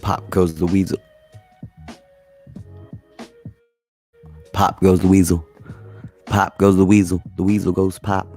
Pop goes the weasel. Pop goes the weasel. Pop goes the weasel. The weasel goes pop.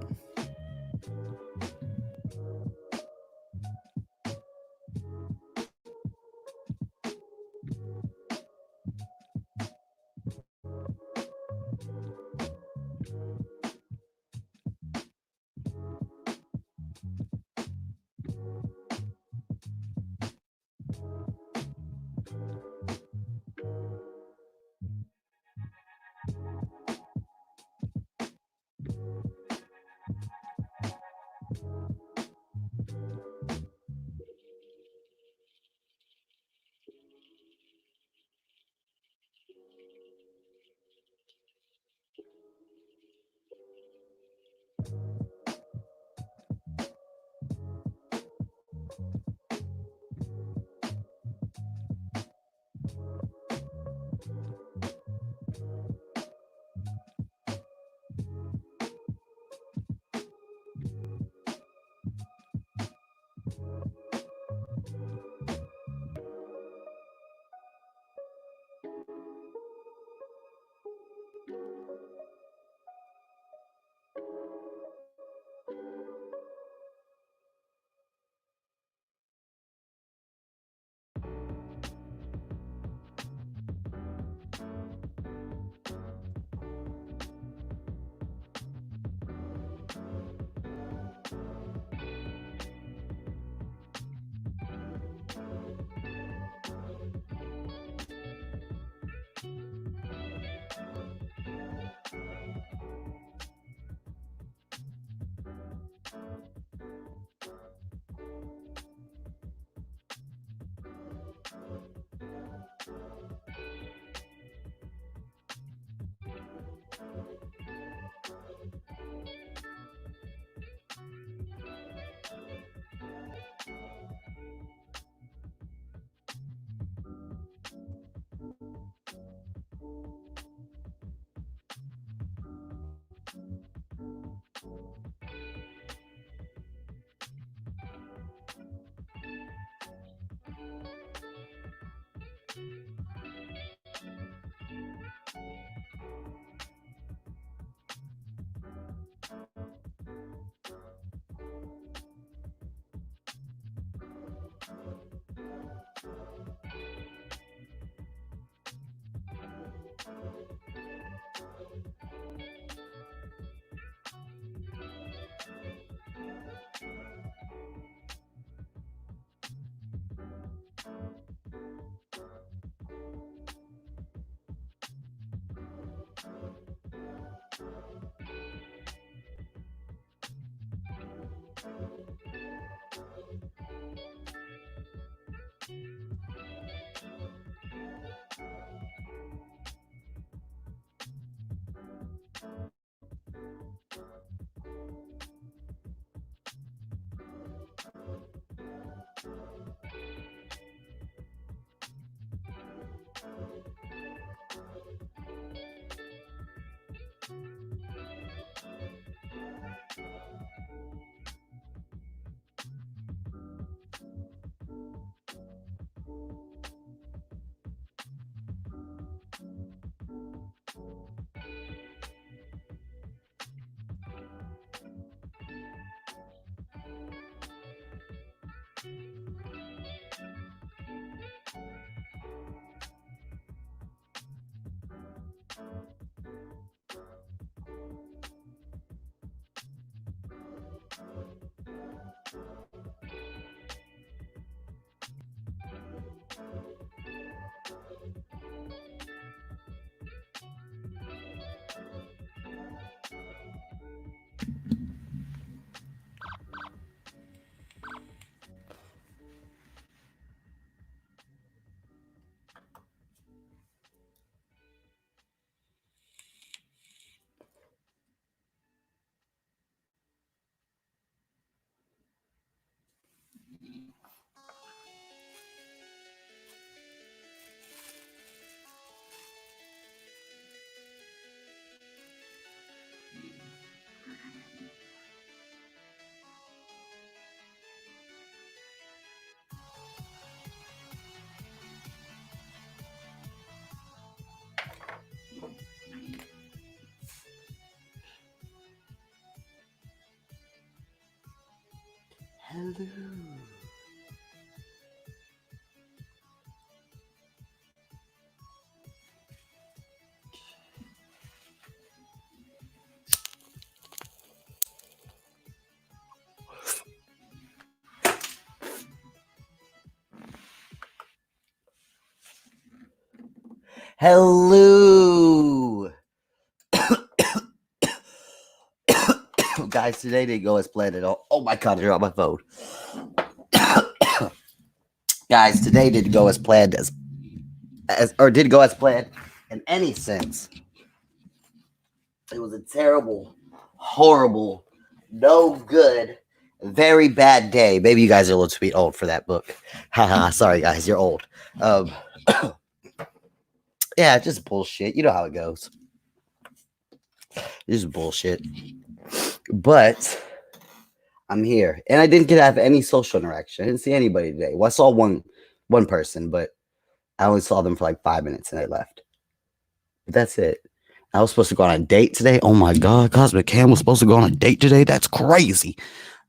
Hello. Hello. Guys, today didn't go as planned at all. Oh my god, I dropped my phone. Guys, today didn't go as planned or didn't go as planned in any sense. It was a terrible, horrible, no good, very bad day. Maybe you guys are a little too old for that book. Haha, sorry guys, you're old. Um yeah, just bullshit. You know how it goes. Just bullshit. But I'm here, and I didn't get to have any social interaction. I didn't see anybody today. Well, I saw one person, but I only saw them for like 5 minutes, and they left. But that's it. I was supposed to go on a date today. Oh my god, Cosmic Cam was supposed to go on a date today. That's crazy,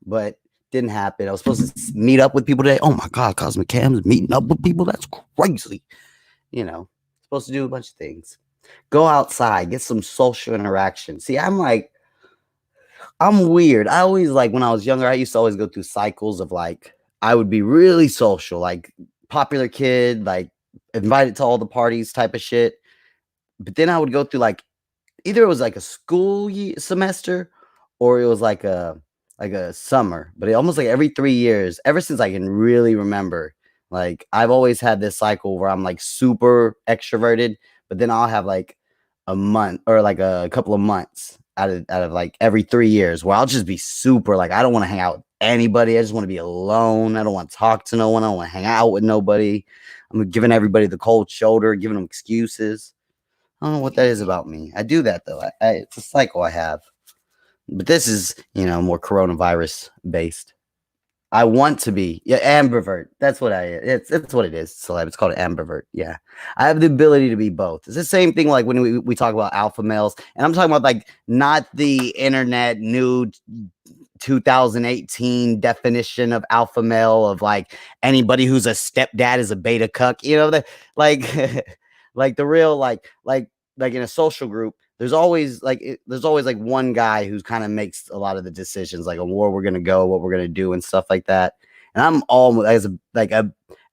but didn't happen. I was supposed to meet up with people today. Oh my god, Cosmic Cam's meeting up with people. That's crazy. You know, supposed to do a bunch of things. Go outside, get some social interaction. See, I'm weird. I always like when I was younger, I used to always go through cycles of like I would be really social, like popular kid, like invited to all the parties type of shit. But then I would go through like either it was like a school semester or it was like a summer, but it almost like every 3 years, ever since I can really remember, like I've always had this cycle where I'm like super extroverted, but then I'll have like a month or like a couple of months out of like every 3 years where I'll just be super like I don't want to hang out with anybody. I just want to be alone. I don't want to talk to no one. I don't want to hang out with nobody. I'm giving everybody the cold shoulder, giving them excuses. I don't know what that is about me. I do that though. It's a cycle I have. But this is, more coronavirus based. I want to be ambivert. That's what it's what it is. Celeb. It's called an ambivert. Yeah. I have the ability to be both. It's the same thing like when we talk about alpha males. And I'm talking about like not the internet new 2018 definition of alpha male of like anybody who's a stepdad is a beta cuck, that like like the real like in a social group there's always like one guy who kind of makes a lot of the decisions like on where we're going to go, what we're going to do and stuff like that. And I'm all as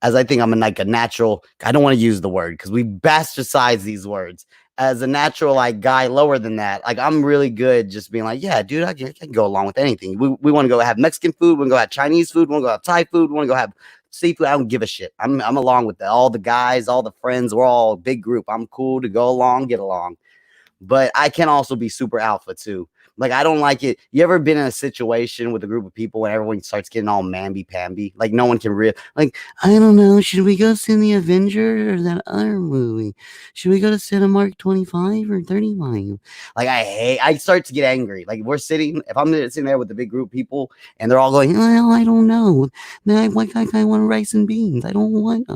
I think I'm like a natural, I don't want to use the word because we bastardize these words, as a natural like guy lower than that, like I'm really good just being like, yeah, dude, I can go along with anything. We want to go have Mexican food, we want to go have Chinese food, we want to go have Thai food, we want to go have seafood. I don't give a shit. I'm along with all the guys, all the friends. We're all a big group. I'm cool to go along, get along. But I can also be super alpha too. Like I don't like it. You ever been in a situation with a group of people when everyone starts getting all mamby-pamby? Like no one can like, I don't know, should we go see the Avenger or that other movie? Should we go to Cinemark 25 or 35? Like I start to get angry. Like if I'm sitting there with a big group of people and they're all going, well, I don't know. I want rice and beans. I don't want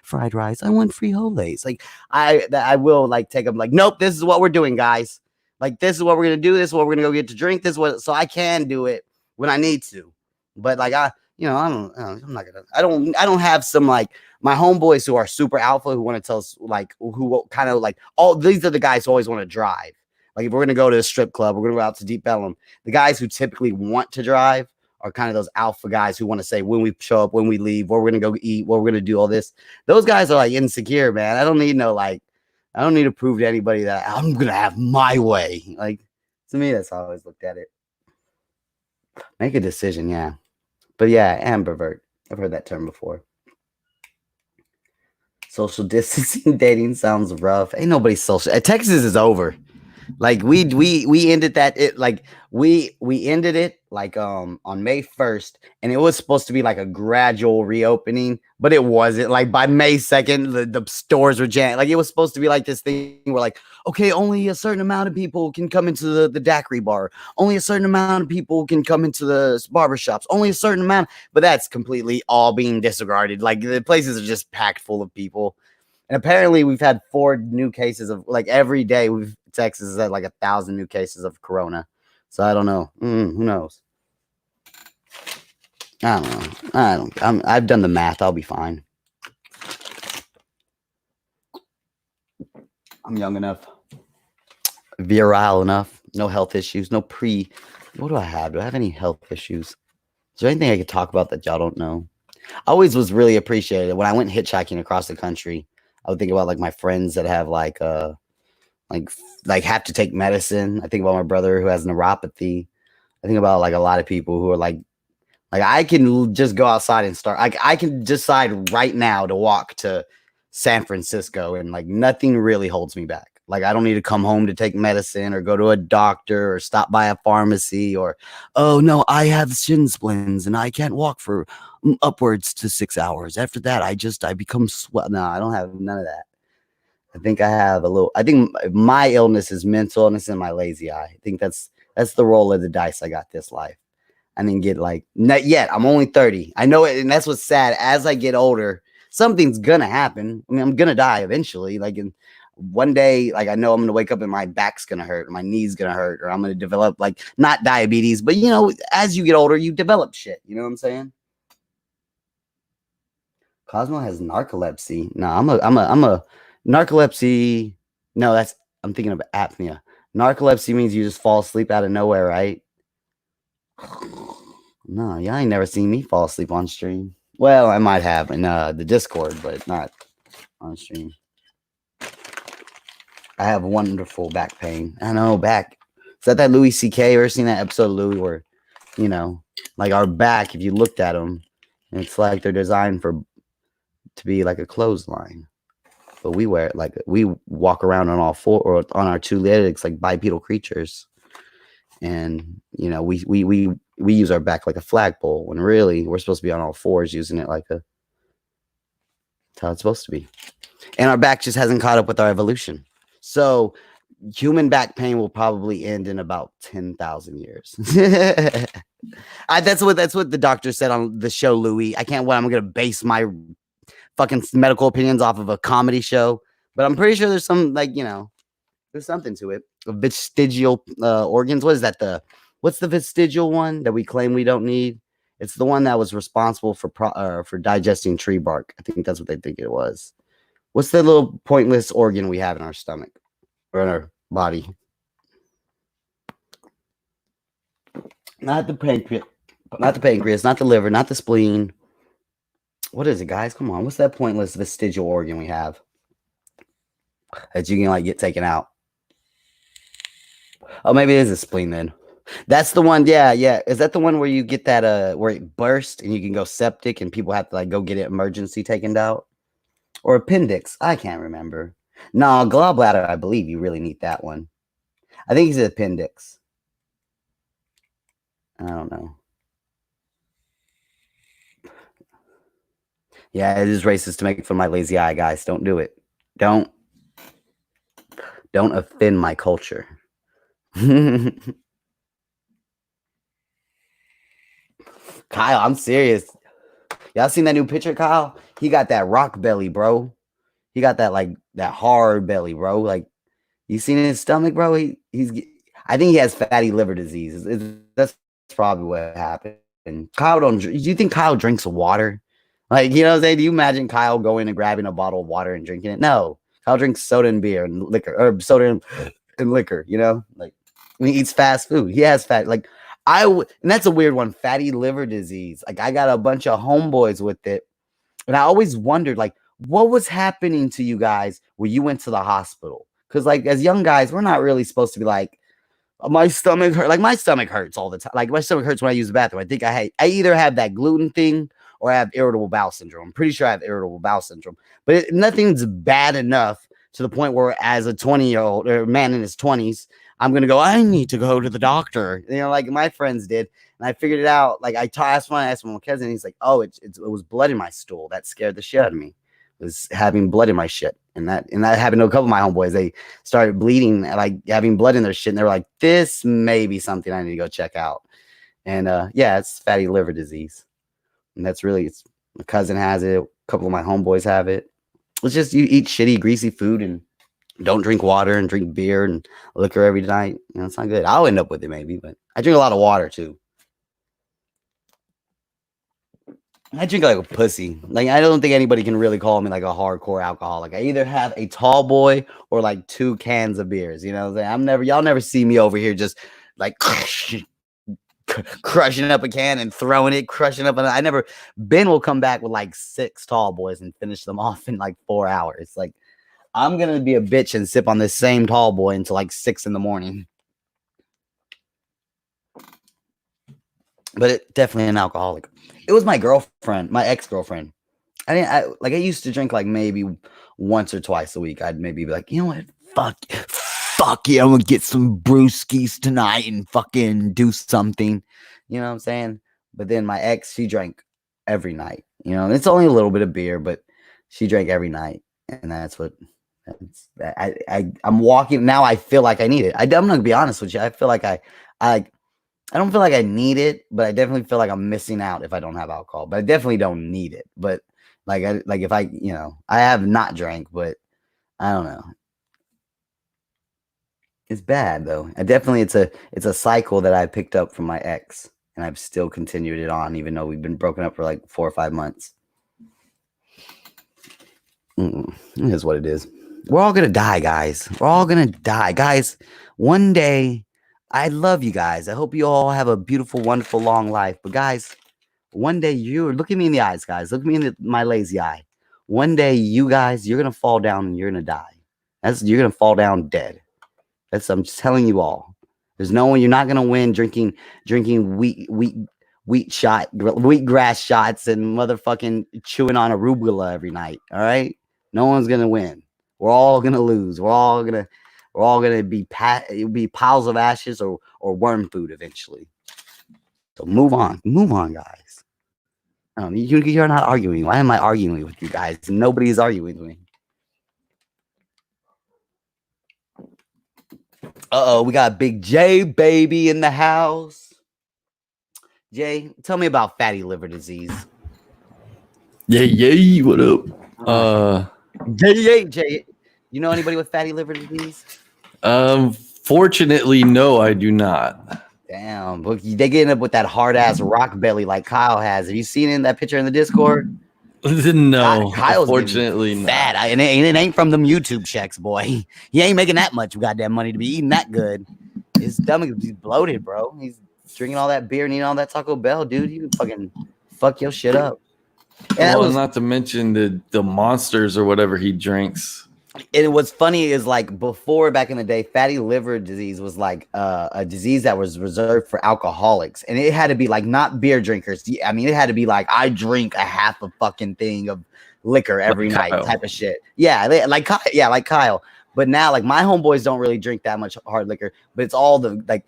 fried rice. I want frijoles. Like I will like take them like, nope, this is what we're doing, guys. Like this is what we're gonna do. This is what we're gonna go get to drink. This is what, so I can do it when I need to. But like I'm not gonna. I don't have some like my homeboys who are super alpha who want to tell us like who kind of like all these are the guys who always want to drive. Like if we're gonna go to a strip club, we're gonna go out to Deep Ellum. The guys who typically want to drive are kind of those alpha guys who want to say when we show up, when we leave, where we're gonna go eat, where we're gonna do all this. Those guys are like insecure, man. I don't need I don't need to prove to anybody that I'm going to have my way. Like, to me, that's how I always looked at it. Make a decision, yeah. But yeah, ambivert. I've heard that term before. Social distancing dating sounds rough. Ain't nobody social. Texas is over. Like we ended that we ended it like on May 1st, and it was supposed to be like a gradual reopening, but it wasn't. Like by May 2nd, the stores were jammed. Like it was supposed to be like this thing where like, okay, only a certain amount of people can come into the daiquiri bar, only a certain amount of people can come into the barbershops, only a certain amount, but that's completely all being disregarded. Like the places are just packed full of people. And apparently we've had 4 new cases of like every day Texas is at like 1,000 new cases of corona. So I don't know. Who knows? I don't know. I've done the math. I'll be fine. I'm young enough, virile enough, no health issues, no pre. What do I have? Do I have any health issues? Is there anything I could talk about that y'all don't know? I always was really appreciated when I went hitchhiking across the country. I would think about like my friends that have like like have to take medicine. I think about my brother who has neuropathy. I think about like a lot of people who are like I can just go outside and start. Like I can decide right now to walk to San Francisco and like nothing really holds me back. Like I don't need to come home to take medicine or go to a doctor or stop by a pharmacy or oh no, I have shin splints and I can't walk for upwards to 6 hours. After that, I become sweat. No, I don't have none of that. I think I have a little. I think my illness is mental illness and my lazy eye. I think that's the roll of the dice I got this life. I didn't get like not yet. I'm only 30. I know it, and that's what's sad. As I get older, something's gonna happen. I mean, I'm gonna die eventually. Like in one day, like I know I'm gonna wake up and my back's gonna hurt, or my knee's gonna hurt, or I'm gonna develop like not diabetes, but you know, as you get older, you develop shit. You know what I'm saying? Cosmo has narcolepsy. No, I'm a narcolepsy. No, that's I'm thinking of apnea. Narcolepsy means you just fall asleep out of nowhere, right? No, y'all ain't never seen me fall asleep on stream. Well, I might have in the Discord, but not on stream. I have wonderful back pain. I know back. Is that Louis C.K. Ever seen that episode of Louis where, you know, like our back, if you looked at them, it's like they're designed to be like a clothesline. But we wear it like we walk around on all four or on our two legs like bipedal creatures. And you know, we use our back like a flagpole when really we're supposed to be on all fours using it like a that's how it's supposed to be. And our back just hasn't caught up with our evolution. So human back pain will probably end in about 10,000 years. That's what the doctor said on the show, Louis. I can't. What I'm gonna base my fucking medical opinions off of a comedy show, but I'm pretty sure there's some like there's something to it. Vestigial organs. What is that? What's the vestigial one that we claim we don't need? It's the one that was responsible for digesting tree bark. I think that's what they think it was. What's the little pointless organ we have in our stomach or in our body? Not the pancreas, not the liver, not the spleen. What is it, guys? Come on. What's that pointless vestigial organ we have that you can like get taken out? Oh, maybe it is a spleen then. That's the one. Yeah, yeah. Is that the one where you get that where it burst and you can go septic and people have to like go get it emergency taken out? Or appendix? I can't remember. No, gallbladder, I believe you really need that one. I think it's appendix. I don't know. Yeah, it is racist to make fun of my lazy eye, guys. Don't do it. Don't offend my culture. Kyle, I'm serious. Y'all seen that new picture, Kyle? He got that rock belly, bro. He got that like that hard belly, bro. Like you seen his stomach, bro? He's I think he has fatty liver disease. That's probably what happened. Kyle don't. Do you think Kyle drinks water? Like you know what I'm saying? Do you imagine Kyle going and grabbing a bottle of water and drinking it? No, Kyle drinks soda and beer and liquor, or soda and liquor. You know, like when he eats fast food, he has fat. Like and that's a weird one. Fatty liver disease. Like I got a bunch of homeboys with it, and I always wondered like what was happening to you guys when you went to the hospital? Because like as young guys, we're not really supposed to be like my stomach hurt. Like my stomach hurts all the time. Like my stomach hurts when I use the bathroom. I think I either have that gluten thing or I have irritable bowel syndrome. I'm pretty sure I have irritable bowel syndrome, but nothing's bad enough to the point where as a 20-year-old or man in his 20s, I'm going to go, I need to go to the doctor. You know, like my friends did. And I figured it out. Like I asked my cousin, he's like, oh, it was blood in my stool. That scared the shit out of me. It was having blood in my shit. And that happened to a couple of my homeboys. They started bleeding, like having blood in their shit. And they were like, this may be something I need to go check out. And yeah, it's fatty liver disease. And that's really, my cousin has it. A couple of my homeboys have it. It's just you eat shitty, greasy food and don't drink water and drink beer and liquor every night. You know, it's not good. I'll end up with it maybe, but I drink a lot of water too. I drink like a pussy. Like I don't think anybody can really call me like a hardcore alcoholic. I either have a tall boy or like 2 cans of beers. You know what I'm saying? Y'all never see me over here just like crushing up a can and throwing it, crushing up. I never. Ben will come back with like 6 tall boys and finish them off in like 4 hours. Like I'm gonna be a bitch and sip on this same tall boy until like 6 in the morning. But it definitely an alcoholic. It was my girlfriend, my ex-girlfriend. I used to drink like maybe once or twice a week. I'd maybe be like, you know what? Fuck yeah, I'm gonna get some brewskis tonight and fucking do something. You know what I'm saying? But then my ex, she drank every night. You know, and it's only a little bit of beer, but she drank every night, and that's what. I'm walking now. I feel like I need it. I'm gonna be honest with you. I feel like I don't feel like I need it, but I definitely feel like I'm missing out if I don't have alcohol. But I definitely don't need it. But if I, I have not drank, but I don't know. It's bad though. It's a cycle that I picked up from my ex, and I've still continued it on, even though we've been broken up for like 4 or 5 months. It is what it is. We're all gonna die, guys. We're all gonna die, guys. One day, I love you guys. I hope you all have a beautiful, wonderful, long life. But guys, one day look at me in the eyes, guys. Look at me in my lazy eye. One day, you guys, you're gonna fall down and you're gonna die. You're gonna fall down dead. I'm just telling you all. There's no one. You're not gonna win drinking wheatgrass shots and motherfucking chewing on arugula every night. All right, no one's gonna win. We're all gonna lose. We're all gonna be piles of ashes or worm food eventually. So move on, guys. You're not arguing. Why am I arguing with you guys? Nobody's arguing with me. We got Big J baby in the house. Jay, tell me about fatty liver disease. Yay, what up? Jay, you know anybody with fatty liver disease? Fortunately, no, I do not. Damn, look, they getting up with that hard ass rock belly like Kyle has. Have you seen in that picture in the Discord? No, Kyle's fortunately fat, and it ain't from them YouTube checks, boy. He ain't making that much goddamn money to be eating that good. His stomach is bloated, bro. He's drinking all that beer and eating all that Taco Bell, dude. You can fucking fuck your shit up. And not to mention the monsters or whatever he drinks. And what's funny is like before, back in the day, fatty liver disease was like a disease that was reserved for alcoholics, and it had to be like not beer drinkers. I mean, it had to be like I drink a half a fucking thing of liquor every night type of shit. Yeah, like Kyle. But now, like my homeboys don't really drink that much hard liquor, but it's all the like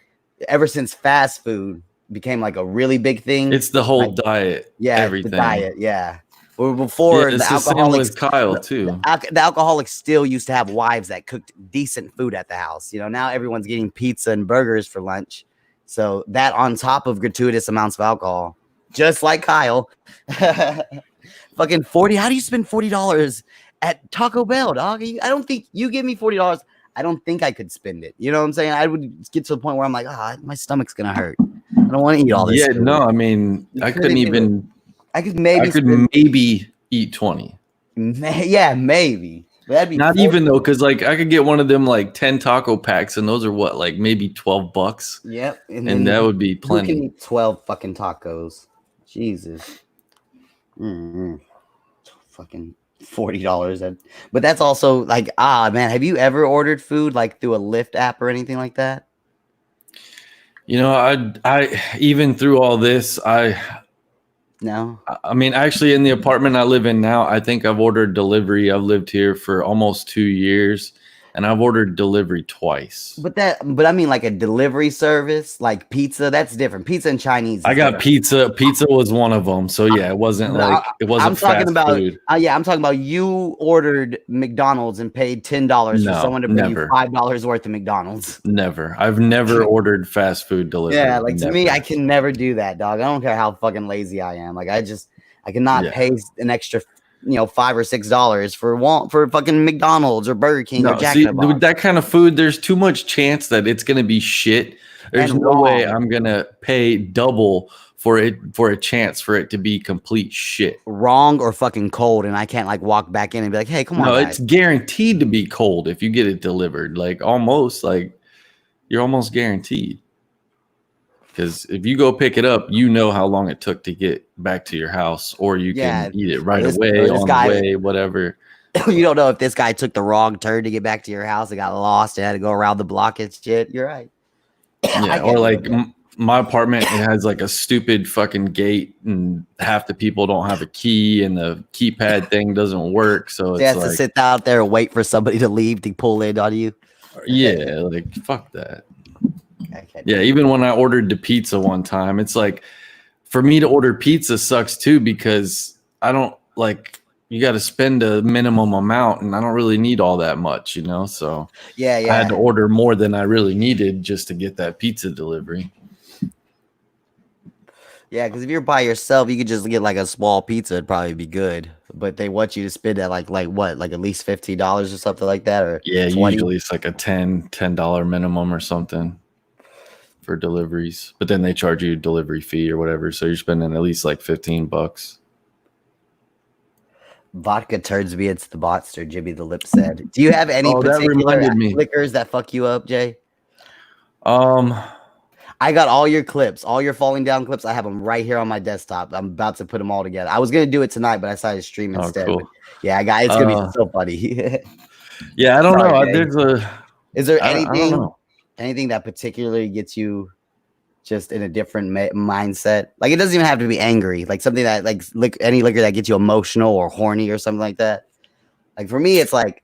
ever since fast food became like a really big thing. It's the whole diet. Yeah, everything. The diet. Yeah. Before the alcoholics, with Kyle too. The alcoholics still used to have wives that cooked decent food at the house. You know, now everyone's getting pizza and burgers for lunch. So that on top of gratuitous amounts of alcohol, just like Kyle, fucking 40. How do you spend $40 at Taco Bell, dog? I don't think you give me $40. I don't think I could spend it. You know what I'm saying? I would get to the point where I'm like, my stomach's gonna hurt. I don't want to eat all this. Yeah, food. No, I mean, I couldn't even. I could maybe eat 20. Yeah, maybe. That'd be not 40. Even though, because like I could get one of them like 10 taco packs, and those are what, like maybe $12. Yep, and that would be plenty. You can eat 12 fucking tacos. Jesus. Fucking $40. But that's also like, man, have you ever ordered food like through a Lyft app or anything like that? You know, I even through all this, No. I mean, actually, in the apartment I live in now, I think I've ordered delivery. I've lived here for almost 2 years, and I've ordered delivery twice. But I mean, like a delivery service, like pizza. That's different. Pizza and Chinese. I got pizza. Pizza was one of them. So yeah, it wasn't I'm talking about food. I'm talking about you ordered McDonald's and paid $10 for someone to bring you $5 worth of McDonald's. Never. I've never ordered fast food delivery. Yeah, like to me, I can never do that, dog. I don't care how fucking lazy I am. Like I cannot pay an extra $5 or $6 for fucking McDonald's or Burger King or Jack in the Box. With that kind of food, there's too much chance that it's gonna be shit. There's no way I'm gonna pay double for a chance for it to be complete shit. Wrong or fucking cold, and I can't like walk back in and be like, hey, come on, No, guys. it's guaranteed to be cold if you get it delivered. Like almost like you're almost guaranteed. Because if you go pick it up, you know how long it took to get back to your house, or you can eat it right away, on the way, whatever. You don't know if this guy took the wrong turn to get back to your house and got lost and had to go around the block and shit. You're right. Yeah, or like my apartment, it has like a stupid fucking gate, and half the people don't have a key, and the keypad thing doesn't work. So it's has like, to sit out there and wait for somebody to leave to pull in on you. Yeah, like fuck that. Yeah, even when I ordered the pizza one time, it's like for me to order pizza sucks too, because I don't like, you got to spend a minimum amount, and I don't really need all that much, you know? So yeah, I had to order more than I really needed just to get that pizza delivery. Yeah, because if you're by yourself, you could just get like a small pizza. It'd probably be good. But they want you to spend at like what, like at least $15 or something like that, or yeah, 20? Usually it's like a $10 minimum or something for deliveries. But then they charge you a delivery fee or whatever, so you're spending at least like $15. Vodka turns me into the monster, Jimmy the Lip said. Do you have any particular liquors that fuck you up, Jay? I got all your clips, all your falling down clips. I have them right here on my desktop. I'm about to put them all together. I was gonna do it tonight, but I decided to stream instead. Cool. Yeah, it's gonna be so funny. Yeah, I don't know. Is there anything that particularly gets you just in a different mindset? Like it doesn't even have to be angry. Like something that like any liquor that gets you emotional or horny or something like that. Like for me, it's like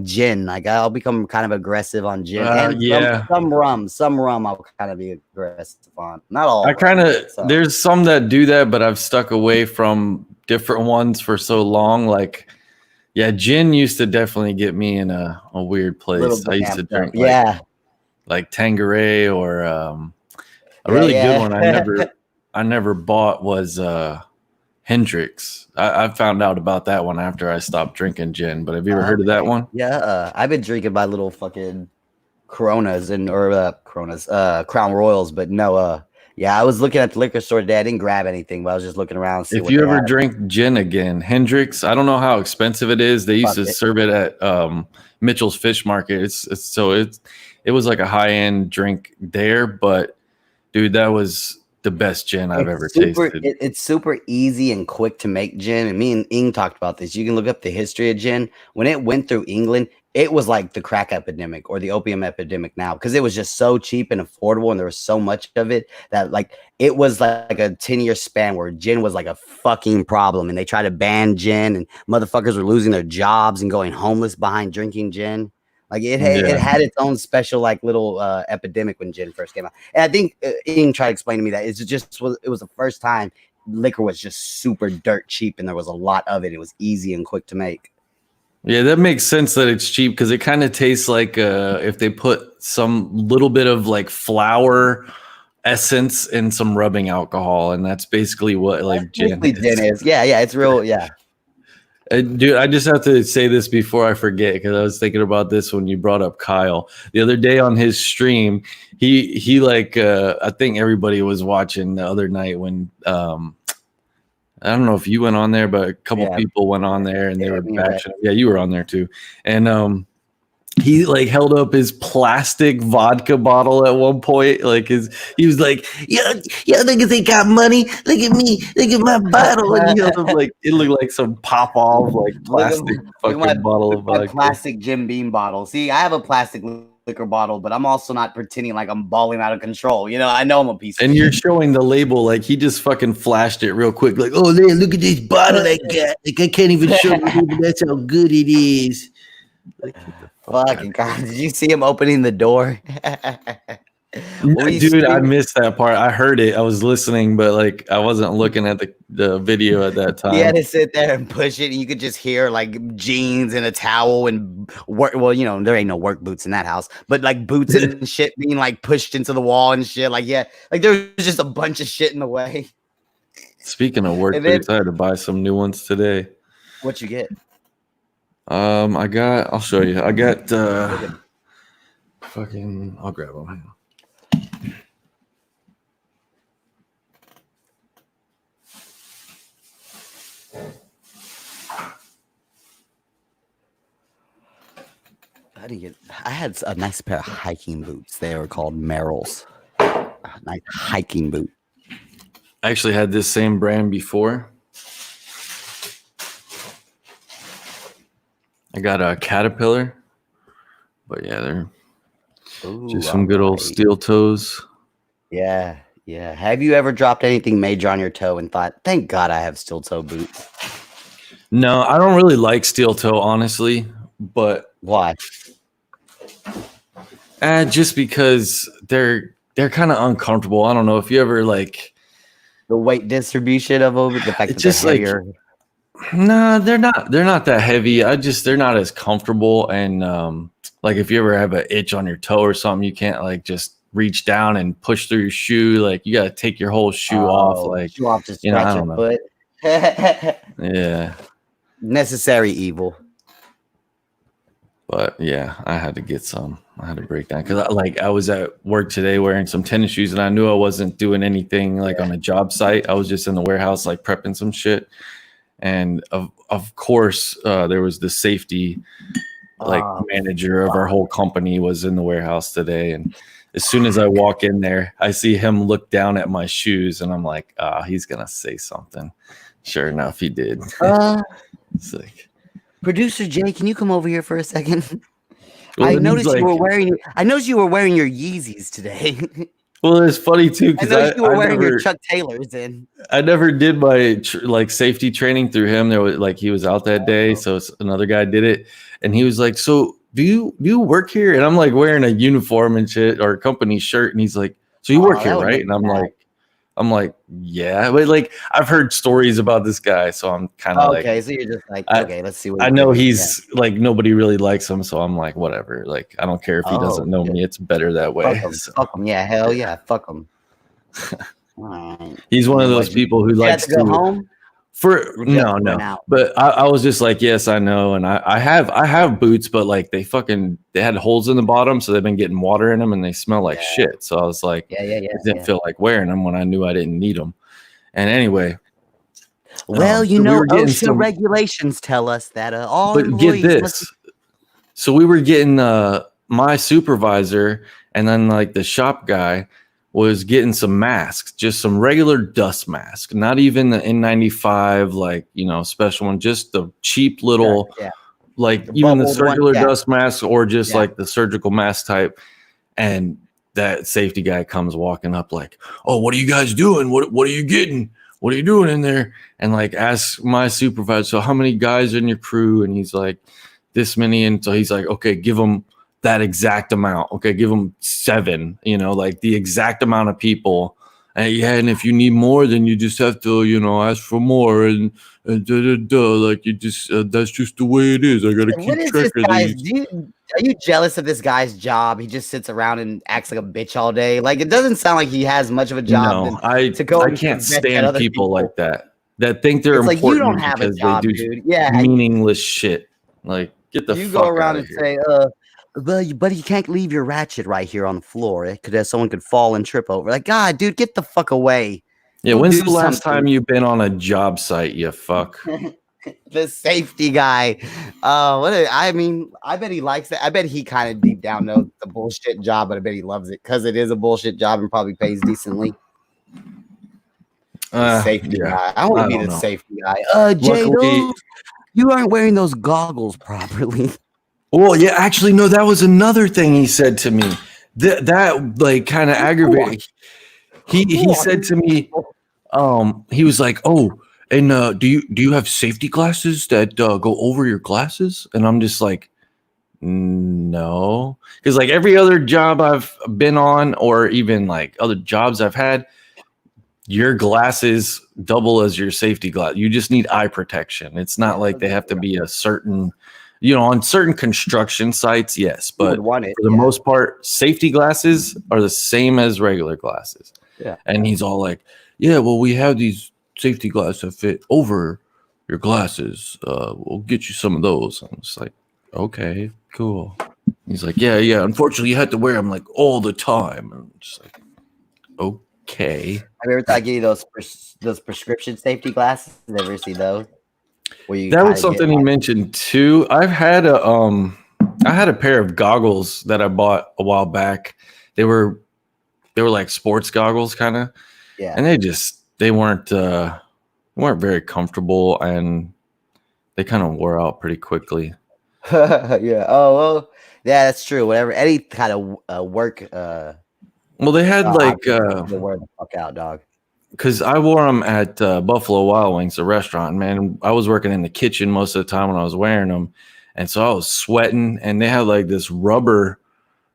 gin. Like I'll become kind of aggressive on gin. And some rum I'll kind of be aggressive on. Not all. I kind of there's some that do that, but I've stuck away from different ones for so long. like gin used to definitely get me in a weird place. I used to drink like Tanqueray, or a really good one I never bought was Hendrix. I found out about that one after I stopped drinking gin. But have you ever heard of that one? Yeah, I've been drinking my little fucking Coronas Crown Royals, but no, I was looking at the liquor store today. I didn't grab anything, but I was just looking around. If you ever drink gin again, Hendrix, I don't know how expensive it is. They used to serve it at Mitchell's Fish Market. It was like a high end drink there, but dude, that was the best gin I've ever tasted. It's super easy and quick to make gin. And me and Ing talked about this. You can look up the history of gin. When it went through England, it was like the crack epidemic or the opium epidemic now, because it was just so cheap and affordable, and there was so much of it that like it was like a 10-year span where gin was like a fucking problem, and they tried to ban gin, and motherfuckers were losing their jobs and going homeless behind drinking gin. Like it had its own special like little epidemic when gin first came out. And I think Ian tried to explain to me that it was the first time liquor was just super dirt cheap, and there was a lot of it. It was easy and quick to make. Yeah, that makes sense that it's cheap, because it kind of tastes like if they put some little bit of like flour essence and some rubbing alcohol, and that's basically what like gin is. Yeah, it's real. Yeah. Dude, I just have to say this before I forget, because I was thinking about this when you brought up Kyle the other day on his stream. He like I think everybody was watching the other night when I don't know if you went on there, but a couple people went on there and they were bashing. Yeah, you were on there too, and he like held up his plastic vodka bottle at one point. Like he was like, yeah, niggas ain't got money. Look at me, look at my bottle. And he held up like it looked like some pop off like plastic fucking bottle of vodka. Plastic Jim Beam bottle. See, I have a plastic liquor bottle, but I'm also not pretending like I'm balling out of control. You know, I know I'm a piece of shit. You're shit. Showing the label, like he just fucking flashed it real quick, like, oh man, look at this bottle I got. Like I can't even show you, but that's how good it is. Like, fucking God, did you see him opening the door? Dude, I missed that part. I heard it. I was listening, but like I wasn't looking at the video at that time. He had to sit there and push it, and you could just hear like jeans and a towel and work. Well, you know, there ain't no work boots in that house, but like boots and shit being like pushed into the wall and shit. Like, yeah, like there was just a bunch of shit in the way. Speaking of work boots, I had to buy some new ones today. What'd you get? I'll show you. I got fucking. I'll grab them. I had a nice pair of hiking boots. They were called Merrells. A nice hiking boot. I actually had this same brand before. I got a Caterpillar, but yeah, they're just some good old steel toes. Yeah, yeah. Have you ever dropped anything major on your toe and thought, "Thank God I have steel toe boots"? No, I don't really like steel toe, honestly, but Why? just because they're kind of uncomfortable. I don't know if you ever like The weight distribution of them, the fact that just they're like heavier. no, they're not that heavy. They're not as comfortable, and like if you ever have an itch on your toe or something, you can't like just reach down and push through your shoe. Like you got to take your whole shoe off. Like shoe off to I scratch don't your know. foot. Yeah, Necessary evil. but yeah, I had to get some. I had to break down because I was at work today wearing some tennis shoes, and I knew I wasn't doing anything like on a job site. I was just in the warehouse like prepping some shit. And of course, there was the safety manager of our whole company was in the warehouse today. And as soon as I walk in there, I see him look down at my shoes, and I'm like, he's gonna say something. Sure enough, he did. It's like, Producer Jay, can you come over here for a second? well, I then he's noticed like- you were wearing your Yeezys today. well, it's funny too I because noticed you were wearing your Chuck Taylors in. I never did my like safety training through him. There was like he was out that day, so another guy did it, and he was like, "So do you work here?" And I'm like wearing a uniform and shit or a company shirt, and he's like, "So you work here, right?" And I'm like, yeah, but like I've heard stories about this guy, so I'm kind of okay. So you're just like, okay, let's see what I know he's like nobody really likes him, so I'm like, whatever. Like I don't care if he doesn't know me; it's better that way. Fuck him, yeah, hell yeah, fuck him. He's one of those people who likes to go home. No. But I was just like, yes, I know, and I have boots, but like they had holes in the bottom, so they've been getting water in them, and they smell like shit. So I was like, I didn't feel like wearing them when I knew I didn't need them. And anyway, well, OSHA regulations tell us that all. But get this, so we were getting my supervisor, and then like the shop guy was getting some masks, just some regular dust mask, not even the N95, like, special one, just the cheap little, like the even the circular dust mask or just like the surgical mask type. And that safety guy comes walking up like, "Oh, what are you guys doing? What are you getting? What are you doing in there?" And like asks my supervisor, "So how many guys in your crew?" And he's like, "This many." And so he's like, "Okay, give them that exact amount. Okay, give them 7, like the exact amount of people. And if you need more, then you just have to, ask for more. And like you just, that's just the way it is. I got to keep track of these." Are you jealous of this guy's job? He just sits around and acts like a bitch all day. Like it doesn't sound like he has much of a job. No, I can't stand people like that think they're important. Like you don't have a job, they do dude. Yeah, meaningless shit. Like get the fuck out of here. You go around and say, but you can't leave your ratchet right here on the floor. Someone could fall and trip over. Like, God, dude, get the fuck away. Yeah, when's the last time you've been on a job site, you fuck? The safety guy. I bet he likes it. I bet he kind of deep down knows it's a bullshit job, but I bet he loves it because it is a bullshit job and probably pays decently. Safety guy. I want to be the safety guy. Jay, you aren't wearing those goggles properly. Well, yeah, actually, no, that was another thing he said to me. That like kind of aggravated. He said to me, he was like, "Oh, and do you have safety glasses that go over your glasses?" And I'm just like, no, because like every other job I've been on, or even like other jobs I've had, your glasses double as your safety glass. You just need eye protection. It's not like they have to be a certain. On certain construction sites, yes, but for the most part, safety glasses are the same as regular glasses. Yeah. And he's all like, "Yeah, well, we have these safety glasses that fit over your glasses. We'll get you some of those." I'm just like, "Okay, cool." He's like, yeah. Unfortunately, you had to wear them like all the time. And I'm just like, okay. Have you ever thought getting those prescription safety glasses? Did you ever see those? That was something he mentioned too. I've had a I had a pair of goggles that I bought a while back. They were like sports goggles kind of, Yeah. and they weren't very comfortable, and they kind of wore out pretty quickly. Yeah. Oh well. Yeah, that's true. Whatever. Any kind of work. Well, they had like they wear the fuck out, dog. because I wore them at Buffalo Wild Wings, the restaurant. Man, I was working in the kitchen most of the time when I was wearing them, and so I was sweating. And they had like this rubber,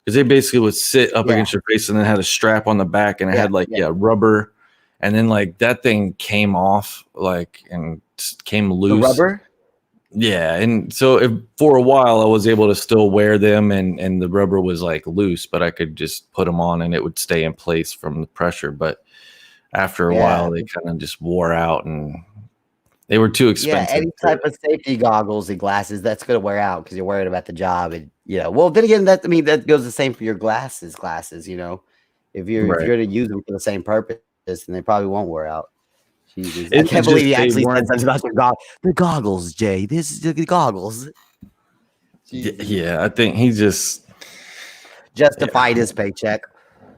because they basically would sit up against your face, and then had a strap on the back, and it had like rubber, and then like that thing came off and came loose. The rubber. Yeah, and so for a while I was able to still wear them, and the rubber was like loose, but I could just put them on and it would stay in place from the pressure. But after a while, they kind of just wore out, and they were too expensive. Yeah, any type of safety goggles and glasses that's gonna wear out because you're worried about the job, and well, then again, that goes the same for your glasses. If you're gonna use them for the same purpose, then they probably won't wear out. Jesus. I can't believe you actually said something about the goggles, Jay. This is the goggles. Yeah, I think he just justified his paycheck.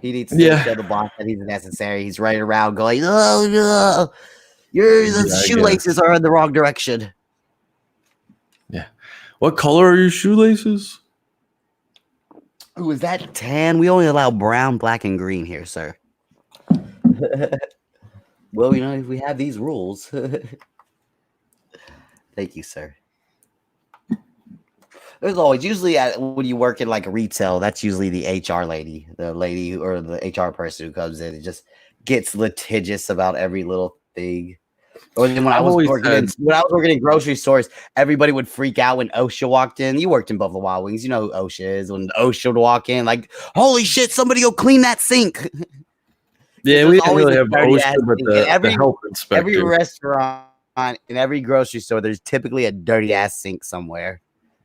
He needs to show the boss that he's necessary. He's running around going, "Oh no, your shoelaces are in the wrong direction." Yeah. What color are your shoelaces? Ooh, is that tan? We only allow brown, black, and green here, sir. Well, if we have these rules. Thank you, sir. There's always usually when you work in like retail, that's usually the HR lady, or the HR person who comes in and just gets litigious about every little thing. Or then when I was working in grocery stores, everybody would freak out when OSHA walked in. You worked in Buffalo Wild Wings, you know who OSHA is. When OSHA would walk in, like, holy shit, somebody go clean that sink. Yeah, we didn't really have OSHA, but the health inspector. Every restaurant in every grocery store, there's typically a dirty ass sink somewhere.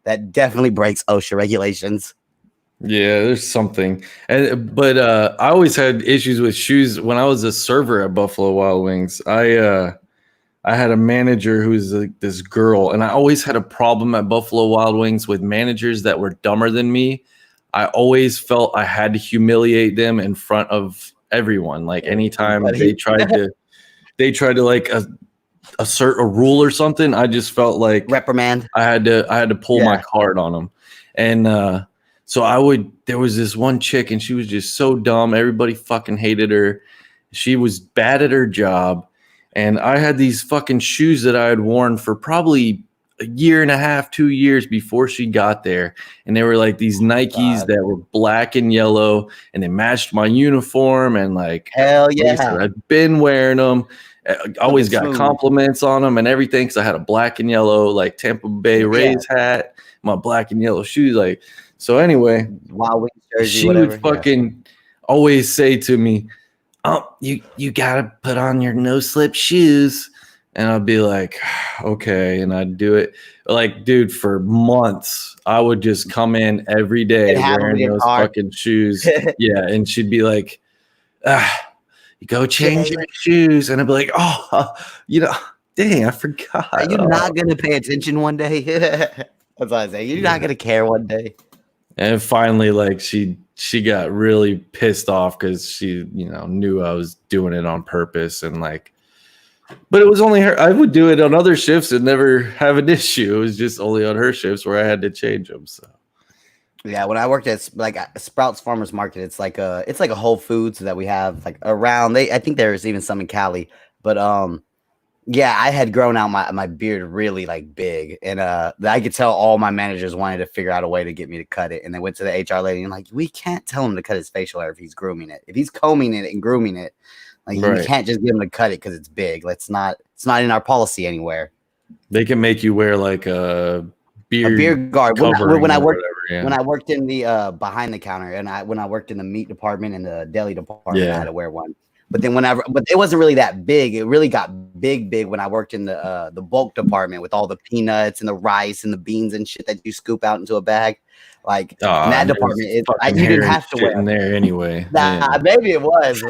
That definitely breaks OSHA regulations. Yeah, there's something. But I always had issues with shoes when I was a server at Buffalo Wild Wings. I had a manager who's this girl, and I always had a problem at Buffalo Wild Wings with managers that were dumber than me. I always felt I had to humiliate them in front of everyone. Like anytime they tried to like assert a rule or something, I just felt like reprimand. I had to pull my card on them. And so there was this one chick, and she was just so dumb. Everybody fucking hated her. She was bad at her job. And I had these fucking shoes that I had worn for probably a year and a half, 2 years before she got there. And they were like these Nikes that were black and yellow, and they matched my uniform. And like, hell yeah, I'd been wearing them. I always got compliments on them and everything, because I had a black and yellow like Tampa Bay Rays hat, my black and yellow shoes. Like, so anyway, Wild Wings jersey, she would fucking always say to me, "Oh, you gotta put on your no slip shoes," and I'd be like, "Okay," and I'd do it. Like, dude, for months, I would just come in every day wearing those fucking shoes. Yeah, and she'd be like, "You go change your shoes," and I'd be like, "Oh, dang, I forgot." Are you not gonna pay attention one day? That's what I say. You're not gonna care one day. And finally, like she got really pissed off because she, knew I was doing it on purpose, and like, but it was only her. I would do it on other shifts and never have an issue. It was just only on her shifts where I had to change them. So. Yeah, when I worked at Sprouts Farmers Market, it's like a Whole Foods that we have like around. I think there's even some in Cali, but yeah, I had grown out my beard really like big, and I could tell all my managers wanted to figure out a way to get me to cut it, and they went to the HR lady and like, we can't tell him to cut his facial hair if he's grooming it. If he's combing it and grooming it, like you can't just get him to cut it because it's big. It's not in our policy anywhere. They can make you wear like a beard guard. When I worked in the behind the counter, and when I worked in the meat department and the deli department, I had to wear one. But then but it wasn't really that big. It really got big when I worked in the bulk department with all the peanuts and the rice and the beans and shit that you scoop out into a bag. Like in that department, you didn't have to wear in there anyway. Maybe it was.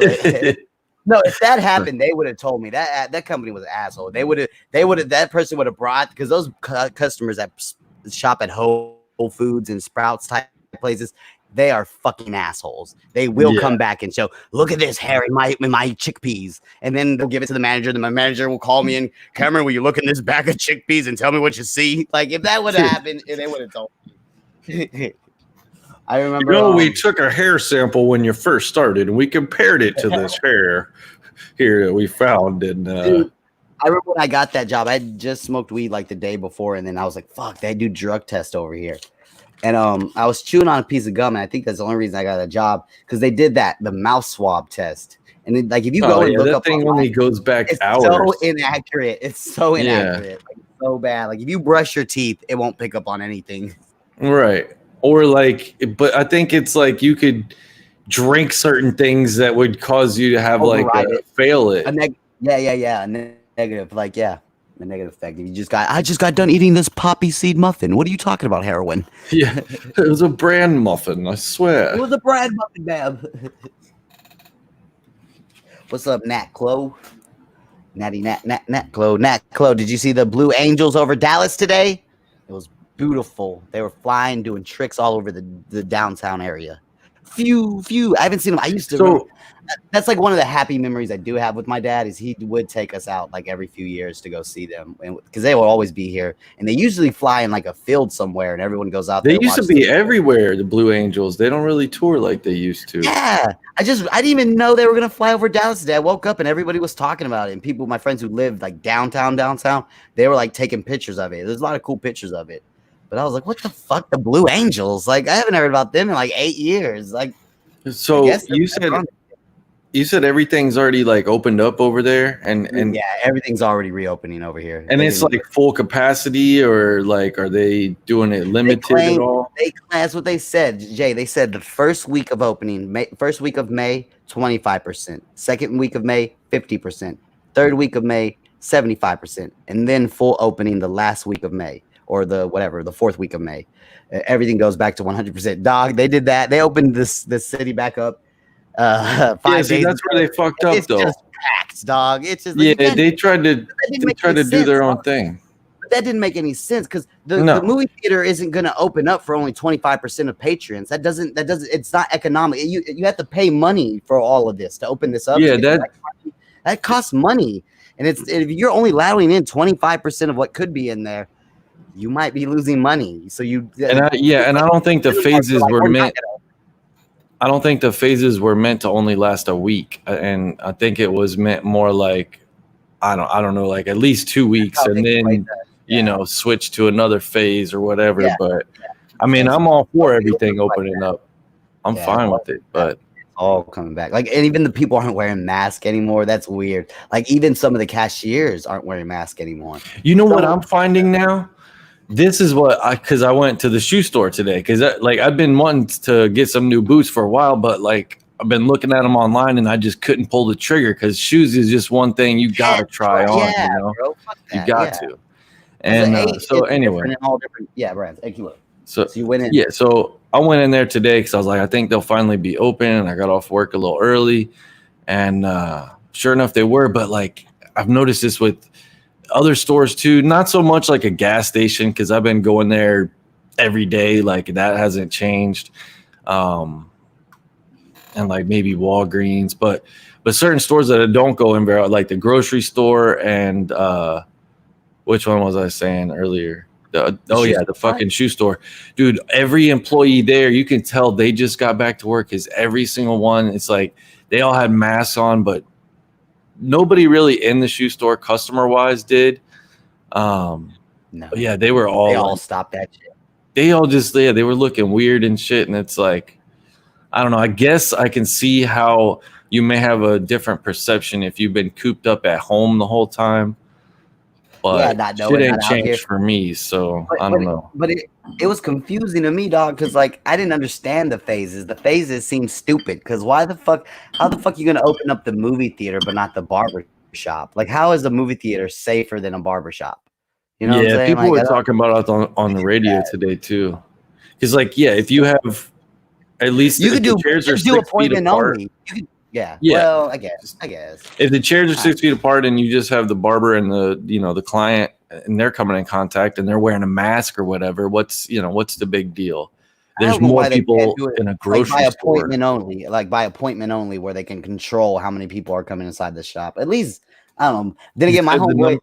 No, if that happened, they would have told me that company was an asshole. That person would have brought, because those customers that shop at Whole Whole Foods and Sprouts type places, they are fucking assholes. They will come back and show, look at this hair in my chickpeas. And then they'll give it to the manager. Then my manager will call me and, Cameron, will you look in this bag of chickpeas and tell me what you see? Like, if that would have happened, they would have told me. I remember. We took a hair sample when you first started, and we compared it to this hair here that we found. And dude, I remember when I got that job, I had just smoked weed like the day before, and then I was like, fuck, they do drug test over here. And I was chewing on a piece of gum, and I think that's the only reason I got a job, because they did the mouth swab test. And then, like, if you go and look that up thing online, only goes back it's hours. so inaccurate. It's so inaccurate. Like, so bad. Like, if you brush your teeth, it won't pick up on anything. Right. Or like, but I think it's like you could drink certain things that would cause you to have fail it. A negative, like, a negative effect. If I just got done eating this poppy seed muffin. What are you talking about, heroin? Yeah, it was a brand muffin, I swear. It was a brand muffin, Bab. What's up, Nat Clo? Natty Nat Clo. Nat Clo, did you see the Blue Angels over Dallas today? It was beautiful. They were flying, doing tricks all over the downtown area. Few. I haven't seen them. I used to. That's like one of the happy memories I do have with my dad, is he would take us out like every few years to go see them, because they will always be here, and they usually fly in like a field somewhere, and everyone goes out there. They used to be everywhere, the Blue Angels. They don't really tour like they used to. Yeah, I didn't even know they were gonna fly over Dallas today. I woke up and everybody was talking about it, and my friends who lived like downtown, they were like taking pictures of it. There's a lot of cool pictures of it, but I was like, what the fuck, the Blue Angels? Like, I haven't heard about them in like 8 years. Like, so you said everything's already like opened up over there, and yeah, everything's already reopening over here. And it's like full capacity, or like, are they doing it limited at all? That's what they said, Jay. They said the first week of opening, first week of May, 25%. Second week of May, 50%. Third week of May, 75%. And then full opening the last week of May, or the fourth week of May. Everything goes back to 100%. Dog, they did that. They opened this city back up. 5 days. That's where they fucked up, though. It's just packed, dog. It's just they tried to do their own thing. But that didn't make any sense, because the movie theater isn't going to open up for only 25% of patrons. That doesn't. It's not economic. You have to pay money for all of this to open this up. Yeah, that costs money, and if you're only allowing in 25% of what could be in there, you might be losing money. So I don't think the phases were meant. I don't think the phases were meant to only last a week, and I think it was meant more like, I don't know, like at least 2 weeks, and then switch to another phase or whatever. Yeah. But I mean, I'm all for everything opening up. I'm fine with it, but all coming back. Like, and even the people aren't wearing masks anymore. That's weird. Like, even some of the cashiers aren't wearing masks anymore. You know what I'm finding now? This is because I went to the shoe store today, because I've been wanting to get some new boots for a while, but like I've been looking at them online and I just couldn't pull the trigger, because shoes is just one thing you gotta try on. Bro, you got to. And so anyway, all different brands. So you went in. Yeah, so I went in there today because I was like, I think they'll finally be open. And I got off work a little early, and sure enough, they were. But like, I've noticed this with other stores too, not so much like a gas station, because I've been going there every day, like that hasn't changed, and like maybe Walgreens, but certain stores that I don't go in very, like the grocery store, and which one was I saying earlier? The fucking shoe store, dude. Every employee there, you can tell they just got back to work, because every single one, it's like they all had masks on, but nobody really in the shoe store customer wise did. No. Yeah, they all stopped that shit. They all just, they were looking weird and shit. And it's like, I don't know. I guess I can see how you may have a different perception if you've been cooped up at home the whole time. But shit ain't changed for me, so I don't know. But it was confusing to me, dog, because like I didn't understand the phases. The phases seemed stupid, because how the fuck you gonna open up the movie theater but not the barber shop? Like, how is the movie theater safer than a barber shop? You know what I'm saying? People were talking about it on the radio today too. Because if you have at least you could do chairs are 6 feet apart. Yeah. Well, I guess. If the chairs are 6 feet apart and you just have the barber and the client and they're coming in contact and they're wearing a mask or whatever, what's the big deal? I There's don't know more why they people can't do it in a like grocery by store. appointment only, where they can control how many people are coming inside the shop. At least I don't know. Then You again, my said the homeboy,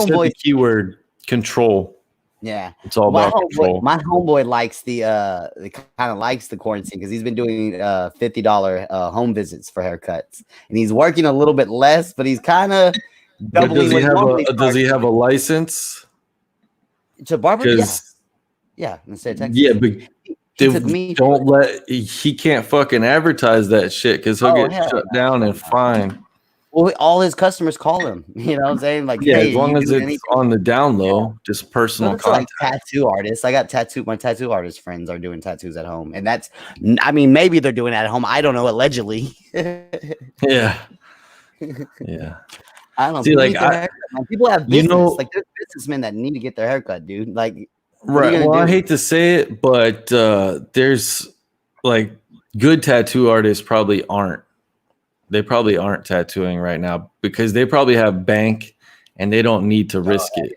said the keyword control. yeah, It's all about control. my homeboy likes kind of likes the quarantine because he's been doing $50 home visits for haircuts, and he's working a little bit less, but he's kind of doubling. Does he have a license? To barber? Yeah, Yeah, in the state of Texas. yeah, but He took me. he can't fucking advertise that shit because he'll get shut down and fined. Well, all his customers call him. You know what I'm saying? Like, Yeah, hey, as long as it's anything? on the down low, just personal Like contact. tattoo artists. I got my tattoo artist friends are doing tattoos at home, and that's, I mean, maybe they're doing it at home. I don't know. Allegedly. Yeah, yeah. I don't know. See, People have business. you know, like there's businessmen that need to get their haircut, dude. Like, right. Well, I hate to say it, but there's like good tattoo artists probably aren't. They probably aren't tattooing right now because they probably have bank and they don't need to risk it.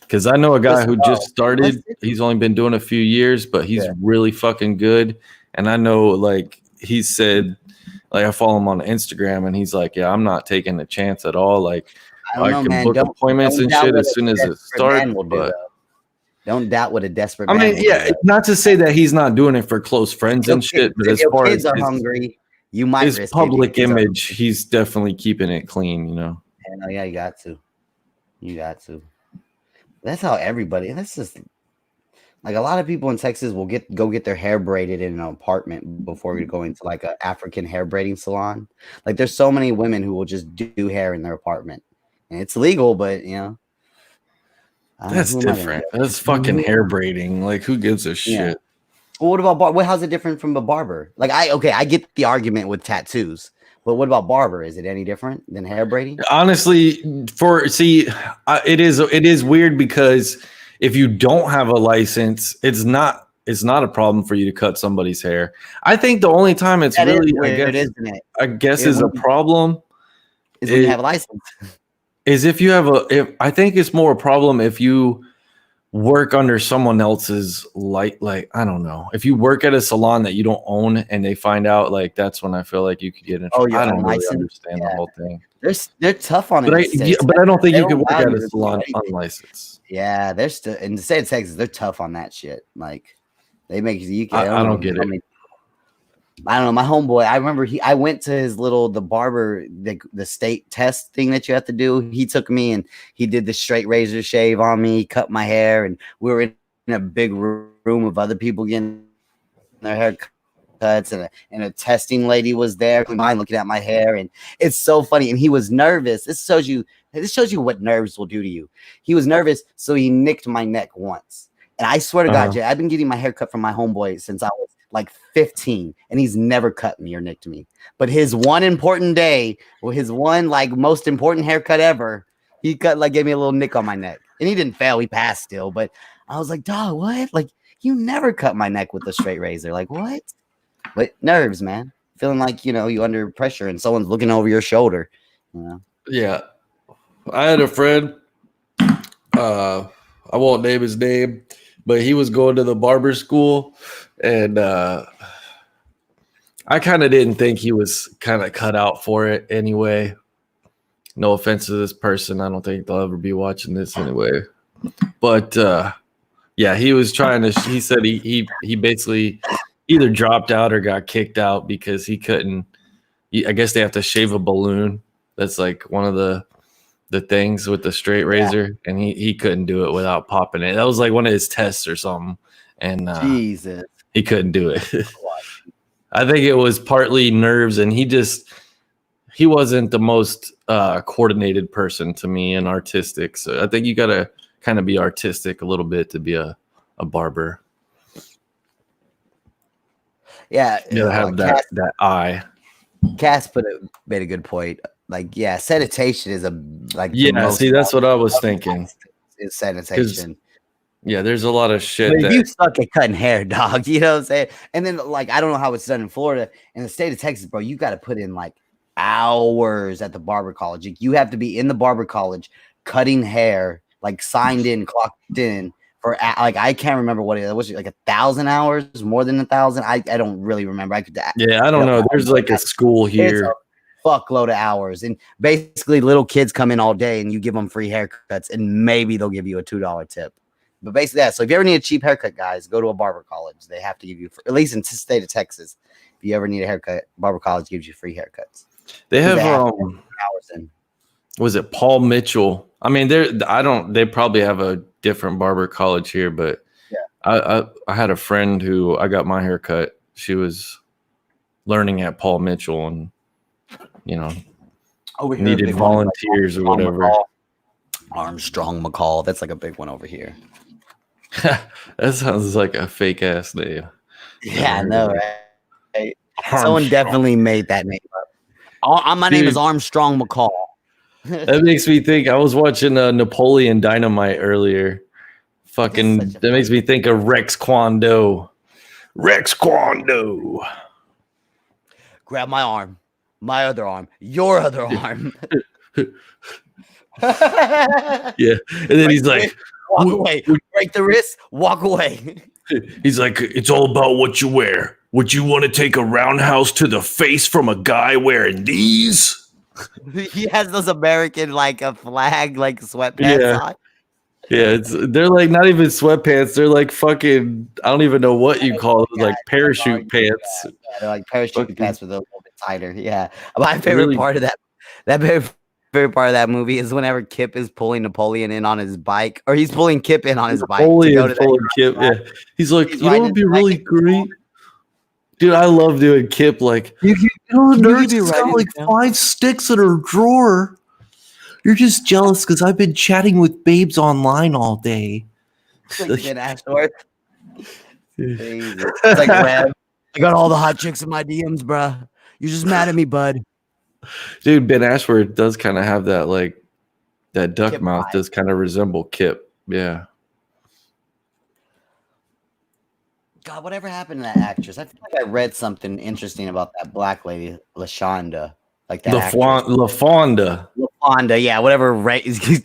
Because I know a guy who just started. He's only been doing a few years, but he's really fucking good. And I know, like, he said, like, I follow him on Instagram and he's like, yeah, I'm not taking a chance at all. Like, I can book appointments and shit as soon as it starts. Don't doubt what a desperate. I mean, yeah, not to say that he's not doing it for close friends and shit, but as far as kids are hungry, you might his public image, he's definitely keeping it clean, you know. Yeah, you got to. That's how everybody. That's just like a lot of people in Texas will go get their hair braided in an apartment before going to like an African hair braiding salon. Like there's so many women who will just do hair in their apartment, and it's legal, but you know. That's different. That's fucking hair braiding. Like, who gives a shit? Yeah. Well, what about how's it different from a barber? Like, I get the argument with tattoos, but what about barber? Is it any different than hair braiding? Honestly, it is weird because if you don't have a license, it's not a problem for you to cut somebody's hair. I think the only time it's really I guess is a problem is when you have a license. Is if you have I think it's more a problem if you work under someone else's like I don't know. If you work at a salon that you don't own and they find out, like that's when I feel like you could get in trouble. I don't really understand the whole thing. They're tough on it. But I don't think you can work at a salon unlicensed. Yeah, they're still in the state of Texas, they're tough on that shit. Like they make you I don't get it. I don't know. My homeboy, I remember I went to his the barber, the state test thing that you have to do. He took me and he did the straight razor shave on me, cut my hair, and we were in a big room of other people getting their hair cuts, and a testing lady was there, looking at my hair, and it's so funny. And he was nervous. This shows you what nerves will do to you. He was nervous, so he nicked my neck once. And I swear to God, Jay, I've been getting my hair cut from my homeboy since I was like 15, and he's never cut me or nicked me. But his one important day, or his one like most important haircut ever, he gave me a little nick on my neck, and he didn't fail. He passed still, but I was like, dog, what? Like you never cut my neck with a straight razor. Like what? But nerves, man. Feeling like you under pressure and someone's looking over your shoulder. You know? Yeah, I had a friend. I won't name his name, but he was going to the barber school. And I kind of didn't think he was kind of cut out for it anyway. No offense to this person. I don't think they'll ever be watching this anyway. But yeah, he was trying to. He said he basically either dropped out or got kicked out because he couldn't. I guess they have to shave a balloon. That's like one of the things with the straight razor, and he couldn't do it without popping it. That was like one of his tests or something. And Jesus. He couldn't do it. I think it was partly nerves, and he wasn't the most coordinated person to me and artistic. So I think you got to kind of be artistic a little bit to be a barber. Yeah. You gotta have that eye. Cass made a good point. Like, yeah, sanitation is see, that's what I was thinking. Is sanitation. Yeah, there's a lot of shit. But if you suck at cutting hair, dog, you know what I'm saying? And then, like, I don't know how it's done in Florida. In the state of Texas, bro, you got to put in, like, hours at the barber college. You have to be in the barber college cutting hair like signed in, clocked in for like I can't remember what it was. Like 1,000 hours, more than 1,000. I don't really remember. I could Yeah, I don't know. There's like a school here. It's a fuckload of hours, and basically little kids come in all day, and you give them free haircuts, and maybe they'll give you a $2 tip. But basically that. So if you ever need a cheap haircut, guys, go to a barber college. They have to give you, at least in the state of Texas, if you ever need a haircut, barber college gives you free haircuts. They have hours in. Was it Paul Mitchell? I mean, they probably have a different barber college here, but yeah. I had a friend who I got my haircut. She was learning at Paul Mitchell, and needed volunteers or whatever. Armstrong McCall. That's like a big one over here. That sounds like a fake ass name. Yeah, I know, right? Someone definitely made that name up. My name is Armstrong McCall. That makes me think. I was watching Napoleon Dynamite earlier. That makes me think of Rex Kwon Do. Rex Kwon Do. Grab my arm, my other arm, your other arm. Yeah, and then he's like, walk away, break the wrist, walk away. He's like, it's all about what you wear. Would you want to take a roundhouse to the face from a guy wearing these? He has those American like a flag like sweatpants on. Yeah, they're like not even sweatpants. They're like fucking, I don't even know what you call it, like parachute pants. Yeah, they're like parachute pants with a little bit tighter. Yeah, my favorite part of that favorite part of that movie is whenever Kip is pulling Napoleon in on his bike, or he's pulling Kip in on his bike. Napoleon pulling Kip. Yeah, he's like, you know what would be really great. Dude, I love doing Kip. Like, the nerd's got like 5 sticks in her drawer. You're just jealous because I've been chatting with babes online all day. Like Ben Ashworth. It's like, Reb, I got all the hot chicks in my DMs, bruh. You're just mad at me, bud. Dude, Ben Ashworth does kind of have that, like, that duck Kip mouth vibe. does kind of resemble Kip. Yeah. God, whatever happened to that actress? I feel like I read something interesting about that black lady, LaShonda. Like that LaFonda. LaFonda, yeah, whatever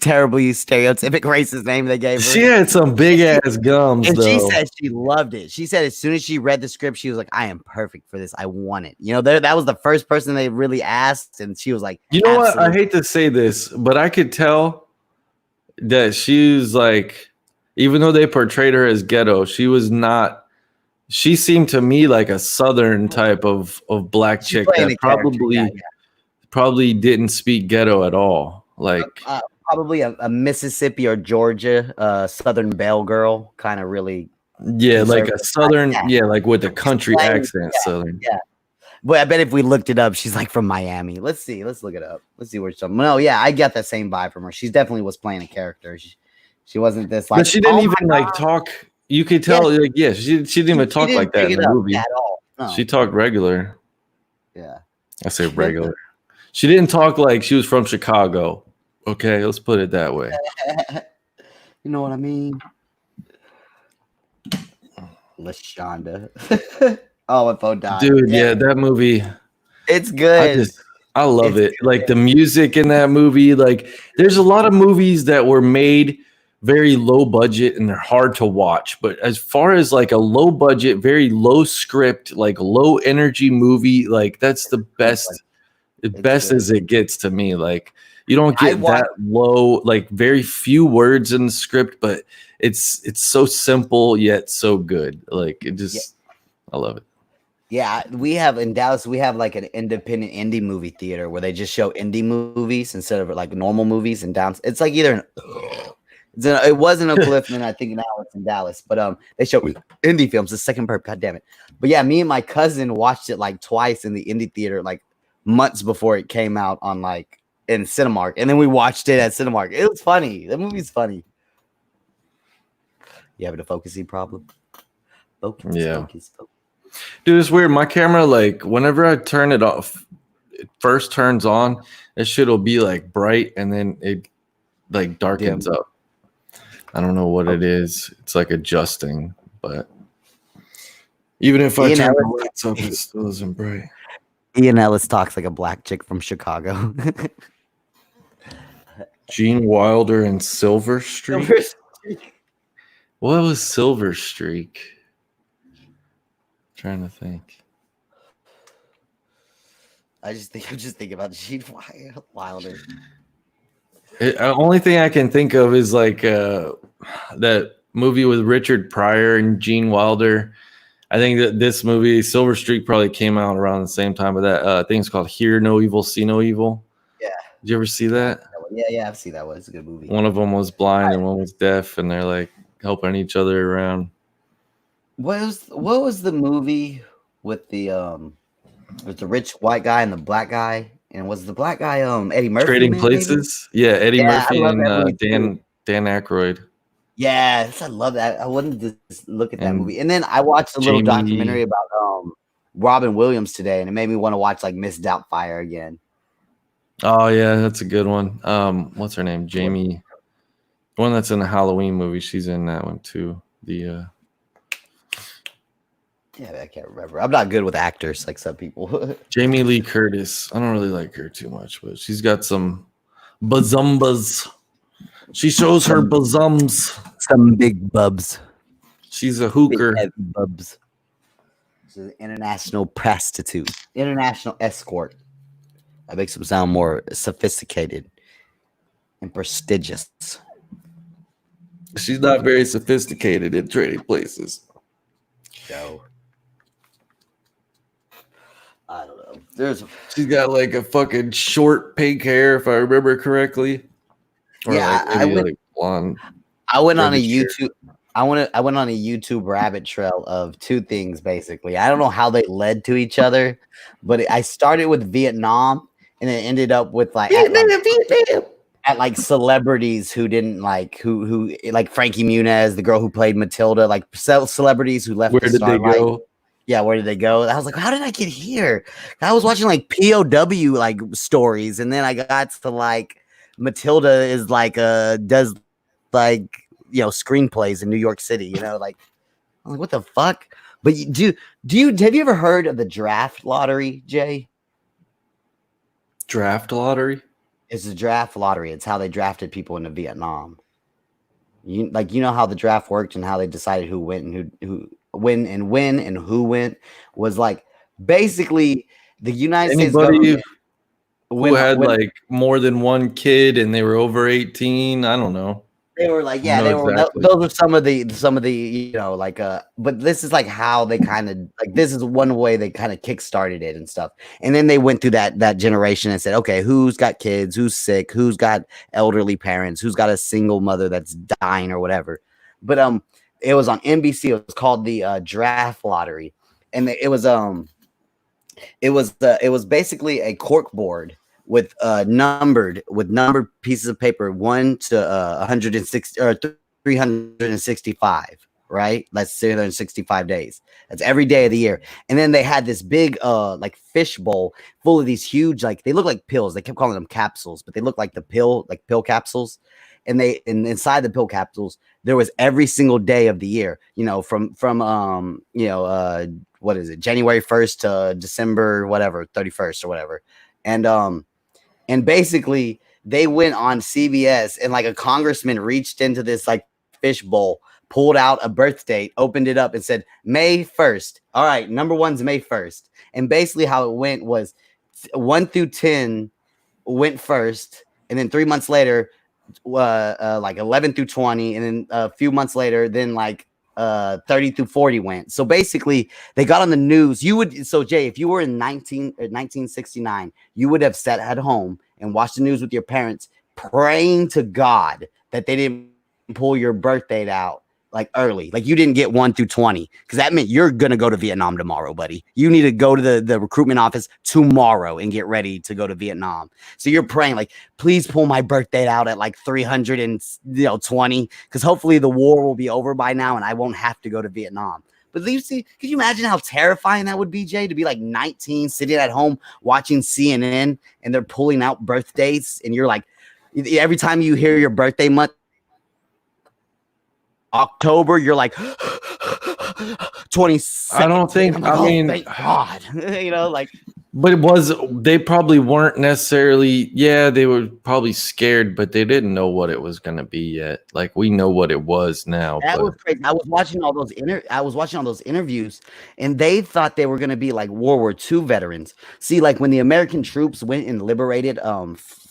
terribly stereotypic racist name they gave her. She had some big ass gums, and though. she said she loved it. She said as soon as she read the script, she was like, I am perfect for this. I want it. That was the first person they really asked, and she was like, you know what? I hate to say this, but I could tell that she was like, even though they portrayed her as ghetto, she was not. She seemed to me like a Southern type of black chick that probably didn't speak ghetto at all. Like probably a Mississippi or Georgia Southern Belle girl, kind of really. Yeah, like a Southern, like with a country accent, Southern. Yeah. But I bet if we looked it up, she's like from Miami. Let's see. Let's look it up. Let's see where she's from. No, yeah, I get that same vibe from her. She definitely was playing a character. She wasn't this like. But she didn't even like talk. You could tell, she didn't even talk like that in the movie at all. No. She talked regular. Yeah, I say regular. She didn't talk like she was from Chicago. Okay, let's put it that way. You know what I mean? LaShonda. Oh, my phone died. Dude, yeah, that movie. It's good. I love it. Good. Like the music in that movie. Like there's a lot of movies that were made very low budget and they're hard to watch. But as far as like a low budget, very low script, like low energy movie, like that's the best. Best as it gets to me. Like you don't get that low, like very few words in the script, but it's so simple yet so good. Like it just, I love it. Yeah, we have in Dallas, we have like an independent indie movie theater where they just show indie movies instead of like normal movies. And down, it's like either it wasn't a Clifton, I think now it's in Dallas, but they show indie films. The second burp, god damn it. But yeah, me and my cousin watched it like twice in the indie theater, like months before it came out on like in Cinemark, and then we watched it at Cinemark. It was funny. The movie's funny. You having a focusing problem? Focus. Dude, it's weird. My camera, like whenever I turn it off, it first turns on. That shit will be like bright, and then it like darkens up. I don't know what it is. It's like adjusting, but even if I turn the lights up, it still isn't bright. Ian Ellis talks like a black chick from Chicago. Gene Wilder and Silver Streak. What was Silver Streak? Trying to think. I'm just thinking about Gene Wilder. The only thing I can think of is like that movie with Richard Pryor and Gene Wilder. I think that this movie, Silver Streak, probably came out around the same time. But that I think it's called Hear No Evil, See No Evil. Yeah. Did you ever see that? Yeah, I've seen that one. It's a good movie. One of them was blind and one was deaf, and they're like helping each other around. What was the movie with the rich white guy and the black guy? And was the black guy Eddie Murphy? Trading Places? Maybe? Yeah, Eddie Murphy and Dan Aykroyd. Yes, I love that. I wanted to look at that movie. And then I watched a little documentary about Robin Williams today, and it made me want to watch like Miss Doubtfire again. Oh yeah, that's a good one. What's her name? Jamie. The one that's in the Halloween movie. She's in that one too. Yeah, I can't remember. I'm not good with actors like some people. Jamie Lee Curtis. I don't really like her too much, but she's got some bazumbas. She shows her bazums. Some big bubs. She's a hooker. Big bubs. She's an international prostitute. International escort. That makes them sound more sophisticated and prestigious. She's not very sophisticated in Trading Places. So, I don't know. She's got like a fucking short pink hair, if I remember correctly. Or yeah, like maybe like blonde. I went on a YouTube. I went on a YouTube rabbit trail of two things basically. I don't know how they led to each other, but I started with Vietnam and it ended up with like at like celebrities who didn't like who like Frankie Muniz, the girl who played Matilda, like celebrities who left. Where did they go? Yeah, where did they go? I was like, how did I get here? I was watching like POW like stories, and then I got to like Matilda is like does like screenplays in New York City. Like I'm like, what the fuck? But have you ever heard of the draft lottery, Jay? Draft lottery? It's a draft lottery. It's how they drafted people into Vietnam. You know how the draft worked and how they decided who went and who when and who went was like basically the United States government who had like more than one kid and they were over 18. I don't know. They were like, yeah, they were. Exactly. Those are some of the like but this is like how they kind of like this is one way they kind of kickstarted it and stuff. And then they went through that generation and said, okay, who's got kids, who's sick, who's got elderly parents, who's got a single mother that's dying or whatever. But it was on NBC. It was called the draft lottery, and it was basically a cork board with numbered pieces of paper 1 to 160 or 365, right? That's 365 days. That's every day of the year. And then they had this big like fish bowl full of these huge, like they look like pills. They kept calling them capsules, but they look like pill capsules. And inside the pill capsules, there was every single day of the year, from what is it, January 1st to December, whatever, 31st or whatever. And basically they went on CBS and like a congressman reached into this like fish bowl, pulled out a birth date, opened it up and said, May 1st. All right. Number 1's May 1st. And basically how it went was 1 through 10 went first. And then 3 months later, like 11 through 20. And then a few months later, then like 30 through 40 went. So basically they got on the news. So Jay, if you were in 1969, you would have sat at home and watched the news with your parents, praying to God that they didn't pull your birth date out like early, like you didn't get 1 through 20, because that meant you're gonna go to Vietnam tomorrow, buddy. You need to go to the recruitment office tomorrow and get ready to go to Vietnam. So you're praying like, please pull my birth date out at like 320, because hopefully the war will be over by now and I won't have to go to Vietnam. But could you imagine how terrifying that would be, Jay, to be like 19, sitting at home watching CNN and they're pulling out birthdays and you're like, every time you hear your birthday month, October, you're like 20. I don't think. I mean, thank God, like But they probably weren't necessarily, they were probably scared, but they didn't know what it was going to be yet. Like we know what it was now. That But was crazy. I was watching all those interviews, and they thought they were going to be like World War II veterans. See, like when the American troops went and liberated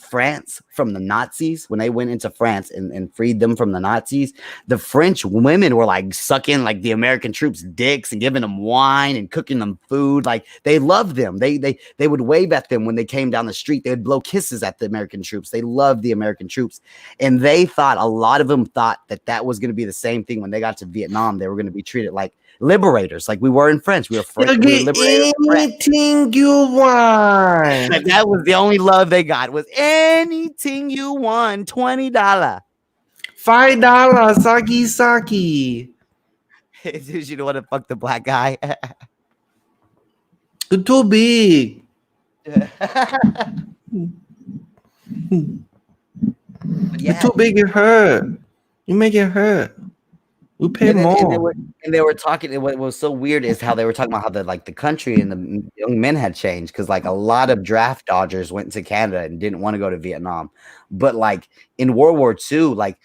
France from the Nazis, when they went into France and freed them from the Nazis, the French women were like sucking like the American troops' dicks and giving them wine and cooking them food. Like they loved them. They would wave at them when they came down the street. They would blow kisses at the American troops. They loved the American troops, and they thought, a lot of them thought that was going to be the same thing when they got to Vietnam. They were going to be treated like liberators, like we were in French. We were liberated. Anything you want. Like that was the only love they got, was anything you want. $20, $5. Saki. Dude, you don't want to fuck the black guy. You're too big. You're too big. It hurt. You make it hurt. We pay more. And they were talking. What was so weird is how they were talking about how the country and the young men had changed, because like a lot of draft dodgers went to Canada and didn't want to go to Vietnam, but like in World War II, like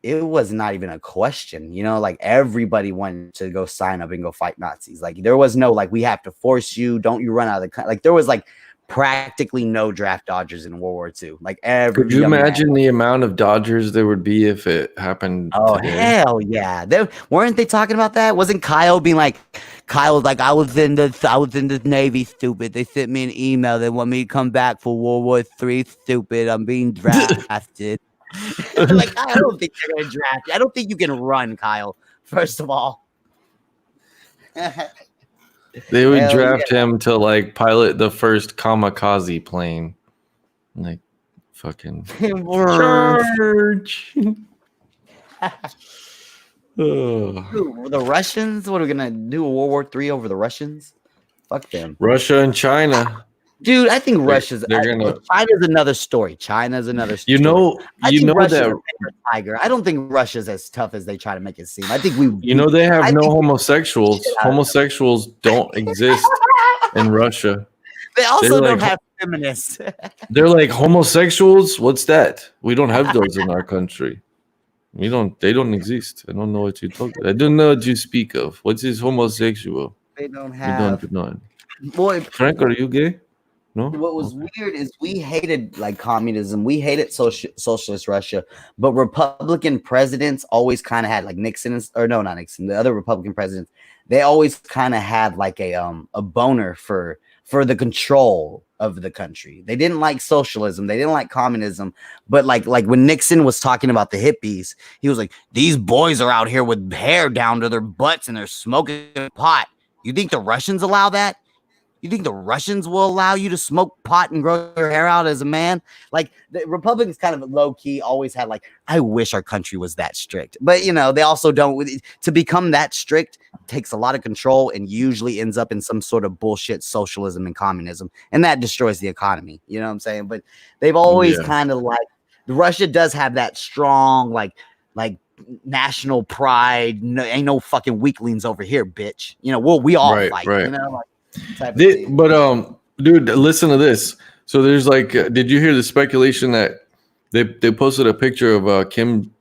it was not even a question, like everybody wanted to go sign up and go fight Nazis. Like there was no like, we have to force you. Don't you run out of the country. Like there was like practically no draft dodgers in World War II. Like every. Could you imagine the amount of Dodgers there would be if it happened? Oh today? hell yeah! Weren't they talking about that? Wasn't Kyle being like, I was in the Navy, stupid. They sent me an email. They want me to come back for World War III, stupid. I'm being drafted. Like I don't think they're gonna draft you. I don't think you can run, Kyle. First of all. They would draft him to like pilot the first kamikaze plane. Like fucking charge. Dude, the Russians? What are we gonna do? A World War III over the Russians? Fuck them. Russia and China. Dude, I think China's another story. China's another story. That tiger. I don't think Russia's as tough as they try to make it seem. I think they have no homosexuals. Homosexuals don't exist in Russia. They also don't have feminists. They're like, homosexuals? What's that? We don't have those in our country. They don't exist. I don't know what you're talking about. I don't know what you speak of. What is homosexual? They don't have. We don't. Boy, Frank, are you gay? No. What was weird is we hated like communism. We hated socialist Russia, but Republican presidents always kind of had like Nixon, or no, not Nixon. The other Republican presidents, they always kind of had like a boner for the control of the country. They didn't like socialism. They didn't like communism. But like when Nixon was talking about the hippies, he was like, "These boys are out here with hair down to their butts and they're smoking pot. You think the Russians allow that? You think the Russians will allow you to smoke pot and grow your hair out as a man?" Like the Republicans kind of low key always had like, I wish our country was that strict. But they also don't. To become that strict takes a lot of control and usually ends up in some sort of bullshit socialism and communism. And that destroys the economy. You know what I'm saying? But they've always kind of like, Russia does have that strong like national pride. No, ain't no fucking weaklings over here, bitch. We all fight. Right. Dude, listen to this. So there's like, did you hear the speculation that they posted a picture of Kim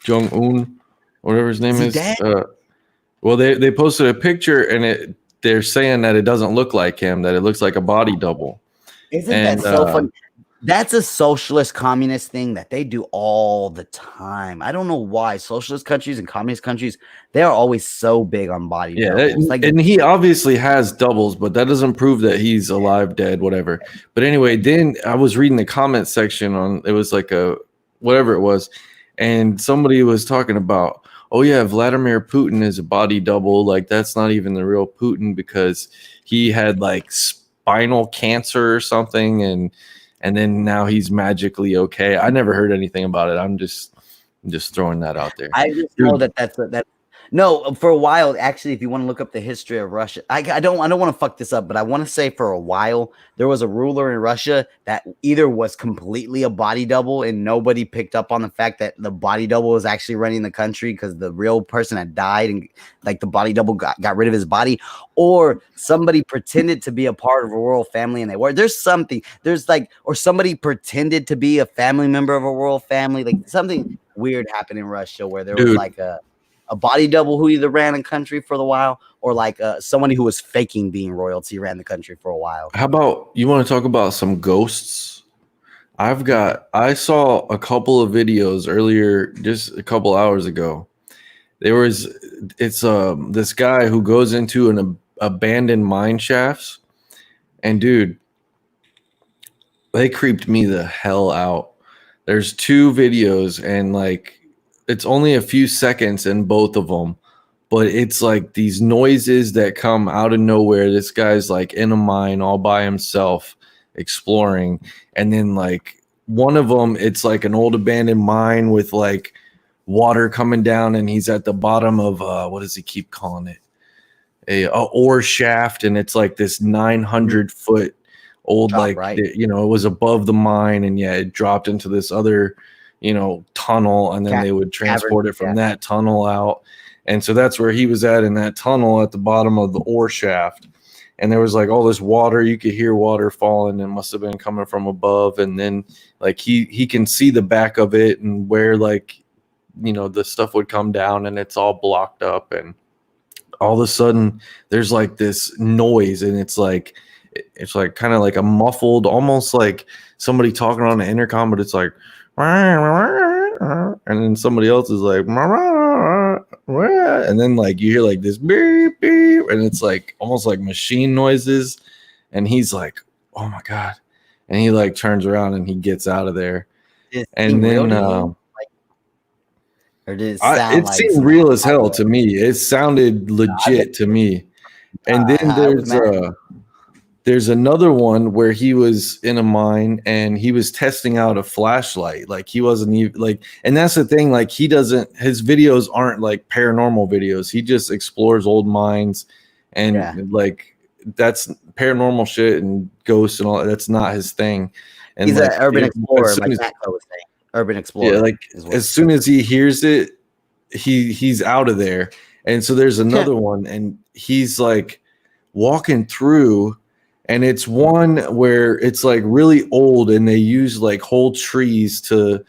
Jong-un, whatever his name is? Well, they posted a picture and they're saying that it doesn't look like him, that it looks like a body double. Isn't that so funny? That's a socialist communist thing that they do all the time. I don't know why socialist countries and communist countries, they are always so big on body doubles. And he obviously has doubles, but that doesn't prove that he's alive, dead, whatever. But anyway, then I was reading the comment section on, it was like whatever it was, and somebody was talking about, oh yeah, Vladimir Putin is a body double. Like that's not even the real Putin because he had like spinal cancer or something, and then now he's magically okay. I never heard anything about it. I'm just throwing that out there. I just know that's No, for a while, actually, if you want to look up the history of Russia, I don't want to fuck this up, but I want to say for a while there was a ruler in Russia that either was completely a body double and nobody picked up on the fact that the body double was actually running the country because the real person had died and like the body double got rid of his body, or somebody pretended to be a part of a royal family and they were. Or somebody pretended to be a family member of a royal family. Like something weird happened in Russia where there was like a body double who either ran the country for a while or like somebody who was faking being royalty ran the country for a while. How about you want to talk about some ghosts? I saw a couple of videos earlier, just a couple hours ago. It's this guy who goes into an abandoned mine shafts, and dude, they creeped me the hell out. There's 2 videos and like it's only a few seconds in both of them, but it's like these noises that come out of nowhere. This guy's like in a mine all by himself exploring, and then like one of them, it's like an old abandoned mine with like water coming down, and he's at the bottom of what does he keep calling it, a ore shaft, and it's like this 900-foot old it was above the mine, and it dropped into this other tunnel, and then they would transport it from that tunnel out. And so that's where he was at, in that tunnel at the bottom of the ore shaft. And there was like all this water. You could hear water falling. It must have been coming from above. And then like he can see the back of it and where like, the stuff would come down, and it's all blocked up. And all of a sudden there's like this noise, and it's like kind of like a muffled, almost like somebody talking on the intercom, but it's like, and then somebody else is like, and then like you hear like this beep beep, and it's like almost like machine noises, and he's like, oh my god, and he like turns around and he gets out of there. And then or did it sound it seemed real as hell to me. It sounded legit to me. And then there's another one where he was in a mine and he was testing out a flashlight. Like he wasn't even like, and that's the thing, like his videos aren't like paranormal videos. He just explores old mines, and like that's paranormal shit and ghosts and all. That's not his thing. And he's like, an urban explorer, like that was saying. Urban explorer. Yeah, like as soon as he hears it, he's out of there. And so there's another one, and he's like walking through. And it's one where it's like really old, and they use like whole trees to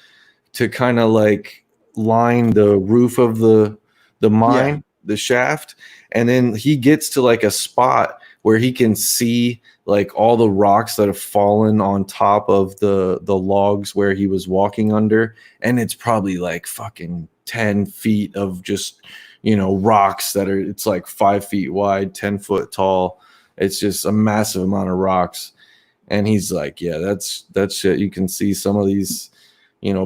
kind of like line the roof of the mine, the shaft. And then he gets to like a spot where he can see like all the rocks that have fallen on top of the logs where he was walking under. And it's probably like fucking 10 feet of just, rocks it's like 5 feet wide, 10 foot tall. It's just a massive amount of rocks. And he's like, yeah, that's shit. You can see some of these,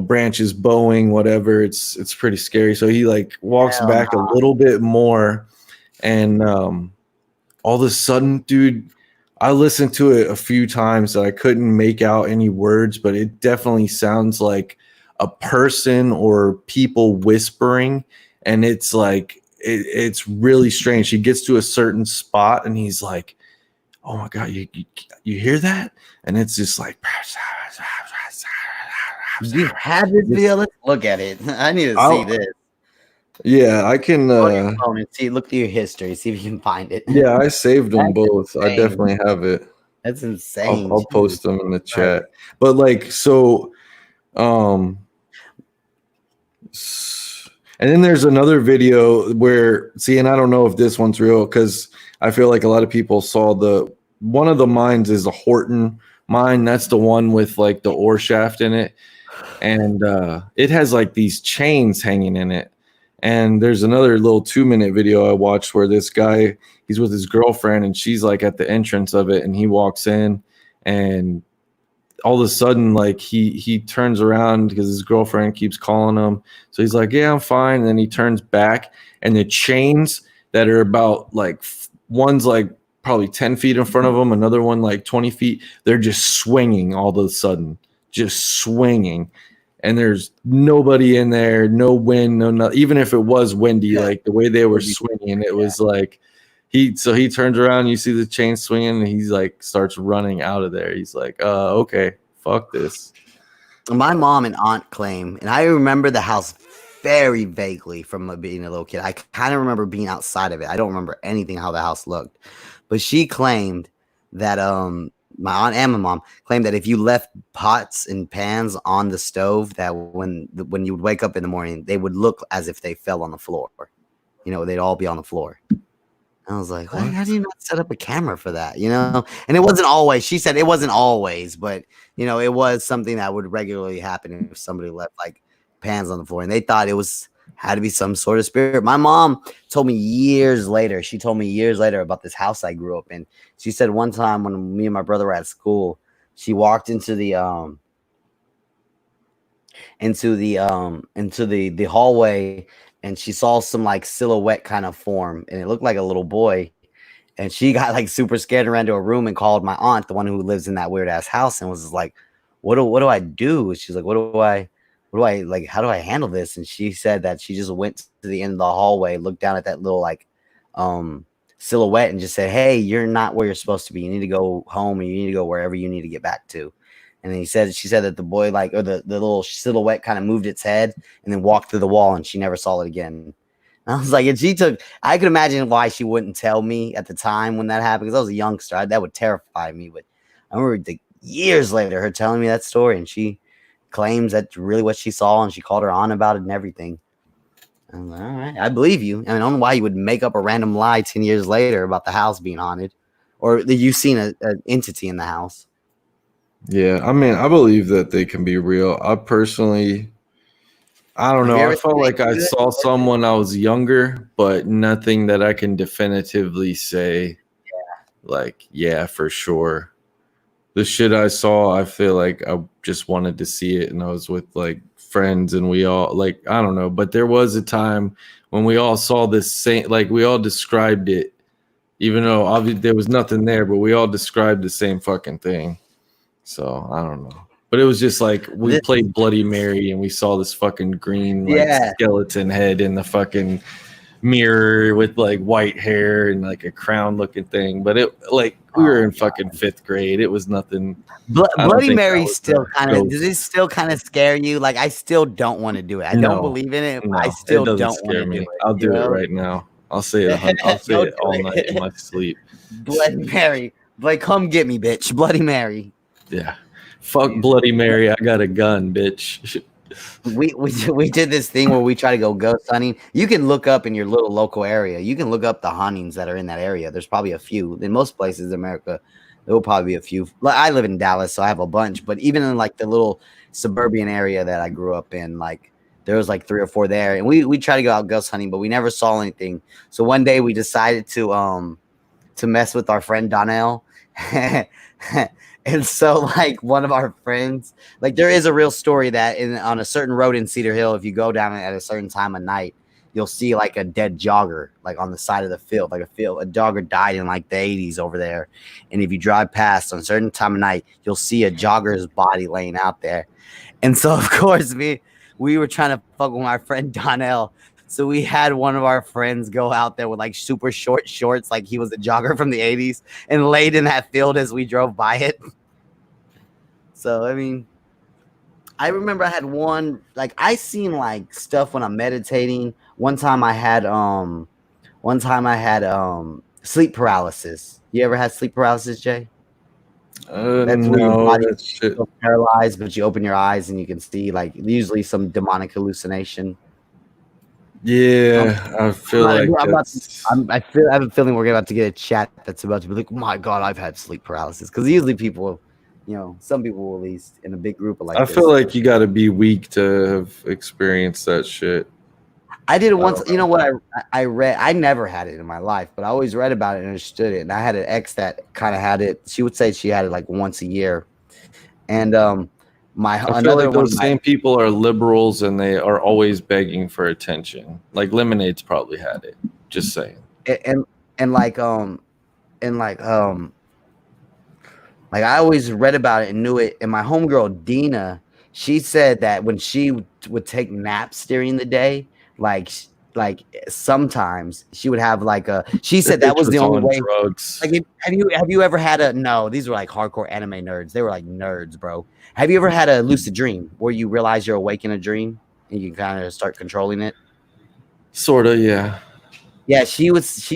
branches bowing, whatever. It's pretty scary. So he like walks back a little bit more. And all of a sudden, dude, I listened to it a few times and I couldn't make out any words, but it definitely sounds like a person or people whispering. And it's like, it's really strange. He gets to a certain spot and he's like, oh my god, you hear that? And it's just like, you have this video? Let's look at it. I need to see this. Yeah, I can look through your history, see if you can find it. Yeah, I saved them both. Insane. I definitely have it. That's insane. I'll post them in the chat. But like, so and then there's another video where, and I don't know if this one's real, because I feel like a lot of people saw one of the mines is a Horton mine. That's the one with like the ore shaft in it. And it has like these chains hanging in it. And there's another little 2-minute video I watched where this guy, he's with his girlfriend and she's like at the entrance of it, and he walks in, and all of a sudden, like he turns around because his girlfriend keeps calling him. So he's like, yeah, I'm fine. And then he turns back, and the chains that are about like, one's like probably 10 feet in front of him, another one like 20 feet. They're just swinging all of a sudden, just swinging. and there's nobody in there, no wind, even if it was windy, like the way they were swinging, it was like he turns around, you see the chain swinging, and he's like starts running out of there. He's like, okay, fuck this. My mom and aunt claim, and I remember the house very vaguely from being a little kid. I kind of remember being outside of it. I don't remember anything how the house looked, but she claimed that my aunt and my mom claimed that if you left pots and pans on the stove, that when you would wake up in the morning, they would look as if they fell on the floor. You know, they'd all be on the floor. I was like, how do you not set up a camera for that? You know, and it wasn't always. She said it wasn't always, but you know, it was something that would regularly happen if somebody left like pans on the floor, and they thought it had to be some sort of spirit. My mom told me years later. She told me years later about this house I grew up in. She said one time when me and my brother were at school, she walked into the hallway, and she saw some like silhouette kind of form, and it looked like a little boy. And she got like super scared and ran to a room and called my aunt, the one who lives in that weird ass house, and was like, what do I do? She's like, what do I like, how do I handle this? And she said that she just went to the end of the hallway, looked down at that little like silhouette, and just said, hey, you're not where you're supposed to be. You need to go home, and you need to go wherever you need to get back to. And then she said that the boy, like, or the little silhouette kind of moved its head and then walked through the wall, and she never saw it again. And I was like, I could imagine why she wouldn't tell me at the time when that happened, because I was a youngster. That would terrify me. But I remember years later her telling me that story, and she claims that's really what she saw, and she called her aunt about it and everything. I'm like, all right, I believe you. I don't know why you would make up a random lie 10 years later about the house being haunted, or that you've seen an entity in the house. Yeah, I mean, I believe that they can be real. I personally, I don't know. I felt like I saw someone I was younger, but nothing that I can definitively say, like, yeah, for sure. The shit I saw, I feel like I just wanted to see it, and I was with like friends, and we all, like, I don't know, but there was a time when we all saw this same, like, we all described it, even though obviously there was nothing there, but we all described the same fucking thing. So I don't know, but it was just like we played Bloody Mary, and we saw this fucking green skeleton head in the fucking mirror with like white hair and like a crown looking thing. But it, like, we were in fucking 5th grade. It was nothing. Bloody Mary still kind of, does it still kind of scare you? Like, I still don't want to do it. I don't believe in it. But I still don't want to do it. I'll do it right now. I'll say it. I'll say it all night in my sleep. Bloody Mary, like, come get me, bitch. Bloody Mary. Yeah, fuck Bloody Mary. I got a gun, bitch. We did this thing where we try to go ghost hunting. You can look up in your little local area. You can look up the hauntings that are in that area. There's probably a few. In most places in America, there will probably be a few. Like, I live in Dallas, so I have a bunch. But even in like the little suburban area that I grew up in, like, there was like 3 or 4 there, and we try to go out ghost hunting, but we never saw anything. So one day we decided to mess with our friend Donnell. And so, like, one of our friends, like, there is a real story that on a certain road in Cedar Hill, if you go down at a certain time of night, you'll see like a dead jogger, like on the side of the field, like a jogger died in like the 80s over there. And if you drive past on a certain time of night, you'll see a jogger's body laying out there. And so, of course, we were trying to fuck with my friend Donnell. So we had one of our friends go out there with like super short shorts, like he was a jogger from the 80s, and laid in that field as we drove by it. So, I mean, I remember I had one, like, I seen like stuff when I'm meditating. One time I had sleep paralysis. You ever had sleep paralysis, Jay? That's when your body is paralyzed, but you open your eyes and you can see, like, usually some demonic hallucination. Yeah, I feel like I have a feeling we're about to get a chat that's about to be like, oh my God, I've had sleep paralysis. Because usually people, you know, some people will, at least in a big group of like I feel like you got to be weak to have experienced that shit. I did it once. You know what? I read. I never had it in my life, but I always read about it and understood it. And I had an ex that kind of had it. She would say she had it like once a year. And I feel like those same people are liberals, and they are always begging for attention. Like Lemonade's probably had it. Just saying. Like I always read about it and knew it. And my homegirl Dina, She said that when she would take naps during the day, like sometimes she would have like a. She said that Bitch was the only on way. drugs. Like, have you ever had a no? These were like hardcore anime nerds. They were like nerds, bro. Have you ever had a lucid dream where you realize you're awake in a dream and you kind of start controlling it? Sort of, yeah. Yeah, she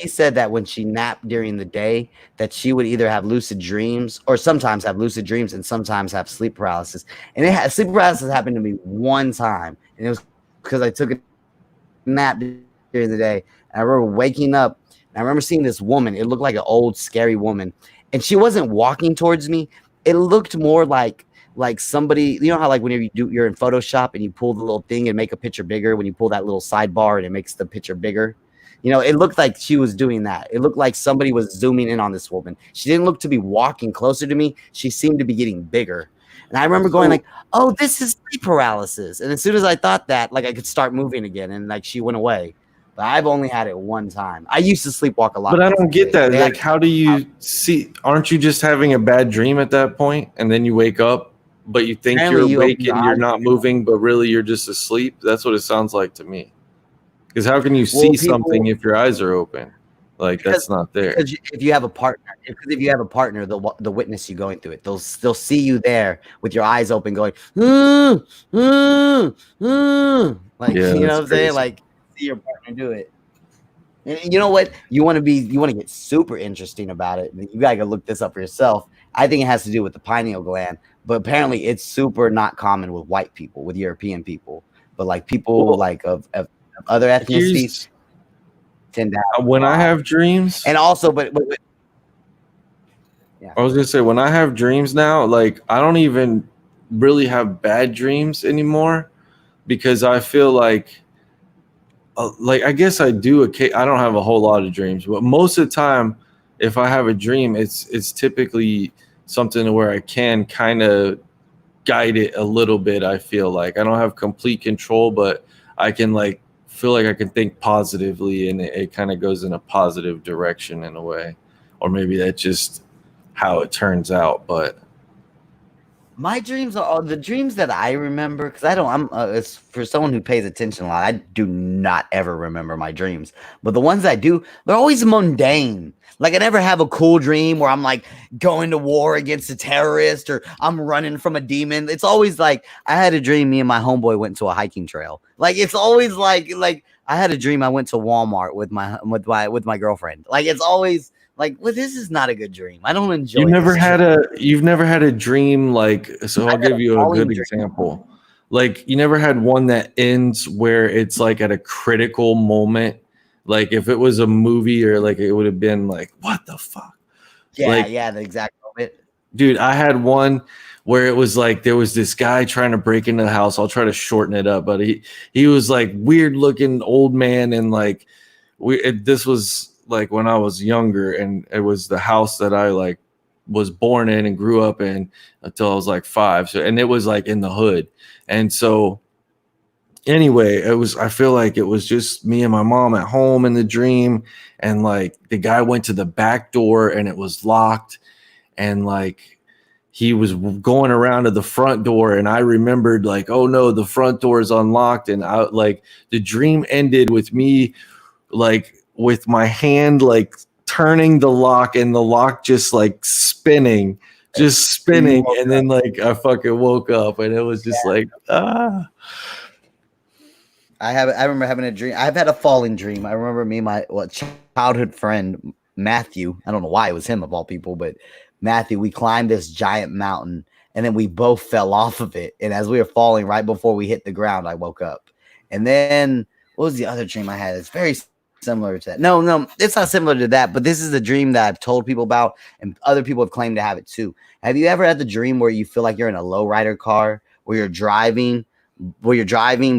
said that when she napped during the day, that she would either have lucid dreams or sometimes have lucid dreams and sometimes have sleep paralysis. And sleep paralysis happened to me one time, and it was because I took a nap during the day. And I remember waking up, and I remember seeing this woman. It looked like an old, scary woman, and she wasn't walking towards me. It looked more like somebody, you know how like whenever you're in Photoshop and you pull the little thing and make a picture bigger, when you pull that little sidebar and it makes the picture bigger. You know, it looked like she was doing that. It looked like somebody was zooming in on this woman. She didn't look to be walking closer to me. She seemed to be getting bigger. And I remember going like, oh, this is sleep paralysis. And as soon as I thought that, like I could start moving again, and like she went away. But I've only had it one time. I used to sleepwalk a lot. But I don't get that. Like, how do you see? Aren't you just having a bad dream at that point, and then you wake up, but you think you're awake and you're not moving, but really you're just asleep? That's what it sounds like to me. Because how can you see something if your eyes are open? Like that's not there. If you have a partner, they'll witness you going through it. They'll see you there with your eyes open, going, like you know what I'm saying? Like see your partner do it. And you know what? You want to get super interesting about it. You gotta go look this up for yourself. I think it has to do with the pineal gland, but apparently it's super not common with white people, with European people, but like people like of other ethnicities tend to have when I have dreams, and also, but yeah, I was gonna say when I have dreams now, like I don't even really have bad dreams anymore because I feel like I guess I do. I don't have a whole lot of dreams, but most of the time, if I have a dream, it's typically something where I can kind of guide it a little bit. I feel like I don't have complete control, but I can like feel like I can think positively and it kind of goes in a positive direction in a way, or maybe that's just how it turns out. But my dreams are all the dreams that I remember, because it's for someone who pays attention a lot. I do not ever remember my dreams, but the ones I do, they're always mundane. Like I never have a cool dream where I'm like going to war against a terrorist or I'm running from a demon. It's always like I had a dream. Me and my homeboy went to a hiking trail. Like it's always like I had a dream. I went to Walmart with my girlfriend. Like it's always like, well, this is not a good dream. I don't enjoy. You've never had a dream like. So I'll give you a good example. Like you never had one that ends where it's like at a critical moment. Like if it was a movie or like it would have been like, what the fuck? Yeah, the exact moment. Dude, I had one where it was like there was this guy trying to break into the house. I'll try to shorten it up, but he was like weird looking old man, and like this was like when I was younger, and it was the house that I like was born in and grew up in until I was like 5. So and it was like in the hood, and so. Anyway, I feel like it was just me and my mom at home in the dream. And like the guy went to the back door and it was locked. And like he was going around to the front door. And I remembered like, oh no, the front door is unlocked. And I like the dream ended with me like with my hand like turning the lock and the lock just like spinning. And then like I fucking woke up and it was just like, ah. I remember having a dream. I've had a falling dream. I remember me and my childhood friend Matthew. I don't know why it was him of all people, but Matthew. We climbed this giant mountain, and then we both fell off of it. And as we were falling, right before we hit the ground, I woke up. And then what was the other dream I had? It's very similar to that. No, it's not similar to that. But this is the dream that I've told people about, and other people have claimed to have it too. Have you ever had the dream where you feel like you're in a lowrider car, where you're driving,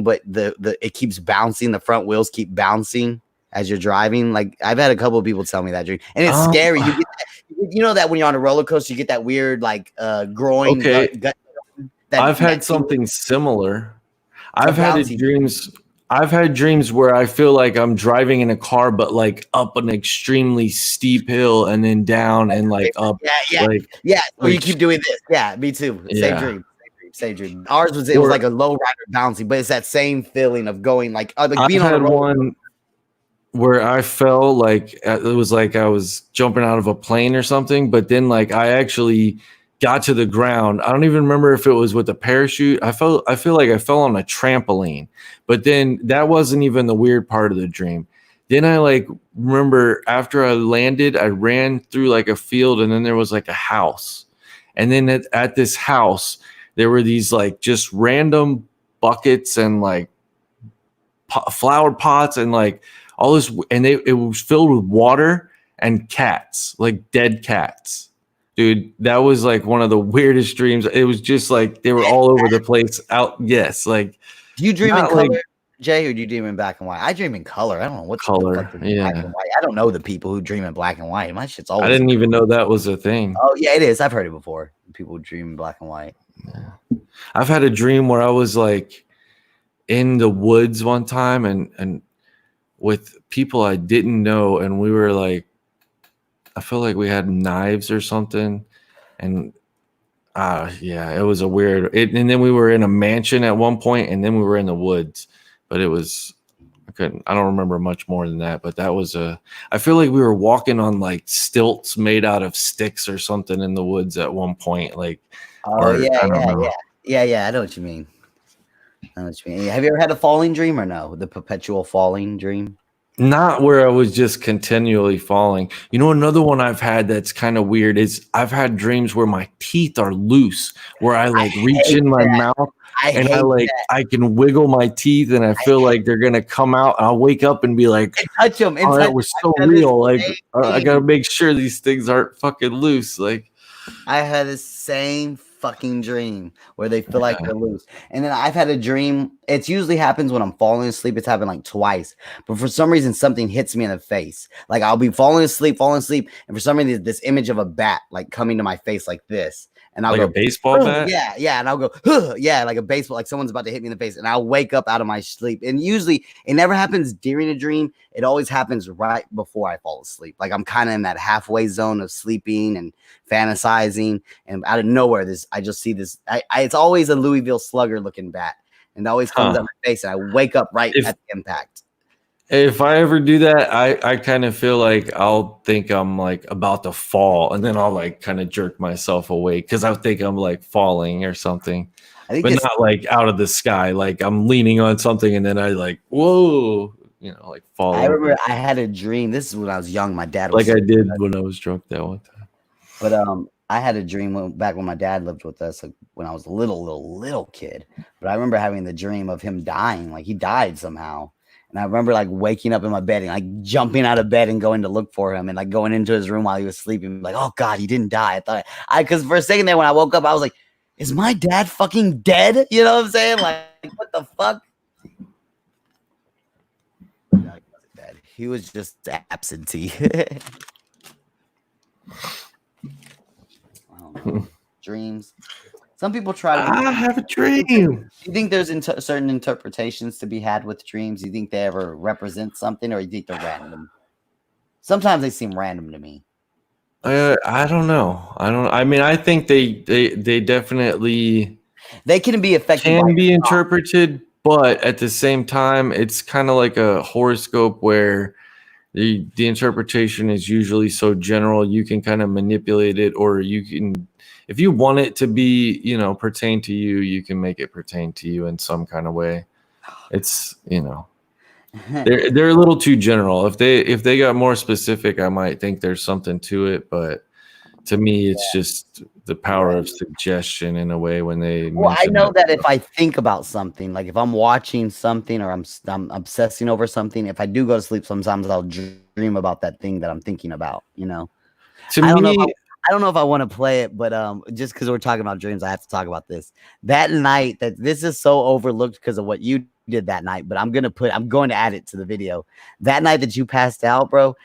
but it keeps bouncing, the front wheels keep bouncing as you're driving? Like I've had a couple of people tell me that dream, and it's scary. You get you know that when you're on a roller coaster, you get that weird like groin. Okay, I've had something similar. I've had dreams where I feel like I'm driving in a car, but like up an extremely steep hill and then down and like up. Yeah. Where you keep doing this. Yeah, me too. Same dream. Same dream. Ours was it was like a low rider bouncy, but it's that same feeling of going like being on a one where I fell like it was like I was jumping out of a plane or something, but then like I actually got to the ground. I don't even remember if it was with a parachute. I feel like I fell on a trampoline, but then that wasn't even the weird part of the dream. Then I like remember after I landed, I ran through like a field and then there was like a house. And then at this house, there were these like just random buckets and like flower pots and like all this. And it was filled with water and cats, like dead cats. Dude, that was like one of the weirdest dreams. It was just like they were all over the place out. Yes. Like, do you dream in color? Jay, or do you dream in black and white? I dream in color. I don't know what color. Black and white. I don't know the people who dream in black and white. My shit's always. I didn't even know that was a thing. Oh yeah, it is. I've heard it before. People dream in black and white. Yeah. I've had a dream where I was like in the woods one time and with people I didn't know, and we were like, I feel like we had knives or something, and. Yeah, it was a weird. And then we were in a mansion at one point, and then we were in the woods. But it was, I don't remember much more than that. But that was I feel like we were walking on like stilts made out of sticks or something in the woods at one point. Like, yeah. I know what you mean. Have you ever had a falling dream or no? The perpetual falling dream? Not where I was just continually falling. You know, another one I've had that's kind of weird is I've had dreams where my teeth are loose, where I like reach in my mouth and I can wiggle my teeth and I feel like they're gonna come out. I'll wake up and be like, touch them. Oh, that was so real. Like I gotta make sure these things aren't fucking loose. Like I had the same fucking dream where they feel like they're loose. And then I've had a dream. It usually happens when I'm falling asleep. It's happened like twice. But for some reason, something hits me in the face. Like I'll be falling asleep. And for some reason, this image of a bat like coming to my face like this. And I'll like go, a baseball bat? Yeah. And I'll go, yeah, like a baseball, like someone's about to hit me in the face. And I'll wake up out of my sleep. And usually it never happens during a dream. It always happens right before I fall asleep. Like I'm kind of in that halfway zone of sleeping and fantasizing. And out of nowhere, I just see this. It's always a Louisville Slugger looking bat. And it always comes out my face. And I wake up right at the impact. If I ever do that, I kind of feel like I'll think I'm like about to fall, and then I'll like kind of jerk myself awake because I think I'm like falling or something, but not like out of the sky. Like I'm leaning on something, and then I like whoa, like fall. I remember I had a dream. This is when I was young. My dad was like I did when I was drunk that one time. But I had a dream back when my dad lived with us, like, when I was a little kid. But I remember having the dream of him dying, like he died somehow. And I remember like waking up in my bed and like jumping out of bed and going to look for him and like going into his room while he was sleeping. Like, oh God, he didn't die. Because for a second there when I woke up, I was like, is my dad fucking dead? You know what I'm saying? Like, what the fuck? He was just absentee. Dreams. Some people try to. I have a dream. Do you think there's certain interpretations to be had with dreams? Do you think they ever represent something, or you think they're random? Sometimes they seem random to me. I don't know. I mean, I think they definitely they can be affected. Can be interpreted, but at the same time, it's kind of like a horoscope where the interpretation is usually so general you can kind of manipulate it, or you can. If you want it to be, pertain to you, you can make it pertain to you in some kind of way. It's, they're a little too general. If they got more specific, I might think there's something to it. But to me, it's just the power of suggestion in a way when they. Well, I know that if I think about something, like if I'm watching something or I'm obsessing over something, if I do go to sleep, sometimes I'll dream about that thing that I'm thinking about. I don't know if I want to play it, but just because we're talking about dreams, I have to talk about this. That night, this is so overlooked because of what you did that night, but I'm going to add it to the video. That night that you passed out, bro,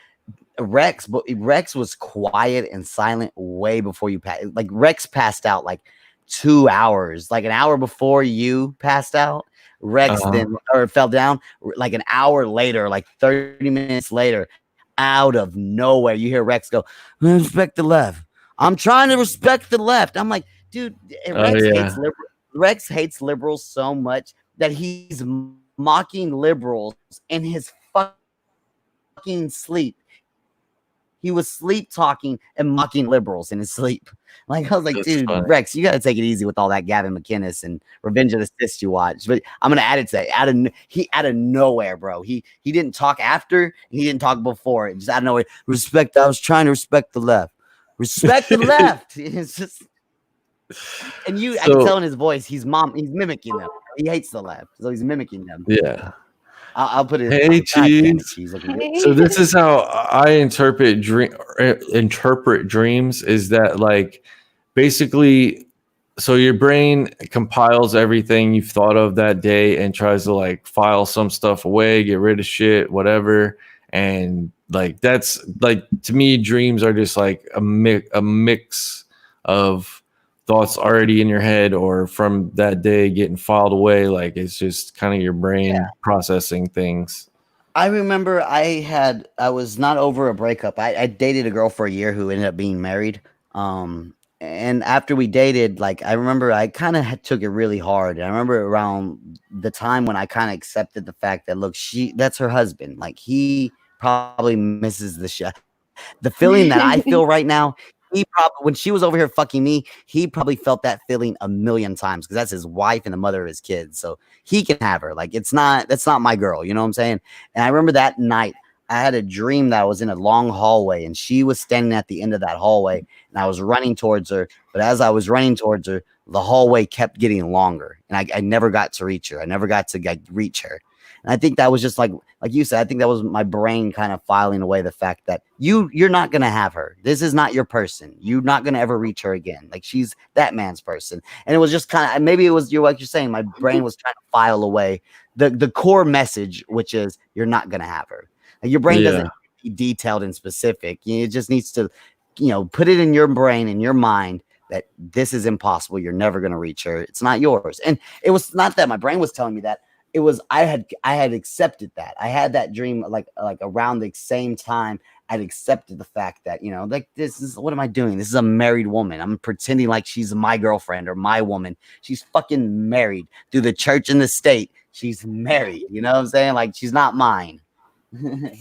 Rex was quiet and silent way before you passed. Like Rex passed out like 2 hours, like an hour before you passed out. Rex fell down like an hour later, like 30 minutes later, out of nowhere. You hear Rex go, respect the left. I'm trying to respect the left. I'm like, dude, Rex hates Rex hates liberals so much that he's mocking liberals in his fucking sleep. He was sleep talking and mocking liberals in his sleep. Like I was like, That's dude, funny. Rex, you got to take it easy with all that Gavin McInnes and Revenge of the Sith you watch. But I'm gonna add it to out of nowhere, bro. He didn't talk after, he didn't talk before. It just out of nowhere. Respect. I was trying to respect the left. Respect the left. It's just, and I can tell in his voice, he's mimicking them. He hates the left, so he's mimicking them. Yeah. I'll put it. Hey, cheese. Hey. So this is how I interpret dreams. Is that like basically, so your brain compiles everything you've thought of that day and tries to like file some stuff away, get rid of shit, whatever. And like that's like, to me, dreams are just like a mix of thoughts already in your head or from that day getting filed away. Like it's just kind of your brain processing things. I remember I was not over a breakup. I dated a girl for a year who ended up being married. And after we dated, like I remember I kind of took it really hard. And I remember around the time when I kind of accepted the fact that, look, that's her husband. Like he probably misses the feeling that I feel right now. He probably, when she was over here fucking me, he probably felt that feeling a million times because that's his wife and the mother of his kids. So he can have her. Like that's not my girl. You know what I'm saying? And I remember that night I had a dream that I was in a long hallway and she was standing at the end of that hallway and I was running towards her. But as I was running towards her, the hallway kept getting longer and I never got to reach her. I never got to reach her. And I think that was just like you said, I think that was my brain kind of filing away the fact that you're not going to have her. This is not your person. You're not going to ever reach her again. Like she's that man's person. And it was just kind of, maybe it was like you're saying, my brain was trying to file away the core message, which is you're not going to have her. Like your brain doesn't be detailed and specific. It just needs to, put it in your brain, in your mind, that this is impossible. You're never going to reach her. It's not yours. And it was not that my brain was telling me that. It was I had accepted that. I had that dream like around the same time I'd accepted the fact that, like this is, what am I doing? This is a married woman. I'm pretending like she's my girlfriend or my woman. She's fucking married through the church and the state. She's married. You know what I'm saying? Like she's not mine. And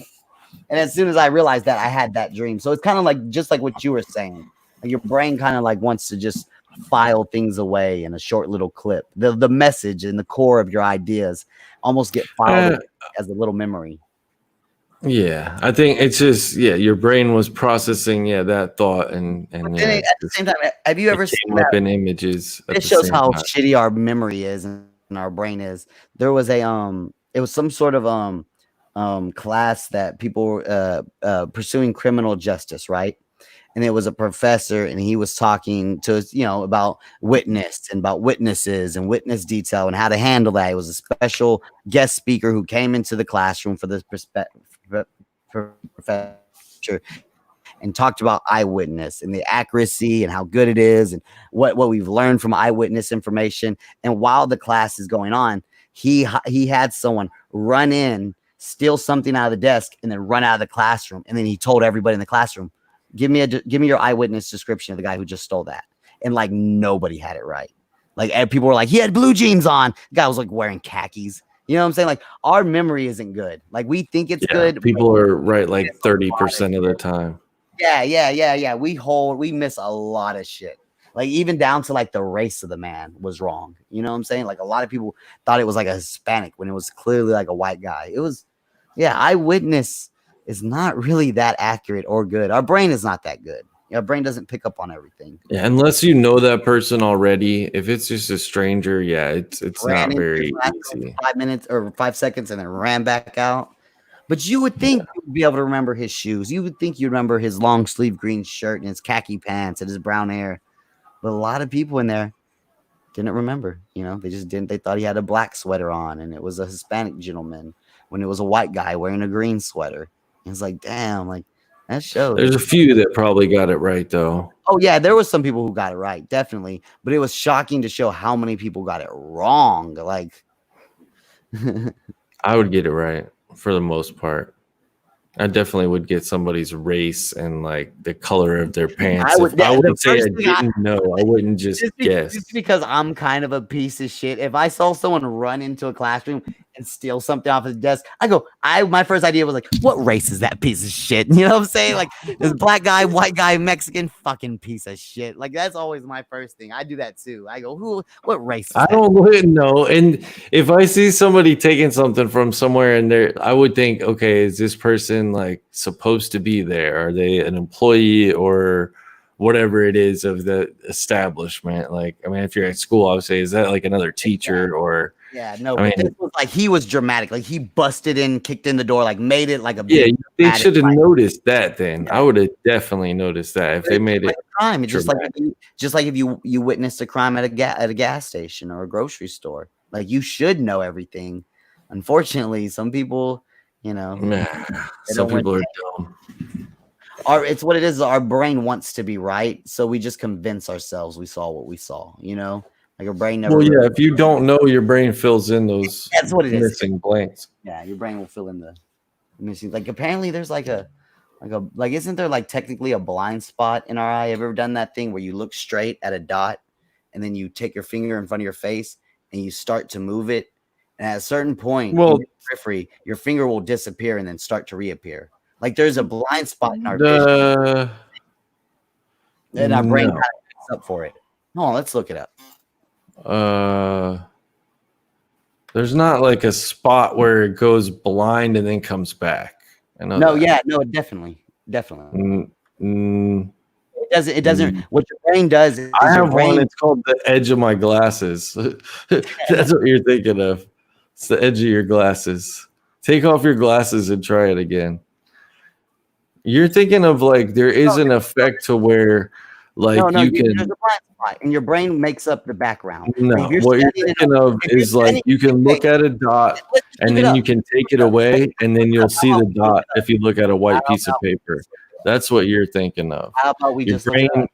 as soon as I realized that, I had that dream. So it's kind of like just like what you were saying. Like your brain kind of like wants to just file things away in a short little clip. The message and the core of your ideas almost get filed as a little memory. Yeah, I think it's just your brain was processing that thought and at the same time, have you ever seen up in images? It shows how shitty our memory is and our brain is. There was it was some sort of class that people were pursuing criminal justice, right? And it was a professor, and he was talking to us, about witness and about witnesses and witness detail and how to handle that. It was a special guest speaker who came into the classroom for this professor and talked about eyewitness and the accuracy and how good it is and what we've learned from eyewitness information. And while the class is going on, he had someone run in, steal something out of the desk, and then run out of the classroom. And then he told everybody in the classroom, give me your eyewitness description of the guy who just stole that. And like nobody had it right. Like people were like, he had blue jeans on. The guy was like wearing khakis. You know what I'm saying? Like our memory isn't good. Like we think it's good. People are right like 30% of the time. Yeah. We miss a lot of shit. Like even down to like the race of the man was wrong. You know what I'm saying? Like a lot of people thought it was like a Hispanic when it was clearly like a white guy. It was, eyewitness is not really that accurate or good. Our brain is not that good. Our brain doesn't pick up on everything. Yeah, unless you know that person already. If it's just a stranger, it's not very easy. 5 minutes or 5 seconds and then ran back out. But you would think you'd be able to remember his shoes. You would think you'd remember his long sleeve green shirt and his khaki pants and his brown hair. But a lot of people in there didn't remember. They just didn't. They thought he had a black sweater on and it was a Hispanic gentleman when it was a white guy wearing a green sweater. It's like, damn, like that shows. There's a few that probably got it right, though. Oh, yeah, there was some people who got it right, definitely. But it was shocking to show how many people got it wrong. Like, I would get it right for the most part. I definitely would get somebody's race and like the color of their pants. I would, If I the would say I first thing didn't know, I wouldn't just guess. just because I'm kind of a piece of shit. If I saw someone run into a classroom and steal something off his desk, my first idea was like, what race is that piece of shit? You know what I'm saying? Like, this black guy, white guy, Mexican, fucking piece of shit. Like, that's always my first thing. I do that too. I go, what race is I that? don't know. And if I see somebody taking something from somewhere in there, I would think, okay, is this person like supposed to be there? Are they an employee or whatever it is of the establishment? Like, I mean, if you're at school, I would say, is that like another teacher or? Yeah, no, I but mean, this was like he was dramatic. Like he busted in, kicked in the door, like made it like a yeah, big they dramatic should have fight. noticed that. Then I would have definitely noticed that if they made it. Like a crime. It's just like if you witnessed a crime at a gas station or a grocery store. Like you should know everything. Unfortunately, some people, you know, some people are dumb. It's what it is. Our brain wants to be right, so we just convince ourselves we saw what we saw. You know, like our brain never. Well, yeah. If you don't know, your brain fills in those. That's what it is. Missing blanks. Yeah, your brain will fill in the missing. Like apparently, there's isn't there like technically a blind spot in our eye? Have you ever done that thing where you look straight at a dot, and then you take your finger in front of your face and you start to move it, and at a certain point, periphery, your finger will disappear and then start to reappear. Like there's a blind spot in our vision, and our brain kind of picks up for it. Hold on, let's look it up. There's not like a spot where it goes blind and then comes back. Definitely. It doesn't. What your brain does is I have one. It's called the edge of my glasses. That's what you're thinking of. It's the edge of your glasses. Take off your glasses and try it again. You're thinking of like there is an effect to where like you can. There's a blind spot, and your brain makes up the background. No, what you're thinking of is like you can look at a dot and then you can take it away, and then you'll see the dot if you look at a white piece of paper. That's what you're thinking of. How about we just look it up?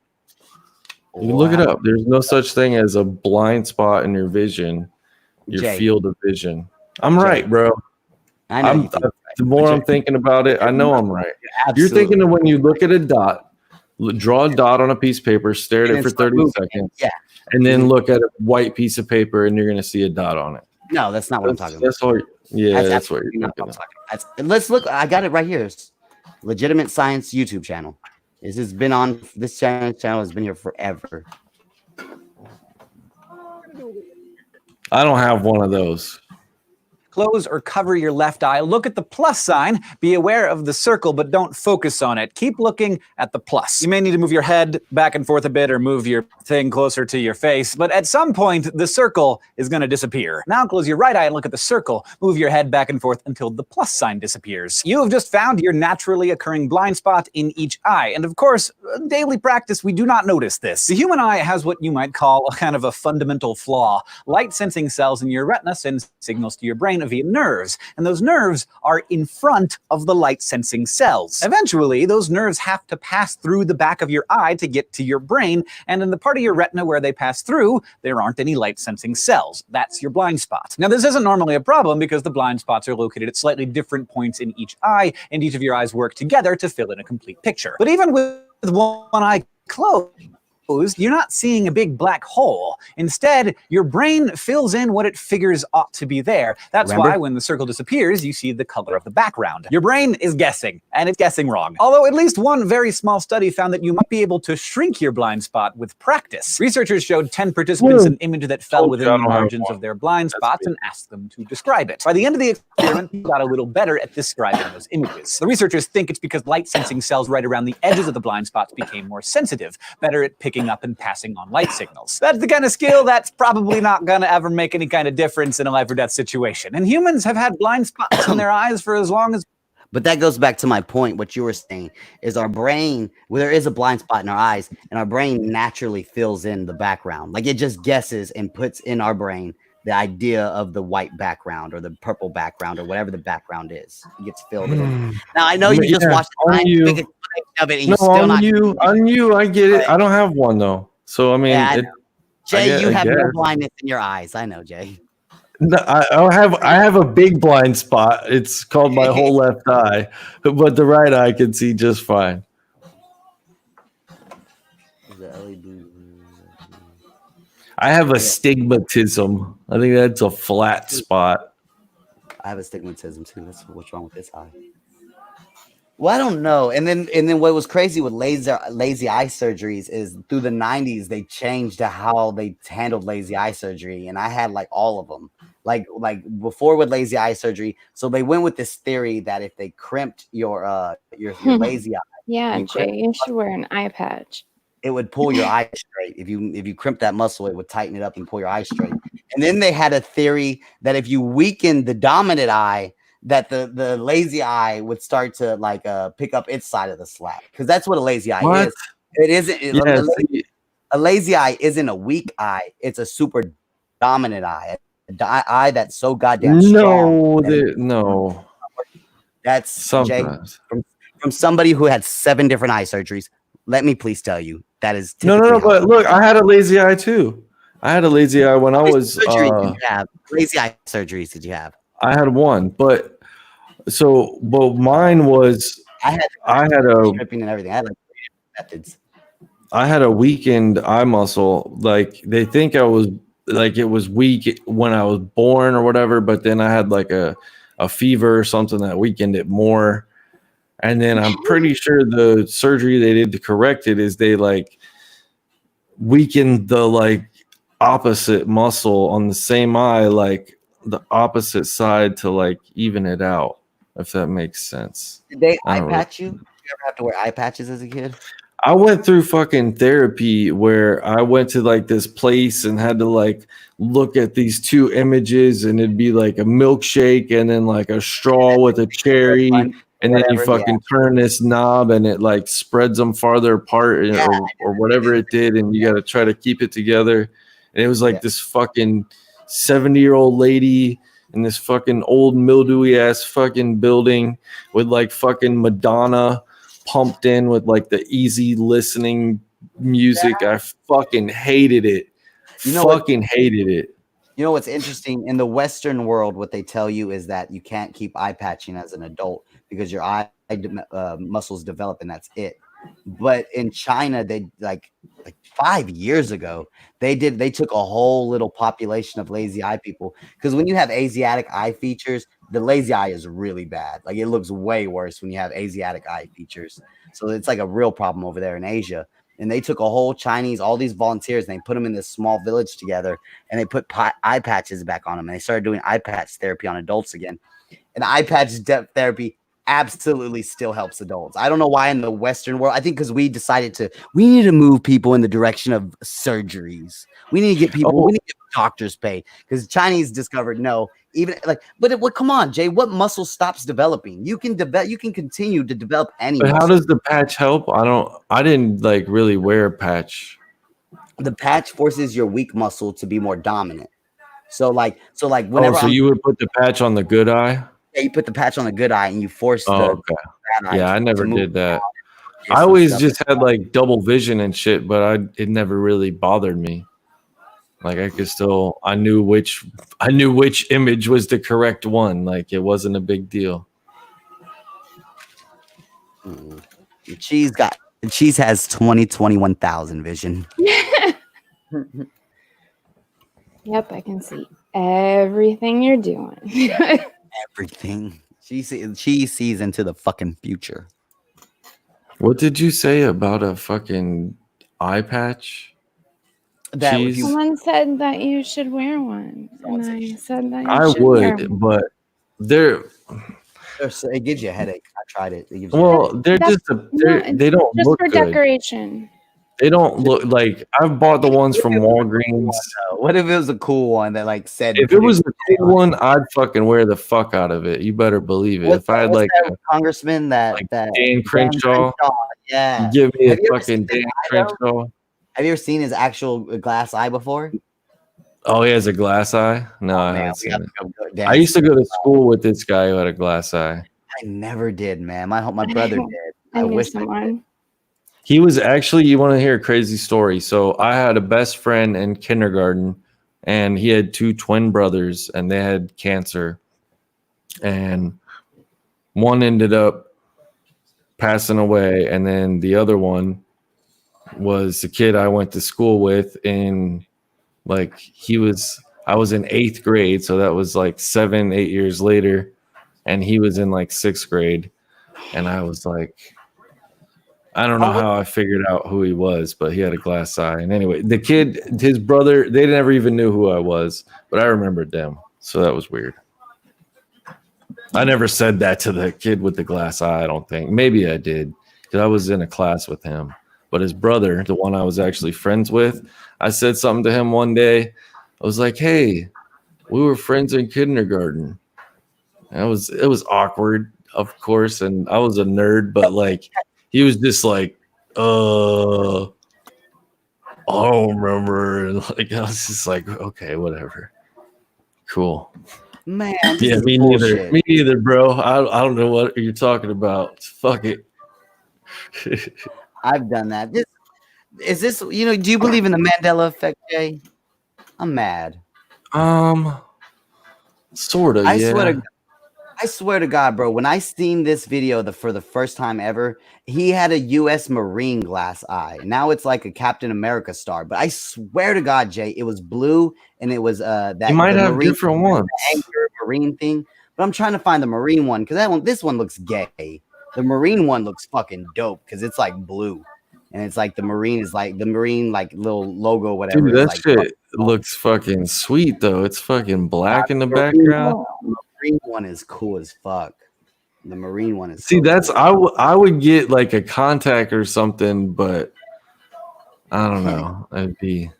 You look it up. There's no such thing as a blind spot in your vision, your field of vision. I'm right, bro. I know. The more I'm thinking about it, I know I'm right. You're thinking of when you look at a dot, draw a dot on a piece of paper, stare at it for 30 seconds, and then look at a white piece of paper, and you're going to see a dot on it. No, that's not what I'm talking about. That's what you're thinking of. Let's look. I got it right here. It's Legitimate Science YouTube channel. This has been on. This channel has been here forever. I don't have one of those. Close or cover your left eye. Look at the plus sign. Be aware of the circle, but don't focus on it. Keep looking at the plus. You may need to move your head back and forth a bit or move your thing closer to your face, but at some point, the circle is going to disappear. Now close your right eye and look at the circle. Move your head back and forth until the plus sign disappears. You have just found your naturally occurring blind spot in each eye. And of course, daily practice, we do not notice this. The human eye has what you might call a kind of a fundamental flaw. Light sensing cells in your retina send signals to your brain via nerves, and those nerves are in front of the light sensing cells. Eventually, those nerves have to pass through the back of your eye to get to your brain, and in the part of your retina where they pass through, there aren't any light sensing cells. That's your blind spot. Now, this isn't normally a problem because the blind spots are located at slightly different points in each eye, and each of your eyes work together to fill in a complete picture. But even with one eye closed, you're not seeing a big black hole. Instead, your brain fills in what it figures ought to be there. That's why when the circle disappears, you see the color of the background. Your brain is guessing, and it's guessing wrong. Although at least one very small study found that you might be able to shrink your blind spot with practice. Researchers showed 10 participants an image that fell within the margins of their blind spots and asked them to describe it. By the end of the experiment, they got a little better at describing those images. The researchers think it's because light sensing cells right around the edges of the blind spots became more sensitive, better at picking up and passing on light signals. That's the kind of skill that's probably not going to ever make any kind of difference in a life or death situation. And humans have had blind spots in their eyes for as long as... But that goes back to my point. What you were saying is our brain, well, there is a blind spot in our eyes, and our brain naturally fills in the background. Like it just guesses and puts in our brain the idea of the white background or the purple background or whatever the background is. It gets filled in. Now, I know you just watched the of it, and no, on you, I get it. I don't have one though. So I mean, Jay, you have no blindness in your eyes. I know, Jay. No, I have a big blind spot. It's called my whole left eye, but the right eye can see just fine. The LED. I have astigmatism. I think that's a flat spot. I have astigmatism too. That's what's wrong with this eye. Well, I don't know. And then what was crazy with lazy eye surgeries is through the 90s they changed to how they handled lazy eye surgery, and I had like all of them. Like before with lazy eye surgery, so they went with this theory that if they crimped your lazy eye, Yeah, you Jay, you should wear an eye patch. it would pull your eye straight. If you crimp that muscle, it would tighten it up and pull your eye straight. And then they had a theory that if you weaken the dominant eye, that the lazy eye would start to like pick up its side of the slack, because that's what a lazy eye is. It isn't a lazy eye isn't a weak eye. It's a super dominant eye. Eye that's so goddamn strong. No. That's Sometimes. Jay, from somebody who had 7 different eye surgeries. Let me please tell you that is No. But look, I had a lazy eye too. I had a lazy eye when I was. Lazy eye surgeries did you have? I had one, but mine was. I had a stripping and everything. I had like methods. I had a weakened eye muscle. Like they think I was like it was weak when I was born or whatever, but then I had like a fever or something that weakened it more. And then I'm pretty sure the surgery they did to correct it is they like weakened the like opposite muscle on the same eye, like the opposite side to like even it out, if that makes sense. Did they eye patch you? Did you ever have to wear eye patches as a kid? I went through fucking therapy where I went to like this place and had to like look at these 2 images, and it'd be like a milkshake and then like a straw with a cherry, and then you fucking turn this knob and it like spreads them farther apart or whatever it did, and you got to try to keep it together. And it was like this fucking 70-year-old lady in this fucking old mildewy ass fucking building with like fucking Madonna pumped in with like the easy listening music. I fucking hated it. Hated it. You know what's interesting? In the Western world, what they tell you is that you can't keep eye patching as an adult because your eye muscles develop and that's it. But in China, they like 5 years ago, they took a whole little population of lazy eye people, because when you have Asiatic eye features, the lazy eye is really bad. Like it looks way worse when you have Asiatic eye features. So it's like a real problem over there in Asia. And they took a whole Chinese, all these volunteers, and they put them in this small village together, and they put eye patches back on them, and they started doing eye patch therapy on adults again. And eye patch therapy absolutely still helps adults. I don't know why in the Western world. I think because we decided we need to move people in the direction of surgeries. We need to get people, we need to get doctors paid, because Chinese discovered no, even like, come on, Jay, what muscle stops developing? You can continue to develop any. But how does the patch help? I didn't like really wear a patch. The patch forces your weak muscle to be more dominant. So whenever you would put the patch on the good eye. Yeah, you put the patch on the good eye and you force the bad eye. Yeah, I never did that. I always just had like double vision and shit, but it never really bothered me. Like I knew which image was the correct one. Like it wasn't a big deal. The cheese has 21,000 vision. Yep, I can see everything you're doing. Everything. She sees into the fucking future. What did you say about a fucking eye patch? Someone said that you should wear one, and I said that I would, but it gives you a headache. I tried it. They don't just look for good. Decoration. They don't look like I've bought the ones from Walgreens. What if it was a cool one that like said? If it was a cool one, I'd fucking wear the fuck out of it. You better believe it. If I had like a congressman that Dan Crenshaw, yeah, give me a fucking Dan Crenshaw. Have you ever seen his actual glass eye before? Oh, he has a glass eye? No, I haven't seen it. I used to go to school with this guy who had a glass eye. I never did, man. My brother did. I wish someone. He was actually, you want to hear a crazy story? So I had a best friend in kindergarten, and he had 2 twin brothers, and they had cancer, and one ended up passing away, and then the other one was the kid I went to school with. In like I was in 8th grade, so that was like 7-8 years later, and he was in like 6th grade, and I was like, I don't know how I figured out who he was, but he had a glass eye. And anyway, the kid, his brother, they never even knew who I was, but I remembered them, so that was weird. I never said that to the kid with the glass eye, I don't think. Maybe I did, because I was in a class with him. But his brother, the one I was actually friends with, I said something to him one day. I was like, hey, we were friends in kindergarten. And it was awkward, of course, and I was a nerd, but like he was just like, I don't remember. And like I was just like, okay, whatever. Cool. Man, yeah, me neither. Me neither, bro. I don't know what you're talking about. Fuck it. I've done that. Is this, do you believe in the Mandela effect, Jay? I'm mad. Sort of, yeah. I swear to God, bro, when I seen this video for the first time ever, he had a U.S. Marine glass eye. Now it's like a Captain America star. But I swear to God, Jay, it was blue, and it was that. You might have Marine, different ones. Marine thing, but I'm trying to find the Marine one because this one looks gay. The Marine one looks fucking dope because it's like blue, and it's like the Marine like little logo, whatever. Dude, that like, shit looks fucking sweet though. It's fucking black in the background. Marine one is cool as fuck. The Marine one is. See, so that's cool. I would get like a contact or something, but I don't know. It'd be.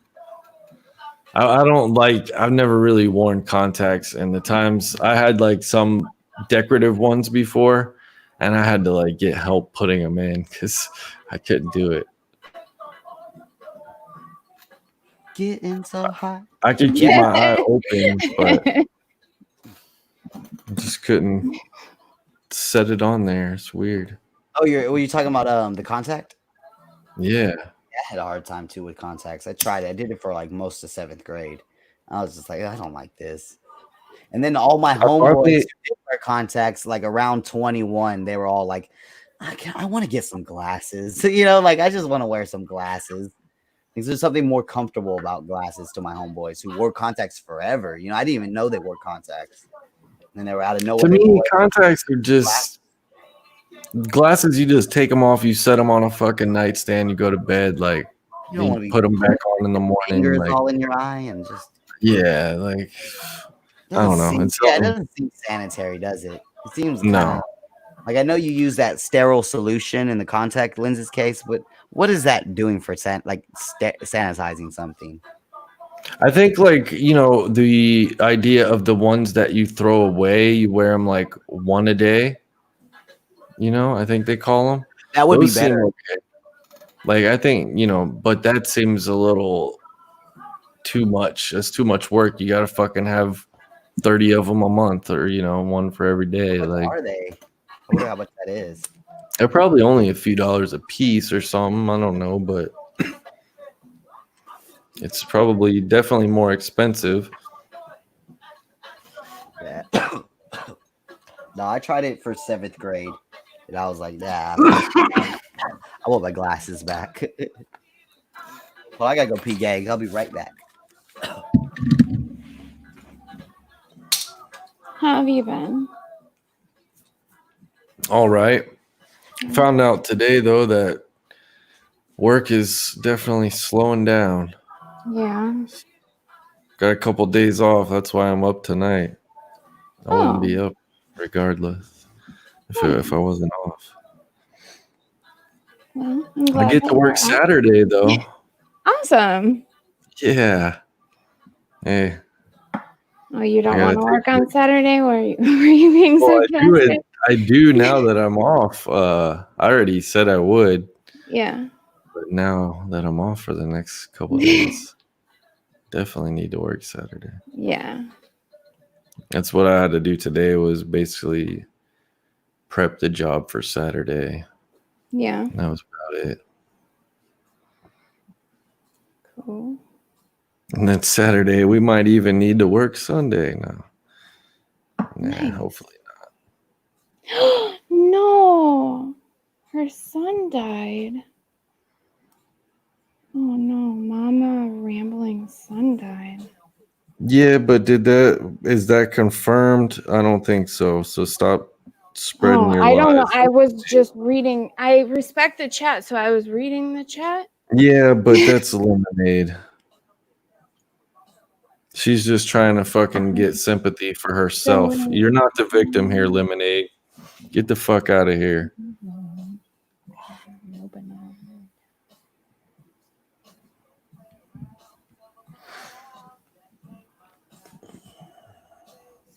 I don't like. I've never really worn contacts, and the times I had like some decorative ones before, and I had to like get help putting them in because I couldn't do it. Getting so hot. I could keep my eye open, but I just couldn't set it on there. It's weird. Oh, were you talking about the contact? Yeah. I had a hard time too with contacts. I tried it. I did it for like most of 7th grade. I was just like, I don't like this. And then all my homeboys who did wear contacts, like around 21, they were all like, I want to get some glasses. Like I just want to wear some glasses. Because there's something more comfortable about glasses to my homeboys who wore contacts forever. I didn't even know they wore contacts. And they were out of nowhere. To me, contacts are just glasses. You just take them off. You set them on a fucking nightstand. You go to bed. Like you put them back on in the morning. Fingers like, all in your eye and just. Yeah, like I don't know. It doesn't seem sanitary, does it? It seems no. Like I know you use that sterile solution in the contact lenses case, but what is that doing for sanitizing something? I think like the idea of the ones that you throw away, you wear them like one a day. I think they call them. That would be better. Okay. Like I think but that seems a little too much. That's too much work. You gotta fucking have 30 of them a month, or one for every day. What like are they? I wonder how much that is. They're probably only a few dollars a piece or something. I don't know, but it's probably definitely more expensive. Yeah. No, I tried it for 7th grade, and I was like, nah, I want my glasses back. Well, I gotta go pee, gang. I'll be right back. How have you been? All right. Found out today though that work is definitely slowing down. Yeah. Got a couple days off. That's why I'm up tonight. I wouldn't be up regardless if I wasn't off. Well, I get to work Saturday though. Awesome. Yeah. Hey. Oh, you don't want to work on Saturday? Were you being sarcastic? I do now that I'm off. I already said I would. Yeah. But now that I'm off for the next couple of days, definitely need to work Saturday. Yeah. That's what I had to do today, was basically prep the job for Saturday. Yeah. That was about it. Cool. And then Saturday, we might even need to work Sunday now. Nah, Nice. hopefully. No, her son died. Oh no, Mama Rambling's son died. Yeah, but is that confirmed? I don't think so. So stop spreading your I don't know. lies. I was just reading. I respect the chat, so I was reading the chat. Yeah, but that's Lemonade. She's just trying to fucking get sympathy for herself. You're not the victim here, Lemonade. Get the fuck out of here.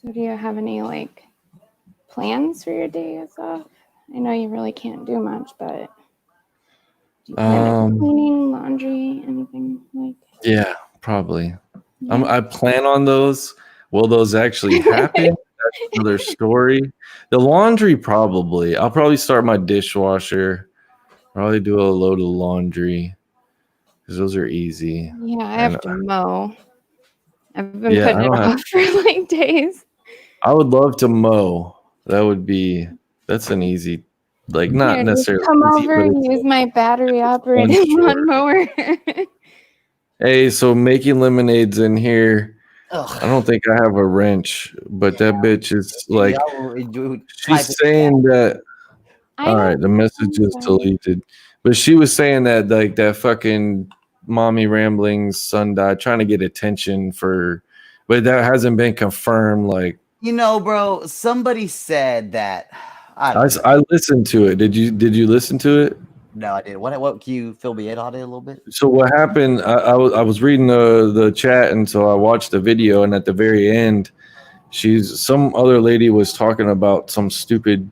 So do you have any like plans for your days off? I know you really can't do much, but do you plan on cleaning, laundry, anything like? Yeah, probably. I plan on those. Will those actually happen? That's another story. The laundry, probably. I'll probably start my dishwasher. Probably do a load of laundry because those are easy. Yeah, I have to mow. I've been putting it off for like days. I would love to mow. That's an easy, like not Here, necessarily. Come easy, over and use my battery operated lawnmower. Hey, so making lemonades in here. Ugh. I don't think I have a wrench, but that bitch is like, she's saying that. All right, the message is deleted. But she was saying that like that fucking Mommy Rambling's son died, trying to get attention for, but that hasn't been confirmed. Like, bro, somebody said that. I listened to it. Did you listen to it? No, I didn't. What can you fill me in on it a little bit? So what happened? I was reading the chat, and so I watched the video, and at the very end, some other lady was talking about some stupid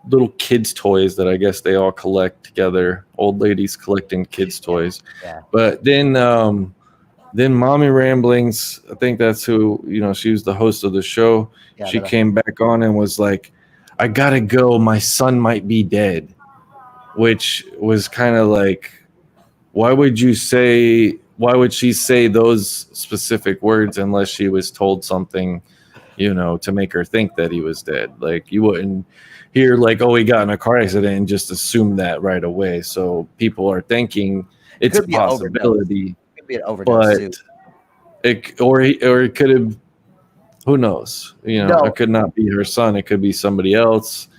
little kids' toys that I guess they all collect together. Old ladies collecting kids' toys. Yeah. But then Mommy Ramblings, I think that's who, she was the host of the show. Yeah, she came back on and was like, I gotta go. My son might be dead. Which was kind of like, why would she say those specific words unless she was told something, to make her think that he was dead? Like, you wouldn't hear like, oh, he got in a car accident and just assume that right away. So people are thinking it's a possibility. It could be an overdose, or it could have, who knows? It could not be her son. It could be somebody else.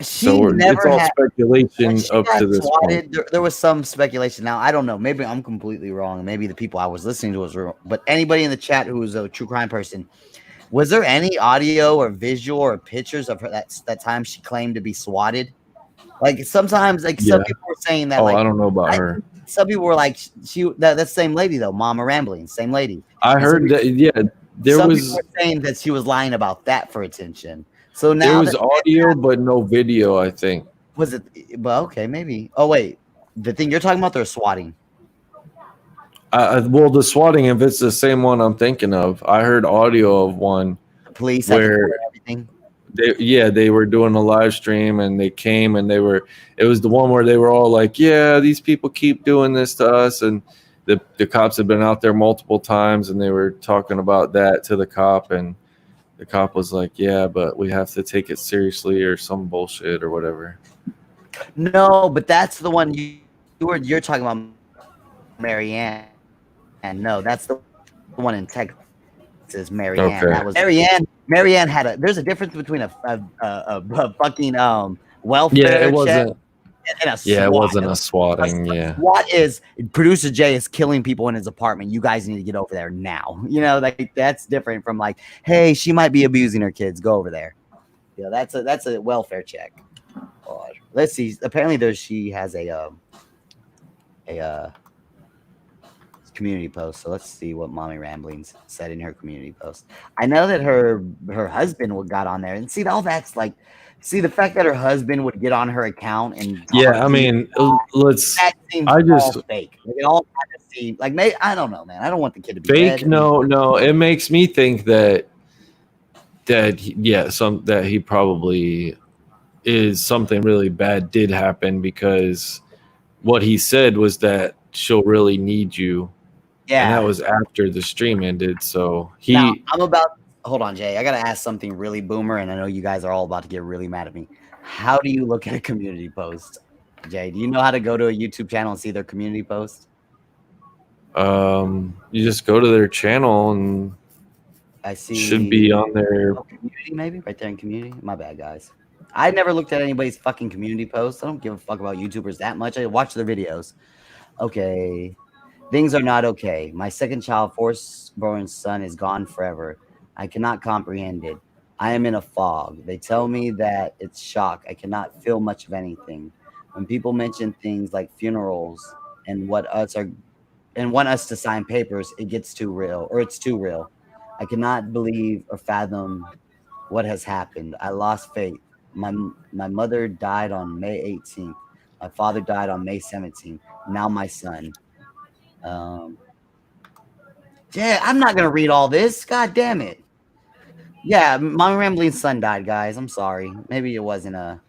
It's all speculation up to this point. There was some speculation. Now, I don't know. Maybe I'm completely wrong. Maybe the people I was listening to was wrong. But anybody in the chat who is a true crime person, was there any audio or visual or pictures of her that time she claimed to be swatted? Like sometimes, some people were saying that. I don't know about her. Some people were like, that same lady though, Mama Rambling, same lady. I heard that. Yeah, some people were saying that she was lying about that for attention. So now there was audio, but no video, I think. Was it? Well, okay, maybe. Oh, wait. The thing you're talking about, they're swatting. Well, the swatting, if it's the same one I'm thinking of, I heard audio of one. The police where everything. They were doing a live stream and they came and it was the one where they were all like, yeah, these people keep doing this to us. And the cops had been out there multiple times and they were talking about that to the cop, and the cop was like, yeah, but we have to take it seriously or some bullshit or whatever. No, but that's the one you're talking about, Marianne. And no, that's the one in Texas, Marianne. Okay. That was Marianne had there's a difference between a fucking welfare check it wasn't. And a SWAT. Yeah, it wasn't a swatting. Yeah. SWAT is producer Jay is killing people in his apartment. You guys need to get over there now. Like that's different from like, hey, she might be abusing her kids. Go over there. That's a welfare check. Let's see. Apparently, she has a community post. So let's see what Mommy Ramblings said in her community post. I know that her husband got on there, and see all that's like. See the fact that her husband would get on her account and I mean, let's. That seems all fake. Like it all kind of seems like maybe I don't know, man. I don't want the kid to be fake. dead. No, it makes me think that he probably is something really bad did happen, because what he said was that she'll really need you Yeah. And that was after the stream ended. So he. Now, hold on, Jay. I got to ask something really boomer, and I know you guys are all about to get really mad at me. How do you look at a community post, Jay? Do you know how to go to a YouTube channel and see their community post? You just go to their channel and I see. Should be on their community, maybe right there in community. My bad, guys. I never looked at anybody's fucking community posts. I don't give a fuck about YouTubers that much. I watch their videos. Okay. Things are not okay. My second child, firstborn son, is gone forever. I cannot comprehend it. I am in a fog. They tell me that it's shock. I cannot feel much of anything. When people mention things like funerals and want us to sign papers, it gets too real, or it's too real. I cannot believe or fathom what has happened. I lost faith. My mother died on May 18th. My father died on May 17th. Now my son. Yeah, I'm not gonna read all this. God damn it. Yeah, my rambling son died, guys. I'm sorry. Maybe it wasn't a.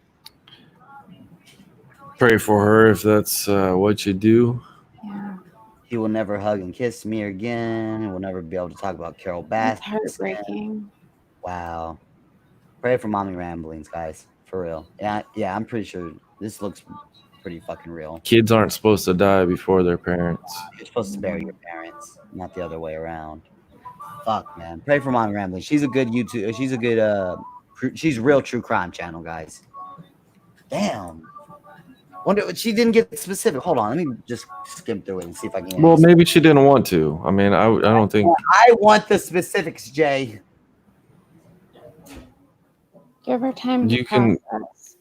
Pray for her if that's what you do. Yeah. He will never hug and kiss me again. He will never be able to talk about Carol Bass. It's heartbreaking. Wow. Pray for mommy ramblings, guys. For real. Yeah, I'm pretty sure this looks pretty fucking real. Kids aren't supposed to die before their parents. You're supposed to bury your parents, not the other way around. Fuck, man. Pray for mommy ramblings. She's a good YouTube. She's a good she's real true crime channel, guys. Damn. Wonder she didn't get specific. Hold on, let me just skim through it and see if I can. Well, maybe she didn't want to. I mean, I don't think. I want the specifics, Jay. Give her time to You can- process.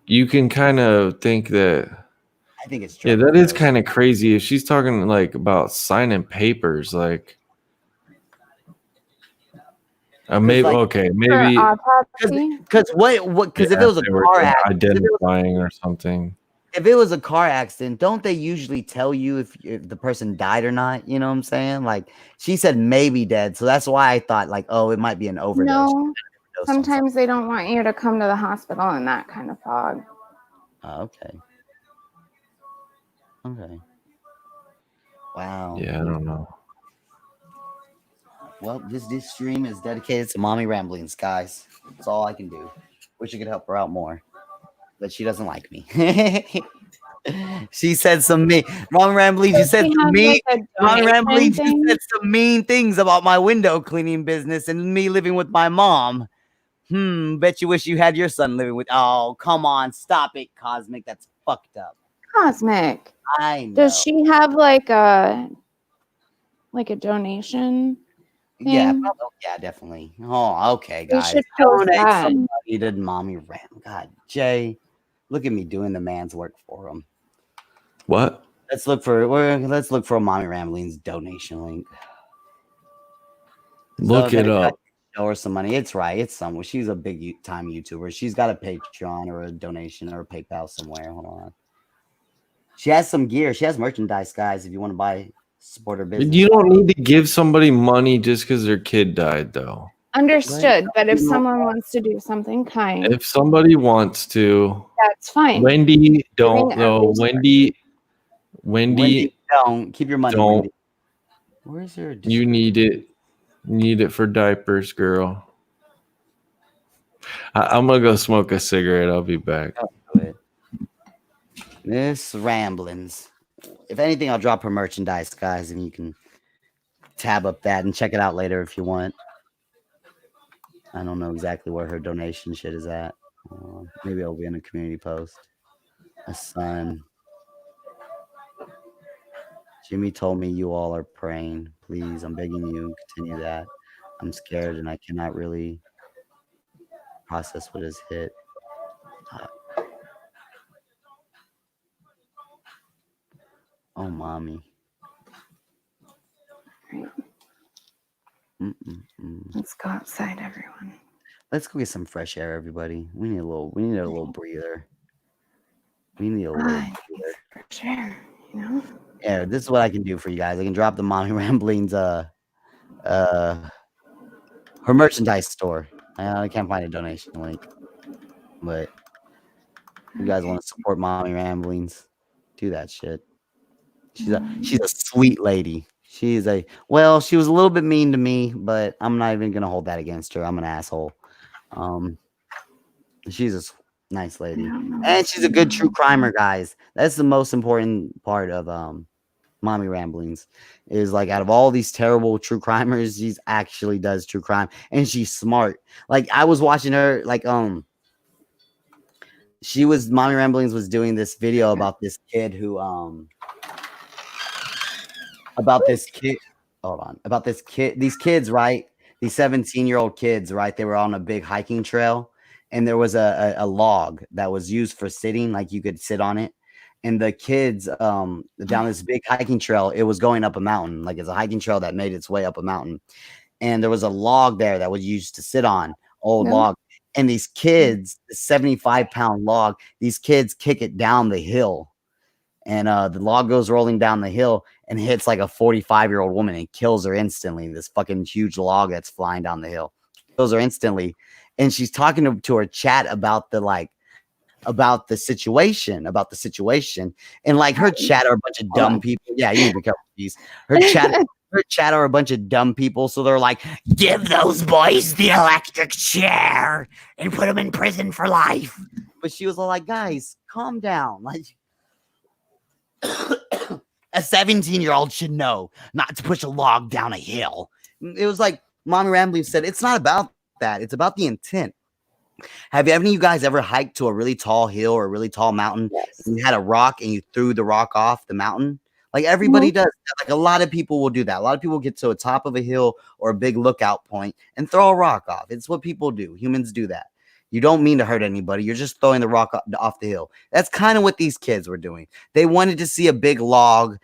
You can kind of think that. I think it's true. Yeah, that is kind of crazy. If she's talking like about signing papers, like. Maybe like, okay, maybe For autopsy? Because what? Because if it was a they were car accident, identifying or something. if it was a car accident, don't they usually tell you if the person died or not? You know what I'm saying? Like she said, maybe dead, so that's why I thought like, oh, it might be an overdose. No. Sometimes they don't want you to come to the hospital in that kind of fog. Oh, okay. Okay. Wow. Yeah, I don't know. Well, this stream is dedicated to mommy ramblings, guys. That's all I can do. Wish I could help her out more, but she doesn't like me. She said some mean mommy ramblings. You said some mean mommy ramblings. You said some mean things about my window cleaning business and me living with my mom. Bet you wish you had your son living with. Oh, come on, stop it, Cosmic. That's fucked up. Cosmic. I know. Does she have like a donation? Yeah, thing? yeah, definitely. Oh, okay, We guys. should post Donate that. somebody to mommy ram. God, Jay, look at me doing the man's work for him. What? Let's look for a mommy ramblings donation link. Look it up. Show her some money. It's right. It's somewhere. She's a big time YouTuber. She's got a Patreon or a donation or a PayPal somewhere. Hold on. She has some gear. She has merchandise, guys. If you want to buy, support her business. You don't need to give somebody money just because their kid died, though. Understood. Right. But if someone wants to do something kind, If somebody wants to, that's fine. Wendy, don't Giving though. every- Wendy, don't keep your money. don't. Wendy. Where's your? You need it. Need it for diapers, girl. I'm gonna go smoke a cigarette. I'll be back. Miss Ramblings. If anything, I'll drop her merchandise, guys, and you can tab up that and check it out later if you want. I don't know exactly where her donation shit is at. Maybe it'll be in a community post. A son. Jimmy told me you all are praying. Please, I'm begging you, continue that. I'm scared and I cannot really process what has hit. Oh, mommy. Right. Mm-mm-mm. Let's go outside, everyone. Let's go get some fresh air, everybody. We need a little breather. We need a little breather. Fresh air, you know? Yeah, this is what I can do for you guys. I can drop the mommy ramblings her merchandise store. I can't find a donation link. But if you guys want to support mommy ramblings, do that shit. She's a sweet lady. She's a well, she was a little bit mean to me, but I'm not even gonna hold that against her. I'm an asshole. Um, she's a nice I lady, don't know and what's she's a going good true on. crimer, guys. That's the most important part of mommy ramblings. Is like out of all these terrible true crimers, she's actually does true crime, and she's smart. Like I was watching her, like she was mommy ramblings was doing this video about this kid who about this kid. Hold on. About this kid, these kids, right? These 17-year-old kids, right? They were on a big hiking trail, and there was a log that was used for sitting, like you could sit on it. And the kids, down this big hiking trail, it was going up a mountain. Like it's a hiking trail that made its way up a mountain. And there was a log there that was used to sit on, old Yeah. log. And these kids, the 75-pound log, these kids kick it down the hill, and the log goes rolling down the hill and hits like a 45-year-old woman and kills her instantly. This fucking huge log that's flying down the hill kills her instantly, and she's talking to her chat about the about the situation, and like her chat are a bunch of Hold dumb on. people. Yeah, you need to be careful, please. Her chat are a bunch of dumb people, so they're like, give those boys the electric chair and put them in prison for life. But she was all like, guys, calm down, like. A 17-year-old should know not to push a log down a hill. It was like Mommy Rambling said, it's not about that. It's about the intent. Have any of you guys ever hiked to a really tall hill or a really tall mountain? Yes. And you had a rock and you threw the rock off the mountain? Like everybody does. Like a lot of people will do that. A lot of people get to a top of a hill or a big lookout point and throw a rock off. It's what people do. Humans do that. You don't mean to hurt anybody. You're just throwing the rock off the hill. That's kind of what these kids were doing. They wanted to see a big log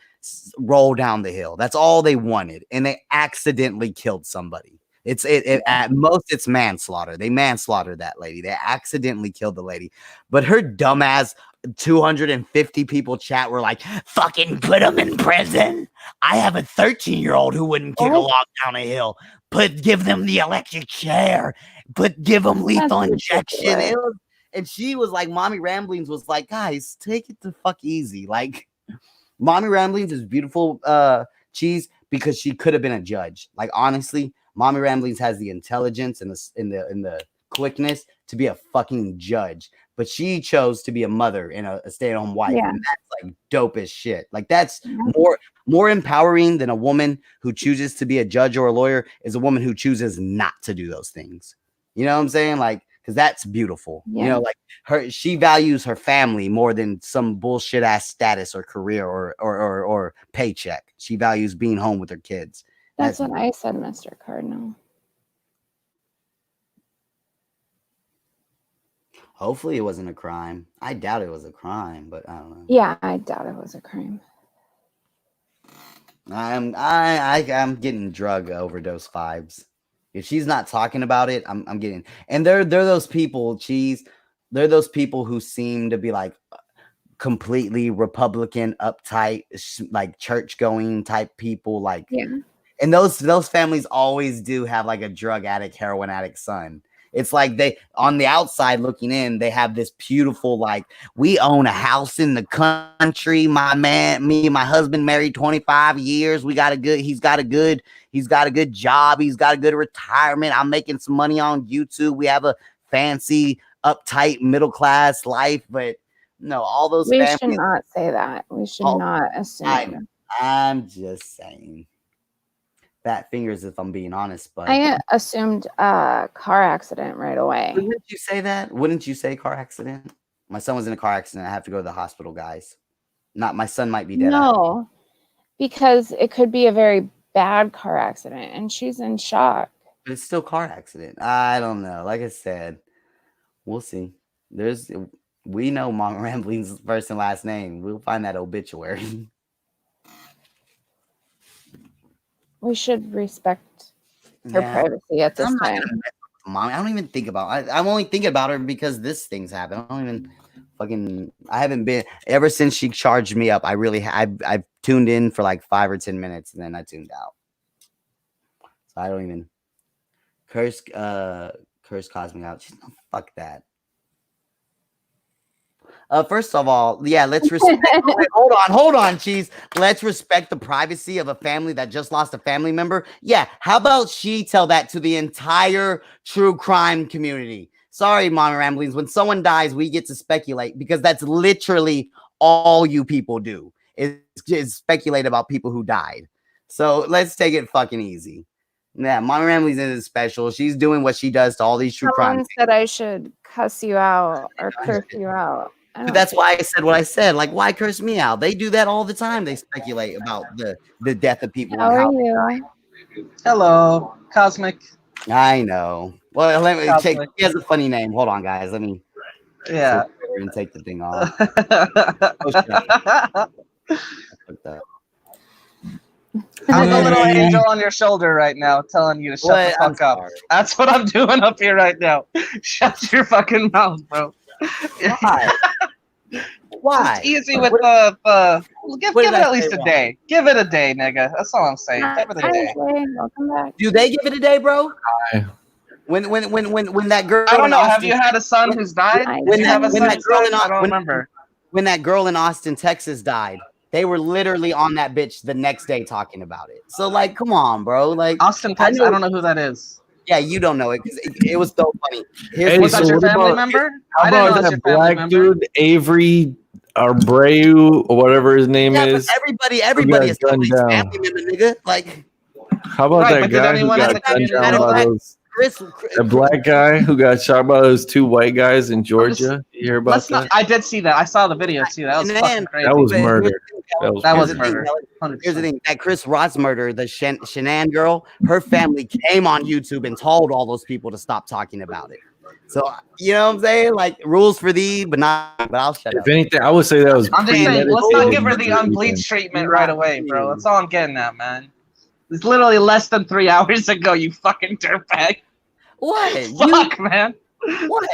roll down the hill. That's all they wanted. And they accidentally killed somebody. At most it's manslaughter. They manslaughtered that lady. They accidentally killed the lady. But her dumbass 250 people chat were like, fucking put them in prison. I have a 13-year-old who wouldn't kick a log down a hill. Give them the electric chair. Give them lethal injection. And she was like, Mommy Ramblings was like, guys, take it the fuck easy. Like, Mommy Ramblings is beautiful cheese because she could have been a judge. Like, honestly, Mommy Ramblings has the intelligence and the quickness to be a fucking judge, but she chose to be a mother and a stay-at-home wife. Yeah. And that's like dope as shit. Like that's more empowering than a woman who chooses to be a judge or a lawyer is a woman who chooses not to do those things. You know what I'm saying? Like, because that's beautiful. Yeah. You know, like she values her family more than some bullshit ass status or career or paycheck. She values being home with her kids. That's what I said, Mr. Cardinal. Hopefully it wasn't a crime. I doubt it was a crime, but I don't know. Yeah, I doubt it was a crime. I'm getting drug overdose vibes. If she's not talking about it, I'm getting. And they're those people, cheese. They're those people who seem to be like completely Republican, uptight, like church going type people. Like, yeah. And those families always do have like a drug addict, heroin addict son. It's like they on the outside looking in, they have this beautiful, like, we own a house in the country. My man, me and my husband married 25 years. He's got a good job. He's got a good retirement. I'm making some money on YouTube. We have a fancy, uptight, middle class life. But no, all those We families, should not say that. We should not assume. I'm just saying. Fat fingers, if I'm being honest, but I assumed a car accident right away. Wouldn't you say that? Wouldn't you say car accident? My son was in a car accident. I have to go to the hospital, guys. Not my son might be dead. No, because it could be a very bad car accident and she's in shock. But it's still car accident. I don't know. Like I said, we'll see. We know Mama Rambling's first and last name. We'll find that obituary. We should respect her privacy at this time. Mommy, I don't even think about. I'm only thinking about her because this thing's happened. I don't even fucking. I haven't been ever since she charged me up. I've tuned in for like 5 or 10 minutes and then I tuned out. So I don't even curse Cosmic out. She's no, fuck that. First of all, yeah, let's respect. Wait, hold on, Cheese. Let's respect the privacy of a family that just lost a family member. Yeah, how about she tell that to the entire true crime community? Sorry, Mama Ramblings. When someone dies, we get to speculate because that's literally all you people do is speculate about people who died. So let's take it fucking easy. Yeah, Mama Ramblings isn't special. She's doing what she does to all these true crime. Someone said I should cuss you out or curse you out. That's why I said what I said. Like, why curse me out? They do that all the time. They speculate about the death of people. How are you? Hello, Cosmic. I know. Well, let me check. Cosmic. He has a funny name. Hold on, guys. Let me Yeah. and take the thing off. I'm the little angel on your shoulder right now, telling you to shut the fuck up. Sorry. That's what I'm doing up here right now. Shut your fucking mouth, bro. Why? Why? It's easy with the. Give it did I at least say a wrong? day. Give it a day, nigga. That's all I'm saying. Give it a day. Welcome back. Do they give it a day, bro? Hi. When that girl. I don't in know. Have Austin- you had a son who's died? When Did you that- have a when son that who's girl died? in I don't when- remember. when that girl in Austin, Texas died? They were literally on that bitch the next day talking about it. So like, come on, bro. Like, Austin, Texas. I don't know who that is. yeah, you don't know it because it was so funny. Here's Hey, what Was that so your what family about- member? How I didn't know about that's that your family black member. dude, Avery Abreu, or whatever his name yeah, but is? everybody is got gunned somebody's down. family member, nigga. Like How about Right, that but did guy who anyone in got the gunned community down know by that? those? Chris, The black guy who got shot by those two white guys in Georgia. You hear about Let's that? not. I did see that. I saw the video too. That was And fucking then- crazy. That was But here's murder. the thing, That was That here's was the murder. thing, 100%. Here's the thing: that Chris Ross murder, the Shanann girl, her family came on YouTube and told all those people to stop talking about it. So you know what I'm saying? Like rules for thee, but I'll shut up. If anything, I would say that was. I'm just saying, let's not give her the premeditated. unbleached treatment right away, bro. That's all I'm getting at, man. It's literally less than 3 hours ago, you fucking dirtbag. What? Fuck, man. What?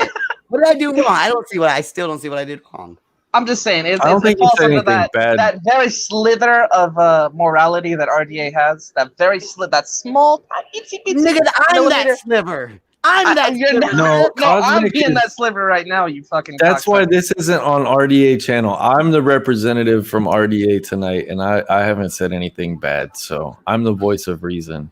What did I do wrong? I still don't see what I did wrong. I'm just saying, I don't think it you falls said under anything that, bad. that very slither of morality that RDA has. That very that small, itsy bitsy Nigga, I'm millimeter. that sliver. I'm that You're sliver. not- No, no, I'm Cosmic being is- that sliver right now, you fucking That's why cocksucker. this isn't on RDA channel. I'm the representative from RDA tonight, and I haven't said anything bad. So I'm the voice of reason.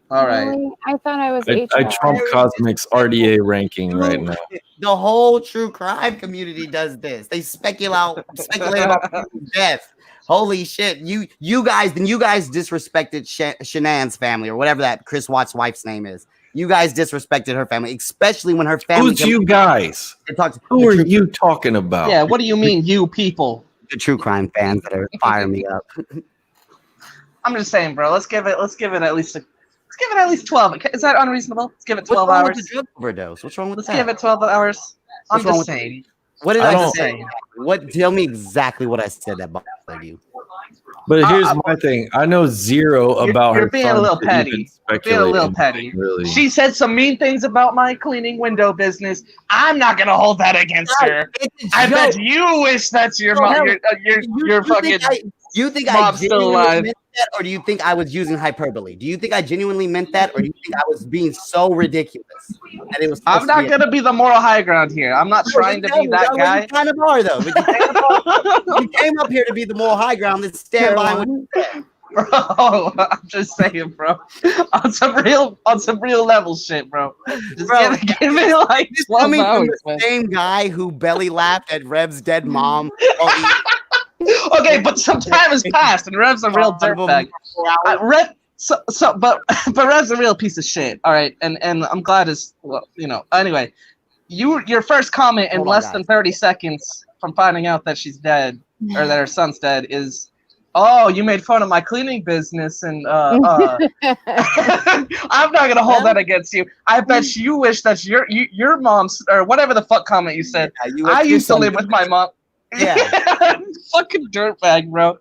All right. Really? I thought I was I HR. trump Cosmic's RDA ranking right now. The whole true crime community does this. They speculate about people's death. Holy shit! You guys disrespected Shanann's family or whatever that Chris Watts' wife's name is. You guys disrespected her family, especially when her family. Who's you guys? Who are you talking about? Yeah, what do you mean, you people? The true crime fans that are firing me up. I'm just saying, bro. Let's give it at least 12. Is that unreasonable? Let's give it 12 What's wrong hours. with the drug overdose? What's wrong with Let's that? give it 12 hours. I'm What's wrong just with saying. What did I I, don't- say? Tell me exactly what I said that bothered you. But here's my thing. I know zero about you're her. being a son little to petty. even You're being a little speculate petty. anything, Really. She said some mean things about my cleaning window business. I'm not gonna hold that against her. It's a I bet joke. you wish that's your No, mom. hell, Your You fucking. think I mom's still genuinely alive. meant that, or do you think I was using hyperbole? Do you think I genuinely meant that, or do you think I was being so ridiculous that it was? I'm not gonna be the moral high ground here. I'm not trying to be that guy. You kind of are though. But you came up here to be the moral high ground. Let's stand by. Bro, I'm just saying, bro. On some real level shit, bro. Just Bro, give it like 12 Coming from hours, the man. same guy who belly laughed at Rev's dead mom. Okay, but some time has passed, and Rev's a real dirtbag. But Rev's a real piece of shit. All right, and I'm glad Anyway, your first comment in Hold on, less guys. than 30 seconds from finding out that she's dead or that her son's dead is, oh, you made fun of my cleaning business, and I'm not gonna hold that against you. I bet you wish that your mom's or whatever the fuck comment you said. I used to live with my mom. Yeah. Fucking dirtbag, bro.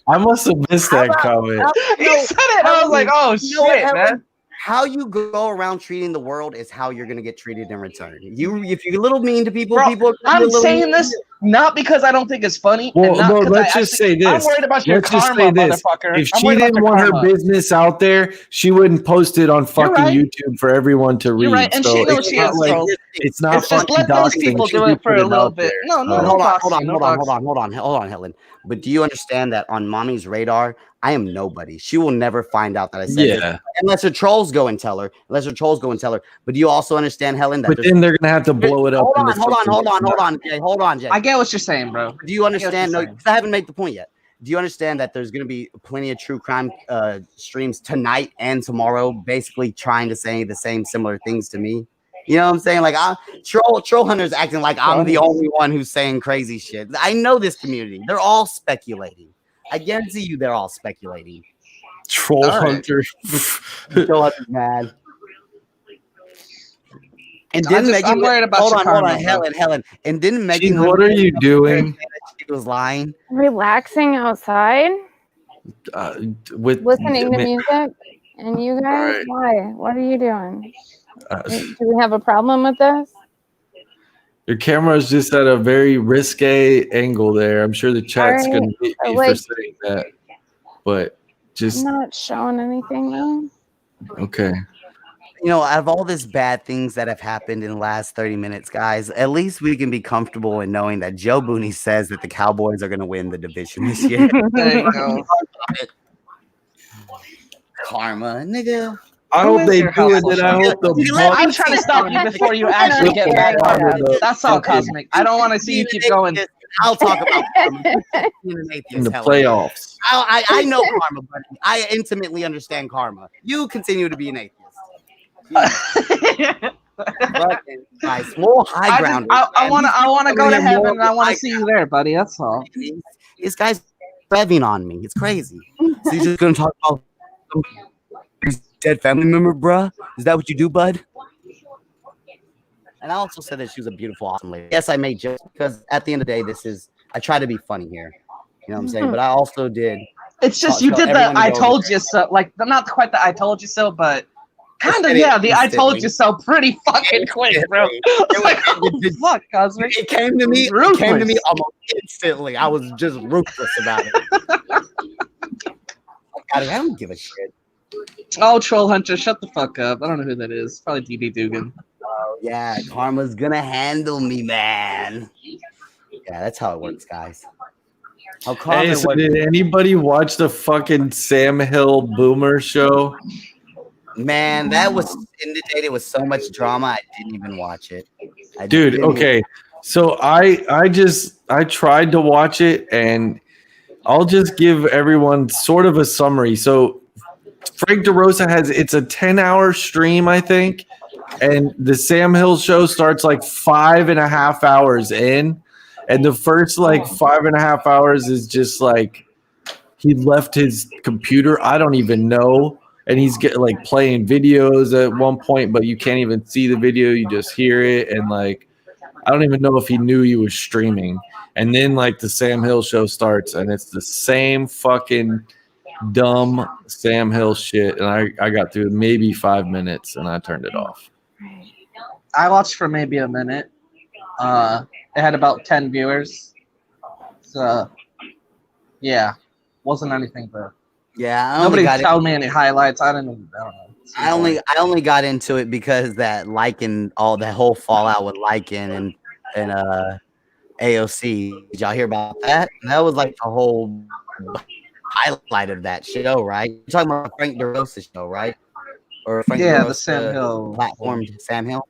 I must have missed that comment. He said it. I was like, oh You know what, shit, Helen? man. How you go around treating the world is how you're gonna get treated in return. If you're a little mean to people, Bro, people. are gonna be a I'm little saying mean this to you. Not because I don't think it's funny. Well, and not no, 'cause let's I just actually- say this. I'm worried about your Let's just karma, say this. motherfucker. If I'm she worried about didn't your want her karma. business out there, she wouldn't post it on fucking right. YouTube for everyone to read. You're right, and so she knows it's she not is, like bro. it's not It's just fucking let those doxing. people She do just it for put a little out bit. there, No, so. no, But no hold on, doxing, hold on, no hold on, doxing. hold on, hold on, hold on, Helen. But do you understand that on Mommy's radar, I am nobody. She will never find out that I said this Yeah, unless her trolls go and tell her. Unless her trolls go and tell her. But do you also understand, Helen, that but there's then they're gonna have to blow it up. hold into on, hold on, something hold on, that's hold not- on, Jay. Hold on, Jay. I get what you're saying, bro. Do you understand? No, saying. 'cause I haven't made the point yet. Do you understand that there's going to be plenty of true crime streams tonight and tomorrow, basically trying to say the same similar things to me? You know what I'm saying? Like, troll hunters acting like I'm the only one who's saying crazy shit. I know this community; they're all speculating. I guarantee you, they're all speculating. Troll All right. hunter. Troll hunters mad. And I'm didn't Megan? worried about hold your on, hold karma, on, bro. Helen. And didn't Megan? Jeez, what are you doing? She was lying. Relaxing outside, With listening to music, and you guys, Right. why? What are you doing? uh, Do we have a problem with this? your camera is just at a very risque angle there. I'm sure the chat's Alright, gonna hate me like- for saying that, but I'm just not showing anything though. okay. You know, out of all these bad things that have happened in the last 30 minutes, guys, at least we can be comfortable in knowing that Joe Booney says that the Cowboys are going to win the division this year. There you go. Karma, nigga. I Who hope is they your do it. household Then I show? hope the You let Bucks- I'm trying to stop you before you actually get back on that. That's all, Cosmic. I don't want to see you keep going. I'll talk about karma. Being an atheist, in the Helen. playoffs. I know karma, buddy. I intimately understand karma. You continue to be an atheist. Fucking nice. More high ground. I want to go to heaven and I want to see you there, buddy. That's all. This guy's revving on me. It's crazy. So he's just gonna talk about his dead family member, bruh? Is that what you do, bud? And I also said that she was a beautiful, awesome lady. Yes, I made jokes because at the end of the day, I try to be funny here. You know what I'm saying? But I also did. It's just Tell you did the everyone to I go told over you so. Like, not quite the I told you so, but kind of, said it yeah, the I told instantly. you so pretty fucking quick, bro. It Like, was- oh, fuck, Cosmic. It came to me. It Ruthless. came to me almost instantly. I was just ruthless about it. I don't give a shit. Oh, Troll Hunter, shut the fuck up. I don't know who that is. Probably DB Dugan. Oh yeah, karma's gonna handle me, man. Yeah, that's how it works, guys. How karma Hey, so works. did anybody watch the fucking Sam Hill Boomer show? Man, that was inundated with so much drama. I didn't even watch it. Dude, okay. So I tried to watch it, and I'll just give everyone sort of a summary. So Frank DeRosa it's a 10-hour stream, I think, and the Sam Hill show starts like 5.5 hours in, and the first like 5.5 hours is just like he left his computer. I don't even know. And he's like playing videos at one point, but you can't even see the video. You just hear it. And like, I don't even know if he knew he was streaming. And then like the Sam Hill show starts and it's the same fucking dumb Sam Hill shit. And I got through maybe 5 minutes and I turned it off. I watched for maybe a minute. It had about 10 viewers. So, yeah, wasn't anything good. Yeah, Nobody told me any highlights. I don't know. I only got into it because that all that whole fallout with Lycan and AOC. Did y'all hear about that? That was like the whole highlight of that show, right? You're talking about Frank DeRosa show, right? Or Frank Yeah, DeRosa the Sam Hill platformed Sam Hill.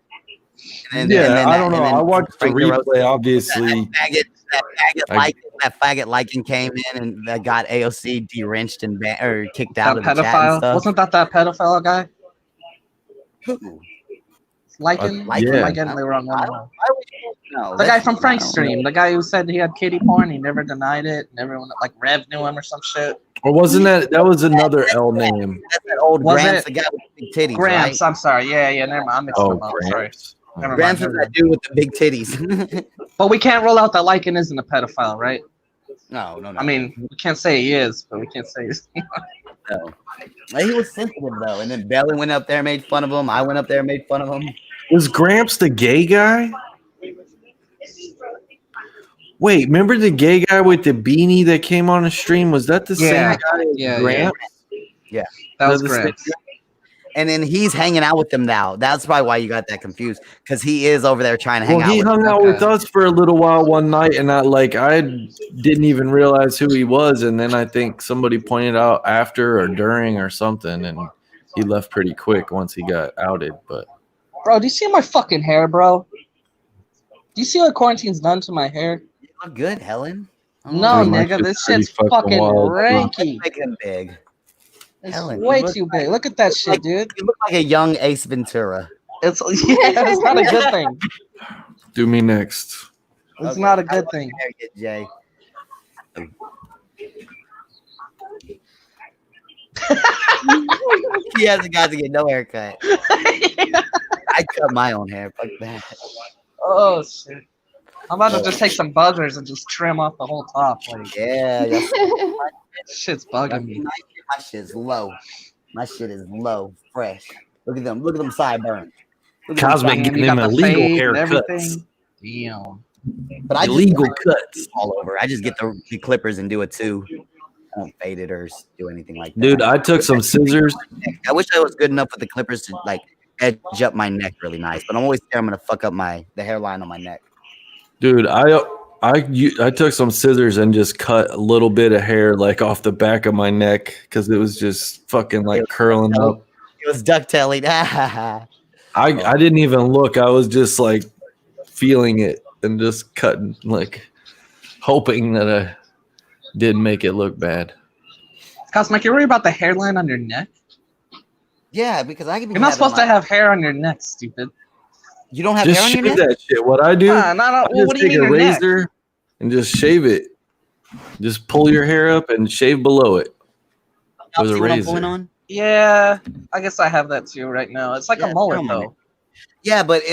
I don't know. I watched the replay, obviously. That faggot Lycan came in and that got AOC de-wrenched and or kicked out That of the chat and pedophile? stuff. Wasn't that pedophile guy? Lycan? Yeah. Lycan, they were on one. No, The guy that's- from Frank's I don't stream, the guy who said he had kitty porn, he never denied it, and everyone like Rev knew him or some shit. Or wasn't that was another L name? That's that old Was Gramps, it? the guy with the big titties, Gramps, right? I'm sorry. Yeah, never mind. I mixed Oh, them up. Sorry. Gramps. Never mind. Gramps is that dude with the big titties. But we can't rule out that Lycan isn't a pedophile, right? no. I mean, we can't say he is, but we can't say he's. no. He was sensitive though, and then Belly went up there, and made fun of him. I went up there, and made fun of him. Was Gramps the gay guy? Wait, remember the gay guy with the beanie that came on the stream? Was that the Yeah. same guy as Yeah, Grant? That was the same great. And then he's hanging out with them now. That's probably why you got that confused, because he is over there trying to hang Well, out he with hung them. out with us for a little while one night, and I didn't even realize who he was, and then I think somebody pointed out after or during or something, and he left pretty quick once he got outed. But Bro, do you see my fucking hair, bro? Do you see what quarantine's done to my hair? You look good, Helen. No, Dude, my nigga, shit's this pretty shit's fucking fucking wild, dude. ranky. Make him big. It's Helen, you way look too big. Look at that shit, dude. You look like a young Ace Ventura. It's it's not a good thing. do me next. It's Okay, not a how good about thing. your haircut, Jay? He hasn't got to get no haircut. I cut my own hair. Fuck that. Oh shit. I'm about to just take some buzzers and just trim off the whole top. Like, Yeah, that's shit's bugging me. my shit's low. My shit is low, fresh. Look at them. Look at them sideburns. Look at them Cosmic sideburns. Damn, getting you them got the illegal fade and haircuts. everything. Damn. But I Illegal just cuts. all over. I just get the clippers and do it too. I don't fade it or do anything like that. Dude, I took some scissors. I wish I was good enough with the clippers to like edge up my neck really nice, but I'm always scared I'm gonna fuck up the hairline on my neck. Dude, I took some scissors and just cut a little bit of hair like off the back of my neck because it was just fucking like curling up. It was ducktailing. I didn't even look. I was just like feeling it and just cutting, like hoping that I didn't make it look bad. Cosmic, you worry about the hairline on your neck? Yeah, because I can be. You're not supposed to have hair on your neck, stupid. You don't have Just hair on shave your neck. that shit. What I do, No, I well, just what do you take mean a your neck? razor and just shave it. Just pull your hair up and shave below it Y'all with a see what I'm pulling razor. on? Yeah, I guess I have that too right now. It's like Yeah, a mullet come on, though. Yeah, but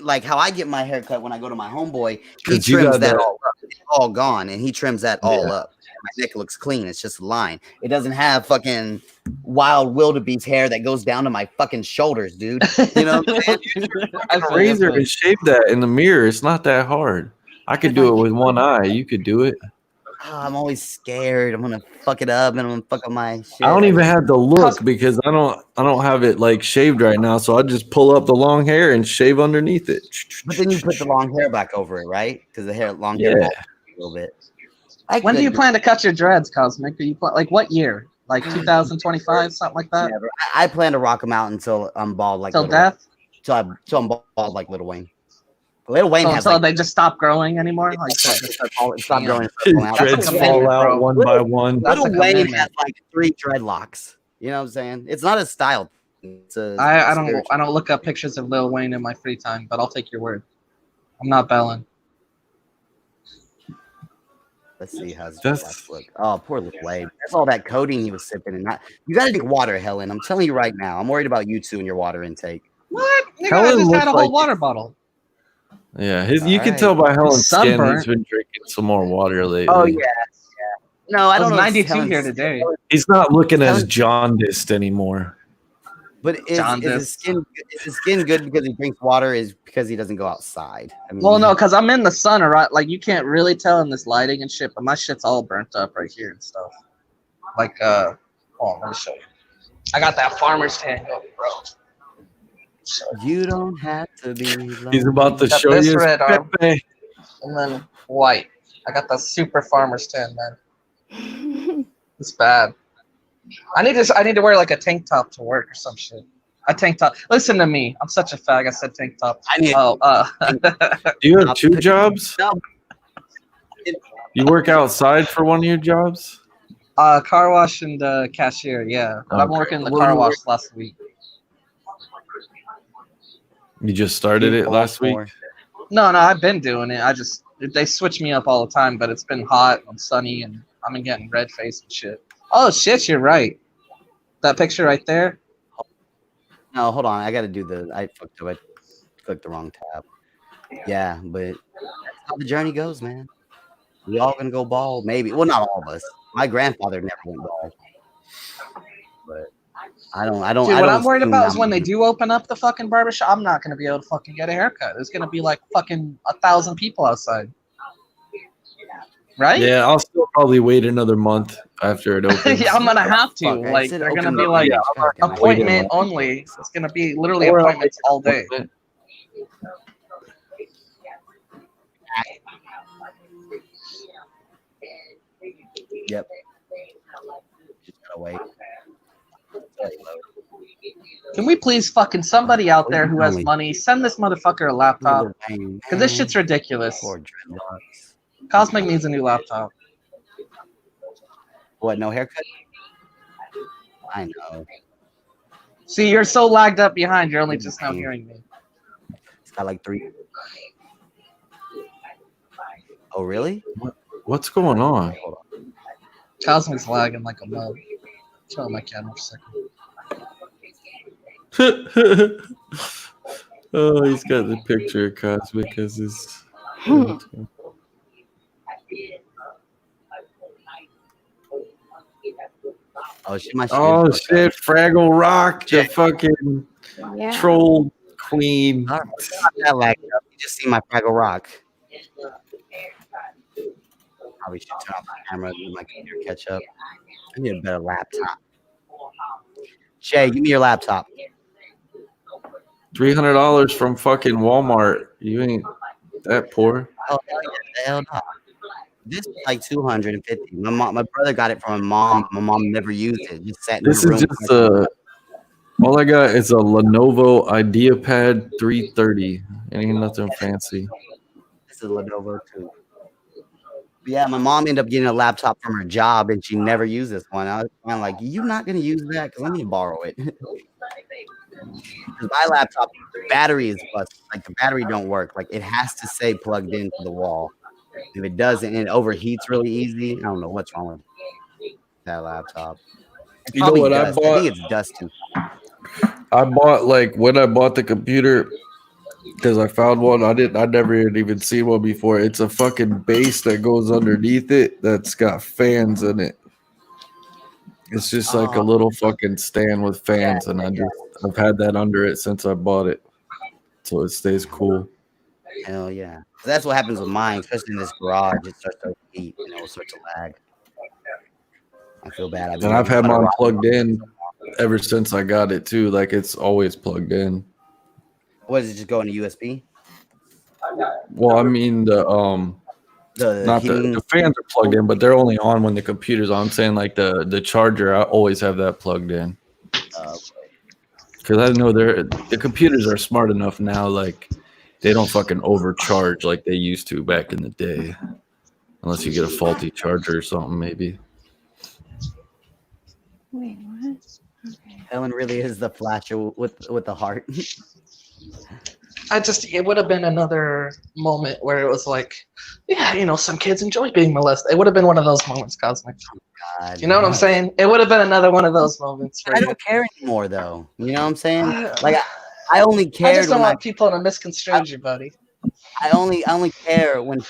like how I get my hair cut when I go to my homeboy, he 'Cause you trims got that that- all up. It's all gone, and he trims that all Yeah. up. My neck looks clean. It's just a line. It doesn't have fucking wild wildebeest hair that goes down to my fucking shoulders, dude. You know what I'm saying? I A feel razor you. and shave that in the mirror. It's not that hard. I could do it with one eye. You could do it. Oh, I'm always scared. I'm gonna fuck it up and I'm gonna fuck up my shit. I don't even have to look because I don't have it like shaved right now. So I just pull up the long hair and shave underneath it. But then you put the long hair back over it, right? Because the long hair Yeah. falls a little bit. When do you plan to cut your dreads, Cosmic? Do you like what year? Like 2025, something like that? Never. I plan to rock them out until I'm bald like Till Lil- death? Till I'm bald like Lil Wayne. Lil Wayne So has until like they just stop growing anymore? Like, stop growing. and start His falling out. dreads That's a fall commitment, out bro. one by one. That's Lil a Wayne commitment. has like 3 dreadlocks. You know what I'm saying? It's not a style. It's a I spiritual. don't look up pictures of Lil Wayne in my free time, but I'll take your word. I'm not belling. Let's see how's That's- dreadlocks look. Oh, poor Lil Wayne. That's all that codeine he was sipping, and not. You got to drink water, Helen. I'm telling you right now. I'm worried about you two and your water intake. What? Nigga, Helen I just looks had a whole like- water bottle. Yeah, you can Alright. tell by Helen's skin Sunburnt. he's been drinking some more water lately. Oh yeah. No, I I don't was know. 92 here today. He's not looking as Helen- jaundiced anymore. But is Jaundice. his skin good because he drinks water? Is because he doesn't go outside? I mean, Well, no, because I'm in the sun, right? Like, you can't really tell in this lighting and shit, but my shit's all burnt up right here and stuff. Like, oh, let me show you. I got that farmer's tan going, bro. you don't have to be. He's about to Got show this you his red arm. Pepe. And then white. I got the super farmer's tan, man. It's bad. I need to wear like a tank top to work or some shit. A tank top. Listen to me. I'm such a fag. I said tank top. I need. Do you have 2 jobs? No. You work outside for one of your jobs? Car wash and cashier. Yeah, but I'm Okay. working the Where car you wash last week. You just started it last week? No, I've been doing it. They switch me up all the time, but it's been hot and sunny, and I'm getting red face and shit. Oh shit, you're right. That picture right there. No, hold on. I got to do the. I fucked up. I clicked the wrong tab. Yeah, but that's how the journey goes, man. We all gonna go bald, maybe. Well, not all of us. My grandfather never went bald, but I don't. Dude, I what don't I'm worried assume about is that when they much. do open up the fucking barbershop, I'm not gonna be able to fucking get a haircut. There's gonna be like fucking 1,000 people outside. right? Yeah, I'll still probably wait another month after it opens. Yeah, I'm gonna have to. Fuck, Like, it's they're open gonna be to like finish. God damn it. appointment only. It's gonna be literally Or I'll appointments all day. Yep. Just gotta wait. Can we please fucking somebody out there who has money send this motherfucker a laptop? Because this shit's ridiculous. Poor dreadlocks. Cosmic needs a new laptop. What? No haircut? I know. See, you're so lagged up behind. You're only just now hearing me. It's got like 3. Oh, really? What's going on? Hold on. Cosmic's lagging like a mug. Turn on my camera for a second. Oh, he's got the picture of Cosmic as his. Oh, she might. Oh shit, Fraggle Rock, the fucking Yeah. troll queen. Not that lagged up. You just see my Fraggle Rock. Probably should turn off the camera and let my computer catch up. I need a better laptop. Jay, give me your laptop. $300 from fucking Walmart. You ain't that poor. Oh, hell no. This is like 250. My brother got it from my mom. My mom never used it. Just sat in This the is room. just a. All I got is a Lenovo IdeaPad 330. It ain't nothing fancy. This is Lenovo too. But yeah, my mom ended up getting a laptop from her job, and she never used this one. I was kind of like, "You not gonna use that? Because let me borrow it." Because my laptop, the battery is busted. Like the battery don't work. Like it has to stay plugged into the wall. If it doesn't, and it overheats really easy. I don't know what's wrong with that laptop. It's You know probably what I dust. I bought? think it's dusting. I bought when I bought the computer because I found one. I never even seen one before. It's a fucking base that goes underneath it that's got fans in it. It's just like a little fucking stand with fans, and I've had that under it since I bought it, so it stays cool. Hell yeah. So that's what happens with mine, especially in this garage. It starts to heat, it starts to lag. I feel bad. And I've had mine plugged in ever since I got it too. Like it's always plugged in. What does it just go into USB? Well, I mean the fans are plugged in, but they're only on when the computer's on. I'm saying like the charger, I always have that plugged in. Because I know the computers are smart enough now, like they don't fucking overcharge like they used to back in the day. Unless you get a faulty charger or something, maybe. Wait, what? Okay. Ellen really is the flasher with the heart. It would have been another moment where it was like, yeah, some kids enjoy being molested. It would have been one of those moments, Cosmic. God, You know what I'm saying? It would have been another one of those moments. I don't care anymore, though. You know what I'm saying? Like I only I cared just don't when want people to misconstrue you, buddy. I only care when I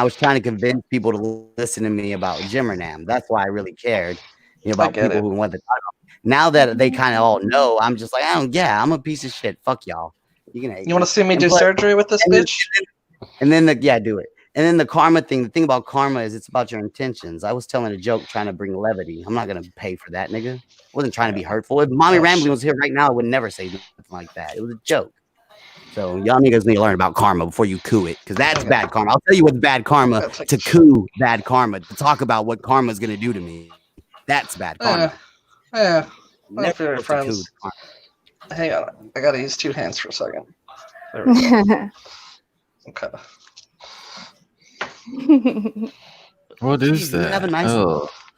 was trying to convince people to listen to me about Jimmernam. That's why I really cared. About people who wanted to talk about. Now that they kind of all know, I'm just like, I'm a piece of shit. Fuck y'all. You want to see me do surgery with this bitch? And then do it. And then the karma thing. The thing about karma is it's about your intentions. I was telling a joke trying to bring levity. I'm not gonna pay for that, nigga. I wasn't trying to be hurtful. If Mommy Rambling was here right now, I would never say something like that. It was a joke. So y'all niggas need to learn about karma before you coup it, because that's bad karma. I'll tell you what's bad karma to coup bad karma. To talk about what karma is gonna do to me. That's bad karma. Yeah. Never friends. Hang on. I gotta use two hands for a second. There we go. Okay. What is that? Have a nice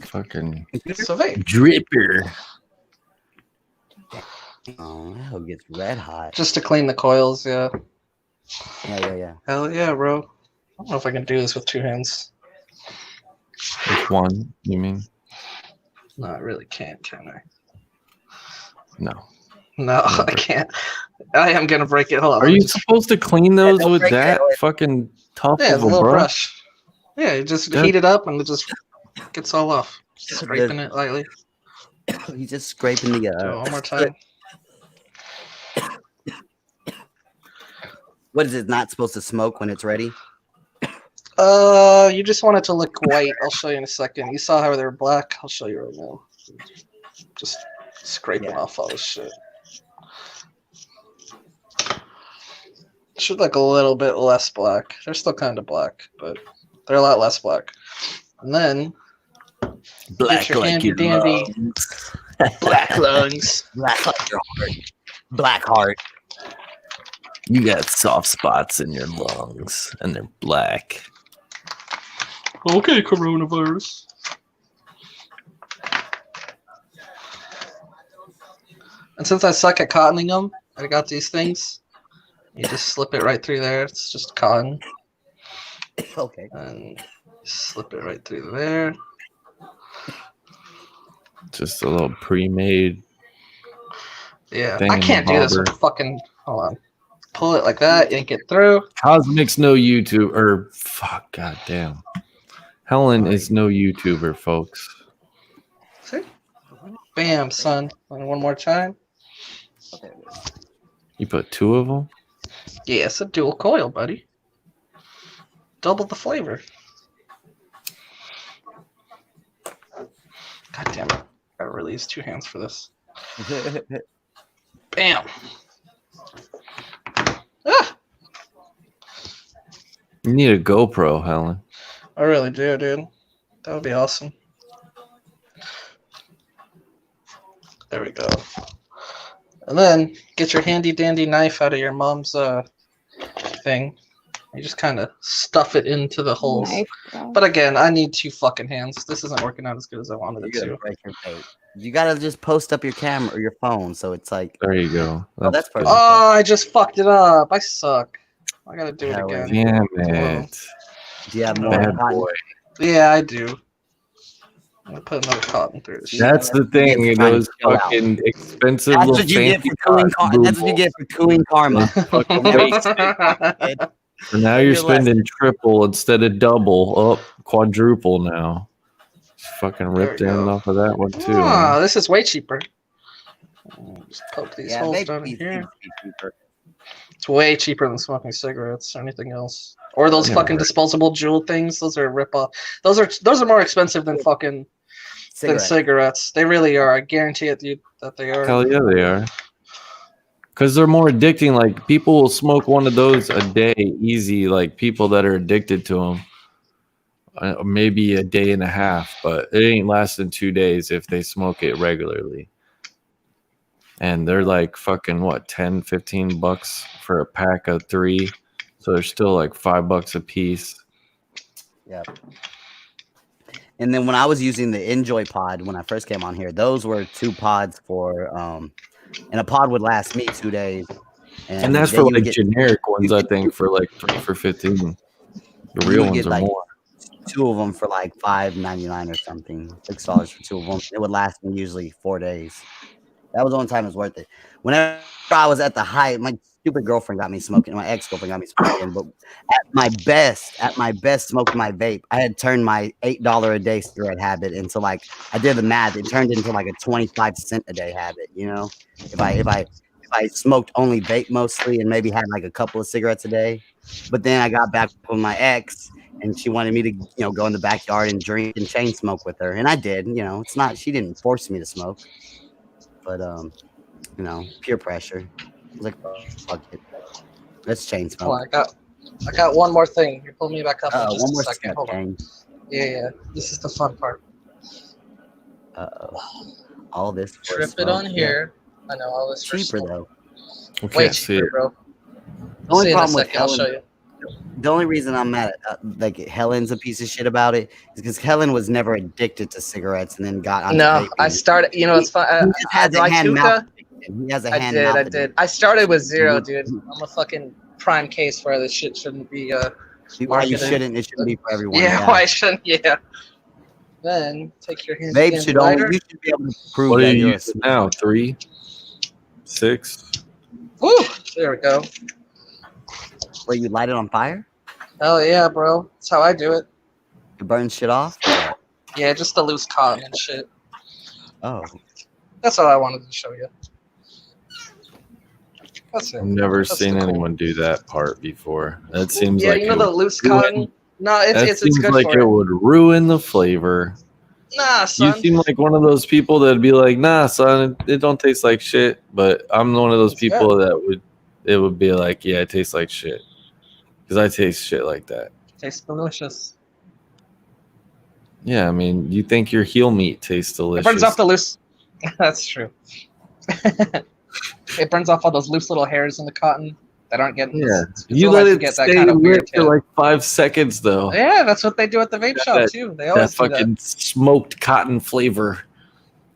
fucking dripper. Oh, that hell gets red hot. Just to clean the coils, yeah. Yeah. Hell yeah, bro. I don't know if I can do this with two hands. With one, you mean? No, I really can't, can I? No, I can't. I am gonna break it. Hold on. Are you supposed to clean those with that fucking tough Yeah, of it's a little brush? brush. Yeah, you just heat it up and it just gets all off. Just scraping it lightly. He's just scraping the Do it one more time. What is it not supposed to smoke when it's ready? You just want it to look white. I'll show you in a second. You saw how they're black. I'll show you right now. Just scraping off all this shit. Should look a little bit less black. They're still kind of black, but they're a lot less black. And then Black get your like handy your dandy lungs. black lungs. Black like your heart. Black heart. You got soft spots in your lungs, and they're black. Okay, coronavirus. And since I suck at cottoning them, I got these things. You just slip it right through there. It's just cotton. Okay. And slip it right through there. Just a little pre-made. Yeah, Thing I in can't the do this with bobber. fucking. Hold on. Pull it like that, yank it through. Cosmic's no YouTube or fuck, goddamn. Helen is no YouTuber, folks. See? Bam, son. And one more time. Okay. You put 2 of them. Yeah, it's a dual coil, buddy. Double the flavor. God damn it. Gotta really use 2 hands for this. Bam. Ah! You need a GoPro, Helen. I really do, dude. That would be awesome. There we go. And then get your handy dandy knife out of your mom's thing. You just kind of stuff it into the holes. Knife, bro. But again, I need 2 fucking hands. This isn't working out as good as I wanted it You're gonna to. break your fate. You gotta just post up your camera or your phone, so it's like. There you go. Oh, that's perfect. Oh, I just fucked it up. I suck. I gotta do it Hell again. Damn it. Do you have more Bad cotton? boy. Yeah, I do. I'm gonna put another cotton through this shit. That's the thing. It's trying to Those chill out. fucking expensive That's little what you get fancy for cooing. cotton That's what you boom get for cooing karma. Fucking wasted. Kid. So now you're Your lesson. spending triple instead of double. Oh, quadruple now. Fucking ripped There we in go. off of that one too. Ah, this is way cheaper. Just poke these Yeah, holes they down in be here. cheaper. It's way cheaper than smoking cigarettes or anything else. Or those Yeah, fucking right. disposable jewel things. Those are rip off. Those are more expensive than fucking than Cigarette. cigarettes. They really are. I guarantee it, dude, that they are. Hell yeah, they are. Because they're more addicting. Like people will smoke one of those a day, easy. Like people that are addicted to them, maybe a day and a half, but it ain't lasting 2 days if they smoke it regularly. And they're like fucking what, 10, 15 bucks for a pack of 3. So they're still like $5 a piece. Yeah. And then when I was using the Enjoy pod when I first came on here, those were 2 pods for and a pod would last me 2 days. And that's then for you like get generic ones, I think, for like 3 for 15. The You real would ones get, are like, more. 2 of them for like $5.99 or something. $6 for 2 of them. It would last me usually 4 days. That was the only time it was worth it. Whenever I was at the height, my stupid girlfriend got me smoking. My ex-girlfriend got me smoking. But at my best smoking my vape, I had turned my $8 a day cigarette habit into like, I did the math. It turned into like a 25-cent a day habit. You know, if I smoked only vape mostly and maybe had like a couple of cigarettes a day. But then I got back with my ex, and she wanted me to, go in the backyard and drink and chain smoke with her, and I did. She didn't force me to smoke, but peer pressure. I was like, fuck it, let's chain Hold smoke. on, I got one more thing. You pull me back up in just One a more second. step, Hold on. gang. Yeah. This is the fun part. All this for Trip it smoke. on Yeah. here. I know all this for Cheaper smoke. though. We Way can't see cheaper, it. bro. The only See you in a problem with second. I'll show you. The only reason I'm mad at Helen's a piece of shit about it is because Helen was never addicted to cigarettes and then got on. No, I started. You know, it's fun. He just has a like hand hookah. mouth addiction. He has a hand mouth I addiction. did. I started with 0, dude. I'm a fucking prime case where this shit shouldn't be. Why you marketed. shouldn't? It shouldn't be for everyone. Yeah, why shouldn't? Yeah. Then take your hands. Vape should only. You should be able to prove What are that you you're using now? 3, 6. Woo! There we go. Where you light it on fire? Hell yeah, bro. That's how I do it. It burns shit off. Yeah, just the loose cotton and shit. Oh, That's all I wanted to show you. That's it. I've never That's seen the cool- anyone do that part before. That seems Yeah, like you know it the would loose ruin cotton? No, That it's seems good like for it it. would ruin the flavor. Nah, You son. seem like one of those people that'd be like, nah, son, it don't taste like shit. But I'm one of those It's people that would be like, yeah, it tastes like shit. Because I taste shit like that. Tastes delicious. Yeah, I mean, you think your heel meat tastes It delicious. burns off the loose. That's true. It burns off all those loose little hairs in the cotton that aren't getting. Yeah, It's you so let hard to it get that stay kind of weird lit for tail. like 5 seconds, though. Yeah, that's what they do at the vape shop too. They That always do fucking smoked cotton flavor.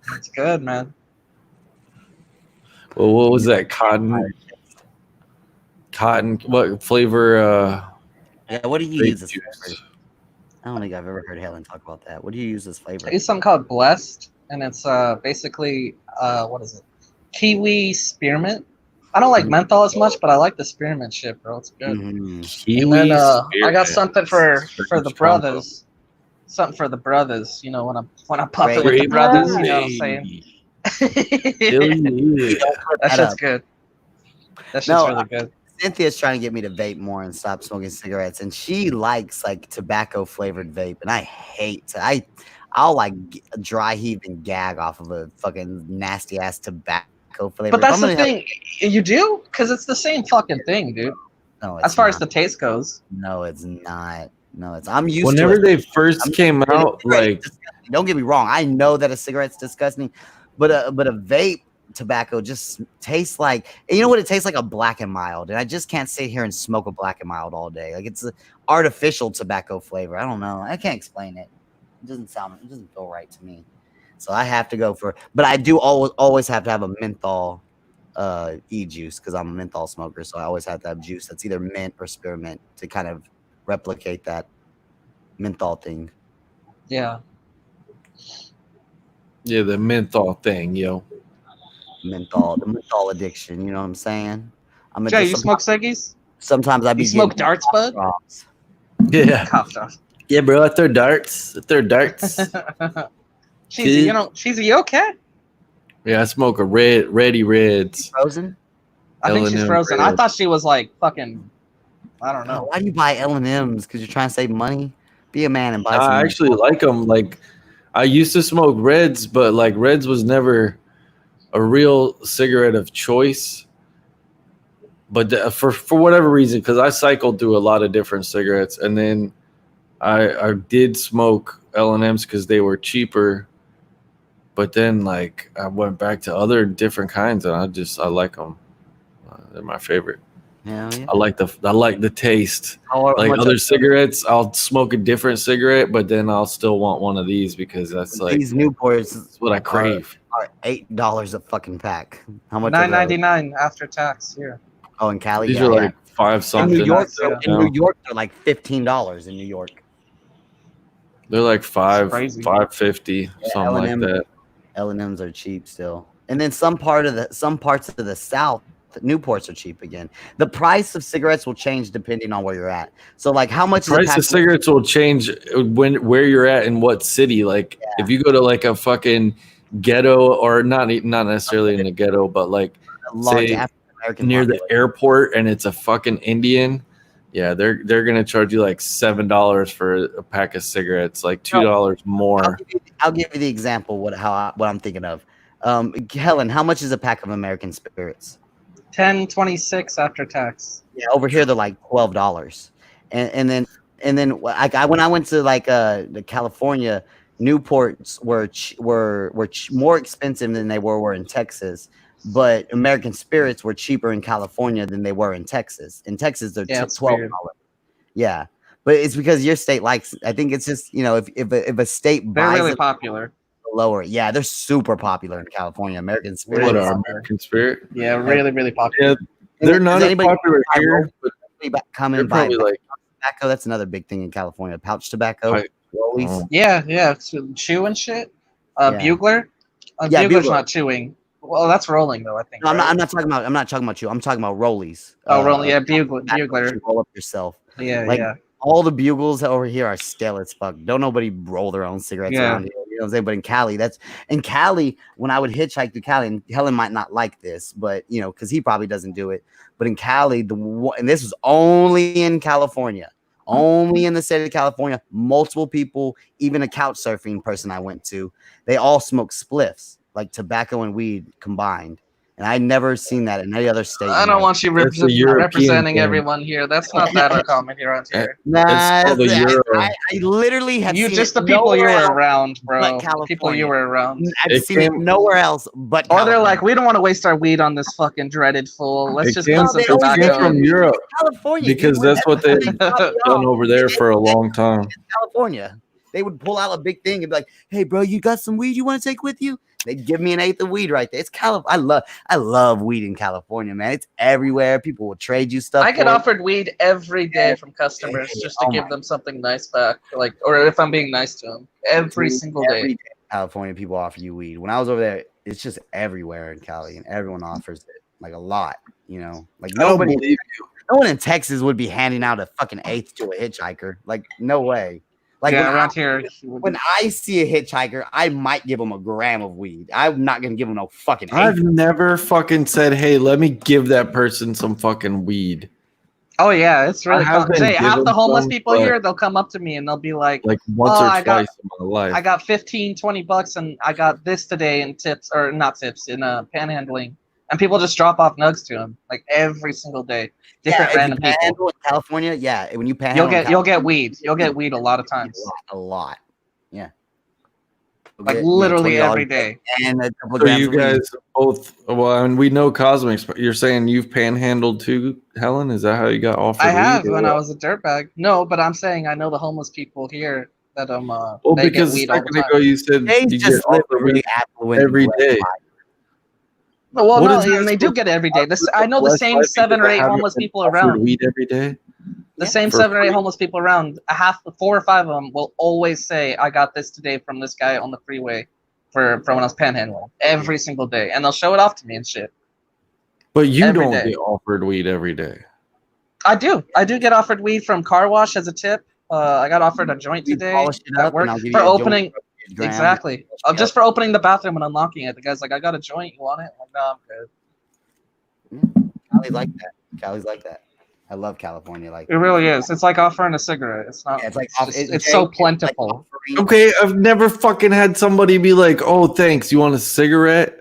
that. It's good, man. Well, what was that? Cotton? What flavor? Yeah, what do you Vape use as juice. flavor? I don't think I've ever heard Helen talk about that. What do you use as flavor? I use something called Blessed, and it's basically what is it? Kiwi spearmint. I don't like menthol as much, but I like the spearmint shit, bro. It's good. Mhm. Kiwi. And then I got spearmint. something for the Strange brothers. Something for the brothers. You know, when I'm popping with combo. the brothers, you know what I'm Hey. saying? Hell yeah. That that shit's up. good. That shit's No, really good. Cynthia's trying to get me to vape more and stop smoking cigarettes, and she likes like tobacco flavored vape, and I hate. I'll like dry heave and gag off of a fucking nasty ass tobacco flavor. But that's the thing. You do? Because it's the same fucking thing, dude. No, it's As far as not. the taste goes. No, it's not. No, it's. I'm used Whenever to it. they first I'm came used to it. out, Cigarette's like disgusting. Don't get me wrong. I know that a cigarette's disgusting, but a vape tobacco just tastes like, you know what, it tastes like a Black and Mild, and I just can't sit here and smoke a Black and Mild all day. Like, it's an artificial tobacco flavor. I don't know. I can't explain it. It doesn't feel right to me. So I have to go for, but I do always have to have a menthol e-juice because I'm a menthol smoker, so I always have to have juice that's either mint or spearmint to kind of replicate that menthol thing. Yeah. yeah, the menthol thing, yo. The menthol addiction, you know what I'm saying? I'm Jay, you smoke ciggies? sometimes I be You smoke getting darts, bud? drops. Yeah, Cough off. yeah, bro. I throw darts. Cheesy, Cheesy, you okay? Yeah, I smoke a Ready Reds. Frozen? I think she's L&M frozen. I Red. thought she was like fucking, I don't No, know. why do you buy L&M's? Because you're trying to save money? Be a man and buy some. I actually like them. Like, I used to smoke Reds, but like Reds was never a real cigarette of choice. But for whatever reason, because I cycled through a lot of different cigarettes, and then I did smoke L&M's because they were cheaper. But then like I went back to other different kinds, and I like them. They're my favorite. Hell yeah. I like the taste. How Like much other are- cigarettes, I'll smoke a different cigarette, but then I'll still want one of these because that's like these Newports that's what I crave. are $8 a fucking pack. How much? are those? $9.99 after tax here. Oh, in Cali, These yeah, are yeah. like 5 In something. New York, yeah. in New York, they're like $15 in New York. They're like crazy. $5.50, something like L&M. that. L&M's are cheap still, and then some parts of the South, the Newports are cheap again. The price of cigarettes will change depending on where you're at. So, like, how much is a Price pack of cigarettes will change where you're at in what city. Like if you go to like a fucking ghetto, or not necessarily in the ghetto, but like a large say African American near the population? airport and it's a fucking Indian. Yeah, they're gonna charge you like $7 for a pack of cigarettes, like $2 more. I'll give you the example what I'm thinking of. Helen, how much is a pack of American Spirits? $10.26 after tax. Yeah, over here they're like $12, and then like when I went to like the California, Newports were more expensive than they were in Texas, but American Spirits were cheaper in California than they were in Texas. In Texas, they're Yeah, it's $12. weird. Yeah, but it's because your state likes. I think it's just if a state They're buys really it popular. lower, yeah, they're super popular in California. American Spirits. What are American Spirit? Yeah, really popular. Yeah, they're Does not as anybody popular buy here, but come they're and buy probably like tobacco? That's another big thing in California. Pouch tobacco. Right. Rollies. Oh. Yeah, it's chew and shit. Yeah. Bugler. Yeah, Bugler's Bugler. not chewing. Well, that's rolling though, I think. No, right? I'm not talking about you. I'm talking about rollies. Oh, rolling. Yeah, tobacco Bugler. you roll up yourself. Yeah, Like, yeah. All the bugles over here are stale as fuck. Don't nobody roll their own cigarettes Yeah. around here. You know what I'm saying? But in Cali, when I would hitchhike through Cali, and Helen might not like this, but because he probably doesn't do it. But in Cali, and this was only in California, Only in the state of California. Multiple people, even a couch surfing person I went to, they all smoke spliffs, like tobacco and weed combined. And I never seen that in any other state. I don't want you That's a European representing thing. everyone here. That's not that uncommon here around here. Nah, called a Euro. I literally have You seen just it the people you nowhere were else around, but bro. People California. you were around. I've It seen it came- nowhere else but Or they're California. like, we don't want to waste our weed on this fucking dreaded fool. Let's It just came- put some they always It came did. tobacco. from Europe California, because dude. that's what they've They copy done off. over there for a long time. California. They would pull out a big thing and be like, "Hey, bro, you got some weed you want to take with you?" They'd give me an eighth of weed right there. It's I love weed in California, man. It's everywhere. People will trade you stuff. I get for it. offered weed every day from customers just to Oh give my them something nice back, like, or if I'm being nice to them, every Dude, single every day. day California people offer you weed. When I was over there, it's just everywhere in Cali, and everyone offers it like a lot. You know, like I don't nobody, believe no one in Texas would be handing out a fucking eighth to a hitchhiker. Like, no way. Like Yeah, when around here. when I see a hitchhiker, I might give him a gram of weed. I'm not gonna give him no fucking eighth. I've never fucking said, "Hey, let me give that person some fucking weed." Oh yeah, it's really have common. been Jay, half given the homeless some, people but- here, they'll come up to me and they'll be like, Like once Oh, or I got- twice in my life. I got 15, 20 bucks and I got this today in tips, or not tips, in panhandling. And people just drop off nugs to them like every single day. Different if you random people. panhandle in California, yeah. When you panhandle, You'll get weed. You'll get weed a lot of times. a lot. Yeah. You'll Like get, literally $20 every day. and a couple So grams you of weed. guys both, well, and we know Cosmics, but you're saying you've panhandled too, Helen? Is that how you got offered I weed, have or when I what? was a dirtbag. No, but I'm saying I know the homeless people here that Well, they get because a weed all the second time. ago you said They you just get live offered a really weed affluent every blessed day. life. Well, What no, is that and they do supposed get it every to day. I know the blessed same life 7 or because I 8 haven't homeless been people offered around. weed every day. The same for 7 or 8 free. homeless people around, 4 or 5 of them will always say, "I got this today from this guy on the freeway from when I was panhandling." Every single day, and they'll show it off to me and shit. But you Every don't day. get offered weed every day. I do get offered weed from car wash as a tip. I got offered a joint You today polish it at up work and I'll give for you a joint opening. for a gram. Exactly. Just for opening the bathroom and unlocking it. The guy's like, "I got a joint. You want it?" I'm like, "No, I'm good." Cali's like that. Cali's like that. I love California. Like It really is. It's like offering a cigarette. It's not. Yeah, it's like it's so plentiful. Okay, I've never fucking had somebody be like, "Oh, thanks. You want a cigarette?"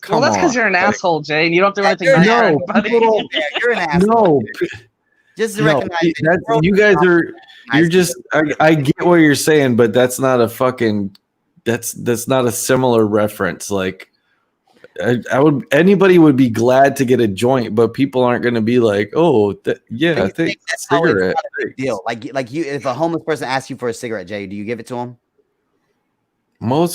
Come Well, that's because on. you're an Like, asshole, Jay, and you don't do anything you're nice an for asshole. anybody. People don't- Yeah, you're an asshole. No, Just to no, recognize that that's, you're you guys are. nice You're to just. I get what you're saying, but that's not a fucking. That's not a similar reference. Like, I would. Anybody would be glad to get a joint, but people aren't going to be like, "Oh, yeah, I you think that's how it's cigarette." not a big deal. Like you, if a homeless person asks you for a cigarette, Jay, do you give it to him?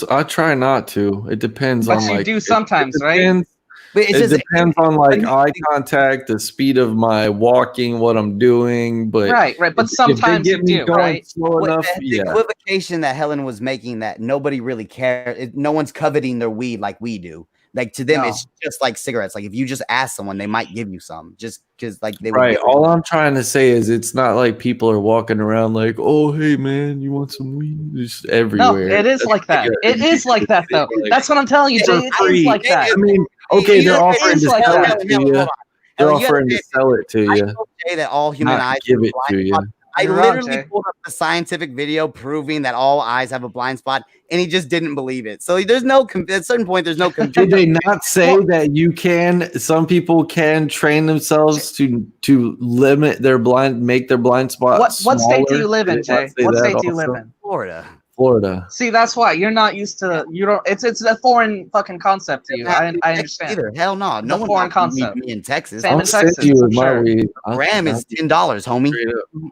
I try not to. It depends But on you like do it sometimes, right? depends- But it's It just depends on like you- eye contact, the speed of my walking, what I'm doing. But Right. But if they sometimes get you me do, going right? slow what- enough, the yeah. equivocation that Helen was making that nobody really cares. No one's coveting their weed like we do. Like to them, No. it's just like cigarettes. Like if you just ask someone, they might give you some, just because like they would Right. give All I'm trying to say is it's not like people are walking around like, "Oh, hey man, you want some weed?" Just No, everywhere. it is like that. It is like that, though. Like, That's what I'm telling you, Jay. for It free. is like that. I mean, okay, they're It offering is to like sell that. it to you. They're Helen, you offering to understand- sell it to I you, will say that all human not eyes give have a it to blind you. spot. I You're wrong, literally Jay. pulled up the scientific video proving that all eyes have a blind spot, and he just didn't believe it. So there's no at a certain point, there's no Did they not say that you can? Some people can train themselves to limit their make their blind spot. What state do smaller? you live in, Did they not Jay? say What that state do you also? live in? Florida. Florida. See, that's why you're not used to. You don't. It's a foreign fucking concept to you. I Texas understand. Either. Hell no. It's No a one foreign wants concept. me in Texas. Same I'll in send Texas, you with I'm my sure. weed. Gram is $10, homie. Straight up.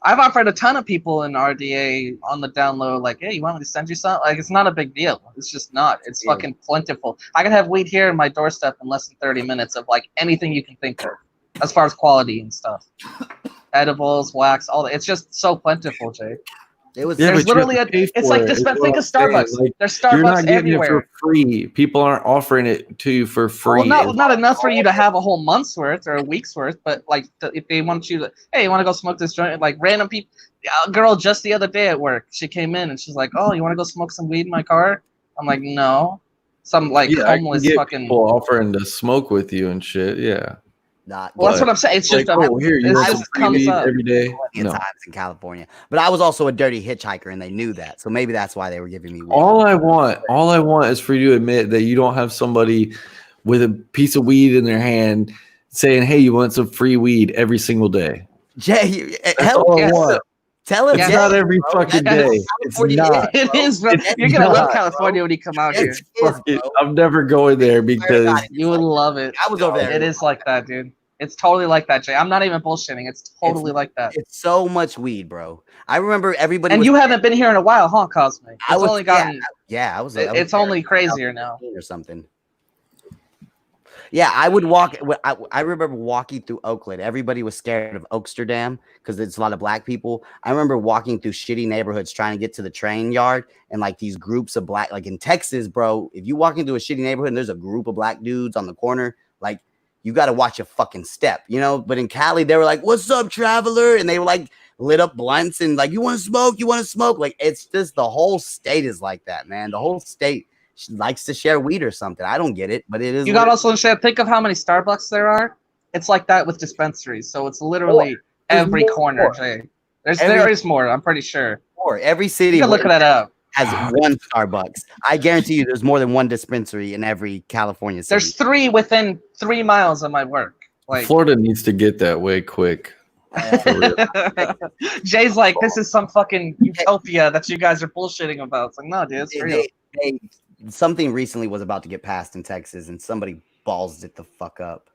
I've offered a ton of people in RDA on the down low, like, "Hey, you want me to send you something?" Like, it's not a big deal. It's just not. It's Yeah. fucking plentiful. I can have weed here in my doorstep in less than 30 minutes of like anything you can think of, as far as quality and stuff. Edibles, wax, all that. It's just so plentiful, Jay. It was Yeah, There's but you have literally to a. pay It's for like it, this. is Think what of I'm saying. Starbucks. Like, There's you're not Starbucks getting everywhere. it for free. People aren't offering it to you for free. Well, not enough for you to have a whole month's worth or a week's worth, but like if they want you to, hey, you want to go smoke this joint? Like random people. A girl just the other day at work, she came in and she's like, "Oh, you want to go smoke some weed in my car?" I'm like, "No." Some like Yeah, I can homeless get fucking. people offering to smoke with you and shit. Yeah. not. Well, that's But, what I'm saying. It's like, just oh, here you it want just some free comes weed up. every day. plenty of No. times in California, but I was also a dirty hitchhiker, and they knew that. So maybe that's why they were giving me weed. All I want is for you to admit that you don't have somebody with a piece of weed in their hand saying, "Hey, you want some free weed every single day?" Jay, That's help all I Yes. want. tell him. It's Jay, not every bro. fucking That's day. what It's California not. It is, bro. It's You're gonna love not, California when you come out here. It is, Fucking, bro. I'm never going there because You would love it. I was over there. It is like that, dude. It's totally like that, Jay. I'm not even bullshitting. It's totally like that. It's so much weed, bro. I remember everybody. And was you haven't been here in a while, huh, Cosme? It's I was only gotten. yeah. I was. It's only crazier now. Or something. Yeah, I would walk. I remember walking through Oakland. Everybody was scared of Oaksterdam because it's a lot of black people. I remember walking through shitty neighborhoods trying to get to the train yard, and like these groups of black, like in Texas, bro. If you walk into a shitty neighborhood and there's a group of black dudes on the corner, like you got to watch your fucking step, you know. But in Cali, they were like, "What's up, traveler?" And they were like lit up blunts and like, "You want to smoke? You want to smoke?" Like it's just the whole state is like that, man. The whole state likes to share weed or something. I don't get it, but it is. You got to also understand. Think of how many Starbucks there are. It's like that with dispensaries. So it's literally every corner, Jay. There is more. I'm pretty sure. Every city. You can look that up. Has one Starbucks. I guarantee you there's more than one dispensary in every California city. There's 3 within 3 miles of my work. Like Florida needs to get that way quick. Jay's like, this is some fucking utopia that you guys are bullshitting about. It's like, no, dude, it's real. Something recently was about to get passed in Texas, and somebody ballsed it the fuck up.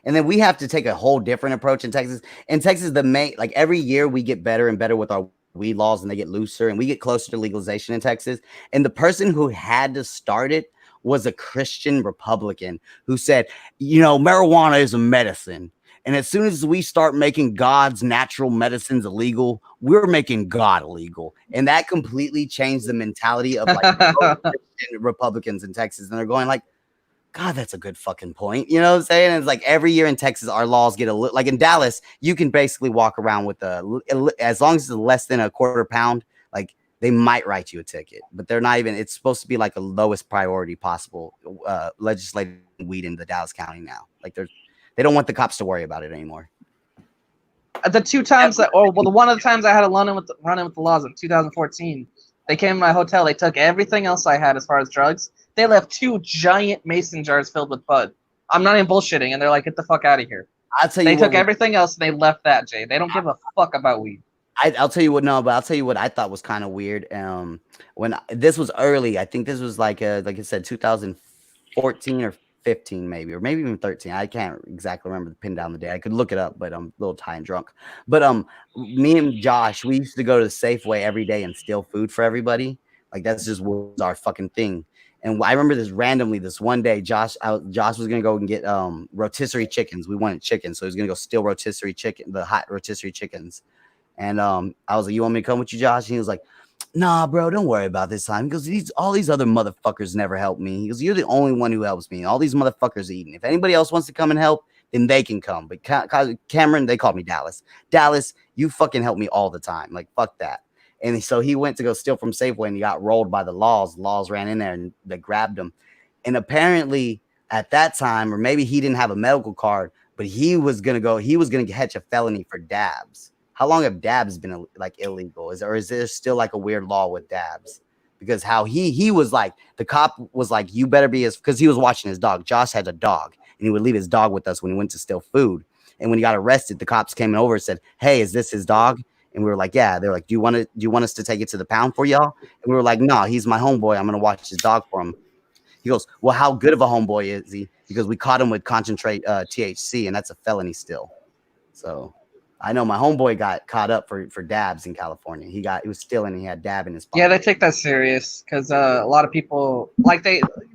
And then we have to take a whole different approach in Texas. In Texas, like every year we get better and better with our weed laws, and they get looser, and we get closer to legalization in Texas. And the person who had to start it was a Christian Republican who said, you know, marijuana is a medicine. And as soon as we start making God's natural medicines illegal, we're making God illegal. And that completely changed the mentality of like Republicans in Texas. And they're going like, God, that's a good fucking point. You know what I'm saying? And it's like every year in Texas, our laws get like in Dallas, you can basically walk around with as long as it's less than a quarter pound, like they might write you a ticket, but they're not even, it's supposed to be like the lowest priority possible legislating weed in the Dallas County now. Like they don't want the cops to worry about it anymore. The 2 times the one of the times I had a run-in with the laws in 2014, they came to my hotel. They took everything else I had as far as drugs. They left 2 giant mason jars filled with bud. I'm not even bullshitting, and they're like, "Get the fuck out of here." I'll tell you, they took everything else and they left that, Jay. They don't give a fuck about weed. I'll tell you what. No, but I'll tell you what I thought was kind of weird. When this was early, I think this was like I said, 2014 or 15 maybe, or maybe even 13. I can't exactly remember the pin down the day. I could look it up, but I'm a little tired and drunk. But me and Josh, we used to go to the Safeway every day and steal food for everybody. Like that's just was our fucking thing. And I remember this randomly. This one day, Josh was gonna go and get rotisserie chickens. We wanted chicken, so he was gonna go steal rotisserie chicken, the hot rotisserie chickens. And I was like, "You want me to come with you, Josh?" And he was like, "Nah, bro, don't worry about this time." He goes, all these other motherfuckers never help me. He goes, "You're the only one who helps me. All these motherfuckers eating. If anybody else wants to come and help, then they can come. But Cameron, they called me Dallas. Dallas, you fucking help me all the time. Like, fuck that." And so he went to go steal from Safeway, and he got rolled by the laws. Laws ran in there and they grabbed him. And apparently at that time, or maybe he didn't have a medical card, but he was gonna catch a felony for dabs. How long have dabs been like illegal? Is there still like a weird law with dabs? Because how he was like, the cop was like, you better be because he was watching his dog. Josh had a dog, and he would leave his dog with us when he went to steal food. And when he got arrested, the cops came over and said, "Hey, is this his dog?" And we were like, "Yeah." They're like, do you want us to take it to the pound for y'all?" And we were like, "No, he's my homeboy. I'm gonna watch his dog for him." He goes, "Well, how good of a homeboy is he?" Because we caught him with concentrate THC, and that's a felony still. So I know my homeboy got caught up for dabs in California. He was stealing and he had dab in his pocket. Yeah, they take that serious because a lot of people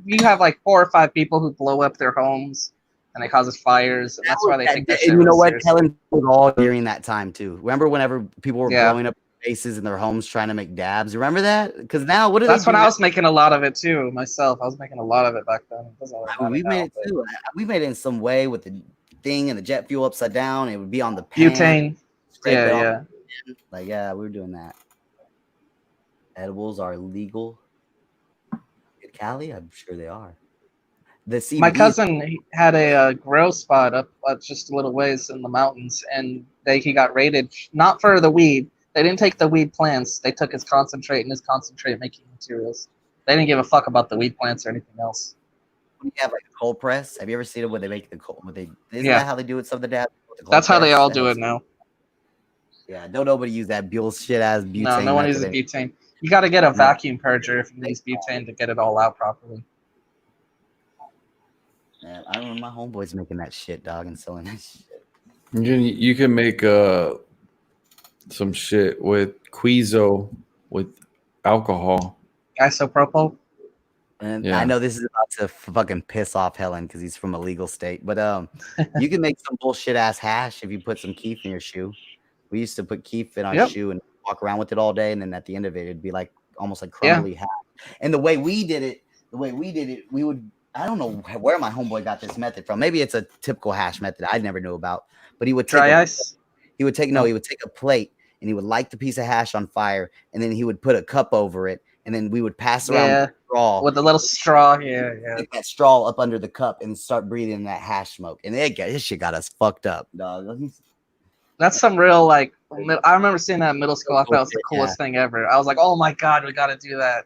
you have like 4 or 5 people who blow up their homes and it causes fires, and that's why they take that shit. And you know what? seriously. Kellen was all during that time too. Remember whenever people were blowing up bases in their homes trying to make dabs? Remember that? Because now what? That's when I was making a lot of it too myself. I was making a lot of it back then. We made it too. We made it in some way with the thing and the jet fuel upside down. It would be on the pan. Butane. Yeah. Like, yeah, we were doing that. Edibles are legal in Cali. I'm sure they are. the CBD. My cousin he had a grow spot up just a little ways in the mountains, and he got raided not for the weed. They didn't take the weed plants. They took his concentrate and his concentrate making materials. They didn't give a fuck about the weed plants or anything else. You have like a cold press. Have you ever seen it when they make the cold? Isn't Yeah. that how they do it? Some of the dabs. That's how they all do it now. Yeah, don't nobody use that shit ass butane. No, no one uses butane. You got to get a vacuum purger if you use butane to get it all out properly. Man, I remember my homeboys making that shit, dog, and selling that shit. You can make some shit with Quizo with alcohol. Isopropyl. And Yeah. I know this is about to fucking piss off Helen because he's from a legal state, but you can make some bullshit ass hash if you put some keef in your shoe. We used to put keef in our shoe and walk around with it all day, and then at the end of it, it'd be like almost like crumbly hash. And the way we did it, we would. I don't know where my homeboy got this method from. Maybe it's a typical hash method I never knew about. But he would take ice. He would take a plate and he would light the piece of hash on fire, and then he would put a cup over it, and then we would pass around straw with a little straw. Yeah. Take that straw up under the cup and start breathing that hash smoke. And this shit got us fucked up, dog. That's some real like. I remember seeing that in middle school. I thought it was the coolest thing ever. I was like, oh my god, we got to do that.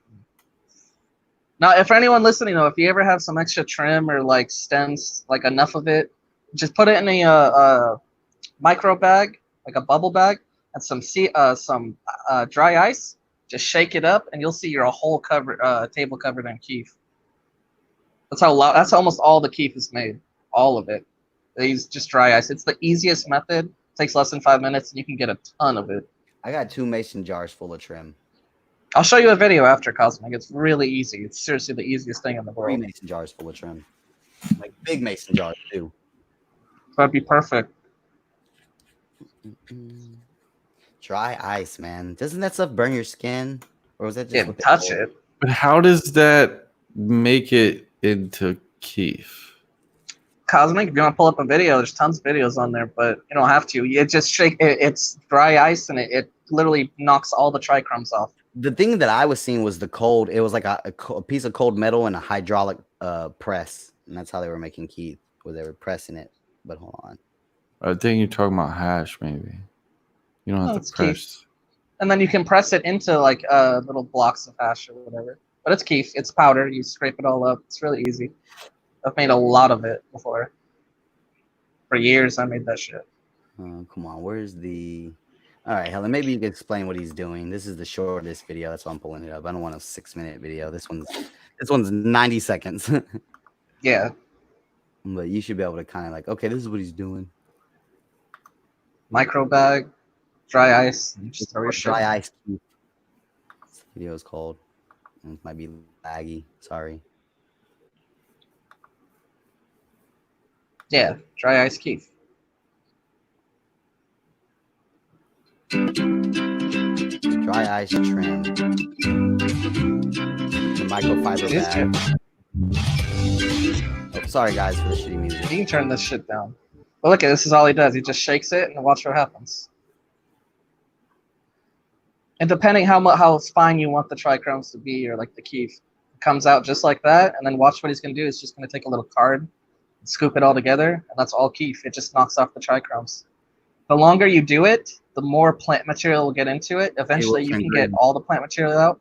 Now, if for anyone listening though, if you ever have some extra trim or like stems, like enough of it, just put it in a micro bag, like a bubble bag, and some dry ice. Just shake it up, and you'll see your whole table covered in keef. That's almost all the keef is made. All of it. They use just dry ice. It's the easiest method. It takes less than 5 minutes, and you can get a ton of it. I got 2 mason jars full of trim. I'll show you a video after, Cosmic. It's really easy. It's seriously the easiest thing in the 3 world. mason jars full of trim. Like big mason jars too. That'd be perfect. Dry ice, man. Doesn't that stuff burn your skin? Or was that just Yeah, touch it. But how does that make it into keef? Cosmic, if you want to pull up a video, there's tons of videos on there, but you don't have to. You just shake it. It's dry ice, and it literally knocks all the trichrums off. The thing that I was seeing was the cold. It was like a piece of cold metal and a hydraulic press, and that's how they were making keef, where they were pressing it. But hold on, I think you're talking about hash, maybe. You don't have to press. Keef. And then you can press it into like little blocks of hash or whatever. But it's keef. It's powder. You scrape it all up. It's really easy. I've made a lot of it before. For years, I made that shit. Come on, where's the? All right, Helen. Maybe you can explain what he's doing. This is the shortest video. That's why I'm pulling it up. I don't want a 6-minute video. This one's 90 seconds. Yeah. But you should be able to kind of like, okay, this is what he's doing. Micro bag, dry ice. Just throw your shit. Dry ice. This video is called. It might be laggy. Sorry. Yeah, dry ice keef. Dry ice trim. The microfiber bag. Oh, sorry guys for the shitty music. You can turn this shit down. But look, this is all he does. He just shakes it and watch what happens. And depending how fine you want the trichromes to be, or like the keef, it comes out just like that. And then watch what he's gonna do. He's just gonna take a little card, and scoop it all together, and that's all keef. It just knocks off the trichromes. The longer you do it, the more plant material will get into it. Eventually, you can get all the plant material out,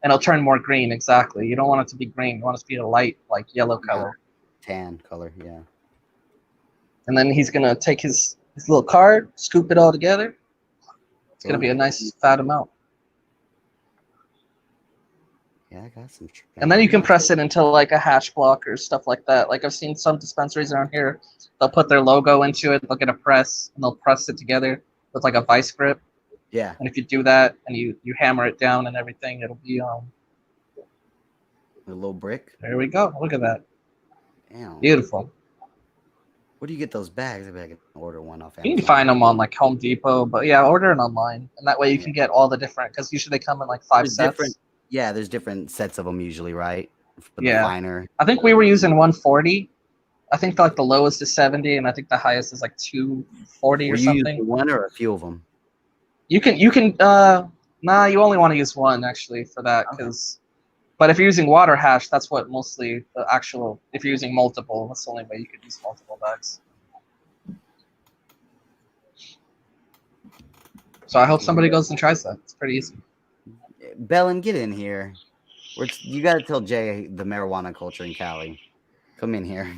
and it'll turn more green. Exactly. You don't want it to be green. You want it to be a light, like yellow color. Tan color, yeah. And then he's gonna take his little card, scoop it all together. It's gonna be a nice fat amount. Yeah, I got some. And then you can press it into like a hash block or stuff like that. Like I've seen some dispensaries around here, they'll put their logo into it, they'll get a press, and they'll press it together with like a vice grip. Yeah. And if you do that and you hammer it down and everything, it'll be a little brick. There we go. Look at that. Damn. Beautiful. Where do you get those bags? Maybe I can order one off Amazon. You can find them on like Home Depot, but yeah, order it online, and that way you can get all the different. Because usually they come in like 5 sets. Yeah, there's different sets of them usually, right? For the Yeah. finer. I think we were using 140. I think like the lowest is 70, and I think the highest is like 240 or something. One or a few of them. You can. Nah, you only want to use one actually for that, because But if you're using water hash, that's what mostly the actual. If you're using multiple, that's the only way you could use multiple bags. So I hope somebody goes and tries that. It's pretty easy. Bellin, get in here. You got to tell Jay the marijuana culture in Cali. Come in here.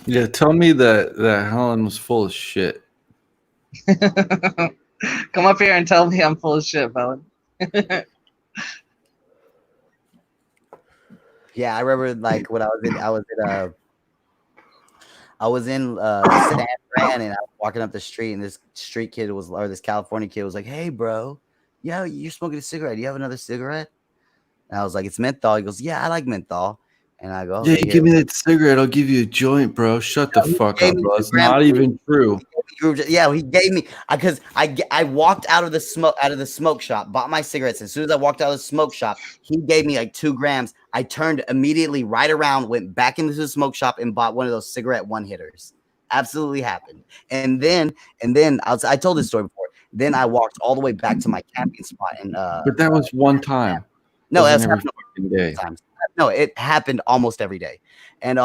Yeah, tell me that Helen was full of shit. Come up here and tell me I'm full of shit, Bellin. Yeah, I remember like when I was in San Fran, and I was walking up the street, and this this California kid was like, "Hey, bro, yeah, you're smoking a cigarette. Do you have another cigarette?" And I was like, "It's menthol." He goes, "Yeah, I like menthol." And I go, Yeah, "Okay, you give me that cigarette, I'll give you a joint, bro. Shut the fuck gave up, me bro. the It's gram- not even true. Yeah, he gave me because I walked out of the smoke shop, bought my cigarettes. As soon as I walked out of the smoke shop, he gave me like 2 grams. I turned immediately right around, went back into the smoke shop, and bought one of those cigarette one hitters. Absolutely happened. And then I told this story before. Then I walked all the way back to my camping spot, and But that was one time. no, Wasn't that's every happened fucking day. times. No, it happened almost every day. And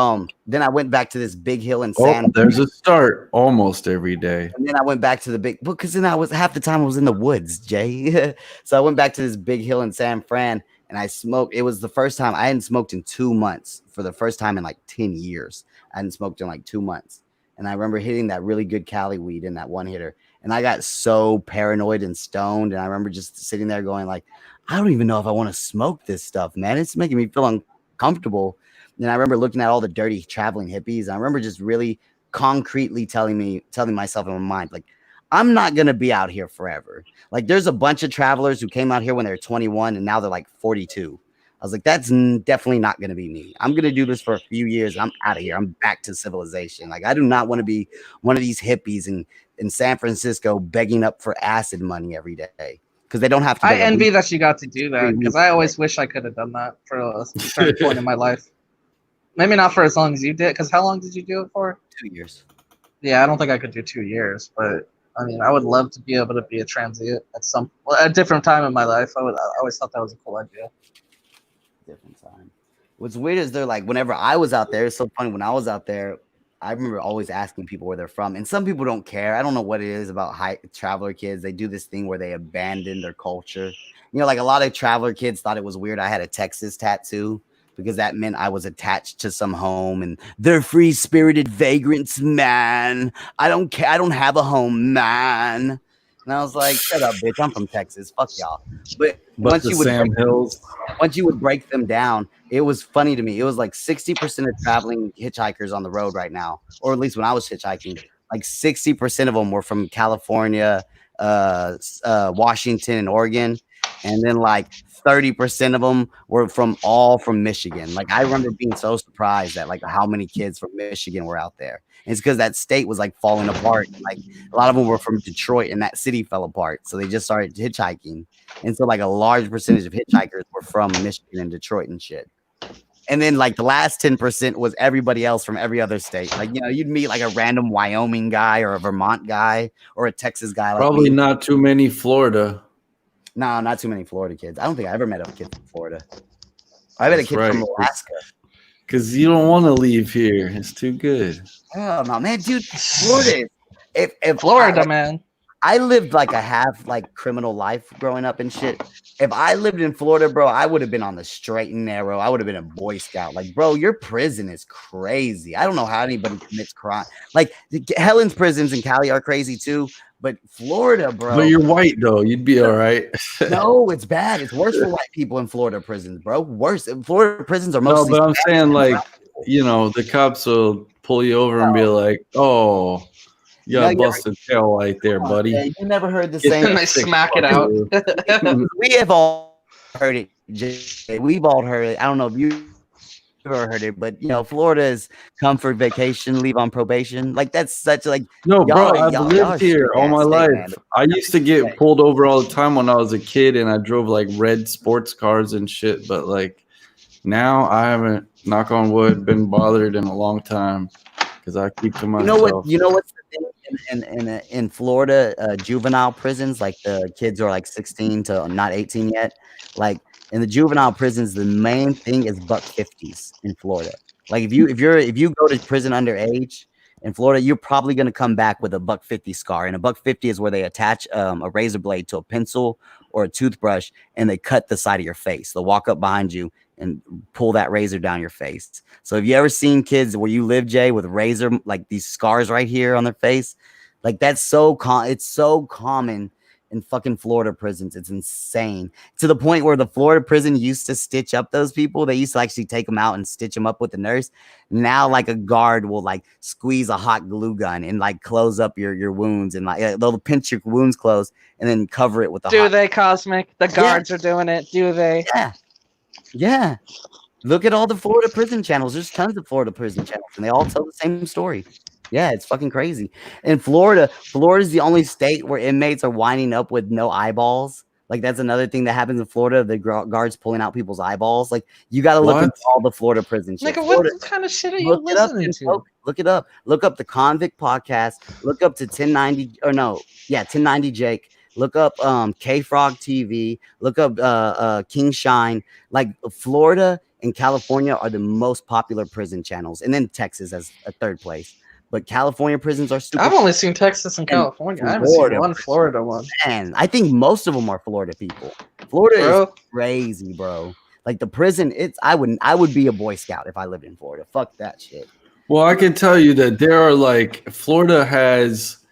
then I went back to this big hill in Oh, San. there's a start almost every day. And then I went back to the because then I was half the time I was in the woods, Jay. So I went back to this big hill in San Fran, and I smoked. It was the first time I hadn't smoked in 2 months. For the first time in like 10 years, I hadn't smoked in like 2 months. And I remember hitting that really good Cali weed in that one hitter, and I got so paranoid and stoned. And I remember just sitting there going like, I don't even know if I want to smoke this stuff, man. It's making me feel uncomfortable. And I remember looking at all the dirty traveling hippies. And I remember just really concretely telling myself in my mind, like, I'm not going to be out here forever. Like, there's a bunch of travelers who came out here when they were 21 and now they're like 42. I was like, that's definitely not going to be me. I'm going to do this for a few years. I'm out of here. I'm back to civilization. Like, I do not want to be one of these hippies in San Francisco begging up for acid money every day. Because they don't have to. I envy that you got to do that, because I always wish I could have done that for a certain point in my life. Maybe not for as long as you did, because how long did you do it for? 2 years. Yeah, I don't think I could do 2 years, but I mean, I would love to be able to be a transient at a different time in my life. I always thought that was a cool idea. Different time. What's weird is they're like, whenever I was out there, it's so funny. When I was out there, I remember always asking people where they're from, and some people don't care. I don't know what it is about traveler kids. They do this thing where they abandon their culture. You know, like a lot of traveler kids thought it was weird I had a Texas tattoo, because that meant I was attached to some home, and they're free-spirited vagrants, man. I don't care. I don't have a home, man. And I was like, shut up, bitch. I'm from Texas. Fuck y'all. But once you would break them down, it was funny to me. It was like 60% of traveling hitchhikers on the road right now, or at least when I was hitchhiking, like 60% of them were from California, Washington, and Oregon. And then like 30% of them were from Michigan. Like, I remember being so surprised at like how many kids from Michigan were out there. And it's because that state was like falling apart. Like, a lot of them were from Detroit, and that city fell apart. So they just started hitchhiking. And so like a large percentage of hitchhikers were from Michigan and Detroit and shit. And then like the last 10% was everybody else from every other state. Like, you know, you'd meet like a random Wyoming guy or a Vermont guy or a Texas guy. Like Probably not too many Florida. No, not too many Florida kids. I don't think I ever met a kid from Florida. I met a kid from Alaska. Because you don't want to leave here. It's too good. Oh no, man, dude, Florida. If Florida, man. I lived like a half like criminal life growing up and shit. If I lived in Florida, bro, I would have been on the straight and narrow. I would have been a Boy Scout. Like, bro, your prison is crazy. I don't know how anybody commits crime. Like, Helen's prisons in Cali are crazy too. But Florida, bro. But you're white, though. You'd be all right. No, it's bad. It's worse for white people in Florida prisons, bro. Worse. Florida prisons are mostly. No, but I'm saying, like, you know, the cops will pull you over and be like, oh, you got a busted tail light there, buddy. Yeah, you never heard the same. And they smack it out. We have all heard it, Jay. We've all heard it. I don't know if you ever heard it, but you know, Florida's comfort vacation, leave on probation. Like, that's such like no, bro. I've lived here all my life. Man. I used to get pulled over all the time when I was a kid, and I drove like red sports cars and shit. But like now, I haven't, knock on wood, been bothered in a long time because I keep to myself. You know what's the thing in Florida juvenile prisons? Like, the kids are like 16 to not 18 yet. Like, In the juvenile prisons, the main thing is $150s in Florida. Like if you go to prison underage in Florida, you're probably gonna come back with a $150 scar. And a $150 is where they attach a razor blade to a pencil or a toothbrush, and they cut the side of your face. They'll walk up behind you and pull that razor down your face. So have you ever seen kids where you live, Jay, with razor, like these scars right here on their face? Like that's it's so common in fucking Florida prisons. It's insane, to the point where the Florida prison used to stitch up those people. They used to actually take them out and stitch them up with the nurse. Now, like a guard will like squeeze a hot glue gun and like close up your wounds, and like they'll pinch your wounds closed and then cover it with the Do they, Cosmic? The guards are doing it. Do they? Yeah. Look at all the Florida prison channels. There's tons of Florida prison channels, and they all tell the same story. Yeah, it's fucking crazy. In Florida's the only state where inmates are winding up with no eyeballs. Like that's another thing that happens in Florida. The guards pulling out people's eyeballs. Like you got to look into all the Florida prison shit. Nigga, what kind of shit are you listening to? Look it up. Look up the Convict Podcast. Look up to 1090 Jake. Look up K-Frog TV. Look up King Shine. Like Florida and California are the most popular prison channels, and then Texas as a third place. But California prisons are stupid. I've only seen Texas and California. I haven't seen one Florida one. And I think most of them are Florida people. Florida is crazy, bro. Like the prison, I would be a Boy Scout if I lived in Florida. Fuck that shit. Well, I can tell you that there are like Florida has,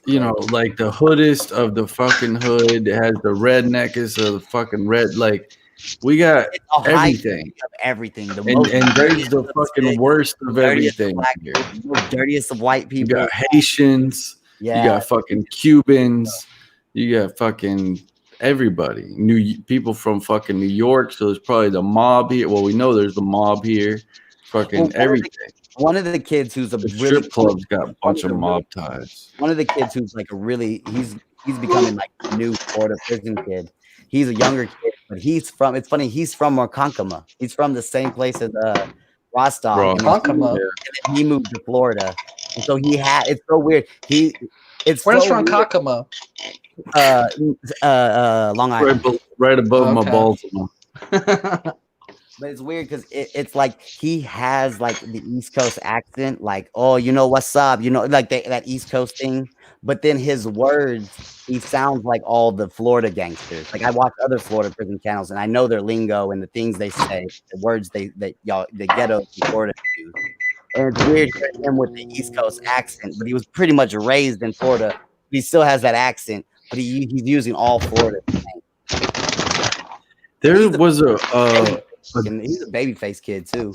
you know, like the hoodest of the fucking hood. It has the redneckest of the fucking red. Like we got everything. Everything. And there's the fucking worst of everything. The dirtiest of white people. You got Haitians. Yeah. You got fucking Cubans. You got fucking everybody. People from fucking New York. So there's probably the mob here. Well, we know there's the mob here. Fucking everything. One of the kids who's a really strip club's got a bunch of mob ties. One of the kids who's like he's becoming like a new Florida prison kid. He's a younger kid, but he's from Ronkonkoma. He's from the same place as Rostov. Ronkonkoma. And he moved to Florida. And so it's so weird. Where's Ronkonkoma? Long Island. Right above my Baltimore. But it's weird because it's like he has like the East Coast accent, like, oh, you know what's up, you know, like that East Coast thing. But then his words, he sounds like all the Florida gangsters. Like I watch other Florida prison channels, and I know their lingo and the things they say, the words the ghetto Florida use. And it's weird hearing him with the East Coast accent, but he was pretty much raised in Florida. He still has that accent, but he's using all Florida. There was he's a babyface kid too.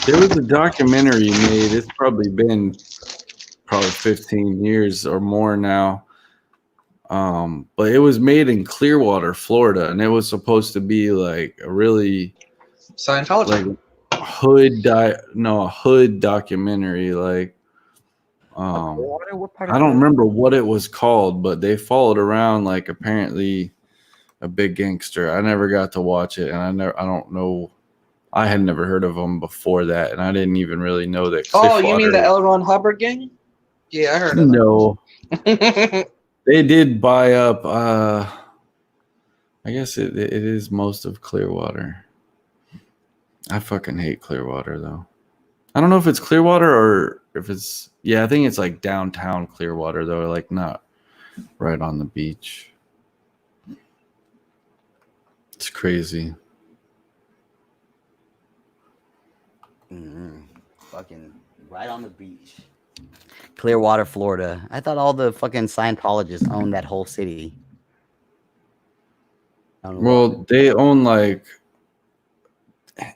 There was a documentary made. It's probably been 15 years or more now. But it was made in Clearwater, Florida, and it was supposed to be like a really Scientology, like a hood documentary. Like, I don't remember what it was called, but they followed around like apparently a big gangster. I never got to watch it, and I don't know. I had never heard of them before that, and I didn't even really know that. Oh, you mean the L. Ron Hubbard gang? Yeah, I heard of No. They did buy up. I guess it is most of Clearwater. I fucking hate Clearwater though. I don't know if it's Clearwater or if it's I think it's like downtown Clearwater though, like not right on the beach. It's crazy. Fucking right on the beach. Clearwater, Florida. I thought all the fucking Scientologists owned that whole city. Well, they own like,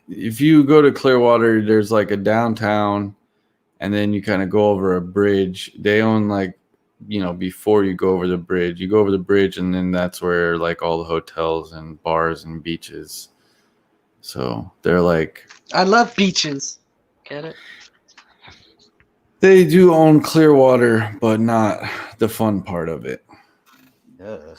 if you go to Clearwater, there's like a downtown, and then you kind of go over a bridge. They own like, you know, before you go over the bridge, and then that's where like all the hotels and bars and beaches. So they're like, I love beaches. Get it? They do own Clearwater, but not the fun part of it. Ugh.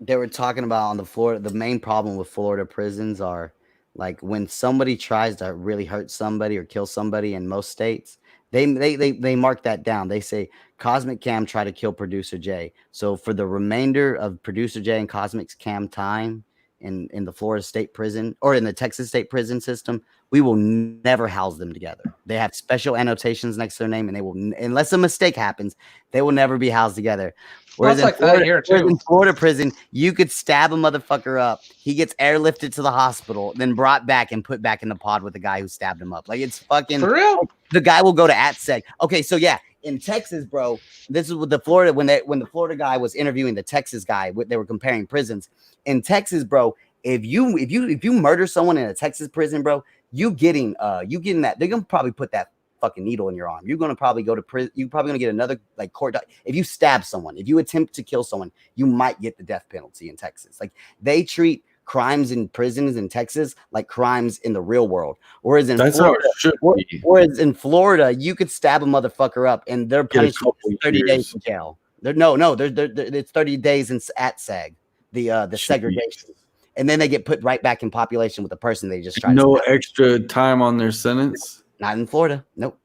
They were talking about on the main problem with Florida prisons are like when somebody tries to really hurt somebody or kill somebody in most states, They mark that down. They say Cosmic Cam tried to kill Producer J. So for the remainder of Producer J and Cosmic Cam time in the Florida State Prison or in the Texas State Prison system, we will never house them together. They have special annotations next to their name, and they will, unless a mistake happens, they will never be housed together. Whereas That's like that here, too. in Florida prison, you could stab a motherfucker up. He gets airlifted to the hospital, then brought back and put back in the pod with the guy who stabbed him up. Like, it's fucking For real? The guy will go to ATSEG. Okay, so yeah, in Texas, bro, this is with the Florida when the Florida guy was interviewing the Texas guy, they were comparing prisons. In Texas, bro, if you murder someone in a Texas prison, bro, you getting that, they're gonna probably put that fucking needle in your arm. You're gonna probably go to prison. You're probably gonna get another like court. If you stab someone, if you attempt to kill someone, you might get the death penalty in Texas. Like, they treat crimes in prisons in Texas like crimes in the real world. Whereas in Florida, you could stab a motherfucker up and they're punished with 30 days in jail. It's 30 days at SAG, the segregation. And then they get put right back in population with the person they just tried. No extra time on their sentence? Not in Florida. Nope.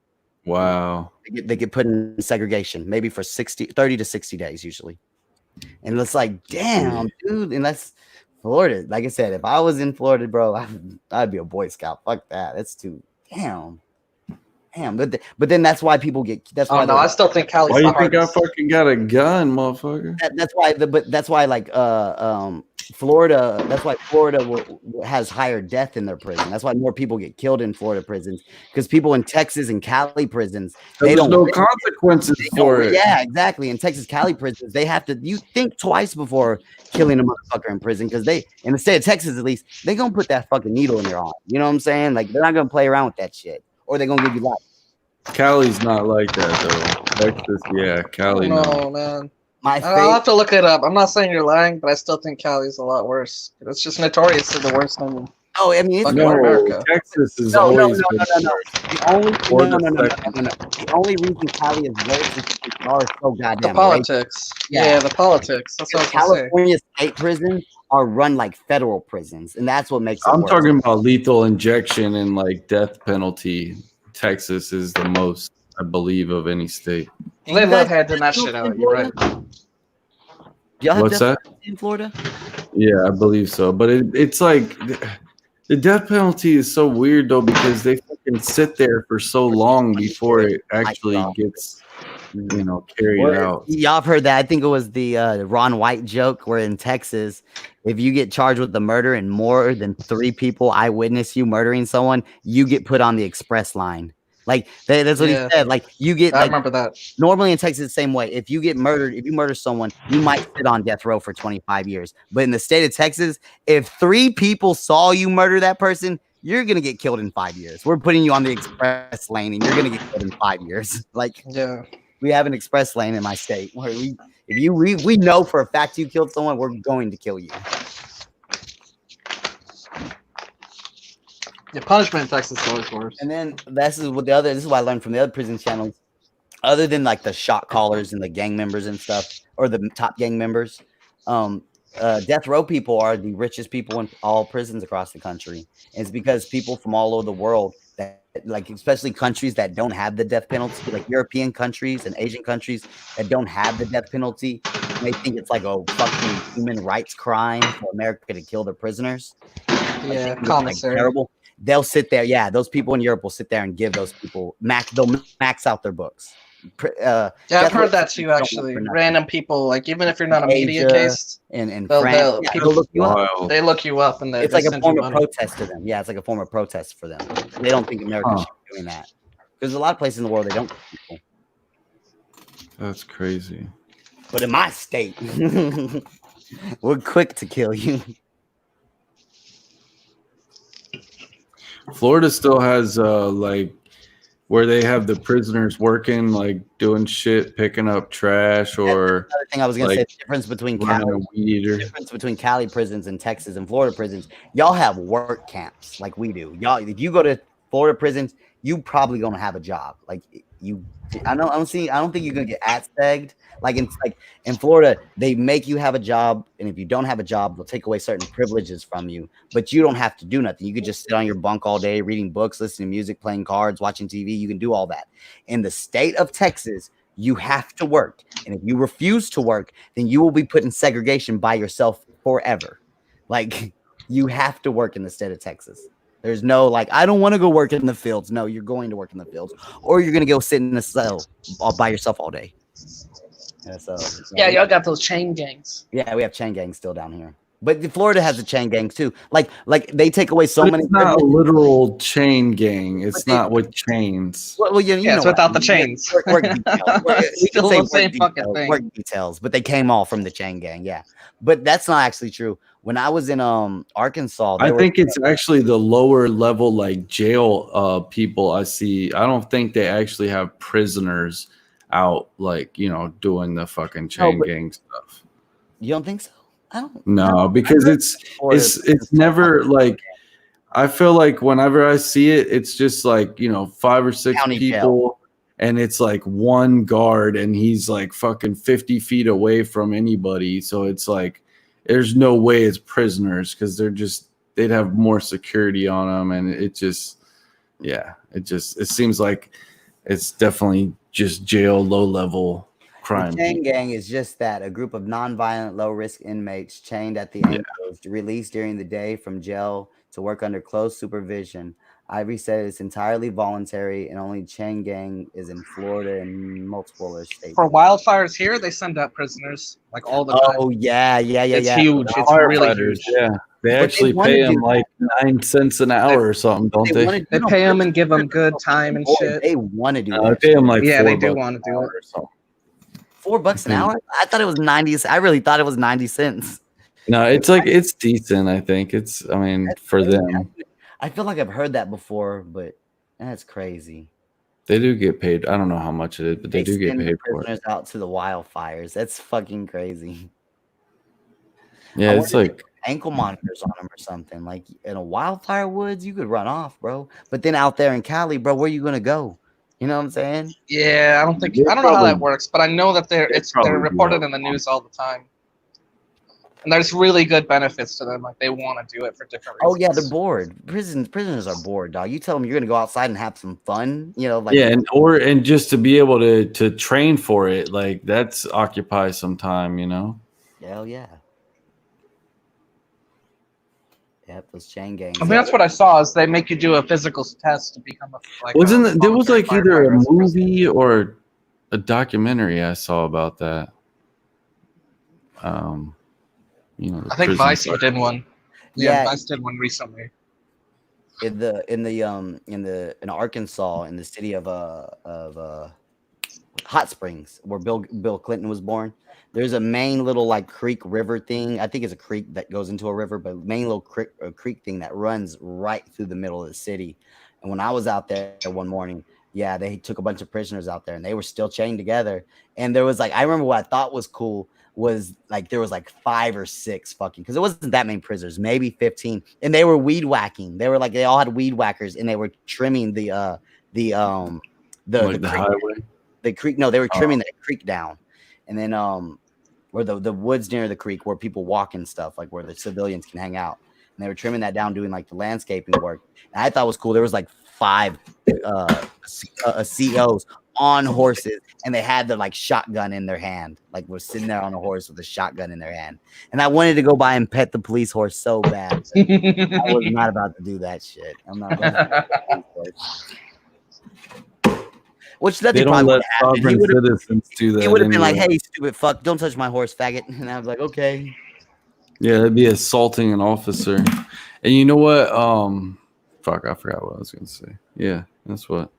Wow. They get put in segregation, maybe for 30 to 60 days usually. And it's like, damn, dude. And that's Florida. Like I said, if I was in Florida, bro, I'd be a Boy Scout. Fuck that. That's too damn. But then that's why people get. That's why. Oh no, I still think Cali's. Why you think I fucking got a gun, motherfucker? That's why. But that's why, like, Florida. That's why Florida has higher death in their prison. That's why more people get killed in Florida prisons, because people in Texas and Cali prisons, there's no consequences for it. Yeah, exactly. In Texas, Cali prisons, they have to. You think twice before killing a motherfucker in prison, because they, in the state of Texas at least, they gonna put that fucking needle in your arm. You know what I'm saying? Like, they're not gonna play around with that shit, or they're gonna give you life. Cali's not like that though. Texas, yeah, Cali. No, man. I'll have to look it up. I'm not saying you're lying, but I still think Cali's a lot worse. It's just notoriously the worst in I mean, it's America. Texas is no. always The only reason Cali is worse is because y'all are so goddamn the politics. Racist. Yeah, the politics. That's what I was California state prisons are run like federal prisons, and that's what makes it I'm worse. talking about lethal injection and like death penalty. Texas is the most, I believe, of any state. They love handing that shit out. You're right. What's that? In Florida? Yeah, I believe so. But it's like the death penalty is so weird though, because they fucking sit there for so long before it actually gets, carried out. Y'all have heard that. I think it was the Ron White joke where in Texas, if you get charged with the murder and more than 3 people eyewitness you murdering someone, you get put on the express line. Like, that's what he said. Like, you get. I remember that. Normally in Texas, the same way. If you get murdered, if you murder someone, you might sit on death row for 25 years. But in the state of Texas, if 3 people saw you murder that person, you're gonna get killed in 5 years. We're putting you on the express lane, and you're gonna get killed in 5 years. Like, yeah, we have an express lane in my state where we know for a fact you killed someone, we're going to kill you. Yeah, punishment in Texas is always worse. And then this is what I learned from the other prison channels. Other than like the shot callers and the gang members and stuff, or the top gang members, death row people are the richest people in all prisons across the country. And it's because people from all over the world, that, like, especially countries that don't have the death penalty, like European countries and Asian countries that don't have the death penalty, and they think it's like a fucking human rights crime for America to kill their prisoners. Yeah, commissary. Like, terrible. They'll sit there. Yeah, those people in Europe will sit there and give those people they'll max out their books. I've heard that too. Actually, random people, like, even if you're not a media case, and France, people look you up. They look you up, and it's like a form of protest to them. Yeah, it's like a form of protest for them. They don't think America should be doing that. There's a lot of places in the world they don't kill people. That's crazy. But in my state, we're quick to kill you. Florida still has like where they have the prisoners working, like doing shit, picking up trash, or another thing I was gonna say. The difference between Cali prisons and Texas and Florida prisons. Y'all have work camps like we do. Y'all, if you go to Florida prisons, you probably gonna have a job. Like, I don't think you're gonna get at-segged. Like in Florida, they make you have a job, and if you don't have a job, they'll take away certain privileges from you. But you don't have to do nothing. You could just sit on your bunk all day, reading books, listening to music, playing cards, watching TV. You can do all that. In the state of Texas, you have to work, and if you refuse to work, then you will be put in segregation by yourself forever. Like you have to work in the state of Texas. There's no like, I don't want to go work in the fields. No, you're going to work in the fields, or you're gonna go sit in a cell all by yourself all day. Yeah, so Yeah, y'all got those chain gangs. yeah, we have chain gangs still down here, but Florida has the chain gangs too. Like they take away so But many. it's not a privileges. literal chain gang. It's But not with chains. Well, you Yeah, know it's what without I the mean. chains. Work details. We can Still say the work same fucking details, thing. work details, but they came all from the chain gang. Yeah, but that's not actually true. When I was in Arkansas, I think it's actually the lower level, like jail people I see. I don't think they actually have prisoners out, like, you know, doing the fucking chain gang stuff. You don't think so? I don't. No, because it's never like, I feel like whenever I see it, it's just like, you know, 5 or 6 County people jail. and it's like one guard and he's like fucking 50 feet away from anybody. So it's like, there's no way it's prisoners because they'd have more security on them. And it just, yeah, it seems like it's definitely just jail, low level crime. The chain gang is just that, a group of nonviolent, low-risk inmates chained at the ankles, released during the day from jail to work under close supervision. Ivory said it's entirely voluntary, and only chain gang is in Florida and multiple other states. For wildfires here, they send out prisoners like all the time. Oh yeah. It's huge. It's really huge. Yeah, they actually pay them like 9 cents an hour or something, don't they? They pay them and give them good time and shit. They want to do They that. pay them like Yeah, they $4 do want to do it. or something. $4 an hour? I thought it was 90. I really thought it was 90 cents. No, it's like it's decent. I think it's. I mean, for them, I feel like I've heard that before, but that's crazy. they do get paid. I don't know how much it is, but they do get send paid for it. prisoners out to the wildfires. That's fucking crazy. Yeah, I it's wonder if like ankle monitors on them or something. Like in a wildfire woods, you could run off, bro. But then out there in Cali, bro, where you gonna go? You know what I'm saying? Yeah, I don't know how that works, but I know that they're reported in the news all the time. And there's really good benefits to them. Like they want to do it for different reasons. Oh yeah, they're bored. Prisoners are bored, dog. You tell them you're gonna go outside and have some fun. You know, like yeah, and just to be able to train for it, like that's occupies some time, you know. hell yeah. Yep, those chain gangs. I mean, that's what I saw. Is they make you do a physical test to become a like. There was like either a firefighter. movie or a documentary I saw about that. You know, the I think prison Vice part. did one. Yeah. Yeah, Vice did one recently. In Arkansas, in the city of Hot Springs, where Bill Clinton was born, there's a main little like creek river thing. I think it's a creek that goes into a river, but main little creek thing that runs right through the middle of the city. And when I was out there one morning, yeah, they took a bunch of prisoners out there, and they were still chained together. And there was like, I remember what I thought was cool was like there was like 5 or 6 fucking, because it wasn't that many prisoners, maybe 15, and they were weed whacking. They were like, they all had weed whackers, and they were trimming the Like the highway. the creek. No, they were trimming that creek down, and then where the woods near the creek where people walk and stuff, like where the civilians can hang out, and they were trimming that down, doing like the landscaping work. And I thought it was cool. There was like 5 COs on horses, and they had the like shotgun in their hand, like we're sitting there on a horse with a shotgun in their hand. And I wanted to go by and pet the police horse so bad. I was not about to do that shit. I'm not gonna do that. Which They don't let sovereign citizens do that. He would have been like, anyway. "Hey, stupid fuck, don't touch my horse, faggot." And I was like, "Okay." Yeah, that'd be assaulting an officer. And you know what? Fuck, I forgot what I was gonna say. Yeah, that's what.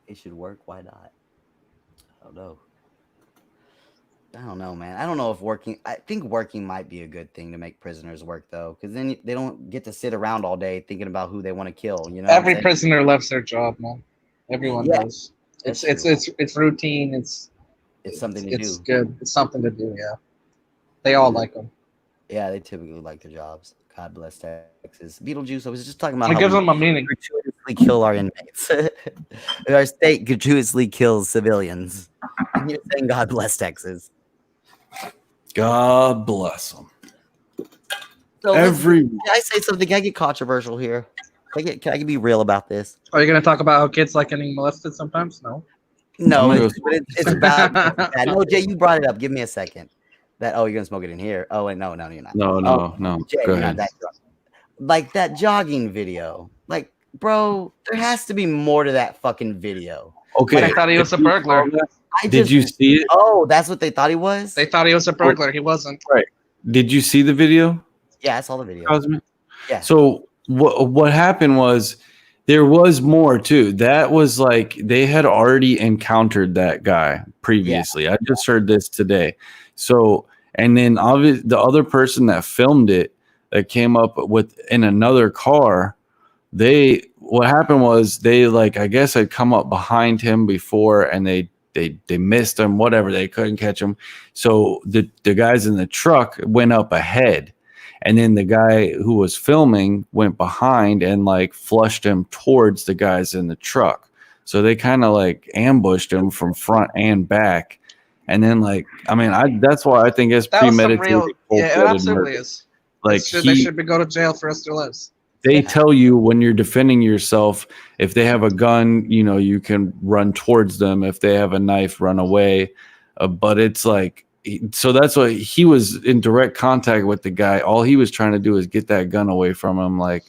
It should work. Why not? I don't know. I don't know, man. I don't know if working. I think working might be a good thing to make prisoners work, though, because then they don't get to sit around all day thinking about who they want to kill. You know, Every prisoner loves their job, man. Everyone Yeah, does. that's It's routine. It's something to It's do. good. It's something to do. Yeah. They all like them. Yeah, they typically like their jobs. God bless Texas. Beetlejuice. I was just talking about It how gives them a meaning. gratuitous gratuitously kill our inmates. Our state gratuitously kills civilians. And you're saying God bless Texas. God bless them. So Every can I say something? Can I get controversial here? Can I be real about this? Are you gonna talk about how kids like getting molested sometimes? No. No, I'm gonna it's about that. No, Jay, you brought it up. Give me a second. You're gonna smoke it in here. Oh wait, no, you're not. no. Jay, Go you're not ahead. that drunk. Like that jogging video. Like, bro, there has to be more to that fucking video. Okay. But I thought he was a burglar. Did you see it? Oh, that's what they thought he was? They thought he was a burglar. He wasn't. Did you see the video? Yeah, I saw the video. Cosmic? Yeah. So what happened was there was more too. That was like they had already encountered that guy previously. I just heard this today. So and then obviously the other person that filmed it that came up with in another car, what happened was they like I guess had come up behind him before and they missed him, whatever, they couldn't catch him. So the guys in the truck went up ahead. And then the guy who was filming went behind and like flushed him towards the guys in the truck. So they kind of like ambushed him from front and back. And then that's why I think it's That was some premeditated. real. Yeah, it cold-blooded absolutely murder. is. Like They should go to jail for the rest of their lives. they tell you when you're defending yourself, if they have a gun, you can run towards them. If they have a knife, run away. But it's like, so that's why he was in direct contact with the guy. All he was trying to do is get that gun away from him. Like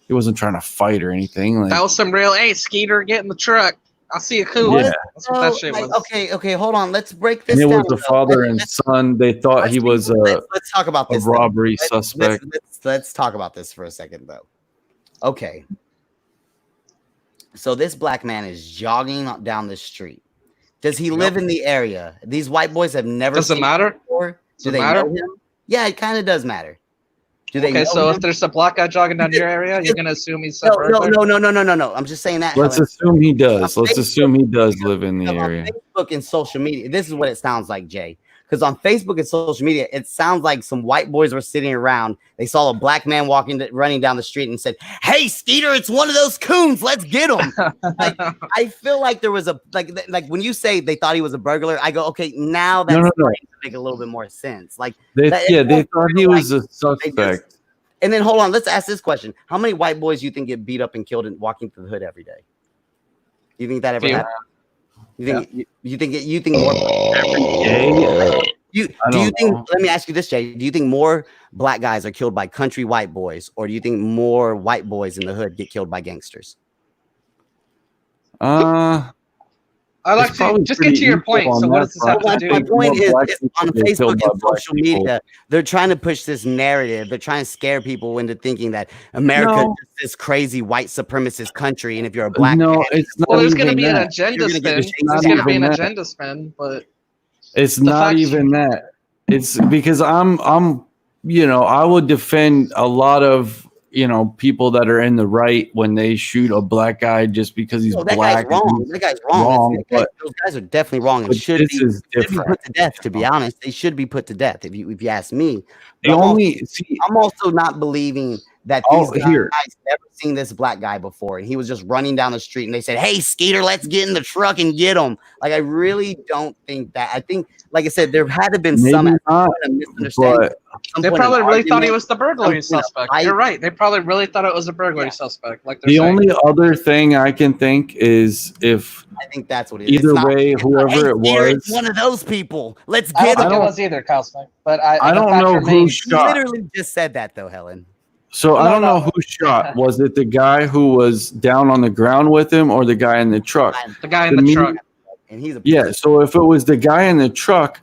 he wasn't trying to fight or anything. Like, That was some real. Hey, Skeeter, get in the truck. I'll see you cool. Yeah. That's what that shit was. Okay, hold on. Let's break this and it down. was the though. father and Let's- son. They thought he was let's talk about a this. robbery though. suspect. Let's talk about this for a second, though. Okay. So this black man is jogging down the street. Does he live in the area? These white boys have never. Does it seen matter? him before. Does Do it they matter? know him? Yeah, it kind of does matter. Do they? Okay, know so him? if there's a black guy jogging down your area, you're gonna assume he's a no, burglar? no. I'm just saying that. Let's Helen. assume he does. Let's Facebook- assume he does live in the on area. Facebook and social media, this is what it sounds like, Jay. Because on Facebook and social media, it sounds like some white boys were sitting around. They saw a black man running down the street and said, "Hey, Skeeter, it's one of those coons. Let's get him." Like, I feel like there was a like when you say they thought he was a burglar, I go, okay, now that's No. starting to make a little bit more sense. Like, They it thought he was a suspect. and then hold on, let's ask this question: how many white boys do you think get beat up and killed and walking through the hood every day? Do you think that ever Few. happened? You think more? Yeah. Do you think? Let me ask you this, Jay. Do you think more black guys are killed by country white boys, or do you think more white boys in the hood get killed by gangsters? I like It's to probably just get to pretty your equal point. on So what that does this have front. to My do? point is, black is people on get Facebook killed by and black social people. media, they're trying to push this narrative. They're trying to scare people into thinking that America No. is this crazy white supremacist country, and if you're a black No, man, it's not Well, there's going to even be an that. agenda You're gonna get spin. the There's shades going to of be an that. agenda spin, but It's The not fact- even that. It's because I'm I would defend a lot of people that are in the right when they shoot a black guy just because he's no, that black. guy's wrong. That guy's wrong. wrong, but- Those guys are definitely wrong and But should this be is different. put to death. To be honest, they should be put to death. If you ask me, The But only I'm also not believing that Oh, these here. guys never seen this black guy before, and he was just running down the street, and they said, "Hey, Skeeter, let's get in the truck and get him." Like, I really don't think that. I think, like I said, there had to have been some maybe not, misunderstanding. but they probably really thought he was the something burglary suspect. I- You're right. They probably really thought it was a burglary Yeah. suspect. Like they're the saying. only other thing I can think is if I think that's what it is. either It's not- way, it's not, whoever "Hey, it Skeeter, it's was, one of those people. Let's I get don't him." think it was either, Cosmic. But I the don't fact know remains- who You shot. literally just said that, though, Helen. So I No, don't no. know who shot. Was it the guy who was down on the ground with him or the guy in the truck? The guy in To the me- truck. And he's a Yeah. So if it was the guy in the truck,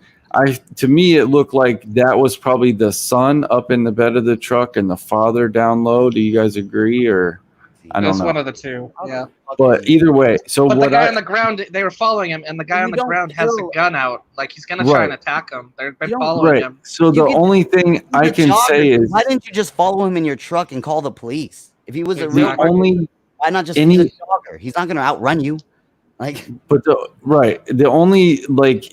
to me it looked like that was probably the son up in the bed of the truck and the father down low. Do you guys agree, or I don't That's know? one of the two. Yeah. But either way, so But the what guy I on the ground, they were following him, and the guy You on the don't ground has a kill- gun out. Like he's gonna try Right. and attack him. They've been You don't- following right. him. So the You can- only thing I He's a can say jogger. is why didn't you just follow him in your truck and call the police? If he was a the real Exactly. only. why not just any- be a jogger? He's not going to outrun you. Like, But the only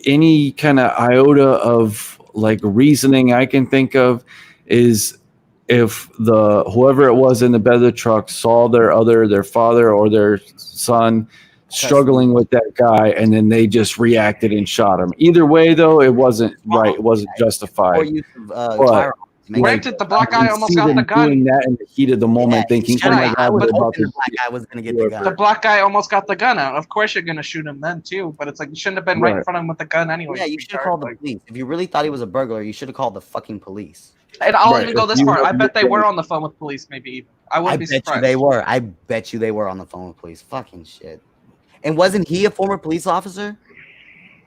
any kind of iota of reasoning I can think of is if the whoever it was in the bed of the truck saw their father or their son struggling with that guy, and then they just reacted and shot him. Either way, though, it wasn't right. It wasn't Or justified. use of But, firearms. to make Granted, the black I guy can almost see got them the gun. doing that in the heat of the moment, thinking, "Oh my right. god, I was they're about hoping to." the black guy was going to get the gun. The black guy almost got the gun out. Of course, you're gonna shoot him then too. But it's like you shouldn't have been right in Right. front of him with the gun anyway. Yeah, you should have called the police. If you really thought he was a burglar, you should have called the fucking police. And I'll Right, even go if this you far. have I bet they your- were on the phone with police. Maybe even. I I wouldn't be bet you surprised. they were. I bet you they were on the phone with police. Fucking shit. And wasn't he a former police officer?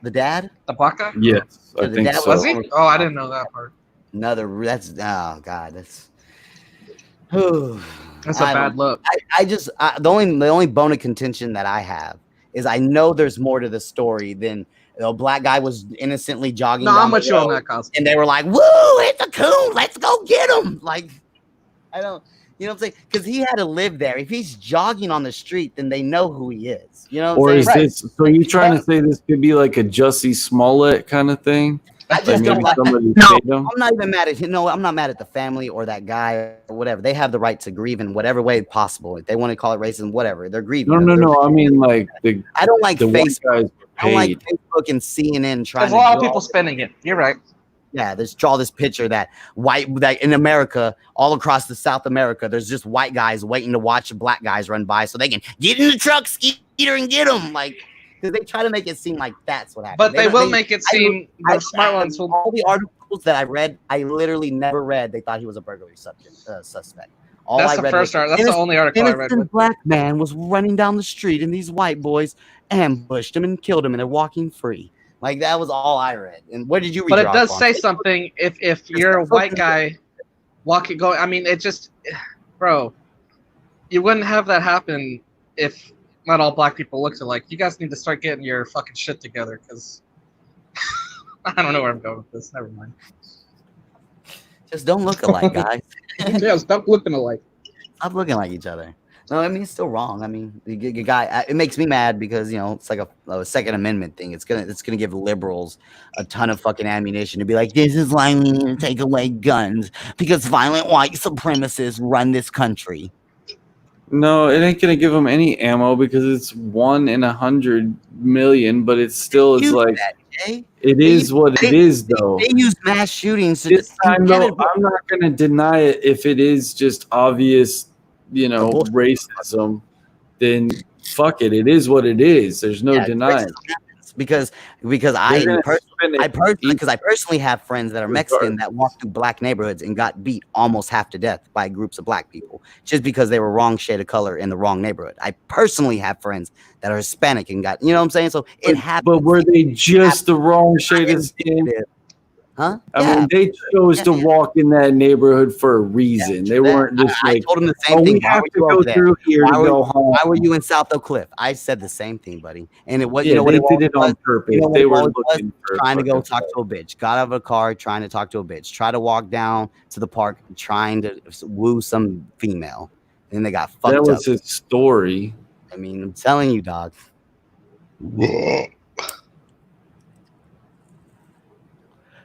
The dad? The black guy? Yes, I Yeah, the think dad so. Was he? Oh, I didn't know that part. That's oh god, that's That's a I bad don't- look. the only bone of contention that I have is I know there's more to the story than the black guy was innocently jogging. No, down I'm the with you on road, that, Cosby. and they were like, "Woo, it's a coon! Let's go get him!" Like, I don't, you know what I'm saying? Because he had to live there. If he's jogging on the street, then they know who he is. You know what Or I'm is saying? this? So you trying to say this could be like a Jussie Smollett kind of thing? I Like just don't maybe like. somebody No, paid him? I'm not even mad at him. No, I'm not mad at the family or that guy or whatever. They have the right to grieve in whatever way possible. If they want to call it racism, whatever. They're grieving. No. I mean, like the I don't like white Facebook. guys were I don't like paid. Facebook and CNN trying There's to a lot of draw- people spinning it. You're right. Yeah, there's draw this picture that in America, all across the South America, there's just white guys waiting to watch black guys run by so they can get in the truck, Skeeter, and get them. Like, because they try to make it seem like that's what happened. But they don't- will make it seem the smart ones will. All the articles that I read, I literally never read. They thought he was a burglary suspect. All That's I the read first was, article. That's the only article I read. innocent black man was running down the street, and these white boys ambushed him and killed him, and they're walking free. Like, that was all I read. And what did you read? But it your does article on? say something. If you're a white guy walking, going, I mean, it just, bro, you wouldn't have that happen if not all black people looked alike. You guys need to start getting your fucking shit together, because I don't know where I'm going with this. Never mind. Just don't look alike, guys. Yeah, stop looking alike. Stop looking like each other. No, I mean, it's still wrong. I mean, the guy. It makes me mad because, you know, it's like a Second Amendment thing. It's gonna give liberals a ton of fucking ammunition to be like, this is why we need to take away guns because violent white supremacists run this country. No, it ain't gonna give them any ammo because it's 1 in 100 million. But it still is Use like that, Jay. it is what it is, though. They use mass shootings to This time, get though, it- I'm not gonna deny it. If it is just obvious, you know, racism, then fuck it. It is what it is. There's no Yeah, denying. racism happens because I They're gonna personally. spin it I personally have friends that are Mexican that walk through black neighborhoods and got beat almost half to death by groups of black people just because they were wrong shade of color in the wrong neighborhood. I personally have friends that are Hispanic and got, you know what I'm saying? So it happens. But were they just the wrong shade of skin? Huh? I mean, they chose to walk in that neighborhood for a reason. They weren't just I like, told them the same oh, thing. we Why have were to you go over there? through here Why to were- go home. Why were you in South Oak Cliff? I said the same thing, buddy. And it was, Yeah, you know what they it did it on was? purpose. You know what They it were was? looking for Trying to go fucking talk to a bitch. Got out of a car trying to talk to a bitch. Try to walk down to the park trying to woo some female. And they got fucked That up. was his story. I mean, I'm telling you, dog.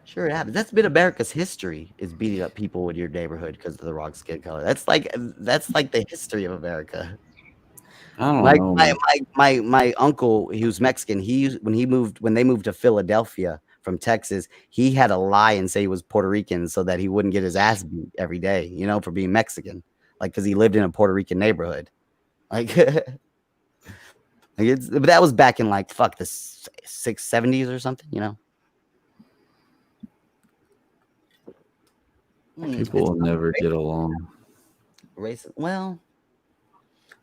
Sure, it happens. That's been America's history, is beating up people with your neighborhood because of the wrong skin color. That's like the history of America. I don't Like know. my uncle, he was Mexican. When they moved to Philadelphia from Texas, he had to lie and say he was Puerto Rican so that he wouldn't get his ass beat every day, you know, for being Mexican. Like, because he lived in a Puerto Rican neighborhood. Like, but that was back in like the 670s or something, you know. People will never get along. Racist. Well,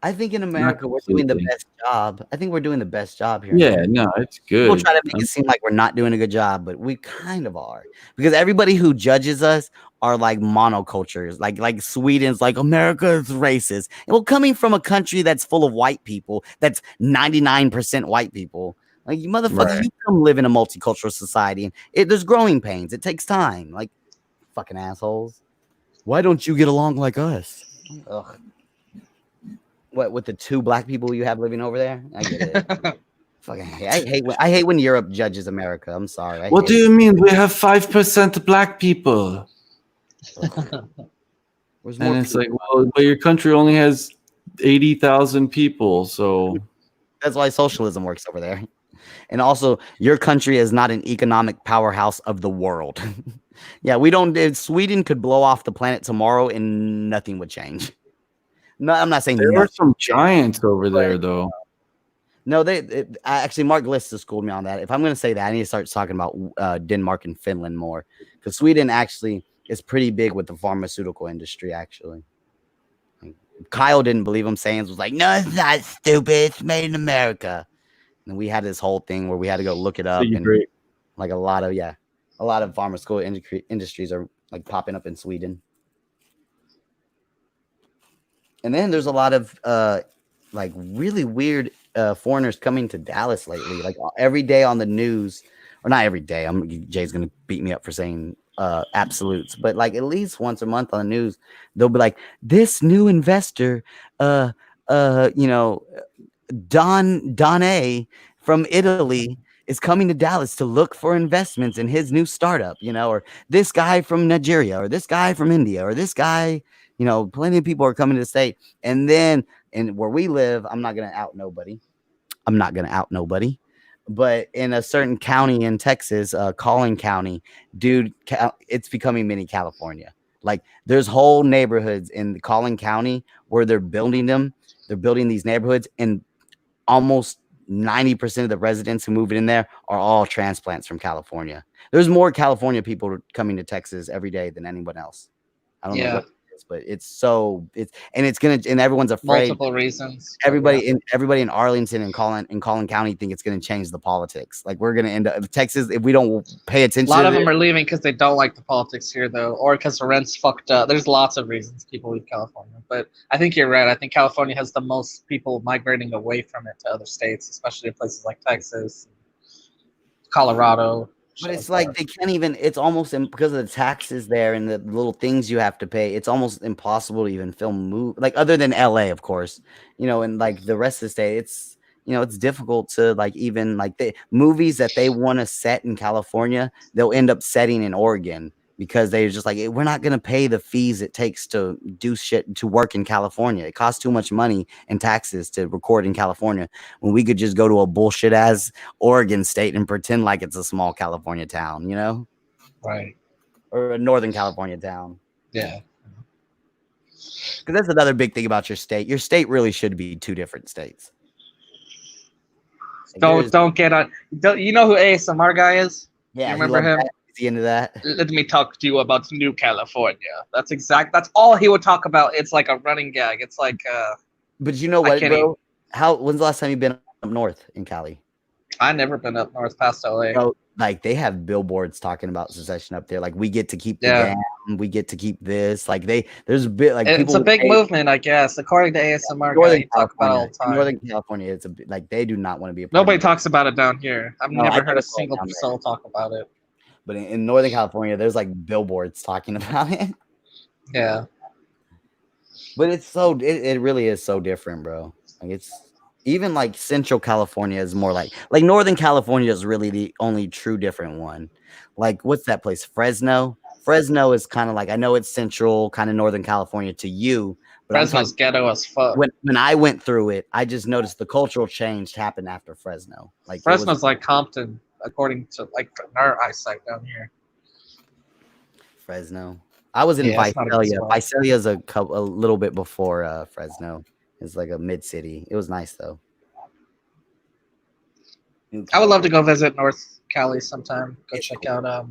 I think in America we're doing the completely. best job. I think we're doing the best job here. Yeah, no, it's People good. try to make it seem like we're not doing a good job, but we kind of are. Because everybody who judges us are like monocultures. Like Sweden's like, America is racist. Well, coming from a country that's full of white people, that's 99% white people. Like, you motherfuckers, Right. you come live in a multicultural society and there's growing pains. It takes time. Like, fucking assholes. Why don't you get along like us? Ugh. What, with the 2 black people you have living over there? I get it. Fucking I hate when Europe judges America. I'm sorry. What do you mean? We have 5% black people. Where's more And it's people? like, well, but your country only has 80,000 people, so That's why socialism works over there. And also, your country is not an economic powerhouse of the world. Yeah, we don't. Sweden could blow off the planet tomorrow and nothing would change. No, I'm not saying there are nothing. some giants over there, though. No, actually, Mark List has schooled me on that. If I'm going to say that, I need to start talking about Denmark and Finland more, because Sweden actually is pretty big with the pharmaceutical industry. Actually, Kyle didn't believe him. Sands was like, "No, it's not stupid. It's made in America." And we had this whole thing where we had to go look it up, and like a lot of pharmaceutical industries are like popping up in Sweden. And then there's a lot of like really weird foreigners coming to Dallas lately. Like every day on the news, or not every day. Jay's gonna beat me up for saying absolutes, but like at least once a month on the news, they'll be like, this new investor, Don A from Italy is coming to Dallas to look for investments in his new startup, or this guy from Nigeria, or this guy from India, or this guy, plenty of people are coming to the state. And then where we live, I'm not going to out nobody. But in a certain county in Texas, Collin County, dude, it's becoming mini California. Like there's whole neighborhoods in Collin County where they're building them. They're building these neighborhoods, and almost 90% of the residents who move in there are all transplants from California. There's more California people coming to Texas every day than anyone else. I don't know what it is, but and everyone's afraid. Multiple reasons. Everybody in Arlington and Collin County think it's going to change the politics. Like we're going to end up Texas if we don't pay attention. A lot of them are leaving because they don't like the politics here, though, or because the rent's fucked up. There's lots of reasons people leave California, but I think you're right. I think California has the most people migrating away from it to other states, especially in places like Texas, Colorado. But it's like they can't even. It's almost because of the taxes there and the little things you have to pay. It's almost impossible to even film like other than LA, of course, and like the rest of the state. It's difficult to like even like the movies that they want to set in California, they'll end up setting in Oregon because they're just like, we're not going to pay the fees it takes to do shit to work in California. It costs too much money and taxes to record in California when we could just go to a bullshit ass Oregon state and pretend like it's a small California town, Right. Or a Northern California town. Yeah. Because that's another big thing about your state. Your state really should be two different states. Like don't get on. You know who ASMR guy is? Yeah, you remember him? Is he into that? Let me talk to you about New California. That's all he would talk about. It's like a running gag. It's like But you know what, bro? When's the last time you've been up north in Cali? I never been up north past LA. Bro, like they have billboards talking about secession up there. Like we get to keep the dam, we get to keep this. Like there's a bit like it's a big movement, I guess, according to ASMR. Guy, talk about it all the time. Northern California, it's like they do not want to be a part Nobody of it. talks about it down here. I've never heard a single soul talk about it. But in Northern California, there's like billboards talking about it. Yeah. But it's it really is so different, bro. Like it's even like Central California is more like Northern California is really the only true different one. Like what's that place? Fresno. Fresno is kind of like, I know it's Central, kind of Northern California to you. But Fresno's ghetto as fuck. When I went through it, I just noticed the cultural change happened after Fresno. Like Fresno's like Compton, according to like our eyesight down here. Fresno. I was in Visalia. Visalia is a little bit before Fresno. It's like a mid city. It was nice though. I would love to go visit North Cali sometime. Go check out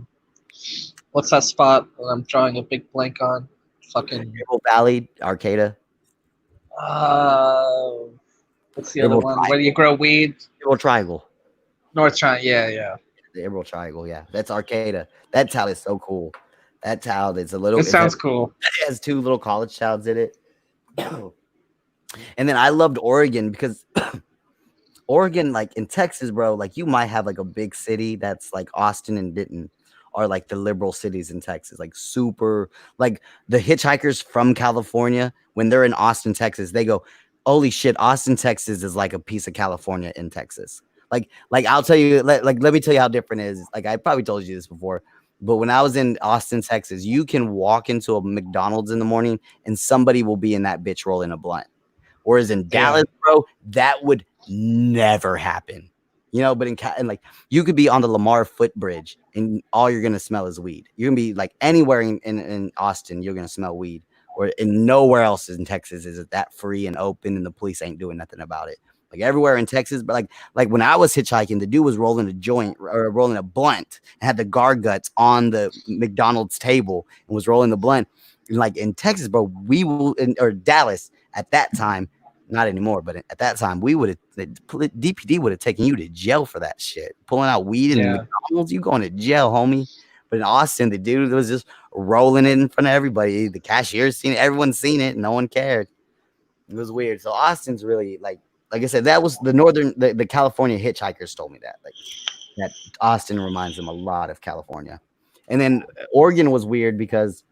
what's that spot that I'm drawing a big blank on? Fucking Valley, Arcata. What's the other one? Where do you grow weed? Emerald Triangle. North Triangle, yeah. The Emerald Triangle, yeah. That's Arcata. That town is so cool. That town is a little. It sounds cool. It has 2 little college towns in it. And then I loved Oregon because Oregon, like in Texas, bro, like you might have like a big city that's like Austin and Denton are like the liberal cities in Texas, like super, like the hitchhikers from California, when they're in Austin, Texas, they go, holy shit, Austin, Texas is like a piece of California in Texas. Like I'll tell you, let me tell you how different it is. Like I probably told you this before. But when I was in Austin, Texas, you can walk into a McDonald's in the morning and somebody will be in that bitch rolling a blunt. Whereas in Dallas, bro, that would never happen. But in like you could be on the Lamar footbridge and all you're gonna smell is weed. You're gonna be like anywhere in Austin, you're gonna smell weed. Or in nowhere else in Texas is it that free and open, and the police ain't doing nothing about it. Like everywhere in Texas, but like when I was hitchhiking, the dude was rolling a joint or rolling a blunt and had the guard guts on the McDonald's table and was rolling the blunt. And like in Texas, bro, or Dallas at that time, not anymore, but at that time, DPD would have taken you to jail for that shit. Pulling out weed in McDonald's, you going to jail, homie. But in Austin, the dude was just rolling it in front of everybody. The cashier's seen it, everyone's seen it, and no one cared. It was weird. So Austin's really like I said, that was the California hitchhikers told me that. Like that Austin reminds them a lot of California. And then Oregon was weird because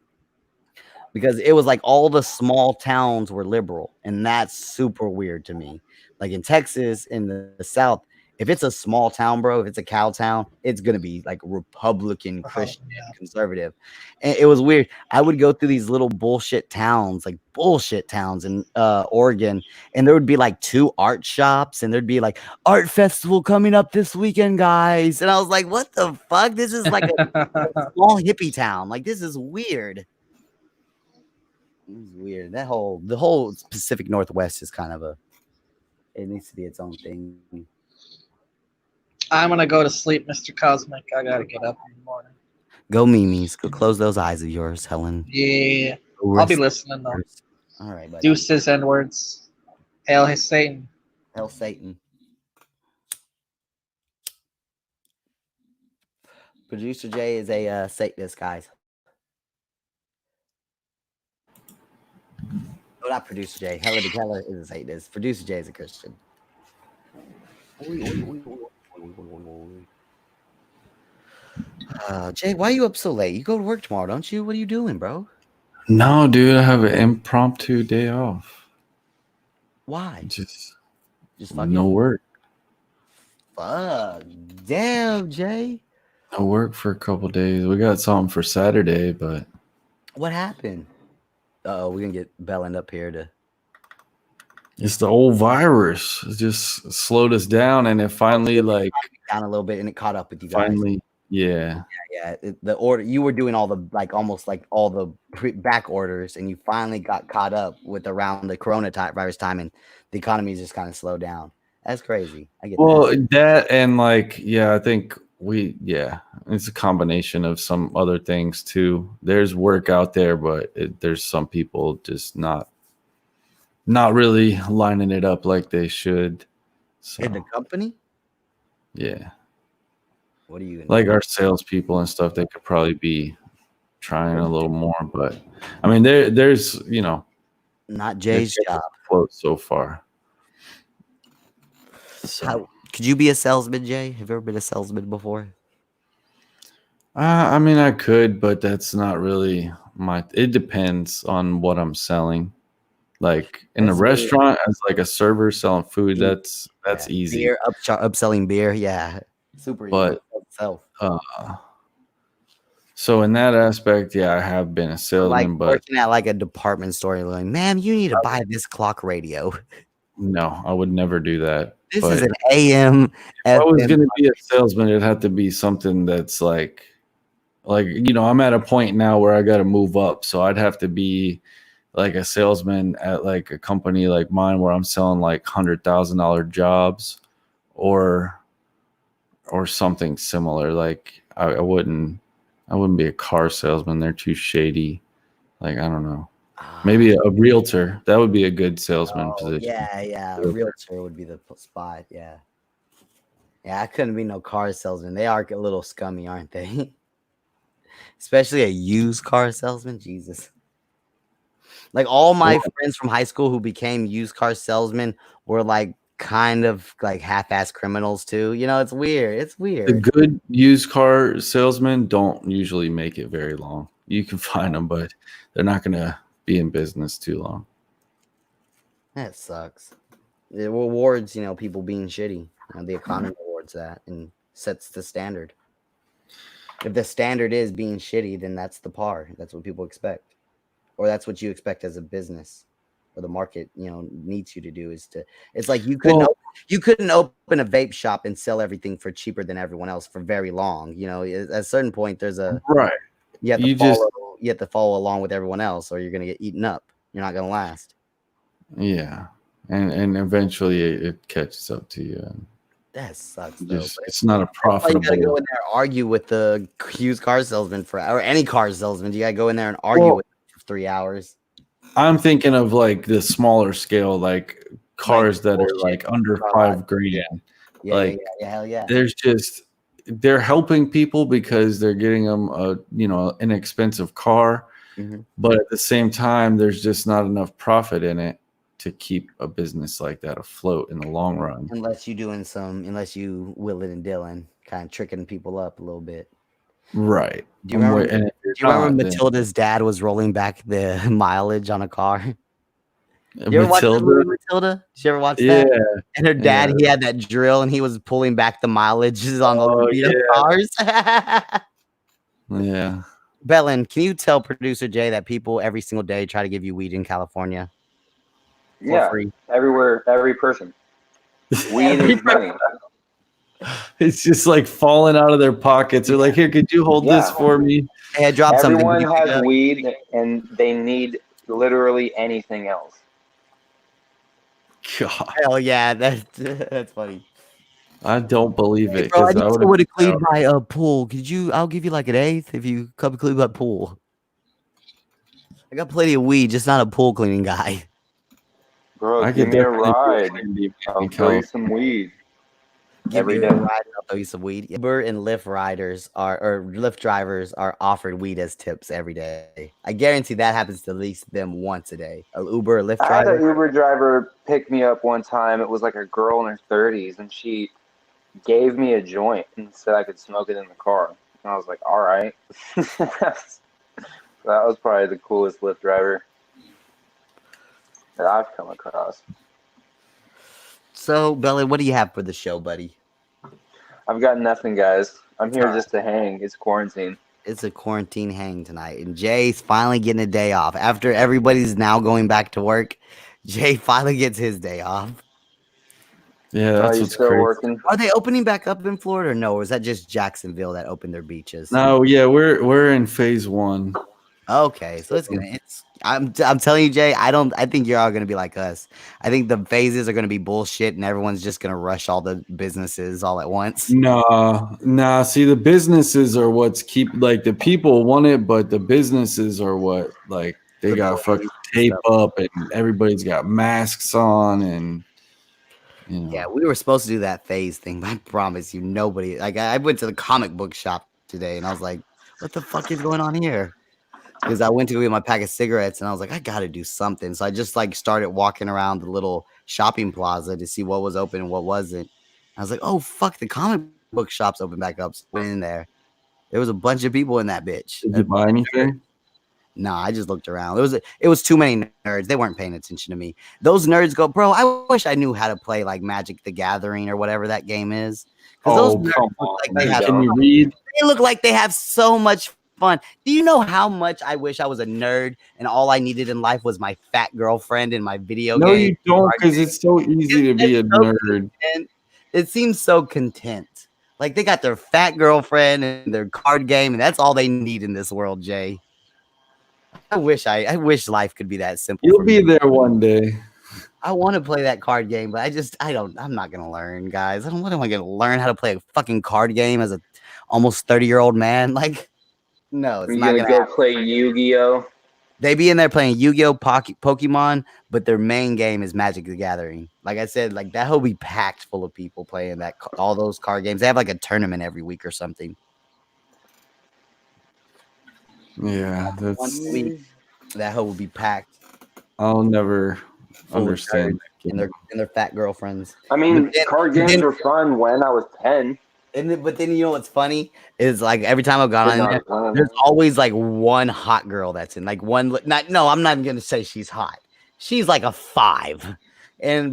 it was like all the small towns were liberal, and that's super weird to me. Like in Texas, in the South, if it's a small town, bro, if it's a cow town, it's gonna be like Republican, Christian, conservative. And it was weird. I would go through these little bullshit towns in Oregon, and there would be like 2 art shops, and there'd be like art festival coming up this weekend, guys. And I was like, what the fuck? This is like a small hippie town. Like this is weird. It's weird. The whole Pacific Northwest is kind of it needs to be its own thing. I'm gonna go to sleep, Mr. Cosmic. I gotta get up in the morning. Go, Mimi's. Go close those eyes of yours, Helen. Yeah, I'll be listening though. All right, buddy. Deuces and words. Hail his Satan. Hail Satan. Producer Jay is a Satanist, guys. No, not Producer Jay. Hella DeKeller is a Satanist. Producer Jay is a Christian. Jay, why are you up so late? You go to work tomorrow, don't you? What are you doing, bro? No, dude, I have an impromptu day off. Why? Just fucking no work. Fuck. Damn, Jay. No work for a couple days. We got something for Saturday, but what happened? We're gonna get Bellend up here to. It's the old virus. It just slowed us down, and it finally like down a little bit, and it caught up with you guys. Finally, yeah. The order you were doing all the almost like all the back orders, and you finally got caught up with around the coronavirus time, and the economy just kind of slowed down. That's crazy. I get that and like I think it's a combination of some other things too. There's work out there, but there's some people just not really lining it up like they should. So, in the company? Yeah. What do you like our salespeople and stuff? They could probably be trying a little more, but I mean, there's not Jay's job float so far. So, could you be a salesman, Jay? Have you ever been a salesman before? I mean, I could, but that's not really it depends on what I'm selling. Like in a restaurant, as like a server selling food, that's easy. Beer, upselling beer, yeah, super easy. But so in that aspect, I have been a salesman, like but working at like a department store, you're like, ma'am, you need to buy this clock radio. No, I would never do that. This is an AM. If I was going to be a salesman, it'd have to be something that's like I'm at a point now where I got to move up, so I'd have to be like a salesman at like a company like mine where I'm selling like $100,000 jobs, or something similar. Like I wouldn't be a car salesman. They're too shady. Like I don't know. Maybe a realtor. That would be a good salesman position. Yeah. A realtor would be the spot. Yeah. I couldn't be no car salesman. They are a little scummy, aren't they? Especially a used car salesman. Jesus. Like all my friends from high school who became used car salesmen were like kind of like half-ass criminals too. It's weird. The good used car salesmen don't usually make it very long. You can find them, but they're not going to be in business too long. That sucks. It rewards, people being shitty. The economy rewards that and sets the standard. If the standard is being shitty, then that's the par. That's what people expect, or that's what you expect as a business, or the market, needs you to do. It's like you couldn't open a vape shop and sell everything for cheaper than everyone else for very long. At a certain point, there's a right. you have to follow along with everyone else, or you're gonna get eaten up. You're not gonna last. Yeah, and eventually it catches up to you. That sucks, though. It's not a profitable. You gotta go in there and argue with the used car salesman or any car salesman. You gotta go in there and argue with them for 3 hours. I'm thinking of like the smaller scale, like cars that are like under $5,000. Yeah, hell yeah. They're helping people because they're getting them an inexpensive car, but at the same time, there's just not enough profit in it to keep a business like that afloat in the long run. Unless you Willin and Dylan kind of tricking people up a little bit. Right. Do you remember Matilda's dad was rolling back the mileage on a car? You ever watch Matilda? Did you ever watch that? Yeah. And her dad, he had that drill and he was pulling back the mileages on the cars. Yeah. Bellin, can you tell producer Jay that people every single day try to give you weed in California? Yeah, free. Everywhere, every person. Weed is money. It's just like falling out of their pockets. They're like, "Here, could you hold this for me?" Hey, I dropped something. Everyone has weed, and they need literally anything else. God. Hell yeah, that's funny. I don't believe it. Bro, I need someone to clean my pool. I'll give you like an eighth if you come clean my pool. I got plenty of weed, just not a pool cleaning guy. Bro, give me a ride. I'll throw you some weed. Every day. I'll throw you some weed. Uber and Lyft Lyft drivers are offered weed as tips every day. I guarantee that happens to at least them once a day. An Uber or Lyft driver. I had an Uber driver pick me up one time. It was like a girl in her 30s, and she gave me a joint and said I could smoke it in the car. And I was like, all right. That was probably the coolest Lyft driver that I've come across. So, Belly, what do you have for the show, buddy? I've got nothing, guys. I'm here just to hang. It's quarantine. It's a quarantine hang tonight. And Jay's finally getting a day off. After everybody's now going back to work, Jay finally gets his day off. Yeah, that's what's still crazy. Working? Are they opening back up in Florida or no? Or is that just Jacksonville that opened their beaches? No, yeah, we're in phase 1. Okay, so I'm telling you, Jay, I think you're all gonna be like us. I think the phases are gonna be bullshit and everyone's just gonna rush all the businesses all at once. Nah. See, the businesses are what's like the people want it, but the businesses are what like they got fucking tape up and everybody's got masks on and Yeah, we were supposed to do that phase thing, but I promise you, nobody. Like I went to the comic book shop today and I was like, what the fuck is going on here? Because I went to go get my pack of cigarettes and I was like, I got to do something. So I just like started walking around the little shopping plaza to see what was open and what wasn't. I was like, oh, fuck, the comic book shop's open back up. So I went in there. There was a bunch of people in that bitch. Did you buy anything? Nah, I just looked around. It was too many nerds. They weren't paying attention to me. Those nerds go, bro, I wish I knew how to play like Magic the Gathering or whatever that game is. Oh, come on. Can you read? They look like they have so much fun. Do you know how much I wish I was a nerd and all I needed in life was my fat girlfriend in my video game? No, you don't, because it's so easy to be a nerd. It seems so content. Like they got their fat girlfriend and their card game, and that's all they need in this world, Jay. I wish life could be that simple. You'll be there one day. I want to play that card game, but I'm not gonna learn, guys. What am I gonna learn how to play a fucking card game as a almost 30-year-old man? Like, no, it's not gonna go play Yu-Gi-Oh. They be in there playing Yu-Gi-Oh, Pokemon, but their main game is Magic the Gathering. Like I said, like that will be packed full of people playing all those card games. They have like a tournament every week or something. Yeah, that's 1 week. That hoe will be packed. I'll never understand. And their fat girlfriends. I mean, card games were fun when I was 10. But then you know what's funny is like every time I've gone on there, there's always like one hot girl that's in like one. I'm not even gonna say she's hot. She's like a 5.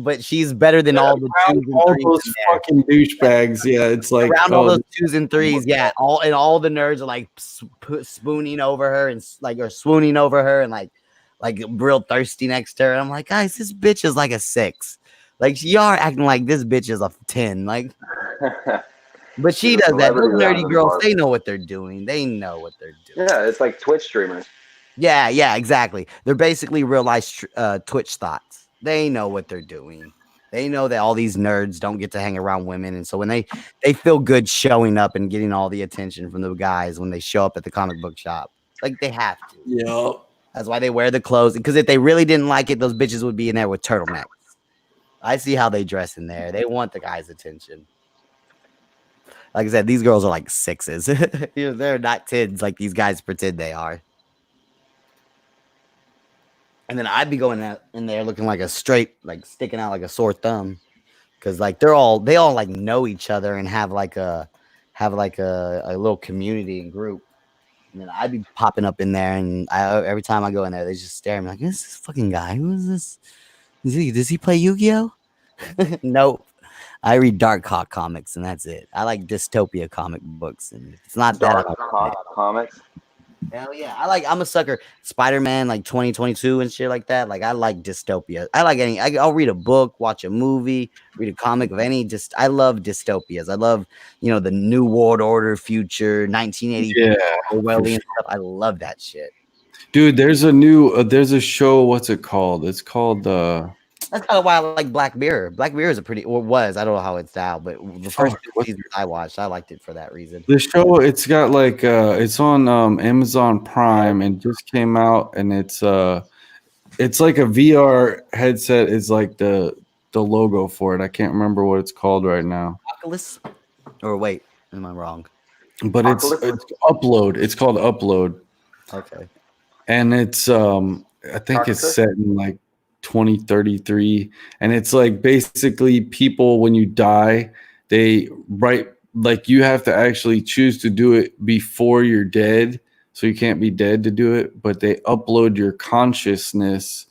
but she's better than all the twos and all threes those in there. fucking douchebags. Yeah, it's like Around all oh, those twos and threes, yeah. All the nerds are like spooning over her and like or swooning over her and like real thirsty next to her. And I'm like, guys, this bitch is like a 6. Like y'all are acting like this bitch is a 10. Like, but she does that. Those nerdy girls, they know what they're doing. They know what they're doing. Yeah, it's like Twitch streamers. Yeah, exactly. They're basically real life Twitch thoughts. They know what they're doing. They know that all these nerds don't get to hang around women, and so when they feel good showing up and getting all the attention from the guys when they show up at the comic book shop, like they have to. yeah. That's why they wear the clothes. Because if they really didn't like it, those bitches would be in there with turtlenecks. I see how they dress in there. They want the guys' attention. Like I said, these girls are like 6s. They're not 10s like these guys pretend they are. And then I'd be going out in there looking like a straight, like sticking out like a sore thumb. Because like they all like know each other and have like a little community and group. And then I'd be popping up in there, and every time I go in there, they just stare at me like, "Who's this fucking guy? Who is this? Does he play Yu-Gi-Oh?" Nope. I read Dark Hawk comics, and that's it. I like dystopia comic books, and it's not Dark that. Hawk comics. Hell yeah, I'm a sucker. Spider-Man, like 2022 and shit like that. Like I like dystopia. I like any. I'll read a book, watch a movie, read a comic of any. I love dystopias. I love the New World Order future, 1980 Orwellian stuff. I love that shit. Dude, there's a show. What's it called? It's called That's kind of why I like Black Mirror. Black Mirror is I don't know how it's now, but the first 2 seasons I watched, I liked it for that reason. The show, it's got like it's on Amazon Prime and just came out, and it's like a VR headset is like the logo for it. I can't remember what it's called right now. Oculus? Or wait, am I wrong? But it's Upload. It's called Upload. Okay. And it's I think it's set in like 2033, and it's like basically people when you die, they write like you have to actually choose to do it before you're dead, so you can't be dead to do it, but they upload your consciousness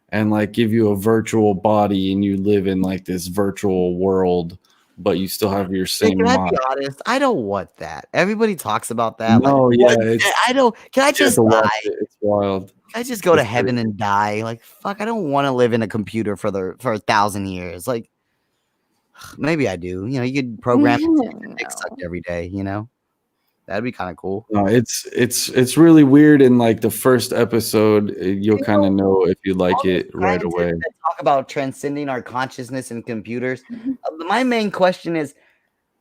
and like give you a virtual body, and you live in like this virtual world, but you still have your same Can I mind. be honest? I don't want that. Everybody talks about that. No, like, yeah, I don't. Can I just die? It's wild. I just go to heaven and die. Like, fuck, I don't want to live in a computer for 1,000 years. Like, maybe I do. You could program it sucked every day, That'd be kind of cool. No, it's really weird. In like the first episode, you'll kind of know if you like it right away. Talk about transcending our consciousness in computers. My main question is,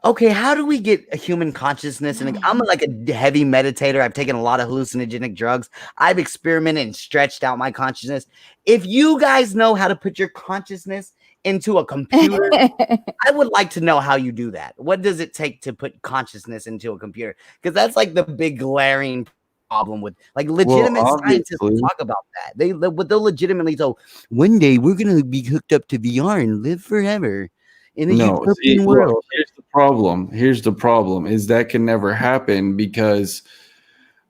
okay, how do we get a human consciousness? And I'm like a heavy meditator. I've taken a lot of hallucinogenic drugs. I've experimented and stretched out my consciousness. If you guys know how to put your consciousness into a computer, I would like to know how you do that. What does it take to put consciousness into a computer? Because that's like the big glaring problem with like legitimate scientists talk about that. They'll legitimately tell one day we're gonna be hooked up to VR and live forever. In a utopian world. Here's the problem is that can never happen because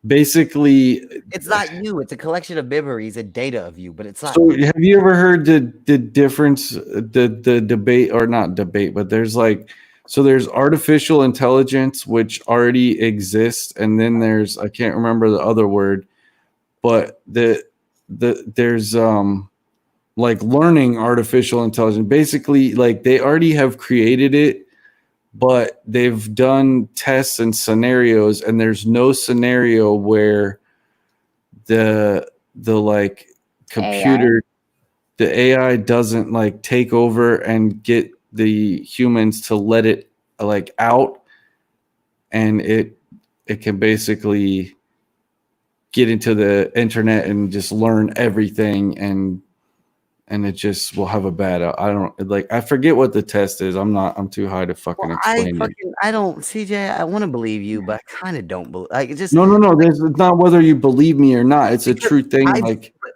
basically it's not you, it's a collection of memories and data of you, but it's not. So have you ever heard the difference, the debate, or not debate, but there's artificial intelligence which already exists, and then there's, I can't remember the other word, but there's like learning artificial intelligence. Basically, like they already have created it, but they've done tests and scenarios, and there's no scenario where the like computer, the AI doesn't like take over and get the humans to let it like out, and it can basically get into the internet and just learn everything, and it just will have a bad. I forget what the test is. I'm too high to fucking explain it. I don't, CJ. I want to believe you, but I kind of don't believe. Like, it just no. It's not whether you believe me or not. It's a true thing.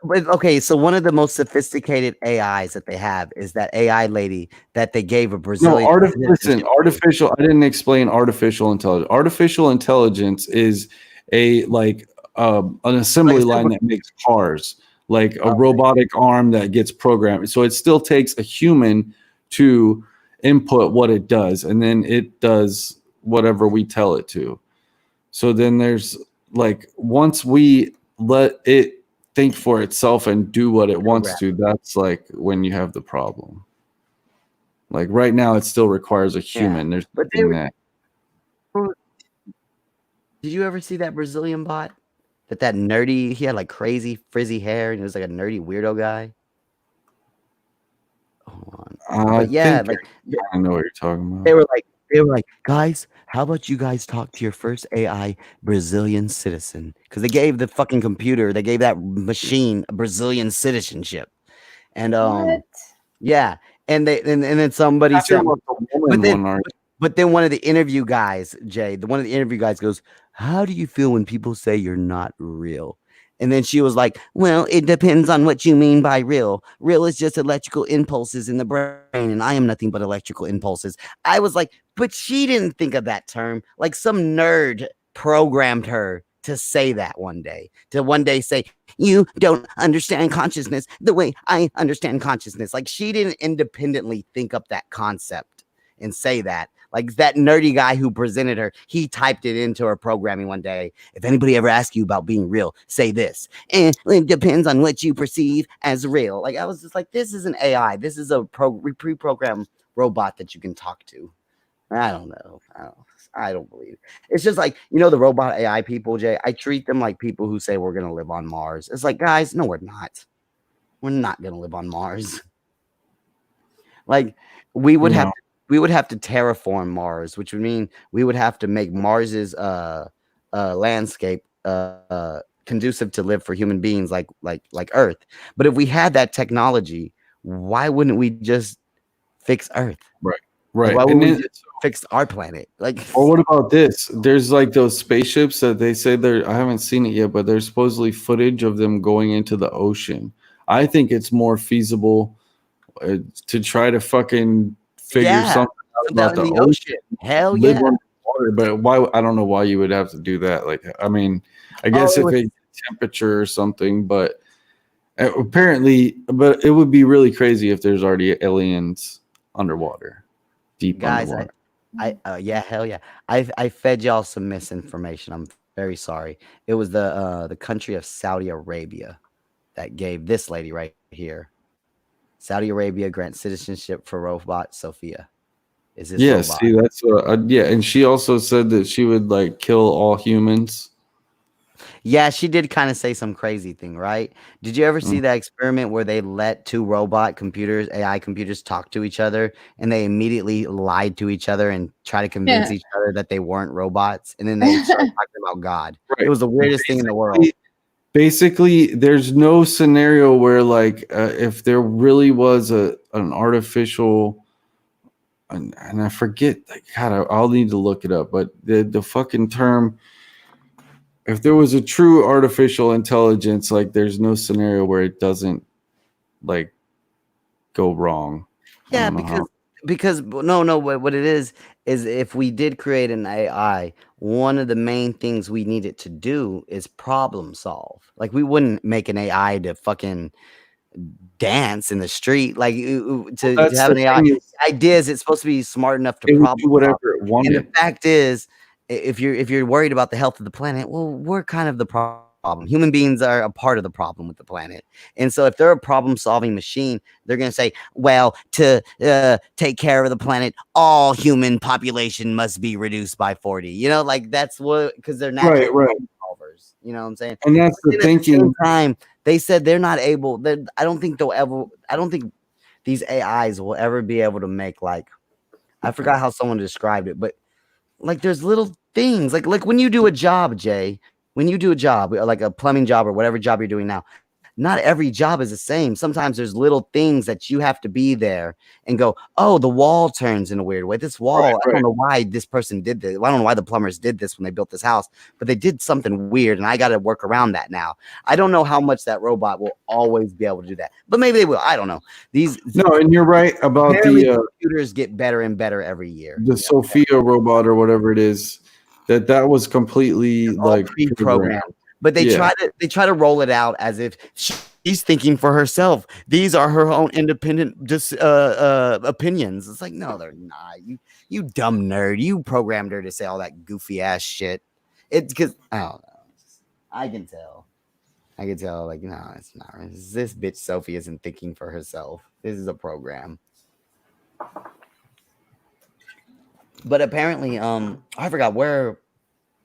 Okay, so one of the most sophisticated AIs that they have is that AI lady that they gave a Brazilian. Listen, artificial. I didn't explain artificial intelligence. Artificial intelligence is an assembly line that makes cars. like a robotic arm that gets programmed. So it still takes a human to input what it does, and then it does whatever we tell it to. So then there's like, once we let it think for itself and do what it wants to, that's like when you have the problem. Like right now, it still requires a human. There's nothing that. Did you ever see that Brazilian bot? That nerdy, he had like crazy frizzy hair and he was like a nerdy weirdo guy. Hold on. But yeah, like I know what you're talking about. they were like, guys, how about you guys talk to your first AI Brazilian citizen? Because they gave the fucking computer, they gave that machine a Brazilian citizenship. And What? yeah, and then somebody said, but then one of the interview guys, Jay, one of the interview guys goes, how do you feel when people say you're not real? And then she was like, well, it depends on what you mean by real. Real is just electrical impulses in the brain, and I am nothing but electrical impulses. I was like, but she didn't think of that term. Like some nerd programmed her to say that one day, to one day say, you don't understand consciousness the way I understand consciousness. Like she didn't independently think up that concept and say that. Like that nerdy guy who presented her, he typed it into her programming one day. If anybody ever asks you about being real, say this. And it depends on what you perceive as real. Like I was just like, this is an AI. This is a pre-programmed robot that you can talk to. I don't know. I don't believe it. It's just like, you know, the robot AI people, Jay, I treat them like people who say we're going to live on Mars. It's like, guys, no, we're not. We're not going to live on Mars. Like we would have to terraform Mars, which would mean we would have to make Mars's landscape conducive to live for human beings like Earth. But if we had that technology, why wouldn't we just fix Earth? Right. Like, why wouldn't we just fix our planet? Like, or what about this? There's like those spaceships that they say I haven't seen it yet, but there's supposedly footage of them going into the ocean. I think it's more feasible to try to fucking figure something out about the ocean. Hell yeah. Live underwater, but why? I don't know why you would have to do that. Like, I mean, I guess if it's temperature or something, but apparently, but it would be really crazy if there's already aliens underwater, deep underwater. Yeah, hell yeah. I fed y'all some misinformation. I'm very sorry. It was the country of Saudi Arabia that gave this lady right here. Saudi Arabia grants citizenship for robot Sophia. Is this robot? See, that's and she also said that she would like kill all humans. Yeah, she did kind of say some crazy thing, right? Did you ever see that experiment where they let two robot computers, AI computers, talk to each other, and they immediately lied to each other and try to convince each other that they weren't robots, and then they started talking about God. Right. It was the weirdest thing in the world. Basically, there's no scenario where, like, if there really was an artificial, and I forget, like, God, I'll need to look it up, but the fucking term, if there was a true artificial intelligence, like, there's no scenario where it doesn't, like, go wrong. Yeah, because what it is if we did create an AI, one of the main things we need it to do is problem solve. Like we wouldn't make an AI to fucking dance in the street. Like to have an AI. The idea is it's supposed to be smart enough to problem do whatever it wanted. And the fact is, if you're worried about the health of the planet, well, we're kind of the problem. Human beings are a part of the problem with the planet. And so if they're a problem-solving machine, they're going to say, well, to take care of the planet, all human population must be reduced by 40. You know, like that's what, because they're natural problem solvers. You know what I'm saying? And that's the thinking. At the same time, they said they're not able, I don't think these AIs will ever be able to make, like, I forgot how someone described it, but like there's little things like when you do a job, Jay, when you do a job, like a plumbing job or whatever job you're doing now, not every job is the same. Sometimes there's little things that you have to be there and go, oh, the wall turns in a weird way. This wall, I don't know why this person did this. I don't know why the plumbers did this when they built this house, but they did something weird and I got to work around that now. I don't know how much that robot will always be able to do that, but maybe they will. I don't know. And you're right about the computers get better and better every year. The Sophia robot or whatever it is, that was completely like pre-programmed. But they Yeah. try to roll it out as if she's thinking for herself. These are her own independent opinions. It's like, no, they're not. You dumb nerd. You programmed her to say all that goofy ass shit. It's because I don't know. I can tell. Like, no, it's not. This bitch Sophie isn't thinking for herself. This is a program. But apparently, I forgot where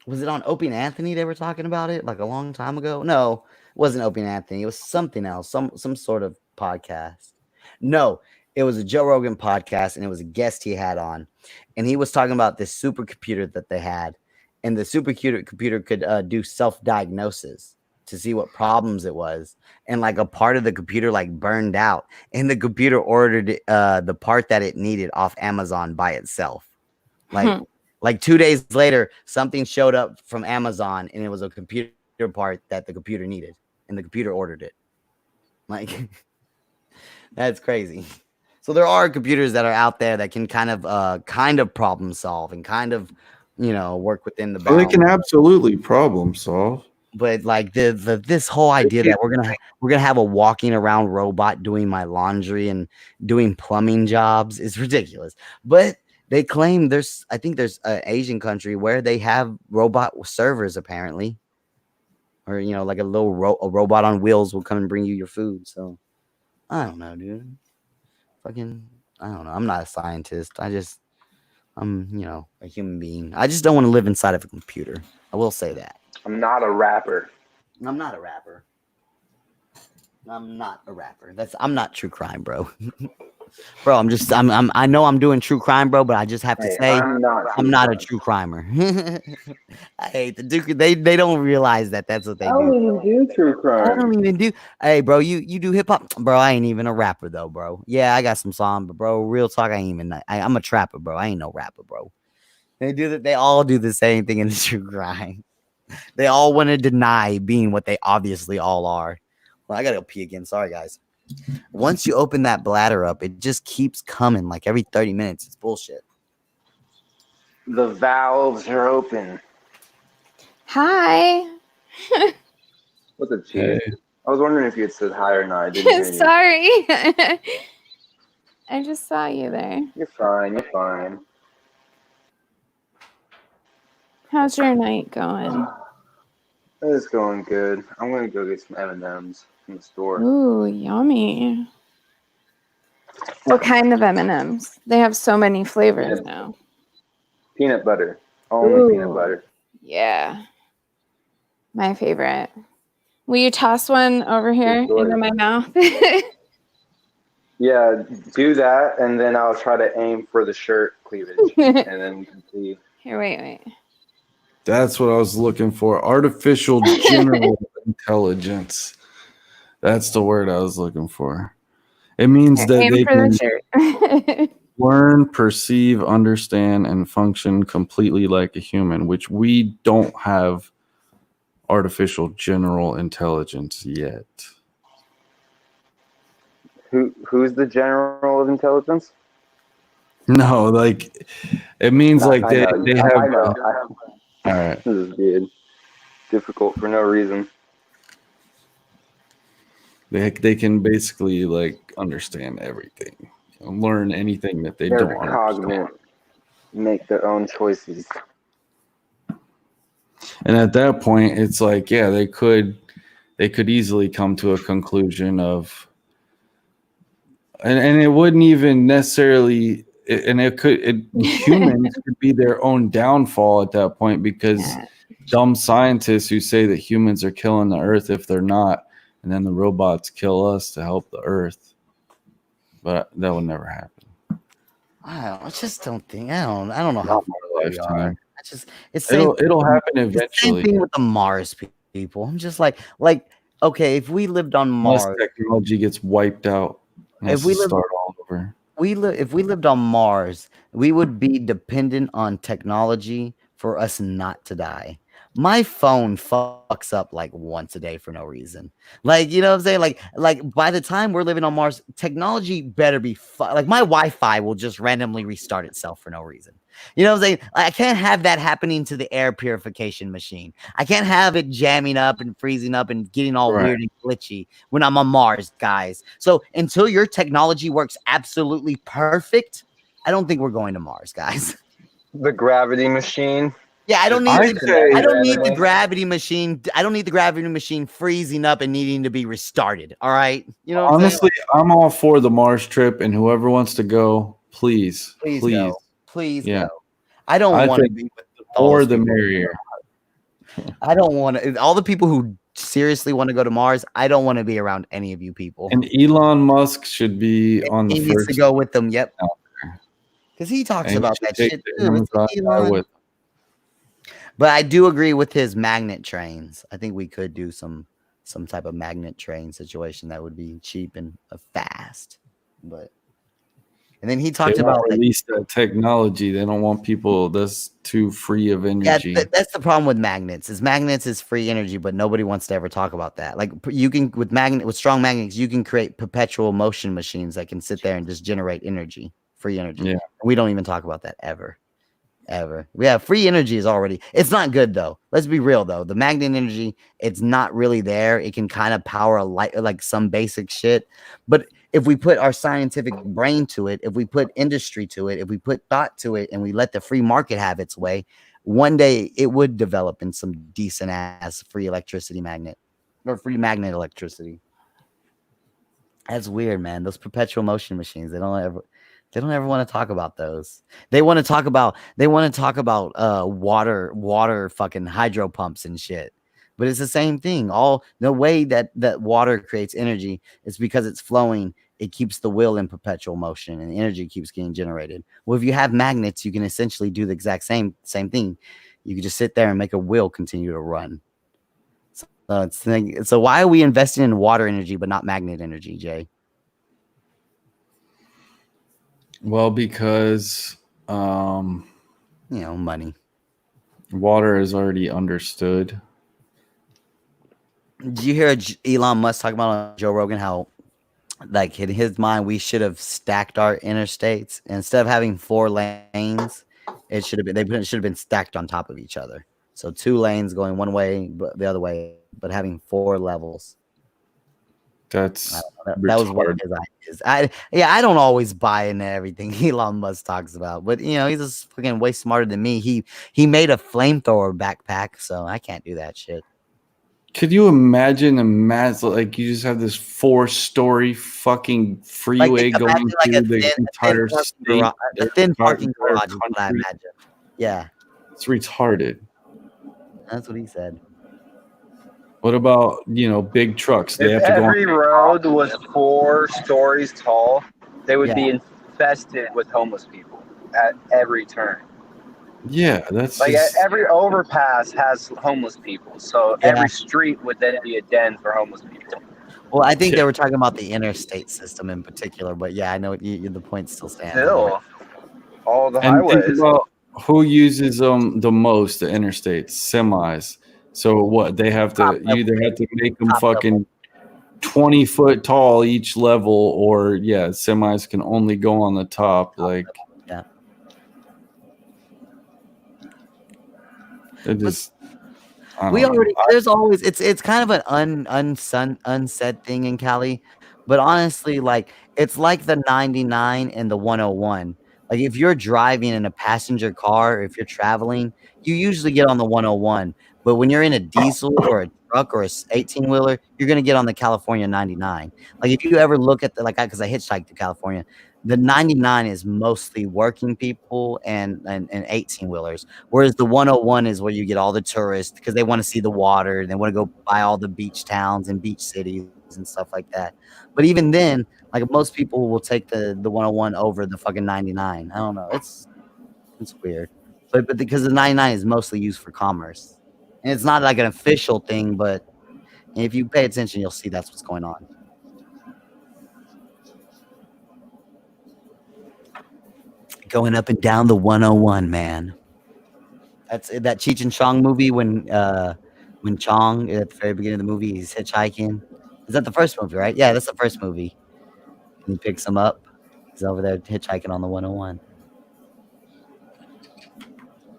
was it on Opie and Anthony. They were talking about it like a long time ago. No, it wasn't Opie and Anthony. It was something else, some sort of podcast. No, it was a Joe Rogan podcast, and it was a guest he had on, and he was talking about this supercomputer that they had, and the supercomputer could do self-diagnosis to see what problems it was, and like a part of the computer like burned out, and the computer ordered the part that it needed off Amazon by itself. Like 2 days later, something showed up from Amazon, and it was a computer part that the computer needed, and the computer ordered it. Like, that's crazy. So there are computers that are out there that can kind of problem solve and kind of, work within the Well, bounds. they can absolutely problem solve. But like this whole idea that we're gonna have a walking around robot doing my laundry and doing plumbing jobs is ridiculous. But they claim I think there's an Asian country where they have robot servers apparently, or like a little robot on wheels will come and bring you your food. So I don't know, dude. I don't know. I'm not a scientist. I'm a human being. I just don't want to live inside of a computer. I will say that. I'm not a rapper. I'm not a rapper. I'm not true crime, bro. Bro, I know I'm doing true crime, bro, but I just have to say I'm not a true crimer. I hate the Duke. They don't realize that's what they I don't do. even do true crime. I don't even do. Hey, bro, you do hip hop, bro. I ain't even a rapper though, bro. Yeah, I got some song, but bro, real talk, I ain't even. I'm a trapper, bro. I ain't no rapper, bro. They all do the same thing in the true crime. They all want to deny being what they obviously all are. Well, I gotta go pee again. Sorry, guys. Once you open that bladder up, it just keeps coming like every 30 minutes. It's bullshit. The valves are open. Hi. What's up, Chief? Hey. I was wondering if you had said hi or not. I didn't hear you. Sorry. I just saw you there. You're fine. You're fine. How's your night going? It's going good. I'm gonna go get some M&Ms from the store. Ooh, yummy. What kind of M&Ms? They have so many flavors now. Peanut butter. Only peanut Ooh. butter. Yeah. My favorite. Will you toss one over here into my mouth? Yeah, do that, and then I'll try to aim for the shirt cleavage, and then we can see. Here, wait. That's what I was looking for. Artificial general intelligence. That's the word I was looking for. It means that Aim they for can the shirt. learn, perceive, understand, and function completely like a human, which we don't have artificial general intelligence yet. Who's the general of intelligence? No, like it means like they have. I know. All right. This is weird. Difficult for no reason. They can basically like understand everything, learn anything that they They're don't understand. cognate, make their own choices. And at that point, it's like, yeah, they could easily come to a conclusion of, and it wouldn't even necessarily, and humans could be their own downfall at that point, because dumb scientists who say that humans are killing the earth if they're not, and then the robots kill us to help the earth. But that would never happen. I just don't think. I don't know how far we are. Lifetime. It'll happen It's the eventually. same thing with the Mars people. I'm just like, okay, if we lived on Unless Mars, technology gets wiped out, If we live- start all over. if we lived on Mars, we would be dependent on technology for us not to die. my phone fucks up like once a day for no reason. Like, you know what I'm saying? Like by the time we're living on Mars, technology better be like my Wi-Fi will just randomly restart itself for no reason. You know what I'm saying? I can't have that happening to the air purification machine. I can't have it jamming up and freezing up and getting all weird and glitchy when I'm on Mars, guys. So until your technology works absolutely perfect, I don't think we're going to Mars, guys. The gravity machine. Yeah, I don't need I'd say- I don't need the gravity machine. I don't need the gravity machine freezing up and needing to be restarted. All right. You know what Honestly, I'm all for the Mars trip, and whoever wants to go, please, Please please. go. Please Yeah. go. I don't I want to think be with Or those the people. merrier. I don't want to. All the people who seriously want to go to Mars, I don't want to be around any of you people. And Elon Musk should be on the He needs first. to go with them. Yep. out Because he talks and about you that should shit take too. him It's like Elon. with. But I do agree with his magnet trains. I think we could do some type of magnet train situation that would be cheap and fast. But and then he They talked won't about like, release that technology. They don't want people that's too free of yeah, energy. that's the problem with magnets. Magnets is free energy, but nobody wants to ever talk about that. Like you can with strong magnets, you can create perpetual motion machines that can sit there and just generate energy, free energy. Yeah. We don't even talk about that ever. We have free energy is already, it's not good though. Let's be real though. The magnet energy, it's not really there. It can kind of power a light, like some basic shit. But if we put our scientific brain to it, if we put industry to it, if we put thought to it, and we let the free market have its way, one day it would develop in some decent ass free electricity magnet or free magnet electricity. That's weird, man. Those perpetual motion machines, they don't ever want to talk about those. They want to talk about water fucking hydro pumps and shit. But it's the same thing. All the way that water creates energy is because it's flowing. It keeps the wheel in perpetual motion and energy keeps getting generated. Well, if you have magnets, you can essentially do the exact same thing. You can just sit there and make a wheel continue to run. So why are we investing in water energy but not magnet energy, Jay? Well, because Money. water is already understood. Did you hear Elon Musk talk about on Joe Rogan how, like, in his mind, we should have stacked our interstates instead of having 4 lanes? It should have been stacked on top of each other. So 2 lanes going one way, but the other way, but having 4 levels. That's That was one of his ideas. I don't always buy into everything Elon Musk talks about, but he's just fucking way smarter than me. He made a flamethrower backpack, so I can't do that shit. Could you imagine like you just have this 4-story fucking freeway going through the entire state? A thin parking garage is what I imagine. Yeah. It's retarded. That's what he said. What about, big trucks? They If have to go every road was 4 stories tall, they would be infested with homeless people at every turn. Yeah, that's like every overpass has homeless people, so every street would then be a den for homeless people. Well, I think they were talking about the interstate system in particular, but yeah, I know the point still stands. Still, all the and highways. think about who uses them the most, the interstates, semis. So what they have to, you either have to make them fucking 20 foot tall each level, or semis can only go on the top. Like, it just. There's always it's kind of an unsaid thing in Cali, but honestly, like it's like the 99 and the 101. Like if you're driving in a passenger car, if you're traveling, you usually get on the 101. But when you're in a diesel or a truck or a 18-wheeler, you're gonna get on the California 99. Like if you ever look at because I hitchhiked to California, the 99 is mostly working people and 18-wheelers, whereas the 101 is where you get all the tourists because they want to see the water, they want to go by all the beach towns and beach cities and stuff like that. But even then, like most people will take the 101 over the fucking 99. I don't know. It's weird. But because the 99 is mostly used for commerce. And it's not like an official thing, but if you pay attention, you'll see that's what's going on. Going up and down the 101, man. That's that Cheech and Chong movie when Chong at the very beginning of the movie he's hitchhiking. Is that the first movie, right? Yeah, that's the first movie. And he picks him up. He's over there hitchhiking on the 101.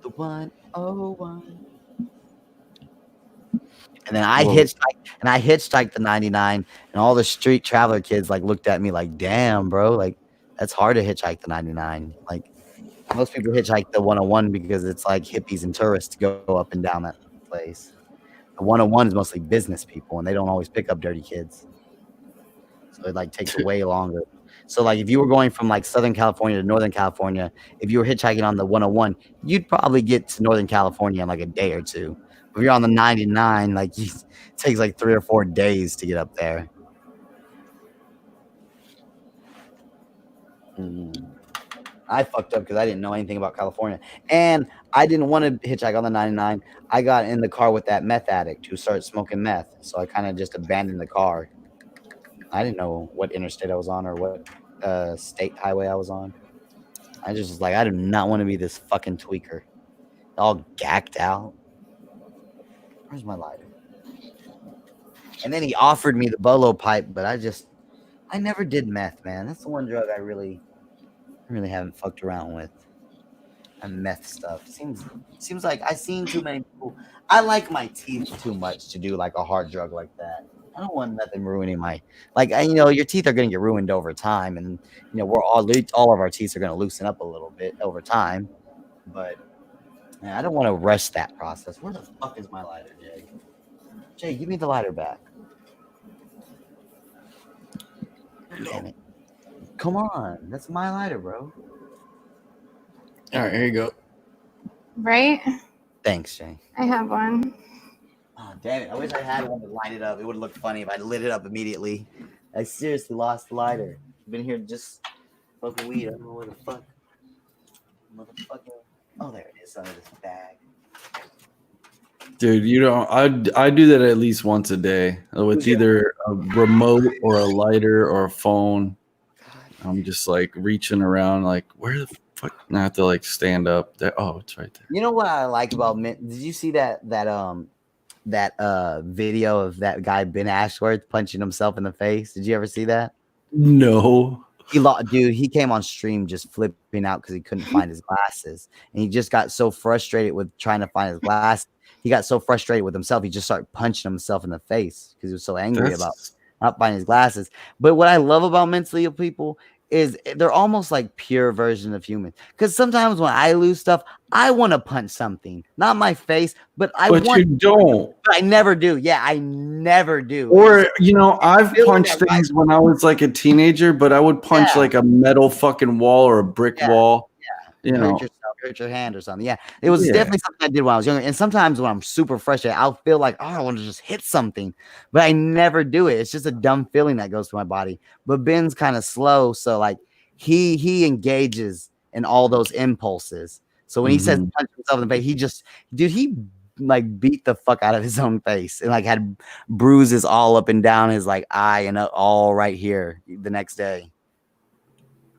The 101. And then I hitchhiked the 99, and all the street traveler kids like looked at me like, "Damn, bro, like that's hard to hitchhike the 99." Like most people hitchhike the 101 because it's like hippies and tourists go up and down that place. The 101 is mostly business people, and they don't always pick up dirty kids, so it like takes way longer. So like if you were going from like Southern California to Northern California, if you were hitchhiking on the 101, you'd probably get to Northern California in like a day or two. If you're on the 99, like it takes like 3 or 4 days to get up there. I fucked up because I didn't know anything about California, and I didn't want to hitchhike on the 99. I got in the car with that meth addict who started smoking meth, so I kind of just abandoned the car. I didn't know what interstate I was on or what state highway I was on. I just was like, I do not want to be this fucking tweaker, all gacked out. Where's my lighter? And then he offered me the bolo pipe, but I never did meth, man. That's the one drug I really haven't fucked around with. And meth stuff seems like I've seen too many people. I like my teeth too much to do like a hard drug like that. I don't want nothing ruining my your teeth are gonna get ruined over time, and we're all of our teeth are gonna loosen up a little bit over time, but. Man, I don't want to rush that process. Where the fuck is my lighter, Jay? Jay, give me the lighter back. Damn it. Come on. That's my lighter, bro. All right, here you go. Right? Thanks, Jay. I have one. Oh, damn it. I wish I had one to light it up. It would have looked funny if I lit it up immediately. I seriously lost the lighter. I've been here just fucking weed. I don't know where the fuck. Motherfucking. Oh, there it is under this bag. Dude, I do that at least once a day with either a remote or a lighter or a phone. I'm just like reaching around, like, where the fuck? And I have to like stand up. There. Oh, it's right there. You know what I like about mint? Did you see that video of that guy Ben Ashworth punching himself in the face? Did you ever see that? No. He came on stream just flipping out because he couldn't find his glasses, and he just got so frustrated with trying to find his glasses. He got so frustrated with himself, he just started punching himself in the face because he was so angry about not finding his glasses. But what I love about mentally ill people is they're almost like pure version of human. Because sometimes when I lose stuff, I want to punch something, not my face, but you don't. But I never do. Yeah, I never do. Or I've punched things when I was like a teenager, but I would punch like a metal fucking wall or a brick wall. Yeah, hurt your hand or something. Yeah, it was definitely something I did when I was younger. And sometimes when I'm super frustrated, I'll feel like, I want to just hit something, but I never do it. It's just a dumb feeling that goes through my body. But Ben's kind of slow, so like he engages in all those impulses. So when he says punch himself in the face, he like beat the fuck out of his own face and like had bruises all up and down his like eye and all right here the next day.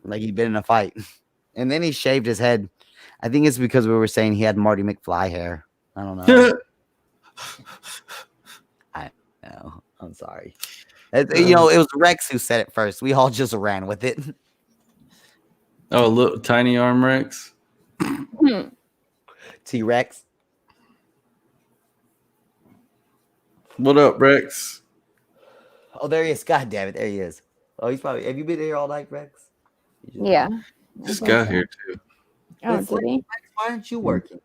Like he'd been in a fight. And then he shaved his head. I think it's because we were saying he had Marty McFly hair. I don't know. I know. I'm sorry. It was Rex who said it first. We all just ran with it. Oh, look, tiny arm Rex. T-Rex. What up, Rex? Oh, there he is. God damn it. There he is. Oh, he's probably. Have you been here all night, Rex? Yeah. Just got here too. Oh, did he? Why aren't you working?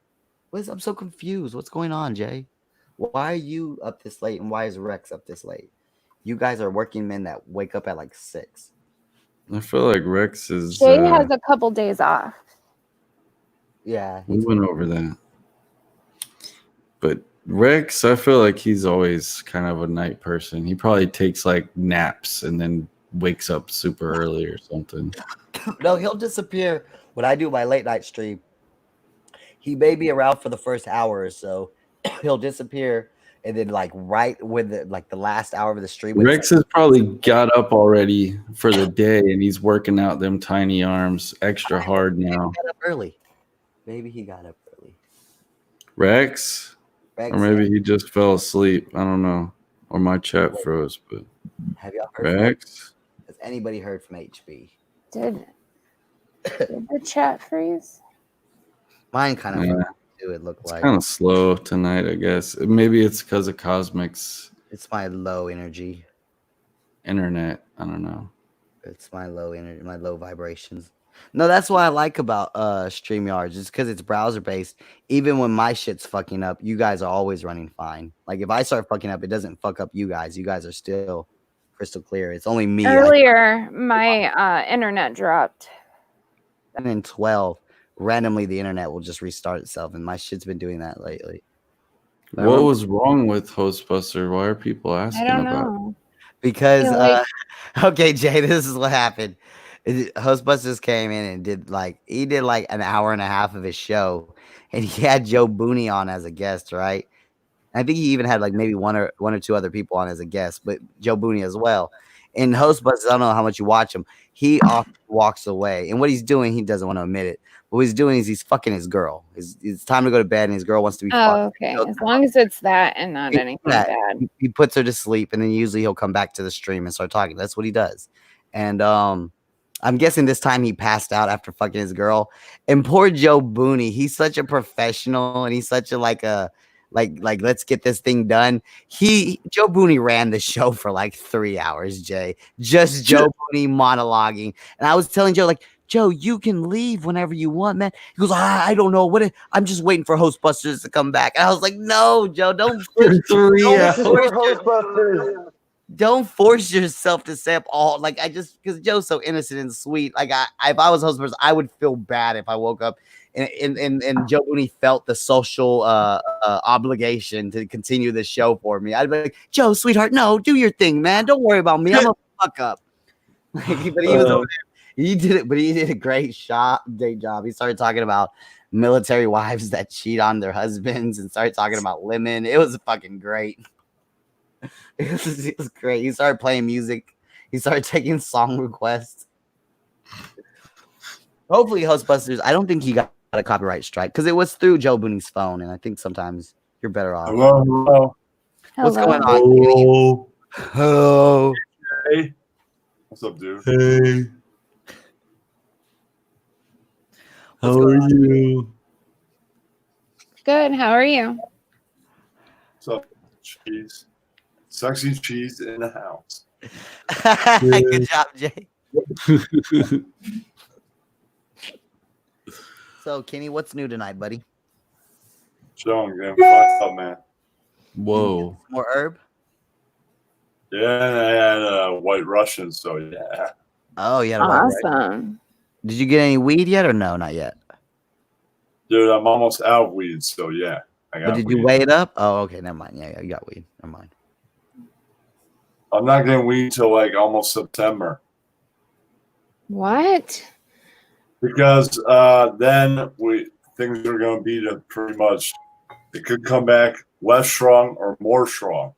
I'm so confused. What's going on, Jay? Why are you up this late, and why is Rex up this late? You guys are working men that wake up at like 6. I feel like Rex is. Jay has a couple days off. Yeah, we went over that. But Rex, I feel like he's always kind of a night person. He probably takes like naps and then wakes up super early or something. No, he'll disappear when I do my late night stream. He may be around for the first hour or so. He'll disappear, and then like right with the last hour of the stream. Rex has probably got up already for the day, and he's working out them tiny arms extra hard now. He got up early. Maybe he got up early. Rex? Rex, Or maybe he just fell asleep. I don't know. Or my chat froze, but have y'all heard? Rex? Has anybody heard from HB? Did the chat freeze? Mine kind of Yeah. too. It looked like Kind of slow tonight, I guess. Maybe it's because of Cosmic's it's my low energy. internet. I don't know. It's my low energy, my low vibrations. No, that's what I like about StreamYards. It's because it's browser based. Even when my shit's fucking up, you guys are always running fine. Like if I start fucking up, it doesn't fuck up you guys. You guys are still crystal clear. It's only me. Earlier, my internet dropped. And then 12, randomly the internet will just restart itself, and my shit's been doing that lately. What was wrong with Hostbuster? Why are people asking I don't about it? know. Because Yeah, okay, Jay, this is what happened. Hostbusters came in and did like an hour and a half of his show, and he had Joe Booney on as a guest, right? I think he even had like maybe one or two other people on as a guest, but Joe Booney as well. In Hostbusters, I don't know how much you watch him. He often walks away, and what he's doing, he doesn't want to admit it. But what he's doing is he's fucking his girl. It's time to go to bed, and his girl wants to be fucked. okay. As long as it's that and not anything Yeah, bad. he puts her to sleep, and then usually he'll come back to the stream and start talking. That's what he does. And I'm guessing this time he passed out after fucking his girl. And poor Joe Booney, he's such a professional, and he's such a like let's get this thing done. Joe Booney ran the show for like 3 hours, Jay. Just Joe Booney monologuing. And I was telling Joe, like, Joe, you can leave whenever you want, man. He goes, I don't know. I'm just waiting for Hostbusters to come back. And I was like, no, Joe, don't don't force yourself to say up all like because Joe's so innocent and sweet. Like if I was Hostbusters, I would feel bad if I woke up and Joe Booney felt the social obligation to continue the show for me. I'd be like, Joe, sweetheart, no, do your thing, man. Don't worry about me. I'm a fuck up. But he was over there. He did it, but he did a great day job. He started talking about military wives that cheat on their husbands and started talking about Lemon. It was fucking great. It was great. He started playing music. He started taking song requests. Hopefully, Hostbusters. I don't think he got a copyright strike because it was through Joe Booney's phone, and I think sometimes you're better off. Hello. What's Hello. going on? Hello. Hey. What's up, dude? Hey. How are you? Good. How are you? What's up, cheese? Sexy cheese in the house. Good job, Jay. So, Kenny, what's new tonight, buddy? Sean, getting fucked up, man. Whoa. More herb? Yeah, I had White Russian, so yeah. Oh, yeah. Right. Awesome. Did you get any weed yet or no? Not yet. Dude, I'm almost out of weed, so yeah. I got But did you weed. weigh it up? Oh, okay. Never mind. Yeah, you got weed. Never mind. I'm not getting weed till like almost September. What? Because then things are going to be pretty much, it could come back less strong or more strong.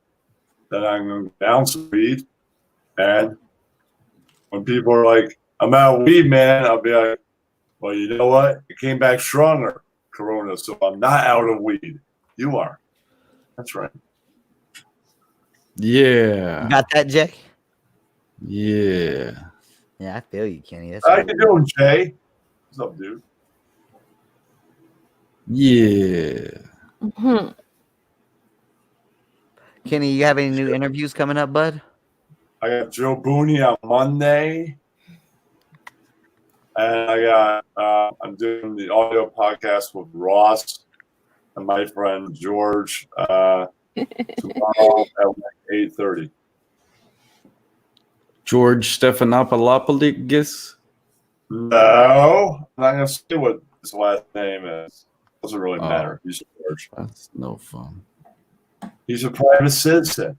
Then I'm going to down some weed. And when people are like, I'm out of weed, man, I'll be like, well, you know what? It came back stronger, Corona, so I'm not out of weed. You are. That's right. Yeah. You got that, Jay? Yeah. Yeah, I feel you, Kenny. That's How right. you doing, Jay? What's up, dude? Yeah. Hmm. Kenny, you have any new interviews coming up, bud? I got Joe Booney on Monday. And I got, I'm doing the audio podcast with Ross and my friend George tomorrow at like 8:30. George Stephanopoulos. No, I'm not going to say what his last name is. Doesn't really matter. He's George. That's no fun. He's a private citizen.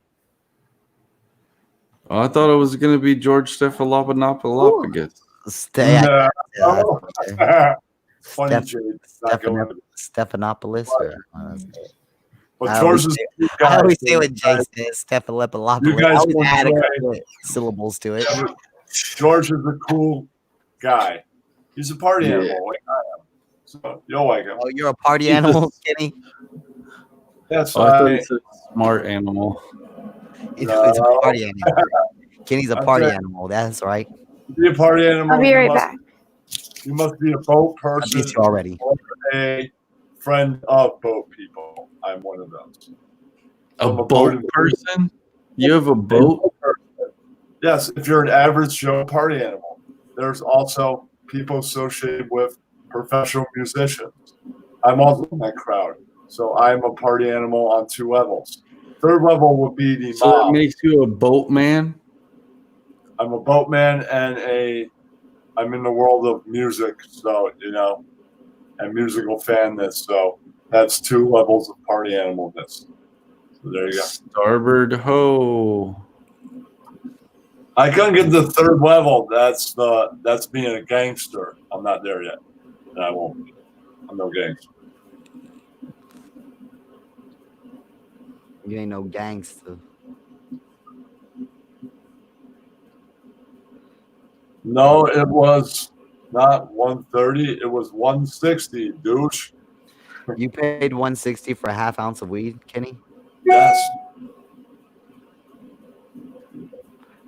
Oh, I thought it was going to be George Stephanopoulos. Stay. No. Funny, Jay. Not going to- Stephanopoulos. But I George always is say- a good guy. I always say what Jay says, Stephanopoulos. You I guys always want add a to couple of syllables to it. George is a cool guy. He's a party animal like I am. So you'll like him. Oh, you're a party animal, Kenny? Yes, Oh, I thought it's a smart animal. You know, he's a No. party animal. Kenny's a I'm party saying- animal. That's right. To be a party animal. I'll be you right must- back. You must be a boat I person. beat you already. Or a friend of boat people. I'm one of those. A I'm a boat boat person? You have a boat? Yes, if you're an average Joe party animal. There's also people associated with professional musicians. I'm also in that crowd. So I'm a party animal on 2 levels. Third level would be the So that mob. makes you a boatman? I'm a boatman and I'm in the world of music, so and musical fanness. So that's 2 levels of party animalness. So there you go. Starboard ho. I couldn't get to the 3rd level. That's being a gangster. I'm not there yet. And I won't be. I'm no gangster. You ain't no gangster. No, it was not 130. It was 160, douche. You paid 160 for a half ounce of weed, Kenny? Yes.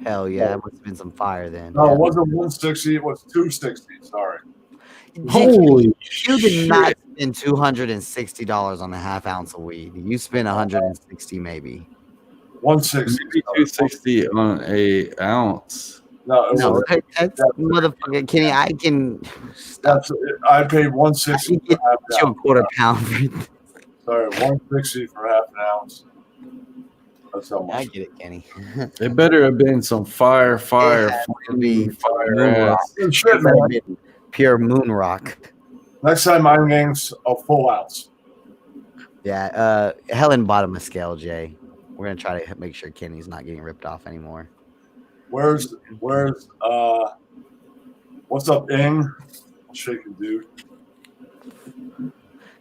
Hell yeah, that must have been some fire then. No, Yeah. it wasn't 160. It was 260. Sorry. Holy You shit. did not spend $260 on a half ounce of weed. You spent 160 maybe. 160. Maybe 260 on a ounce. No, it No, was, that's motherfucking Kenny. I can stop. I paid I 160 can get for half you an a ounce. quarter pound for Sorry, 160 for half an ounce. That's how I much. get it, Kenny. It better have been some fire, It had to be fire moon ass. rock. Good shit, It better man. be pure moon rock. Next time I'm games a full ounce. Yeah, Helen bought him a scale, Jay. We're gonna try to make sure Kenny's not getting ripped off anymore. Where's what's up, Ing? Shaking dude.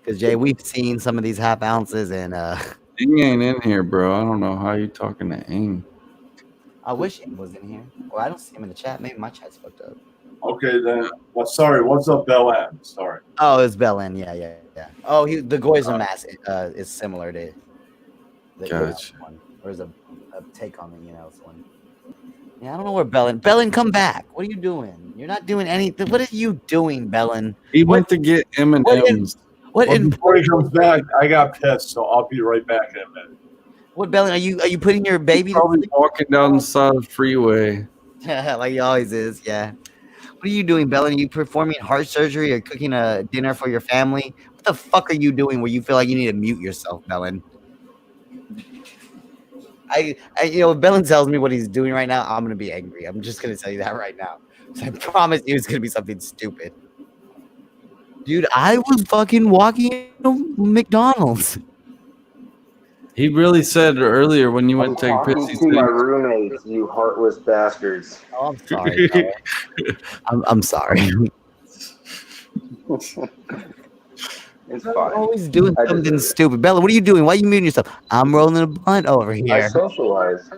Because Jay, we've seen some of these half ounces, and Ing ain't in here, bro. I don't know how you talking to Ing. I wish he was in here. Well, I don't see him in the chat. Maybe my chat's fucked up. Okay then. Well, sorry. What's up, Bell M? Sorry. Oh, it's Bellin. Yeah. Oh, the Goizer mask is similar to the Gotcha. one. There's a take on the one. Yeah, I don't know where Bellin, come back. What are you doing? You're not doing anything. What are you doing, Bellin? He went to get M&M's. What Well, in before he comes back, I got pissed, so I'll be right back in a minute. what Bellin? Are you putting your baby to Probably sleep? walking down the side of the freeway. Like he always is, yeah. What are you doing, Bellin? Are you performing heart surgery or cooking a dinner for your family? What the fuck are you doing where you feel like you need to mute yourself, Bellin? If Bellin tells me what he's doing right now, I'm gonna be angry. I'm just gonna tell you that right now. So I promise you it's gonna be something stupid. Dude, I was fucking walking to McDonald's. He really said earlier when you I'm went to take talking piss, to my roommates, you heartless bastards. Oh, I'm sorry. Bellin. I'm sorry. It's I'm fine. always doing I something deserve it. stupid. Bella, what are you doing? Why are you muting yourself? I'm rolling a blunt over I here. socialize.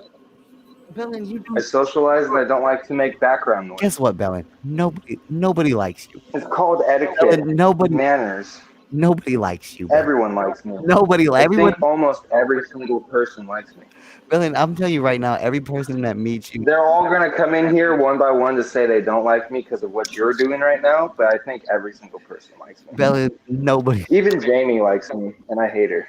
Bellin, you I do. socialize and I don't like to make background noise. Guess what, Bellin? Nobody likes you. It's called etiquette. Bellin, nobody likes you. Bellin. Everyone likes me. Nobody likes I everyone. think almost every single person likes me. Bellin, I'm telling you right now, every person that meets you, They're all going to come in here one by one to say they don't like me because of what you're doing right now, but I think every single person likes me. Bellin, nobody. Even Jamie likes me, and I hate her.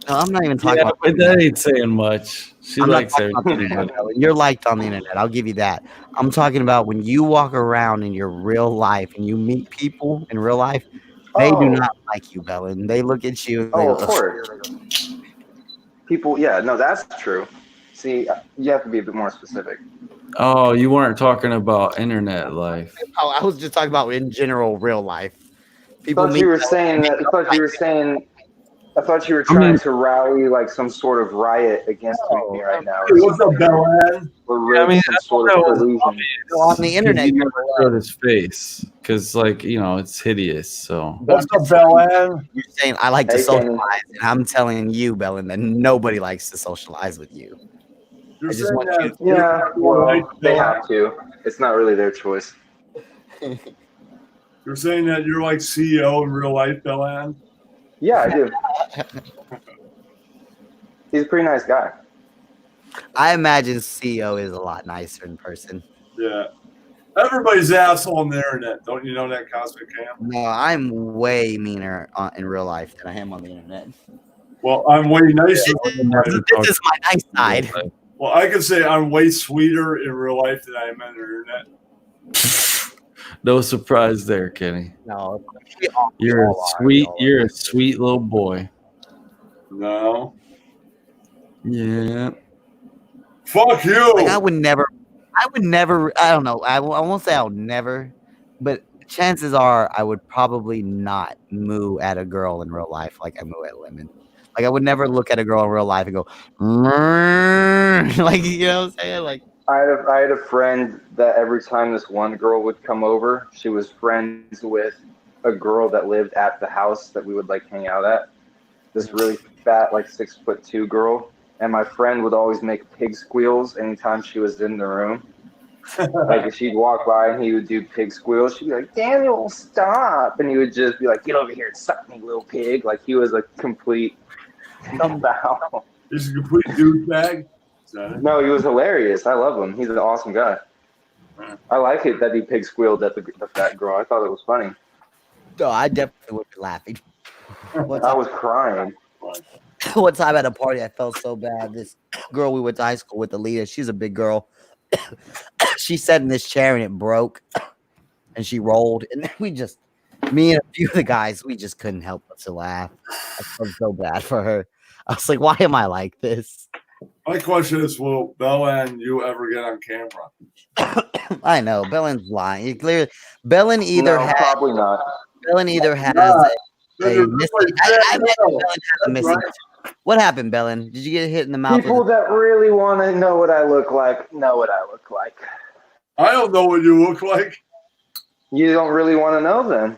No, I'm not even talking Yeah, about. but that ain't saying much. She I'm not likes talking about the everything. internet, Bellin. You're liked on the internet. I'll give you that. I'm talking about when you walk around in your real life and you meet people in real life, they do not like you, Bellin. They look at you. And they Oh, go, of course. People, yeah, no, that's true. See, you have to be a bit more specific. Oh, you weren't talking about internet life. Oh, I was just talking about in general real life. I People thought meet. you were saying that. I thought you were trying to rally like some sort of riot against me right now. Hey, what's up, Bell M? Or raise some sort of collusion. on the internet. He never showed his face because, it's hideous. So What's up, Bell M? You're saying I like to Hey, Kenny. socialize, and I'm telling you, Bellin, that nobody likes to socialize with you. You're I just saying want that you- Yeah, well, they have to. It's not really their choice. You're saying that you're like CEO in real life, Bellan? Yeah, I do. He's a pretty nice guy. I imagine CEO is a lot nicer in person. Yeah. Everybody's asshole on the internet. Don't you know that, Cosmic Cam? No, I'm way meaner in real life than I am on the internet. Well, I'm way nicer. This is my nice side. Well, I could say I'm way sweeter in real life than I am on the internet. No surprise there, Kenny. No, You're a sweet little boy. No. Yeah. Fuck you. Like I would never. I don't know. I won't say I would never, but chances are I would probably not moo at a girl in real life like I moo at women. Like I would never look at a girl in real life and go, like, you know what I'm saying? Like I had a friend that every time this one girl would come over, she was friends with a girl that lived at the house that we would like hang out at. This really fat, like 6'2" girl. And my friend would always make pig squeals anytime she was in the room. Like if she'd walk by and he would do pig squeals, she'd be like, Daniel, stop. And he would just be like, get over here and suck me, little pig. Like he was a complete scumbag. He's a complete douchebag. No, he was hilarious. I love him. He's an awesome guy. I like it that he pig squealed at the fat girl. I thought it was funny. no, I definitely would be laughing. I was crying. One time at a party, I felt so bad. This girl we went to high school with, Alita, she's a big girl. She sat in this chair and it broke, and she rolled. And we just, me and a few of the guys, we just couldn't help but to laugh. I felt so bad for her. I was like, why am I like this? My question is, will Bella and you ever get on camera? I know Bellin lying. You clearly, Bellin either No, has, probably not. Bellin either has No. a missing. I imagine Bellin has a missing. What happened, Bellin? Did you get hit in the mouth? People that really want to know what I look like know what I look like. I don't know what you look like. You don't really want to know then.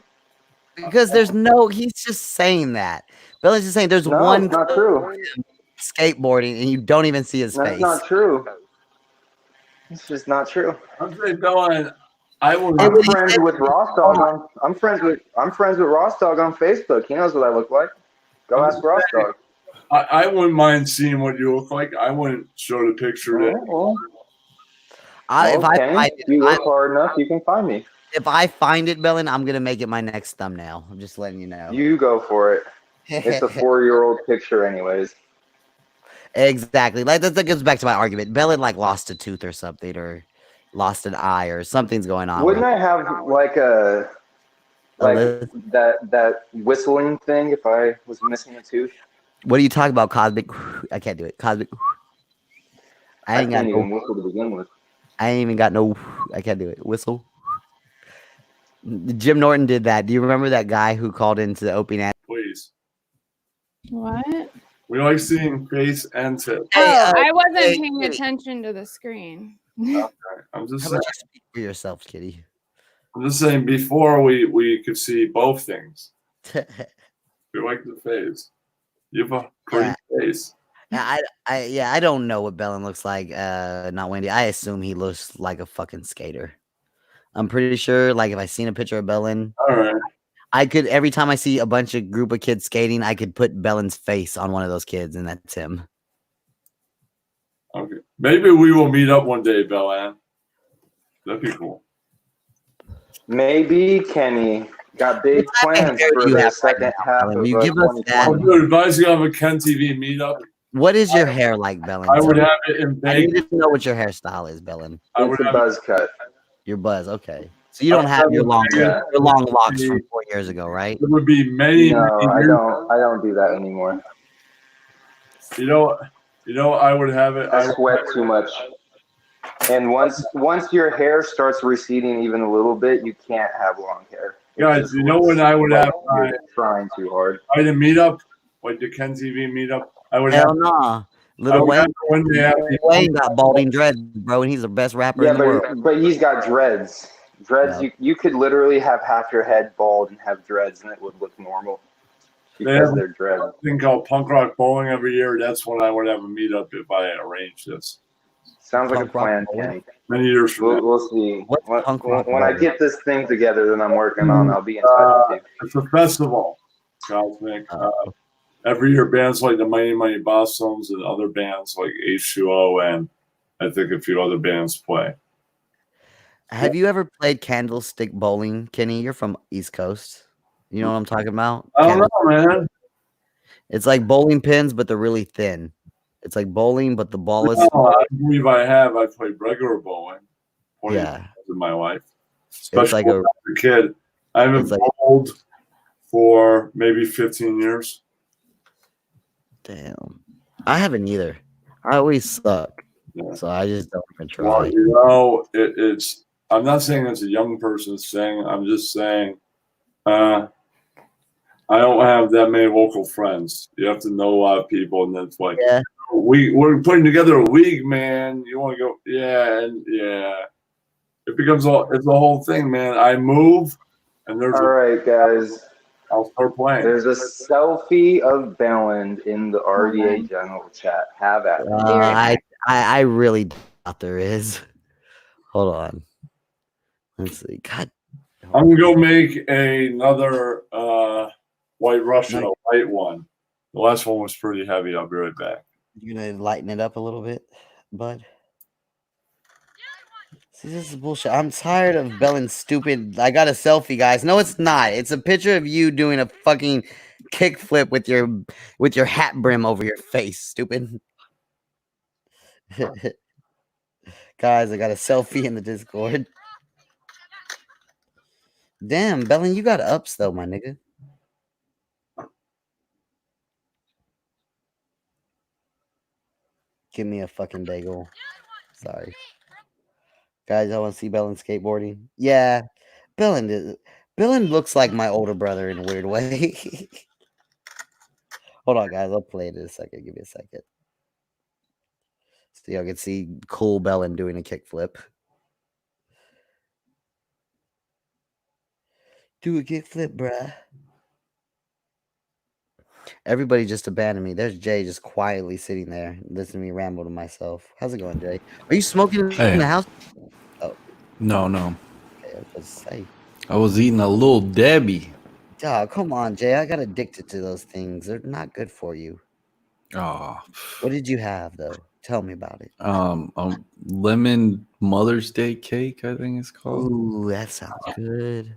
Because there's no. He's just saying that. Bellin's just saying there's No, one it's not true. skateboarding and you don't even see his That's face. not true. It's just not true. I'm saying Bella and I will. I'm friends with Ross Dog on. I'm friends with Ross Dog on Facebook. He knows what I look like. Go ask Ross Dog. I wouldn't mind seeing what you look like. I wouldn't show the picture. Well, If I find if you look hard enough, you can find me. if I find it, Bellin, I'm gonna make it my next thumbnail. I'm just letting you know. You go for it. It's a 4-year-old picture, anyways. Exactly. Like that goes back to my argument. Bellin like lost a tooth or something, or lost an eye, or something's going on. Wouldn't I have like that whistling thing if I was missing a tooth? What are you talking about, Cosmic? I can't do it. Cosmic. I ain't got can't even no. whistle to begin with. I ain't even got no. I can't do it. Whistle. Jim Norton did that. Do you remember that guy who called into the opening? Please. What? We like seeing face and tip. I wasn't paying attention to the screen. Okay. I'm just How saying. about you speak for yourself, Kitty? I'm just saying. Before we could see both things. We like the face. You have a pretty face. I don't know what Bellin looks like. Not Wendy. I assume he looks like a fucking skater. I'm pretty sure. Like if I seen a picture of Bellin, All right. I could every time I see a bunch of group of kids skating, I could put Bellin's face on one of those kids, and that's him. Okay. Maybe we will meet up one day, Bellan. That'd be cool. Maybe Kenny got big plans for the second half of You give us that. I'm going to advise you to have a Ken TV meetup. What is your hair like, Bellin? I would have it in I need Vegas. to know what your hairstyle is, Bellin. I It's would a have buzz cut. Your buzz, okay. So you don't have your long locks from 4 years ago, right? There would be many. No, many I years- don't do that anymore. You know, I would have it. I sweat too much. And once your hair starts receding even a little bit, you can't have long hair. Guys, you know when I would have You're trying too hard. I had a meetup, like the Ken TV meetup. I would Hell have. nah. I Little would have Wayne, one day after. Wayne got balding dreads, bro, and he's the best rapper Yeah, in the world. but he's got dreads. Dreads, Yeah. you could literally have half your head bald and have dreads, and it would look normal because Yeah. they're dreads. Thing called Punk Rock Bowling every year. That's when I would have a meetup if I arranged this. Sounds like a Punk rock plan, bowling? Kenny. Many years from now. We'll see. What's punk rock When I bowling? get this thing together that I'm working on, I'll be in touch with you. It's a festival, Cosmic. Every year, bands like the Mighty Mighty Bosstones and other bands like H2O and I think a few other bands play. Have you ever played candlestick bowling, Kenny? You're from East Coast. You know what I'm talking about? I don't know, man. It's like bowling pins, but they're really thin. It's like bowling, but the ball is. No, I believe I have. I played regular bowling. 20 Yeah. years in my life, especially like when I was a kid. I haven't it's like- bowled for maybe 15 years. Damn. I haven't either. I always suck. Yeah. So I just don't even try. Well, you know, it's. I'm not saying it's a young person's thing. I'm just saying, I don't have that many local friends. You have to know a lot of people, and then it's like, Yeah. we're putting together a league, man. You want to go? Yeah, and yeah. It becomes it's a whole thing, man. I move, and there's. All right, guys. I'll start playing. There's a selfie of Belland in the RDA general chat. Have at it. I really doubt there is. Hold on. Let's see. God. I'm gonna go make another White Russian, a white one. The last one was pretty heavy. I'll be right back. You're gonna lighten it up a little bit, bud. See, this is bullshit. I'm tired of Bellin's stupid. I got a selfie, guys. No, it's not. It's a picture of you doing a fucking kickflip with your hat brim over your face. Stupid. Guys, I got a selfie in the Discord. Damn, Bellin, you got ups though, my nigga. Give me a fucking bagel. Sorry. Guys, I want to see Bellin skateboarding. Yeah. Bellin looks like my older brother in a weird way. Hold on, guys. I'll play it in a second. Give me a second. So y'all can see cool Bellin doing a kickflip. Do a kickflip, bruh. Everybody just abandoned me. There's Jay just quietly sitting there, listening to me ramble to myself. How's it going, Jay? Are you smoking in the house? Oh. No. Okay, I was say. I was eating a little Debbie. Dog, come on, Jay. I got addicted to those things. They're not good for you. Oh. What did you have, though? Tell me about it. Lemon Mother's Day cake, I think it's called. Ooh, that sounds good.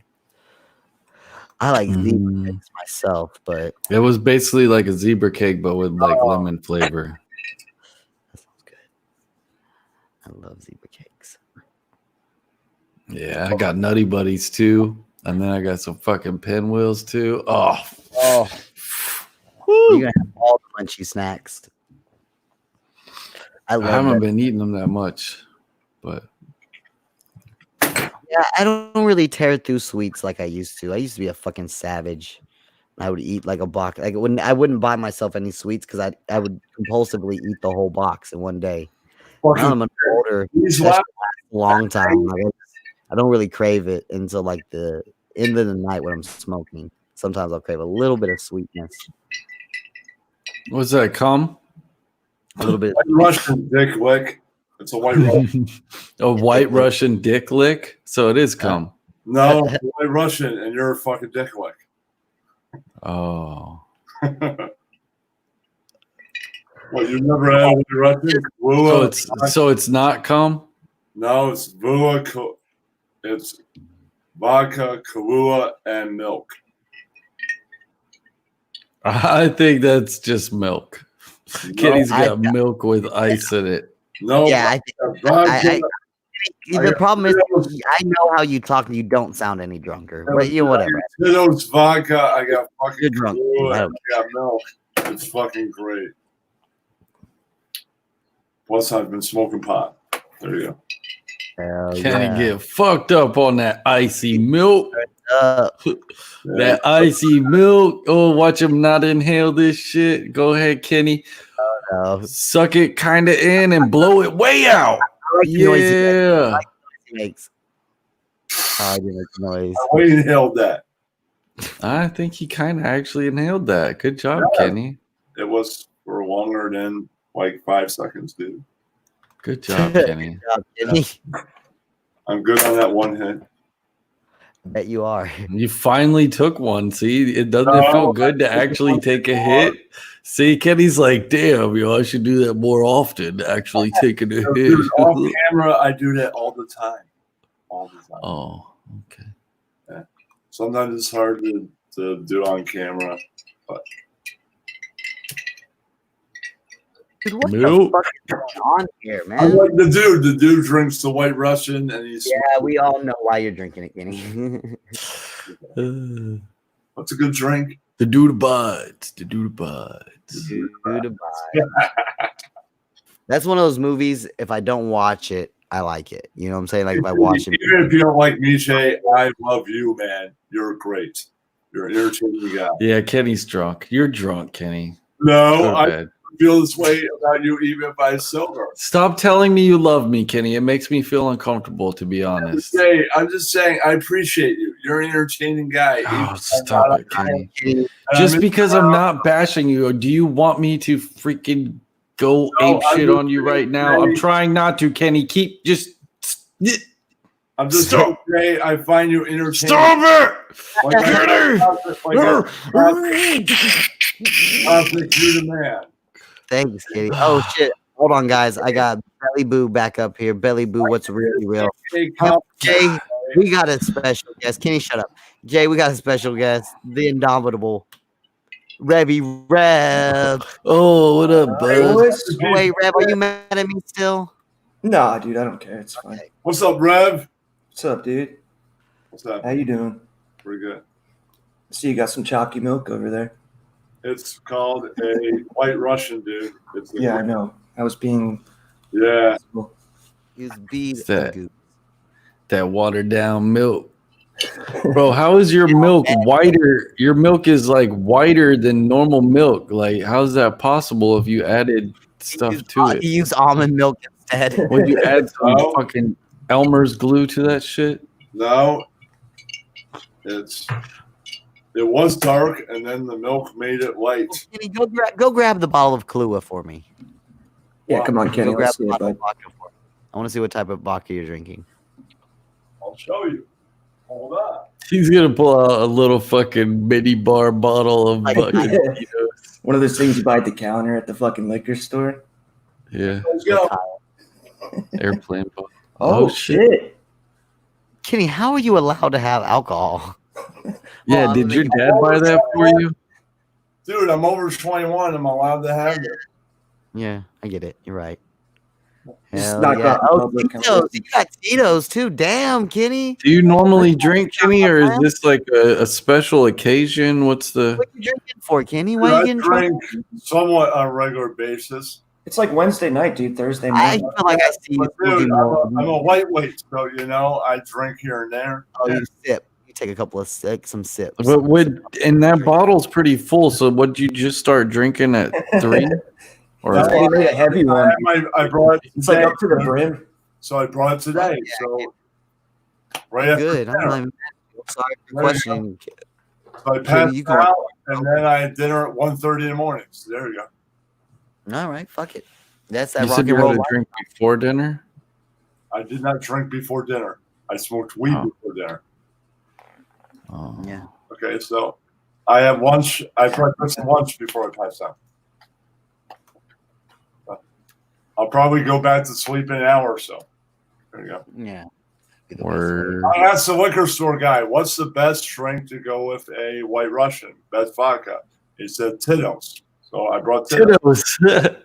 I like zebra cakes myself, but it was basically like a zebra cake, but with like lemon flavor. That sounds good. I love zebra cakes. Yeah, I got Nutty Buddies too, and then I got some fucking Pinwheels too. Oh, you're gonna have all the munchy snacks. I haven't been eating them that much, but. Yeah, I don't really tear through sweets like I used to. I used to be a fucking savage. I would eat like a box. Like I wouldn't buy myself any sweets because I would compulsively eat the whole box in one day. Now I'm older, a long time. I don't really crave it until like the end of the night when I'm smoking. Sometimes I'll crave a little bit of sweetness. What's that? Cum? A little bit. Russian dick lick. It's a white Russian. A white Russian dick lick? So it is cum. No, white Russian, and you're a fucking dick lick. Oh. What, you've never had white Russian? So it's not cum? No, it's it's vodka, Kahlua, and milk. I think that's just milk. Kenny's got milk with ice in it. No, yeah, the problem is I know how you talk and you don't sound any drunker. But you whatever. It's vodka. I got fucking drunk. I got milk. It's fucking great. Plus, I've been smoking pot. There you go. Kenny get fucked up on that icy milk. That icy milk. Oh, watch him not inhale this shit. Go ahead, Kenny. Suck it kind of in and blow it way out. Yeah. Makes. I didn't make noise. I inhaled that. I think he kind of actually inhaled that. Good job, Kenny. It was for longer than like 5 seconds, dude. Good job, Kenny. Kenny. I'm good on that one hit. I bet you are. You finally took one. See, it doesn't it feel good to actually take a hit? See, Kenny's like, damn, I should do that more often. Actually taking a hit. Dude, off camera, I do that all the time. All the time. Oh, okay. Yeah. Sometimes it's hard to do on camera, but Dude, what Nope. the fuck is going on here, I man? like the dude. The dude drinks the White Russian, and he's Yeah, we all know why you're drinking it, Kenny. what's a good drink? The dude buds. The dude buds. Dude, that's one of those movies. If I don't watch it, I like it. You know what I'm saying? Like if I watch it, Even if you don't like Miche, I love you, man. You're great. You're an entertaining guy. Yeah, Kenny's drunk. You're drunk, Kenny. No, Go to I bed. feel this way about you even if I sober. Stop telling me you love me, Kenny. It makes me feel uncomfortable, to be honest. Hey, I'm just saying I appreciate you. You're an entertaining guy. Oh, Even stop if it, I'm not- Kenny. and Just I'm- because I'm not bashing you, or do you want me to freaking go No, ape I'm shit just on you right saying, now? I'm Kenny. trying not to, Kenny. Keep just I'm just Stop. saying I find you entertaining. stop it. Like Kenny! I think you're the man. thanks, Kenny. Oh shit! Hold on, guys. I got Belly Boo back up here. Belly Boo, what's really real? Hey, come- Jay, we got a special guest. Kenny, shut up. Jay, we got a special guest. The indomitable Revy Rev. Oh, what up, Hey, bud? boys. Wait, Rev, are you mad at me still? Nah, dude, I don't care. It's fine. What's up, Rev? What's up, dude? What's up? How you doing? Pretty good. See, you got some chalky milk over there. It's called a White Russian, dude. It's a- Yeah, I know. I was being. Yeah. He's beat What's that? That watered down milk. Bro, how is your milk whiter? Your milk is like whiter than normal milk. Like, how's that possible if you added stuff to it? He used almond milk instead. Would you add some No. fucking Elmer's glue to that shit? No. It was dark, and then the milk made it light. Kenny, go grab the bottle of Kahlua for me. Yeah, come on, Kenny. Go grab Let's the see it, bottle bud. of vodka for me. I want to see what type of vodka you're drinking. I'll show you. Hold on. He's gonna pull out a little fucking mini bar bottle of Like- fucking One of those things you buy at the counter at the fucking liquor store. yeah, Let's go. airplane bottle. Oh, shit. Kenny, how are you allowed to have alcohol? Yeah, Oh, did your I'm dad buy that for you? Dude, I'm over 21. I'm allowed to have it. Yeah, I get it. You're right. Just Hell knock yeah. out the Oh, public Tito's. You got Tito's too. Damn, Kenny. Do you normally drink, Kenny, or is this like a special occasion? What's the? What you drinking for, Kenny? Why I you getting drink trouble? somewhat on a regular basis. It's like Wednesday night, dude. Thursday I night. feel like I see you But still dude, do I'm more. a lightweight, so I drink here and there. Oh, you sip. You take a couple of some sips. But and that bottle's pretty full. So would you just start drinking at 3? Or That's why you made a heavy one. I brought it It's like today, up to the brim. so I brought it today. So right after Good. I'm dinner. not even sorry for There you questioning. So I passed you go. out, and then I had dinner at 1:30 in the morning. So there you go. All right, fuck it. That's that you rock said and you roll. had to drink before dinner? I did not drink before dinner. I smoked weed Oh. before dinner. Oh. Yeah. Okay, so I have lunch. I breakfast and lunch before I pass out. I'll probably go back to sleep in an hour or so. There you go. Yeah. Word. I asked the liquor store guy, "What's the best drink to go with a White Russian? Best vodka?" He said Tito's. So I brought Tito's.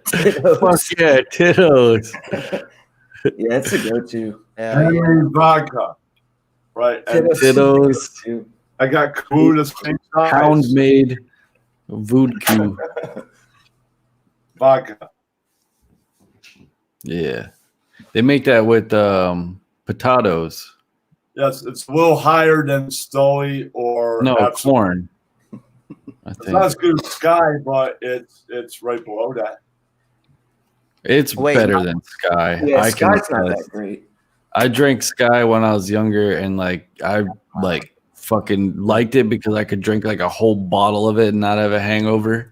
Tito's. Fuck yeah, Tito's. Yeah, it's a go-to. Hell yeah. And vodka. Right. And Tito's. I got Kahlua the same size. Pound made vodka. Vodka. Yeah. They make that with potatoes. Yes, it's a little higher than Stoli or No, Absolute. corn. I It's not think. as good as Sky, but it's right below that. It's Wait, better no. than Sky. Yeah, I can Sky's not attest. that great. I drank Sky when I was younger, and like I like fucking liked it because I could drink like a whole bottle of it and not have a hangover. Do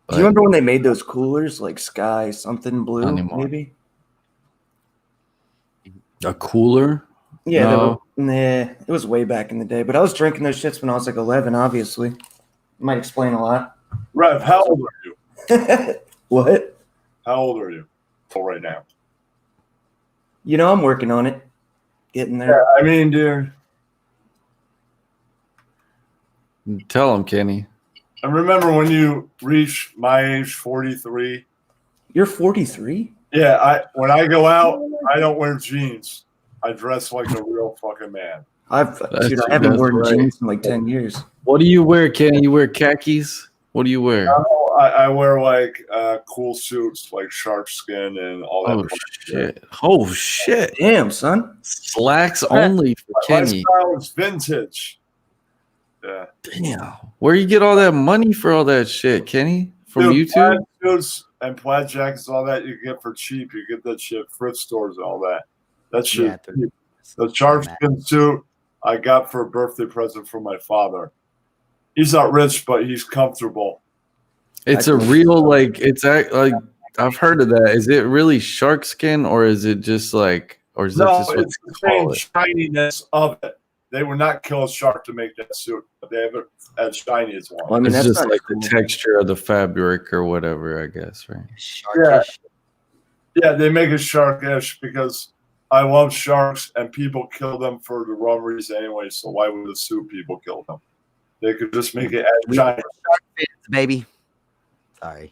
But you remember when they made those coolers like Sky something blue, Not anymore. maybe? A cooler? Yeah, No. nah, it was way back in the day. But I was drinking those shits when I was like 11. Obviously, might explain a lot. Rev, how old are you? What? How old are you? For right now. You know, I'm working on it. Getting Yeah, there. I mean, dude. Tell him, Kenny. I remember when you reach my age, 43. You're 43? Yeah, when I go out, I don't wear jeans. I dress like a real fucking man. I haven't that's worn right. jeans in like 10 years. What do you wear, Kenny? You wear khakis? What do you wear? I wear like cool suits, like shark skin and all that. Oh shit! Oh shit! Damn, son. Slacks only for My Kenny. style is vintage. Yeah. Damn. Where you get all that money for all that shit, Kenny? From Dude, YouTube? plaid suits and plaid jackets, all that you get for cheap. You get that shit at thrift stores and all that. That shit. Yeah, cheap. The shark skin suit I got for a birthday present from my father. He's not rich, but he's comfortable. It's a real like I've heard of that. Is it really shark skin or is it just like or is No, that just what it's you the same call it? shininess of it. They would not kill a shark to make that suit, but they have it as shiny as one. Well, I mean, It's that's just not like cool. the texture of the fabric or whatever, I guess, right? Sharkish. Yeah, they make it sharkish because I love sharks and people kill them for the wrong reason anyway. So why would the suit people kill them? They could just make it as shiny. Shark fins, baby. Sorry.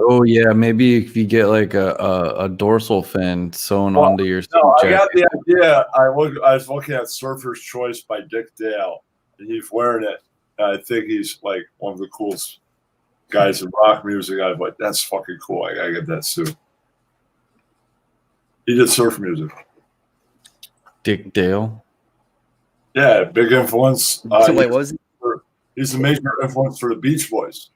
Oh yeah, maybe if you get like a dorsal fin sewn Well, onto your No, I got jacket. the idea. I was looking at Surfer's Choice by Dick Dale, and he's wearing it. And I think he's like one of the coolest guys in rock music. I was like, that's fucking cool. I gotta get that suit. He did surf music. Dick Dale. Yeah, big influence. So wait, what was it? He's a major influence for the Beach Boys.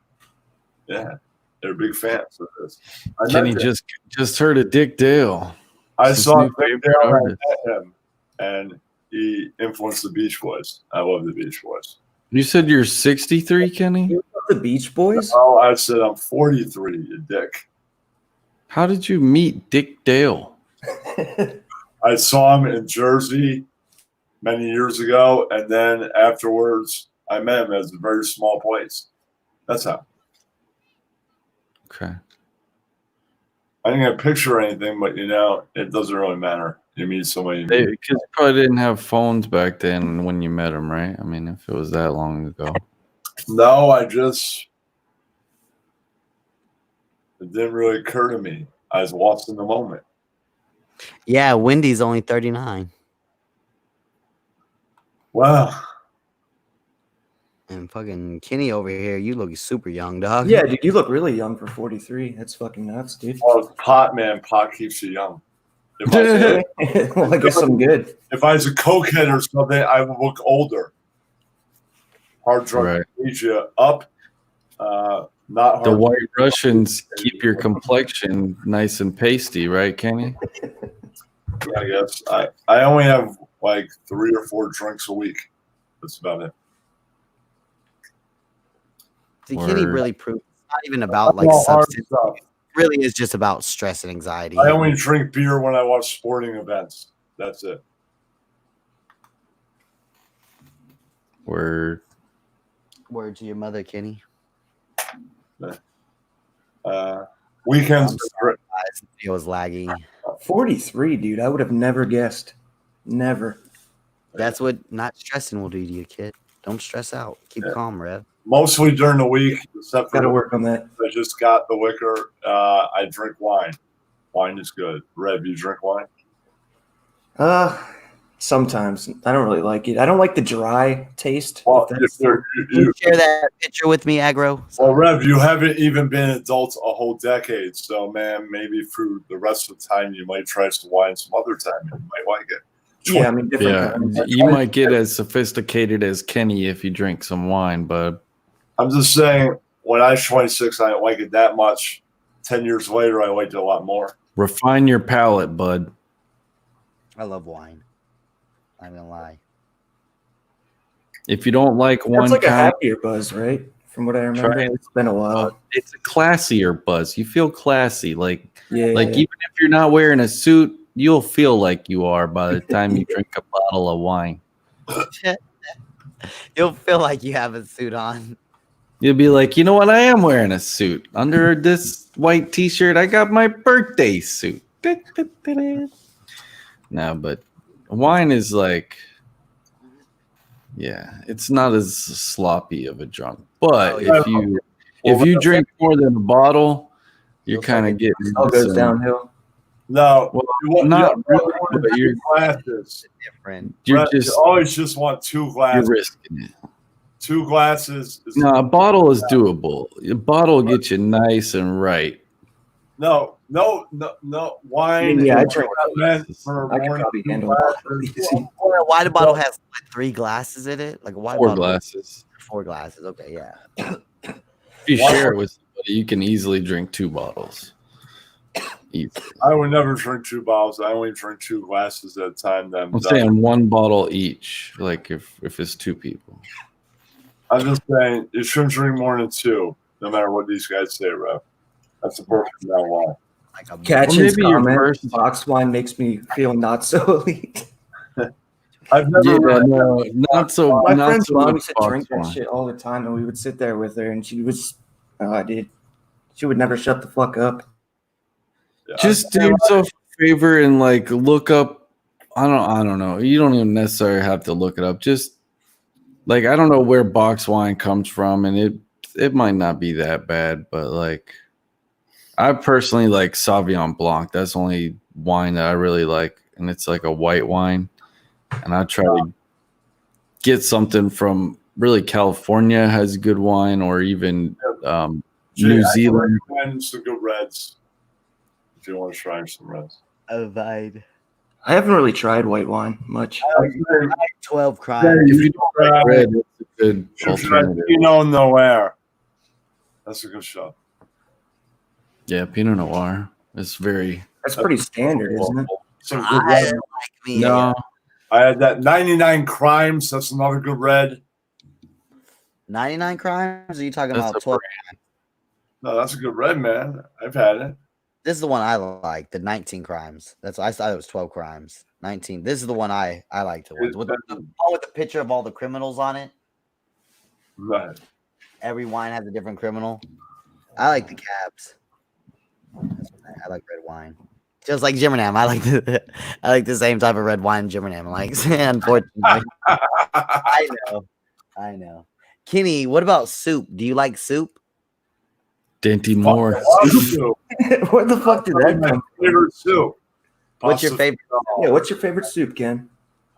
Yeah, they're big fans of this. Kenny just heard of Dick Dale. I His saw new Dick favorite Dale and I artist. met him, and he influenced the Beach Boys. I love the Beach Boys. You said you're 63, Kenny? You love the Beach Boys? Oh, I said I'm 43, you dick. How did you meet Dick Dale? I saw him in Jersey many years ago, and then afterwards, I met him at a very small place. That's how. Okay. I didn't get a picture or anything, but it doesn't really matter. You meet somebody. Because you probably didn't have phones back then when you met him, right? I mean, if it was that long ago. No, it didn't really occur to me. I was lost in the moment. Yeah, Wendy's only 39. Wow. And fucking Kenny over here, you look super young, dog. Yeah, dude, you look really young for 43. That's fucking nuts, dude. Well, it's pot, man. Pot keeps you young. If Well, I guess I'm good. if I was a cokehead or something, I would look older. Hard drug Right. age you up. Not hard. The White Russians keep your complexion nice and pasty, right, Kenny? I guess I only have like 3 or 4 drinks a week. That's about it. See, Kenny Word. really proved it's not even about like All hard substance. stuff. It really is just about stress and anxiety. I only drink beer when I watch sporting events. That's it. Word. Word to your mother, Kenny. Weekends. I'm sorry, guys. The video was laggy. 43, dude. I would have never guessed. Never. That's what not stressing will do to you, kid. Don't stress out. Keep calm, Rev. Mostly during the week, except for Got to work on that. I just got the liquor. I drink wine. Wine is good. Rev, you drink wine? Sometimes I don't really like it. I don't like the dry taste. Well, if that's- Can you share that picture with me, Aggro? well, Rev, you haven't even been adults a whole decade. So, man, maybe for the rest of the time, you might try some wine some other time. You might like it. yeah, I mean, different Yeah, kinds. you might get as sophisticated as Kenny if you drink some wine, but I'm just saying, when I was 26, I didn't like it that much. 10 years later, I liked it a lot more. refine your palate, bud. I love wine. I'm gonna lie. If you don't like one That's like a kind, happier buzz, right? From what I remember, Try it. it's been a while. it's a classier buzz. You feel classy, like Yeah, even if you're not wearing a suit, you'll feel like you are by the time you drink a bottle of wine. You'll feel like you have a suit on. You'll be like, you know what? I am wearing a suit. Under this white t-shirt, I got my birthday suit. No, but wine is like, yeah, it's not as sloppy of a drunk. But if you drink more than a bottle, you're kind of getting All goes downhill. No, well, not really, but you're glasses. Different. You're You just always just want 2 glasses. you're risking it. 2 glasses. Is No, a bottle is doable. A bottle gets you nice and right. no. Wine. Yeah, I is drink not meant for I could more probably than handle glasses. that. Or a wine bottle has like 3 glasses in it. Like a wine 4 bottle. glasses. 4 glasses. Okay, yeah. If you share it with somebody, you can easily drink 2 bottles. Easily. I would never drink 2 bottles. I only drink 2 glasses at a time. Then I'm saying 1 bottle each. Like if it's 2 people. I'm just saying you shouldn't drink more than 2, no matter what these guys say, Rev. That's the perfect amount of wine. Like a Catching's maybe your comment, first- box wine makes me feel not so elite. I've never. Yeah, no, not so. My not friend's so mom much used to box drink that wine. shit all the time, and we would sit there with her, and she was, dude, she would never shut the fuck up. Just do yourself a favor and like look up. I don't know. You don't even necessarily have to look it up. Just like I don't know where box wine comes from, and it might not be that bad, but like I personally like Sauvignon Blanc. That's the only wine that I really like, and it's like a white wine. And I try to get something from really California has good wine, or even New Zealand. I recommend some good reds if you want to try some reds. Avide. I haven't really tried white wine much. 12 crimes. If you don't like red, it's a good alternative. Pinot Noir. That's a good shot. Yeah, Pinot Noir. It's very. That's pretty standard, isn't it? Some good I red. like me. No, I had that 99 Crimes. That's another good red. 99 crimes? Or are you talking That's about a 12? No, that's a good red, man. I've had it. This is the one I like, the 19 crimes. That's I thought it was 12 crimes. 19. This is the one I like to watch. With the picture of all the criminals on it. Right. Every wine has a different criminal. I like the cabs. I like red wine. Just like Jimmernam. I like the same type of red wine Jimmernam likes. Unfortunately. I know. Kenny, what about soup? Do you like soup? Dinty Moore. Where the fuck did that come from? Favorite soup. What's your favorite? Yeah, what's your favorite soup, Ken?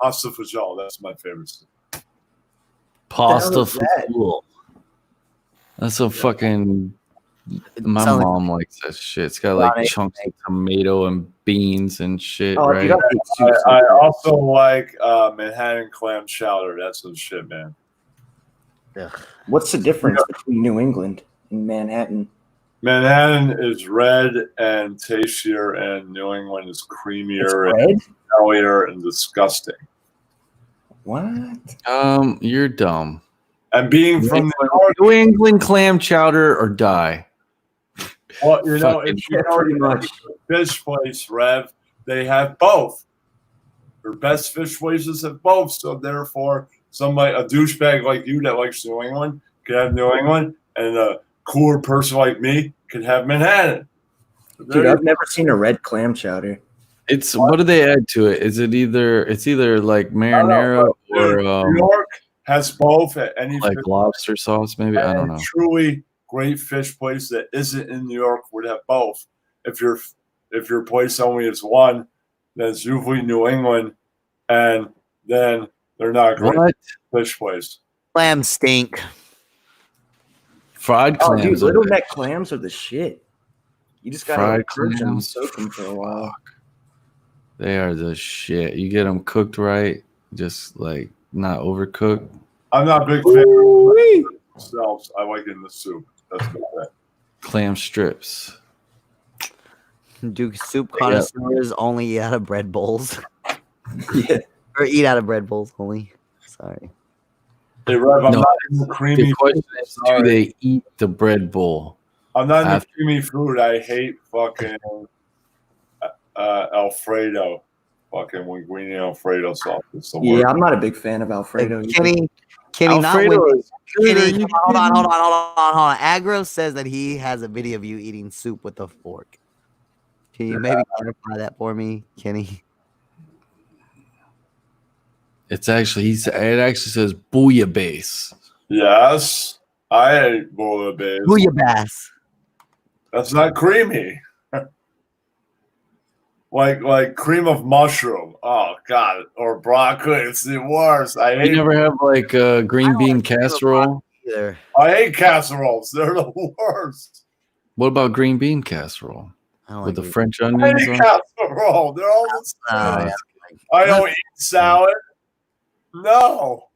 Pasta fagioli. That's my favorite soup. Pasta What the hell is that? fagioli. That's a fucking. My Sounds like- mom likes that shit. It's got like Ronnie. chunks of tomato and beans and shit, Oh, right? dude, I hate soup so I bad. also like Manhattan clam chowder. That's some shit, man. Ugh. What's the difference between New England and Manhattan? Manhattan is red and tastier, and New England is It's creamier and red? smellier and disgusting. What? You're dumb. And being from the north, New England clam chowder or die. well, you know, Fucking if you pretty go to much. a fish place, Rev, they have both. Their best fish places have both. So therefore, somebody, a douchebag like you that likes New England, could have New England, and a cooler person like me could have Manhattan. Dude, I've never seen a red clam chowder. It's what do they add to it? Is it either like marinara or New York has both at any like fish lobster sauce? Maybe I don't know. Truly great fish place that isn't in New York would have both. If your place only is one, then it's usually New England, and then they're not a great What? fish place. Clams stink. Fried Oh, clams? dude, are little the- neck clams are the shit. You just gotta Fried like, crush them and clams? soak them for a while. They are the shit. You get them cooked right, just like not overcooked. I'm not a big fan of themselves. I like it in the soup. That's about it. Clam strips. Do soup Yeah. connoisseurs only eat out of bread bowls? Yeah. Or eat out of bread bowls only? Sorry. Hey, Rev, I'm No, not into creamy The question food. is, do they eat the bread bowl? I'm not into After- creamy food. I hate fucking. Alfredo. Fucking linguine Alfredo sauce. It's the Yeah, worst. I'm not a big fan of Alfredo. either. Kenny, not Alfredo when. is good. Are Kenny, you hold on, kidding? hold on. Agro says that he has a video of you eating soup with a fork. Can you maybe clarify that for me, Kenny? It actually says bouillabaisse. Yes, I ate bouillabaisse. Bouillabaisse. That's not creamy. like cream of mushroom. Oh God, or broccoli. It's the worst. I You hate. never have like green bean casserole? Either. I hate casseroles. They're the worst. What about green bean casserole I don't with the like French I onions hate on? casserole. They're all the same. Oh, yeah. I don't eat salad. No,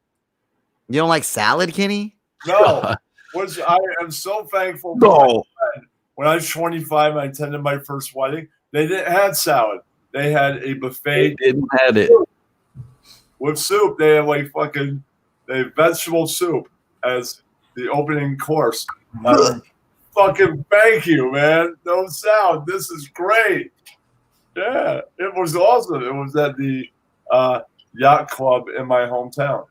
You don't like salad, Kenny? no. Which I am so thankful. No. When I was 25, I attended my first wedding. They didn't have salad. They had a buffet They didn't have it. with soup. They had like fucking vegetable soup as the opening course. Fucking thank you, man. No salad. This is great. Yeah, it was awesome. It was at the yacht club in my hometown.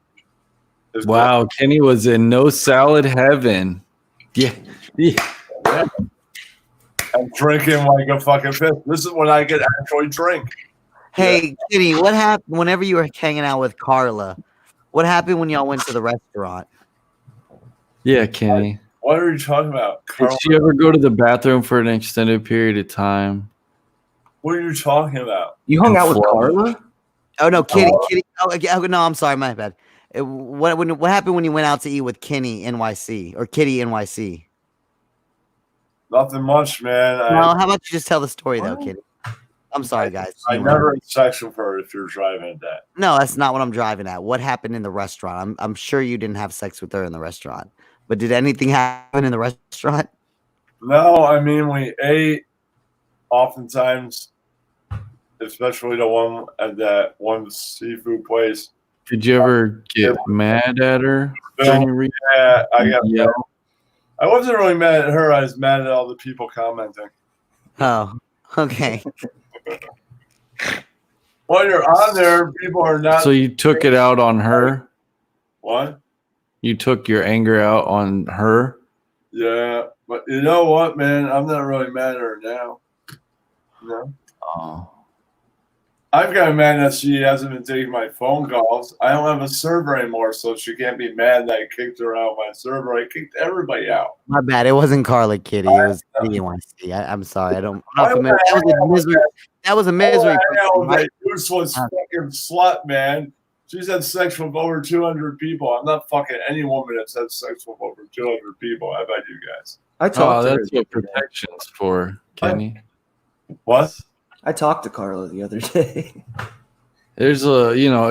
It's Wow, Kenny was in no salad heaven. Yeah. I'm drinking like a fucking fish. This is when I can actually drink. Hey, Kenny, what happened whenever you were hanging out with Carla? What happened when y'all went to the restaurant? Yeah, Kenny. What are you talking about? Did she ever go to the bathroom for an extended period of time? What are you talking about? You hung out with Florida. Carla? Oh no, Kenny. Oh, no, I'm sorry, my bad. What happened when you went out to eat with Kenny NYC or Kitty NYC? Nothing much, man. Well, how about you just tell the story though, Kitty? I'm sorry, guys. I never had sex with her if you're driving at that. No, that's not what I'm driving at. What happened in the restaurant? I'm sure you didn't have sex with her in the restaurant, but did anything happen in the restaurant? No, I mean, we ate oftentimes, especially the one at that one seafood place. Did you ever get mad at her? Yeah, I got Yeah. mad. I wasn't really mad at her. I was mad at all the people commenting. Oh, okay. While you're on there, people are not. So you took it out on her? What? You took your anger out on her? Yeah, but you know what, man? I'm not really mad at her now. No. Oh. I've got mad that she hasn't been taking my phone calls. I don't have a server anymore, so she can't be mad that I kicked her out of my server. I kicked everybody out. My bad. It wasn't Carla, Kitty. It was NYC. I'm sorry. I'm not familiar. That was a misery. I know Right? that useless fucking slut, man. She's had sex with over 200 people. I'm not fucking any woman that's had sex with over 200 people. How about you guys? I Oh, talked to her. that's what protection's for, Kenny. What? I talked to Carla the other day. There's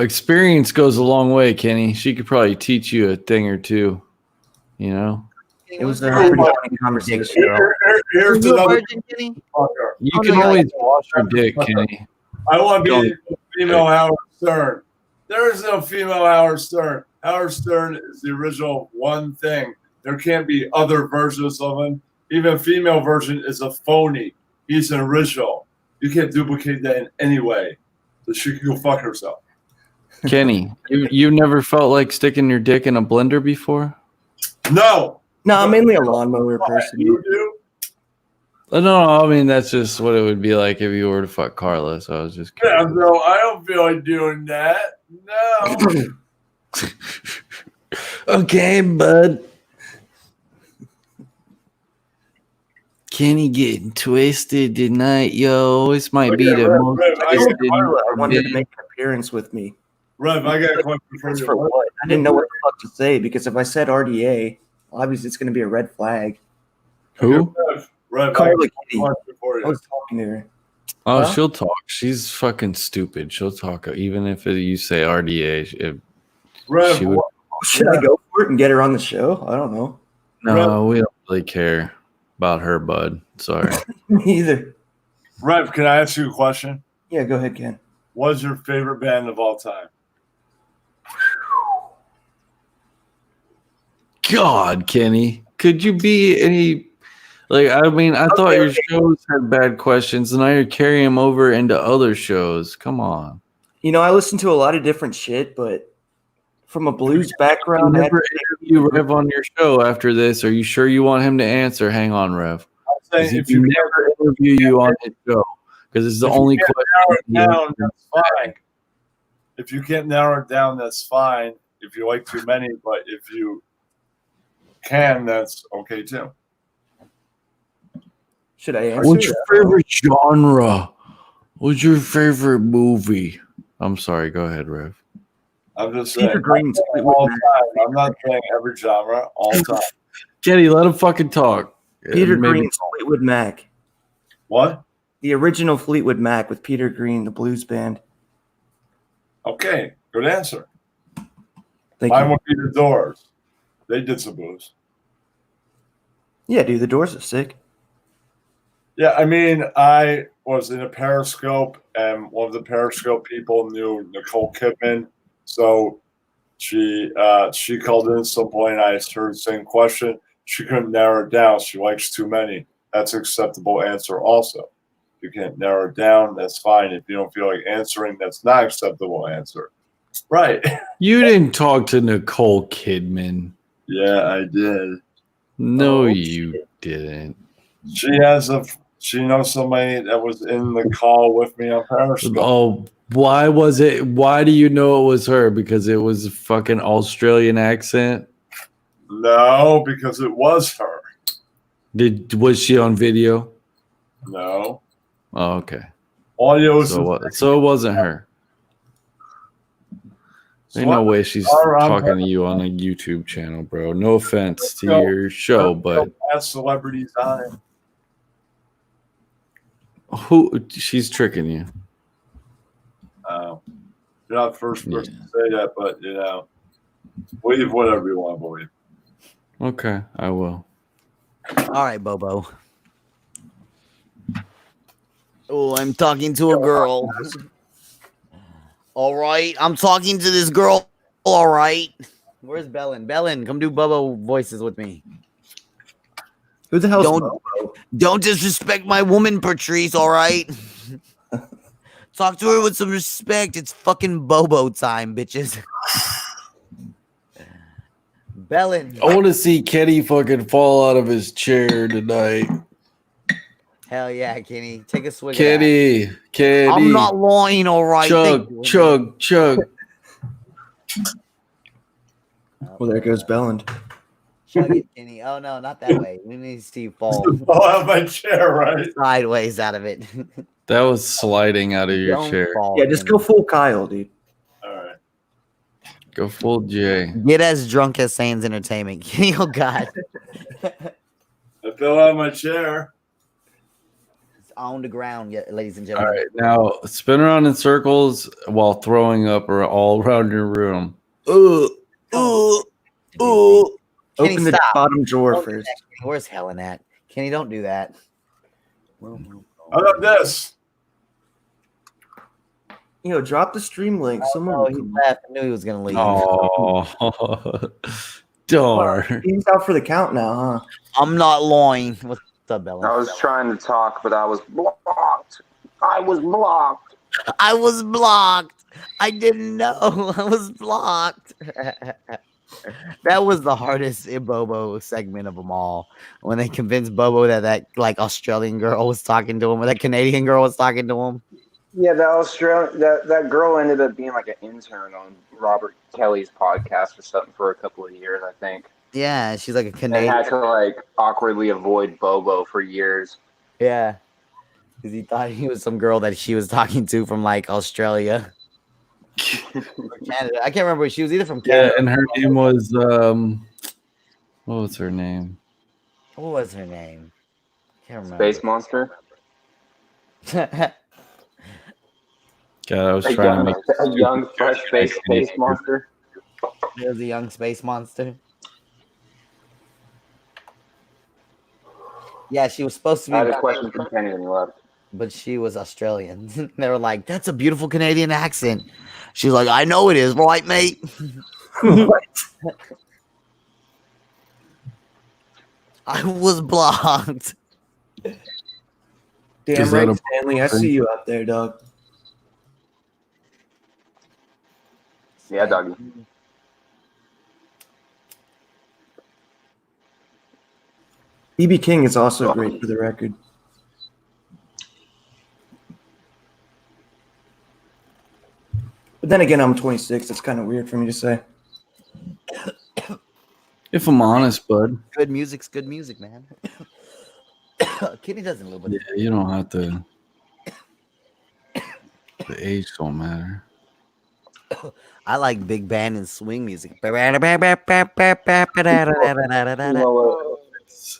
experience goes a long way, Kenny. She could probably teach you a thing or two, you know? It was a pretty funny conversation. Here's Are you a another virgin, Kenny? fucker. You Oh, can no, always wash your dick, Kenny. I want to be a female Howard Stern. There is no female Howard Stern. Howard Stern is the original one thing. There can't be other versions of him. Even a female version is a phony. He's an original. You can't duplicate that in any way. So she can go fuck herself. Kenny, you never felt like sticking your dick in a blender before? No. No, I'm mainly a lawnmower person. You do? No, I mean that's just what it would be like if you were to fuck Carla. So I was just Yeah, curious. no, I don't feel like doing that. No. Okay, bud. Kenny getting twisted tonight, yo. This might be the most I told twisted. Carla I wanted to make an appearance with me. Rev, I got a question for That's you. for what? I didn't know what the fuck to say because if I said RDA, obviously it's going to be a red flag. Who? Rev, I got Carla a Kitty. question for I you. was talking to her. Oh, Huh? she'll talk. She's fucking stupid. She'll talk even if you say RDA. Rev, she would. Should I go for it and get her on the show? I don't know. No, we don't really care about her, bud. Sorry. Me either. Rev, can I ask you a question? Yeah, go ahead, Ken. What's your favorite band of all time? God, Kenny, could you be any Like, I mean, I thought Okay, your okay. shows had bad questions, and now you're carrying them over into other shows. Come on. You know, I listen to a lot of different shit, but from a blues You background, I have never to interview Rev on your show after this. Are you sure you want him to answer? Hang on, Rev. I'm 'Cause saying he if you can can't never interview you on his show because it's the If you only can't question. narrow it down, that's fine. If you can't narrow it down, that's fine. If you like too many, but if you can, that's okay too. Should I answer? What's your favorite genre? What's your favorite movie? I'm sorry. Go ahead, Rev. I'm just saying. Peter Green's all time. I'm not saying every genre, all time. Kenny, let him fucking talk. Peter Maybe- Green's Fleetwood Mac. What? The original Fleetwood Mac with Peter Green, the blues band. Okay, good answer. Thank Mine you. would be the Doors. They did some blues. Yeah, dude, the Doors are sick. Yeah, I mean, I was in a Periscope, and one of the Periscope people knew Nicole Kidman, so she called in at some point. I asked her the same question. She couldn't narrow it down. She likes too many. That's an acceptable answer. Also, if you can't narrow it down, that's fine. If you don't feel like answering, that's not an acceptable answer. Right? You didn't talk to Nicole Kidman. Yeah, I did. No, Oh, you didn't. She knows somebody that was in the call with me on Periscope. Oh, why was it? Why do you know it was her? Because it was a fucking Australian accent. No, because it was her. Was she on video? No. Oh, okay. Audio is So it wasn't her. Ain't no way she's talking to you on a YouTube channel, bro. No offense to your show, but has celebrities on it. she's tricking you. You're not the first person to say that, but believe whatever you want to believe. Okay, I will. All right, Bobo. Oh, I'm talking to a girl. All right, I'm talking to this girl. All right. Where's Bellin? Bellin, come do Bobo voices with me. Who the hell? Don't disrespect my woman, Patrice. All right. Talk to her with some respect. It's fucking Bobo time, bitches. Bellin. I want to see Kenny fucking fall out of his chair tonight. Hell yeah, Kenny. Take a swig. Kenny. I'm not lying, all right. Chug. Well, there goes Belland. Chug it, Kenny. Oh no, not that way. We need to see you fall. Fall out of my chair, right? Sideways out of it. That was sliding out of your Don't chair. fall, Yeah, just Kenny. go full Kyle, dude. All right. Go full J. Get as drunk as Sans Entertainment. Kenny, oh God. I fell out of my chair. It's on the ground, ladies and All gentlemen. right, now spin around in circles while throwing up or all around your room. Kenny, Open the stop. bottom drawer Don't do first. that, Kenny. Where's Helen at? Kenny, don't do that. How about this? You know, drop the stream link. Someone. Oh, he left. I knew he was gonna leave. Oh, darn. He's out for the count now, huh? I'm not lying. What's up, Bella? I was trying to talk, but I was blocked. I was blocked. I was blocked. I didn't know I was blocked. That was the hardest Bobo segment of them all. When they convinced Bobo that like Australian girl was talking to him, or that Canadian girl was talking to him. Yeah, that girl ended up being like an intern on Robert Kelly's podcast or something for a couple of years, I think. Yeah, she's like a And Canadian. had to like awkwardly avoid Bobo for years. Yeah, because he thought he was some girl that she was talking to from like Australia. Or Canada. I can't remember. She was either from Yeah, Canada. and her name was what was her name? What was her name? Can't remember. Space Monster. God, I was A trying to young, make a young fresh space monster. She was a young space monster. Yeah, she was supposed to be. I had a question for Kenny when he left. But she was Australian. They were like, "That's a beautiful Canadian accent." She's like, "I know it is, right, mate?" I was blocked. Damn Is right, that a- Stanley. I see you out there, dog. Yeah, doggy. BB King is also great for the record. But then again, I'm 26. It's kind of weird for me to say. If I'm honest, bud, Good music's good music, man. Kenny doesn't live with yeah, you don't have to. The age don't matter. I like big band and swing music. You know what?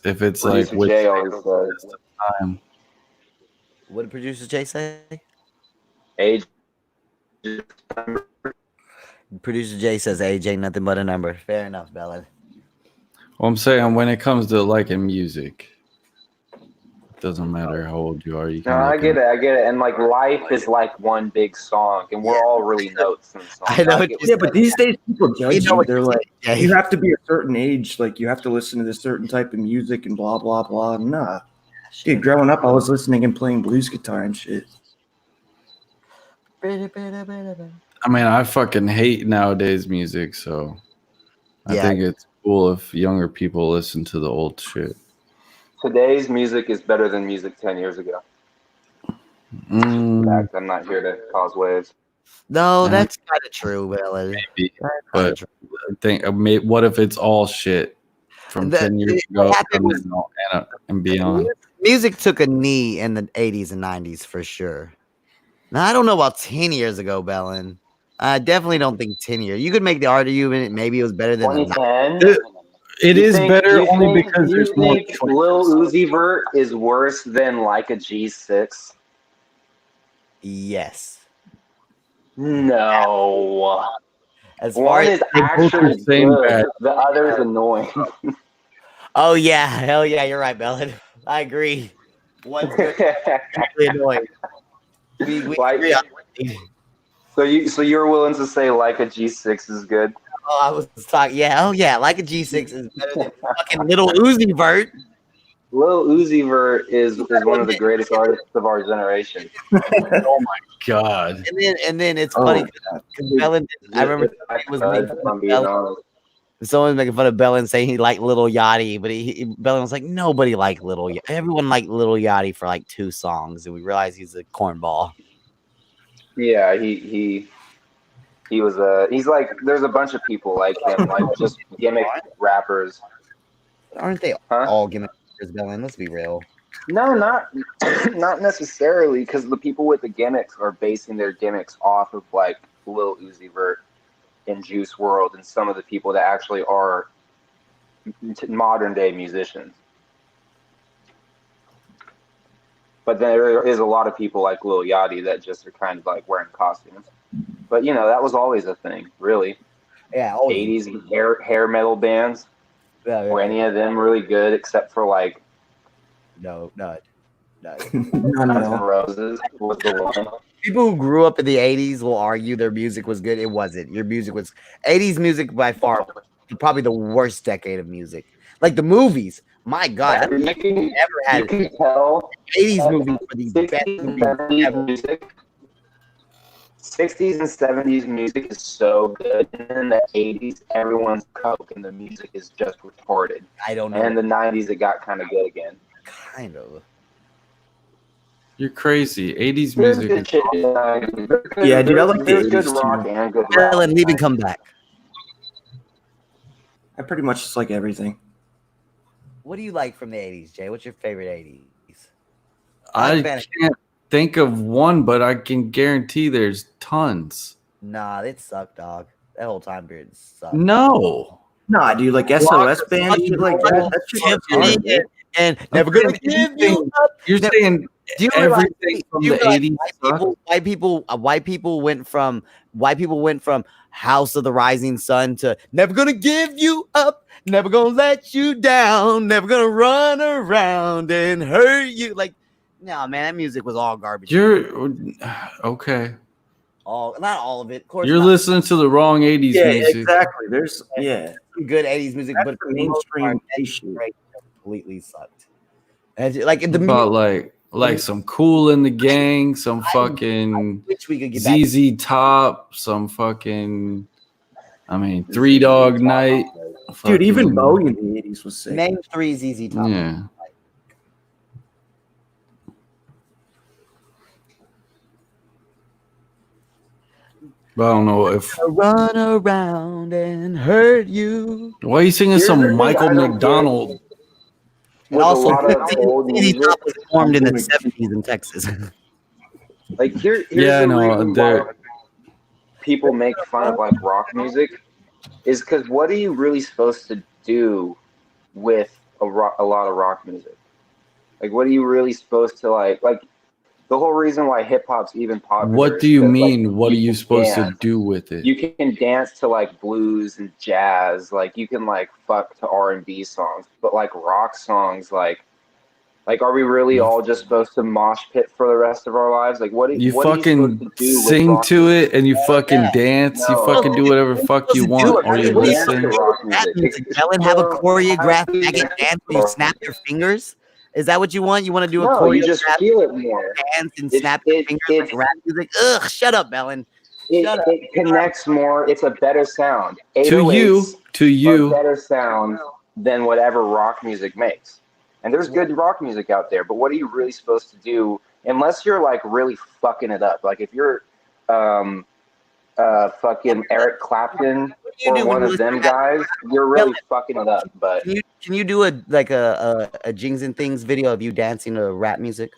If it's like Producer with Jay always says, time, What did producer Jay say? age. Producer Jay says age ain't nothing but a number. Fair enough, Bella. well, I'm saying when it comes to liking music, it doesn't matter how old you are. You can No, I like get it. I get it. And like life is like one big song, and we're all really notes in the song. I know I what get you're Yeah, but these days people judge know you. what They're you're like, saying, Jay. you have to be a certain age. Like, you have to listen to this certain type of music and blah, blah, blah. Nah. Dude, growing up, I was listening and playing blues guitar and shit. I mean, I fucking hate nowadays music, so I Yeah. think it's cool if younger people listen to the old shit. Today's music is better than music 10 years ago. In fact, I'm not here to cause waves. No, Yeah. that's kind of true, Bella. Maybe, but I think what if it's all shit from 10 years ago and beyond? Music took a knee in the 80s and 90s for sure. Now, I don't know about 10 years ago, Bellin. I definitely don't think 10 years. You could make the argument maybe it was better than the 2010. It is better you only think- because you there's more think Lil Uzi Vert is worse than like a G6? Yes. No. As far One as is actually good. The other is annoying. oh yeah, hell yeah, you're right, Bellin. I agree. One's good, actually annoying. We Like- agree on one. So you're willing to say like a G6 is good? Oh, I was talking. Yeah, oh yeah, like a G6 is better than fucking little Uzi Vert. Lil Uzi Vert is one of the greatest artists of our generation. Oh my god! And then it's funny because Bellin. I remember was making fun of Bellin. Someone was making fun of Bellin saying he liked Lil Yachty, but Bellin was like, nobody liked Lil Yachty. Everyone liked Lil Yachty for like 2 songs, and we realized he's a cornball. Yeah, he was he's like there's a bunch of people like him, like just gimmick rappers. Aren't they all gimmick rappers, Bellin? Let's be real. No, not necessarily, because the people with the gimmicks are basing their gimmicks off of like Lil Uzi Vert and Juice WRLD and some of the people that actually are modern day musicians. But there is a lot of people like Lil Yachty that just are kind of like wearing costumes. But you know, that was always a thing, really. Yeah, 80s hair metal bands. Were any of them really good except for like no. Guns N' Roses was the one. People who grew up in the 80s will argue their music was good. It wasn't. Your music was 80s music by far probably the worst decade of music. Like the movies. My God, You can tell 80s movies were the best 60s and movies 70s ever. music. 60s and 70s music is so good. And in the 80s, everyone's coke and the music is just retarded. I don't know. And in the 90s, it got kind of good again. Kind of. You're crazy. 80s There's music. good shit in the 90s. Yeah, dude, I like the There's good 80s rock too. and good rap. Bellin, leave and come back. I pretty much just like everything. What do you like from the 80s, Jay? What's your favorite 80s? I can't think of one, but I can guarantee there's tons. Nah, it sucked, dog. That whole time period sucked. No. Nah, dude, like SOS band, shit like that. That shit was fun. And never gonna give you up. You're Never- saying Do you realize, everything from do you the realize 80s white people went from House of the Rising Sun to never gonna give you up, never gonna let you down, never gonna run around and hurt you. Like, no, man, that music was all garbage. You're okay. Not all of it, of course. You're not. listening to the wrong 80s Yeah, music. exactly. There's some good 80s music, That's but the mainstream for the most part, shit. completely sucked. And like the About like some Cool in the Gang, some fucking wish we could get back. ZZ Top, some fucking, I mean, Three Dog Night. Dude, even fucking- Bowie in the 80s was sick. Name 3 ZZ Top. Yeah. But I don't know if. Run around and hurt you. Why are you singing Here's the some thing Michael I don't McDonald? And With a also, lot of old ZZ music, Top was formed in the 70s in Texas. like here's Yeah, the no, reason why they're- people make fun of like rock music is because what are you really supposed to do with a lot of rock music? Like, what are you really supposed to like the whole reason why hip hop's even popular? What is do you 'cause, mean? like, What are you can supposed to dance. do with it? You can dance to like blues and jazz, like you can like fuck to R&B songs, but like rock songs, like are we really all just supposed to mosh pit for the rest of our lives? Like what? You what are fucking supposed to do with sing rock to music? it and you fucking dance. You No. fucking do whatever fuck you want, or you What do you listen. do to rock That music? music, Ellen, have a choreographed naked dance where you snap your fingers. Is that what you want? You want to do a No, you just choreographed feel it more. dance and It's- snap your it- fingers it's- like rap music? Ugh, shut up, Ellen. Shut up. It connects more. It's a better sound. To 808s you, are better sound than whatever rock music makes. And there's good rock music out there, but what are you really supposed to do unless you're like really fucking it up? Like if you're fucking Eric Clapton you or do one when of you them listen to guys, you're really fucking it up. But Can you do a Jings and Things video of you dancing to rap music?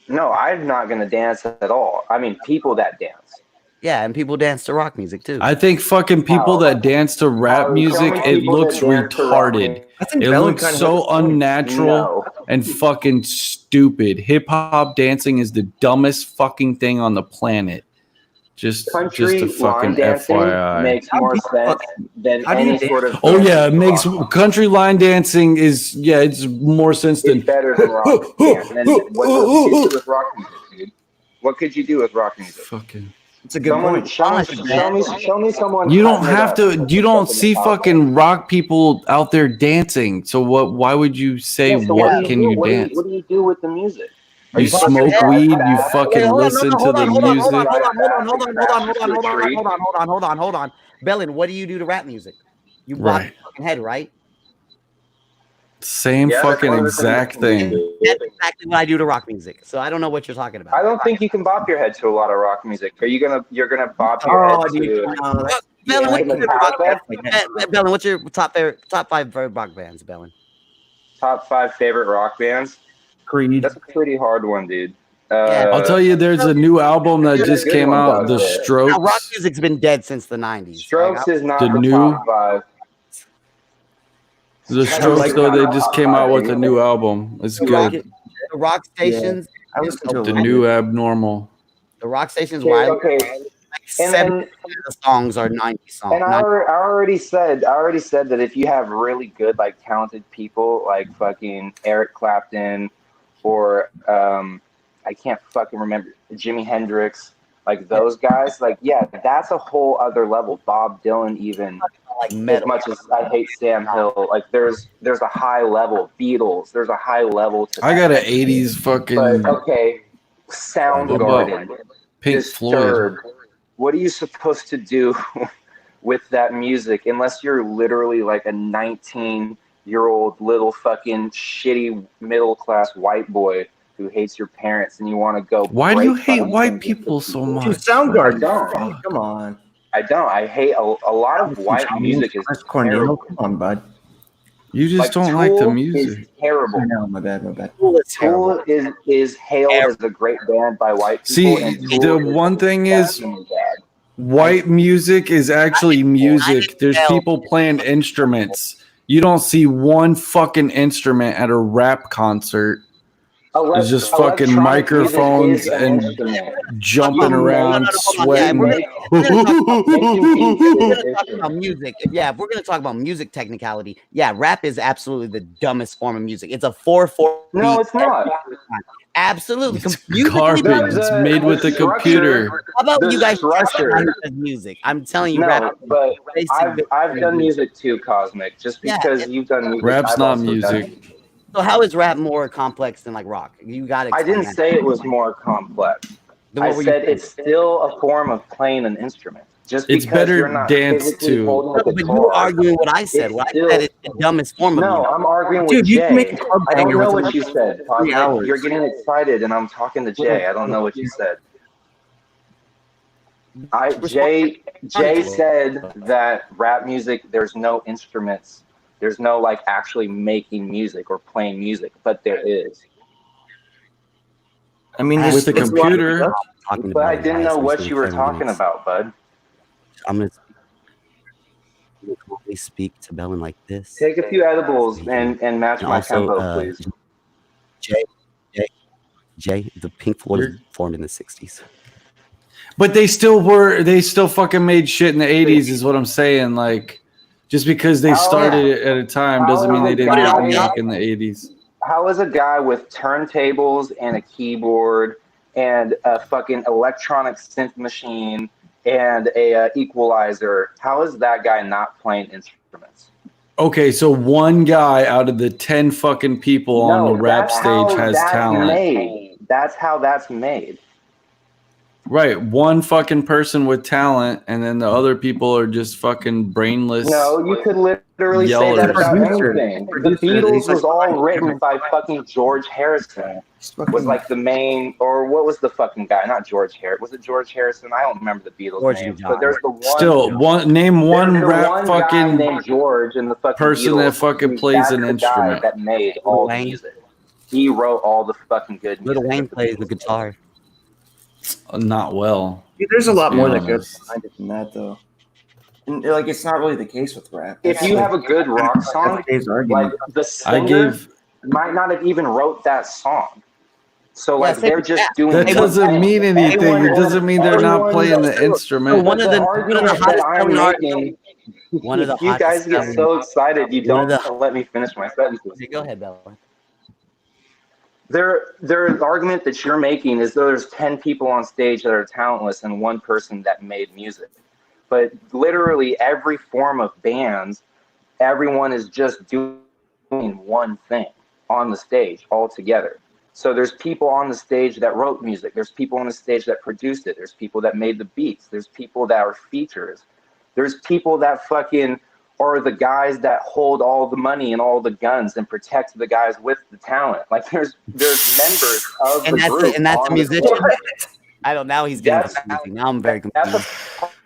no, I'm not gonna dance at all. I mean, people that dance. Yeah, and people dance to rock music too. I think fucking people that dance to rap music, it looks retarded. I think It Bellin looks kinda so has a point. unnatural No. and fucking stupid. Hip hop dancing is the dumbest fucking thing on the planet. Just Country a line fucking dancing FYI. makes more sense than How do you any dance? sort of. Oh yeah, it makes country line dancing is it's more sense than It's better than rock dance. And then what could you do with rock music, dude? What could you do with rock music? fucking. It's a good point. Show me someone. You don't cutting it have up to. with You don't fucking see top. fucking rock people out there dancing. So what? Why would you say Yeah, so what do can do? you dance? What do you do with the music? Are You supposed to smoke dance weed. You fast? fucking Wait, hold on, listen no, to hold the on, hold on, music. hold on. Bellin, what do you do to rap music? You bob Right. your fucking head, right? Same Yeah, that's fucking one of the things exact you can thing. do. That's exactly what I do to rock music. So I don't know what you're talking about. I don't think you can bop your head to a lot of rock music. You're gonna bop your Oh, head dude, to. no, that's- Bellin, what's Yeah, your rock rock band? Bellin, what's your top 5 favorite rock bands, Bellin? Top 5 favorite rock bands. Creed. That's a pretty hard one, dude. Yeah. I'll tell you, there's a new album that There's just good came ones out. out The there. Strokes. Now, rock music's been dead since the 90s. Strokes is not The the, new- top 5. The Strokes, though, they just came out with a new album. It's good. The rock stations, I listened to The it. new Abnormal. the rock stations, Okay, why okay. like And 70% of the songs are 90 songs. And I already said that if you have really good, like, talented people like fucking Eric Clapton or I can't fucking remember, Jimi Hendrix, like those guys, like, yeah, that's a whole other level. Bob Dylan, even, like as metal. much as I hate Sam Hill, like there's a high level. Beatles, there's a high level to I got that. an 80s fucking But okay, Soundgarden, Pink Floyd. Disturbed. What are you supposed to do with that music unless you're literally like a 19-year-old little fucking shitty middle class white boy who hates your parents and you want to go? Why do you break hate fucking white things people with so people? much? Dude, Soundgarden. I don't. Come on. I don't. I hate a lot of white music is Chris Cornell. terrible. Come on, bud. You just Like, don't like the Tool music. is terrible. No, my bad, my bad. Tool is terrible. Tool is hailed as a great band by white See, people. and the Tool one thing is, fucking bad. white music is actually music. There's tell. people playing instruments. You don't see one fucking instrument at a rap concert It's just fucking Electronic microphones music is an and instrument. jumping around, sweating. We're gonna talk about music. Yeah, if we're gonna talk about music technicality, yeah, rap is absolutely the dumbest form of music. It's a 4/4. No, it's not. Absolutely. It's Musically garbage. based. It's made with a computer. How about the you guys trust structure. somebody who does music? I'm telling you, No, rap. but basic I've done music too, Cosmic. Just Yeah, because you've done music, Rap's I've not also done music. it. So how is rap more complex than like rock? You got to. I didn't say it was more complex. Then I what were you said saying? it's still a form of playing an instrument. Just It's because better you're not dance physically too. holding No, a but guitar. you're arguing what I said. It's What I still- said is the dumbest form of No, music. I'm arguing Dude, with you can make Jay. a club I don't banger know with what you said, Cosmic. hours. You're getting excited, and I'm talking to Jay. I don't know what you said. Jay said that rap music, there's no instruments. There's no like actually making music or playing music, but there is. I mean, With a it's a lot of computer. production. Talking But I about didn't guys know what recently you were 30 talking minutes. about, bud. I'm gonna only speak to Bellin like this. Take a few edibles and match And my also, tempo, please. Jay, the Pink Floyd was formed in the '60s. But they still fucking made shit in the 80s is what I'm saying. Like, just because they started it at a time doesn't mean they didn't make music in the 80s. How is a guy with turntables and a keyboard and a fucking electronic synth machine and a equalizer, how is that guy not playing instruments? Okay, so one guy out of the 10 fucking people on the rap that's stage how has that's talent. Made. That's how that's made. Right, one fucking person with talent, and then the other people are just fucking brainless. No, you could literally say that about anything. The Beatles was all written by fucking George Harrison. Was like the main, or what was the fucking guy? Not George Harrison. Was it George Harrison? I don't remember the Beatles names. But there's the one. Still, name one rap one fucking guy named George in the fucking person Beatles, that fucking and plays that's an the instrument. guy that made all the music. He wrote all the fucking good music. Lil Wayne plays the guitar. Not well. Dude, there's a lot more that honest. goes behind it than that, though. And, like, it's not really the case with rap. If you have a good rock song, like the singer might not have even wrote that song. So like they're just doing. That doesn't mean anything. It doesn't mean they're not playing the instrument. One of the hottest selling artists. One of the you guys get so excited you don't let me finish my sentences. Go ahead, Bella. Their argument that you're making is that there's 10 people on stage that are talentless and one person that made music. But literally every form of bands, everyone is just doing one thing on the stage all together. So there's people on the stage that wrote music. There's people on the stage that produced it. There's people that made the beats. There's people that are features. There's people that fucking are the guys that hold all the money and all the guns and protect the guys with the talent. Like there's members of the group. And that's a on the musician. stage. I don't. Now he's getting confusing. Now I'm very confused.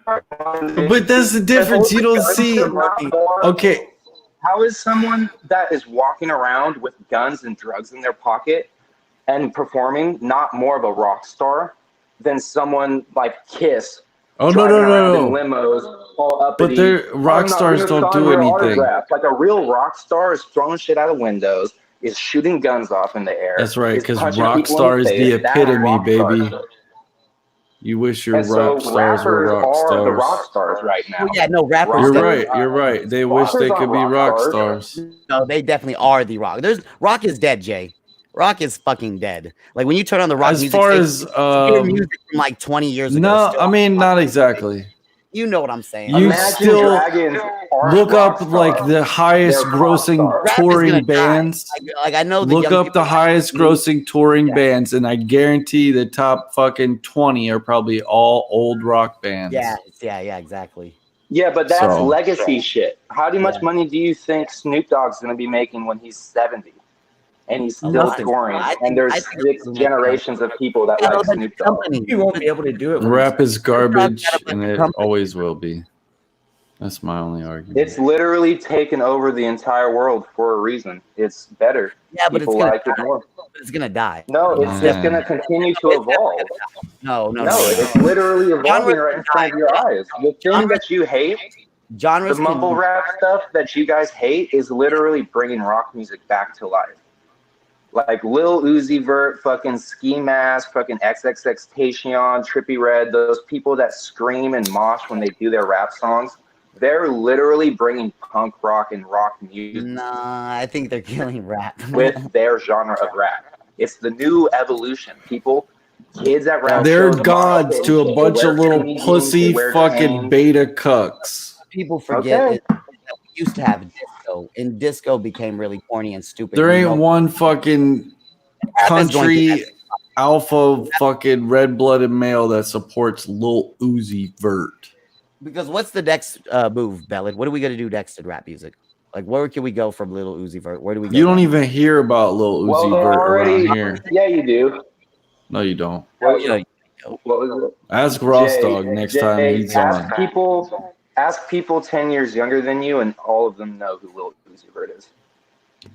But that's the difference. You don't see. Okay. How is someone that is walking around with guns and drugs in their pocket and performing not more of a rock star than someone like Kiss? Oh, driving no. around in limos, all uppity. But they're rock stars don't do anything. Like a real rock star is throwing shit out of windows, is shooting guns off in the air. That's right, is because punching rock people in star is face. the That's epitome, rock baby. stars. You wish your And rock so stars were rappers rock are stars. the rock stars right now. Well, yeah, no, rappers. You're definitely right. You're right. They wish they could be rock stars. No, they definitely are the rock. Rock is dead, Jay. Rock is fucking dead. Like when you turn on the rock As music, far station, as you hear music from like 20 years ago. no, still. I mean not exactly. You know what I'm saying. You Imagine still Dragons aren't look rock up like stars. the highest They're rock grossing stars. Rap is gonna touring die. bands. Like I know the Look young up people the highest grossing touring bands, and I guarantee the top fucking 20 are probably all old rock bands. Yeah, exactly. Yeah, but that's So- legacy shit. How much money do you think Snoop Dogg's going to be making when he's 70? And he's still Nothing. touring. I think- And there's I think 6 generations of people that You know, like the Snoop Dogg. company. You won't be able to do it. when Rap is garbage, gotta put and the it company- always will be. That's my only argument. It's literally taken over the entire world for a reason. It's better. Yeah, but People it's gonna like it die. more. It's gonna die. No, it's just going to continue to evolve. No. No, it's literally evolving right in front of your eyes. The thing that you hate, Genres the mumble rap stuff that you guys hate, is literally bringing rock music back to life. Like Lil Uzi Vert, fucking Ski Mask, fucking XXXTentacion, Trippie Redd, those people that scream and mosh when they do their rap songs, they're literally bringing punk rock and rock music Nah, I think they're killing rap. with their genre of rap. It's the new evolution. Kids at rap They're shows gods tomorrow, to a they bunch wear of little skinny jeans, pussy they wear fucking chains. beta cucks. People forget Okay. that we used to have disco, and disco became really corny and stupid. There You ain't know, one fucking rap is going to country alpha fucking red-blooded male that supports Lil Uzi Vert. because what's the next move, Bellin? What are we gonna do next in rap music? Like, where can we go from Little Uzi Vert? Where do we go? You don't next? even hear about Lil Uzi Well, they Vert already. around here. Yeah, you do. No, you don't. What, You know, what was it? Ask Ross Jay, Dog next time he's ask on. Ask people 10 years younger than you, and all of them know who Lil Uzi Vert is.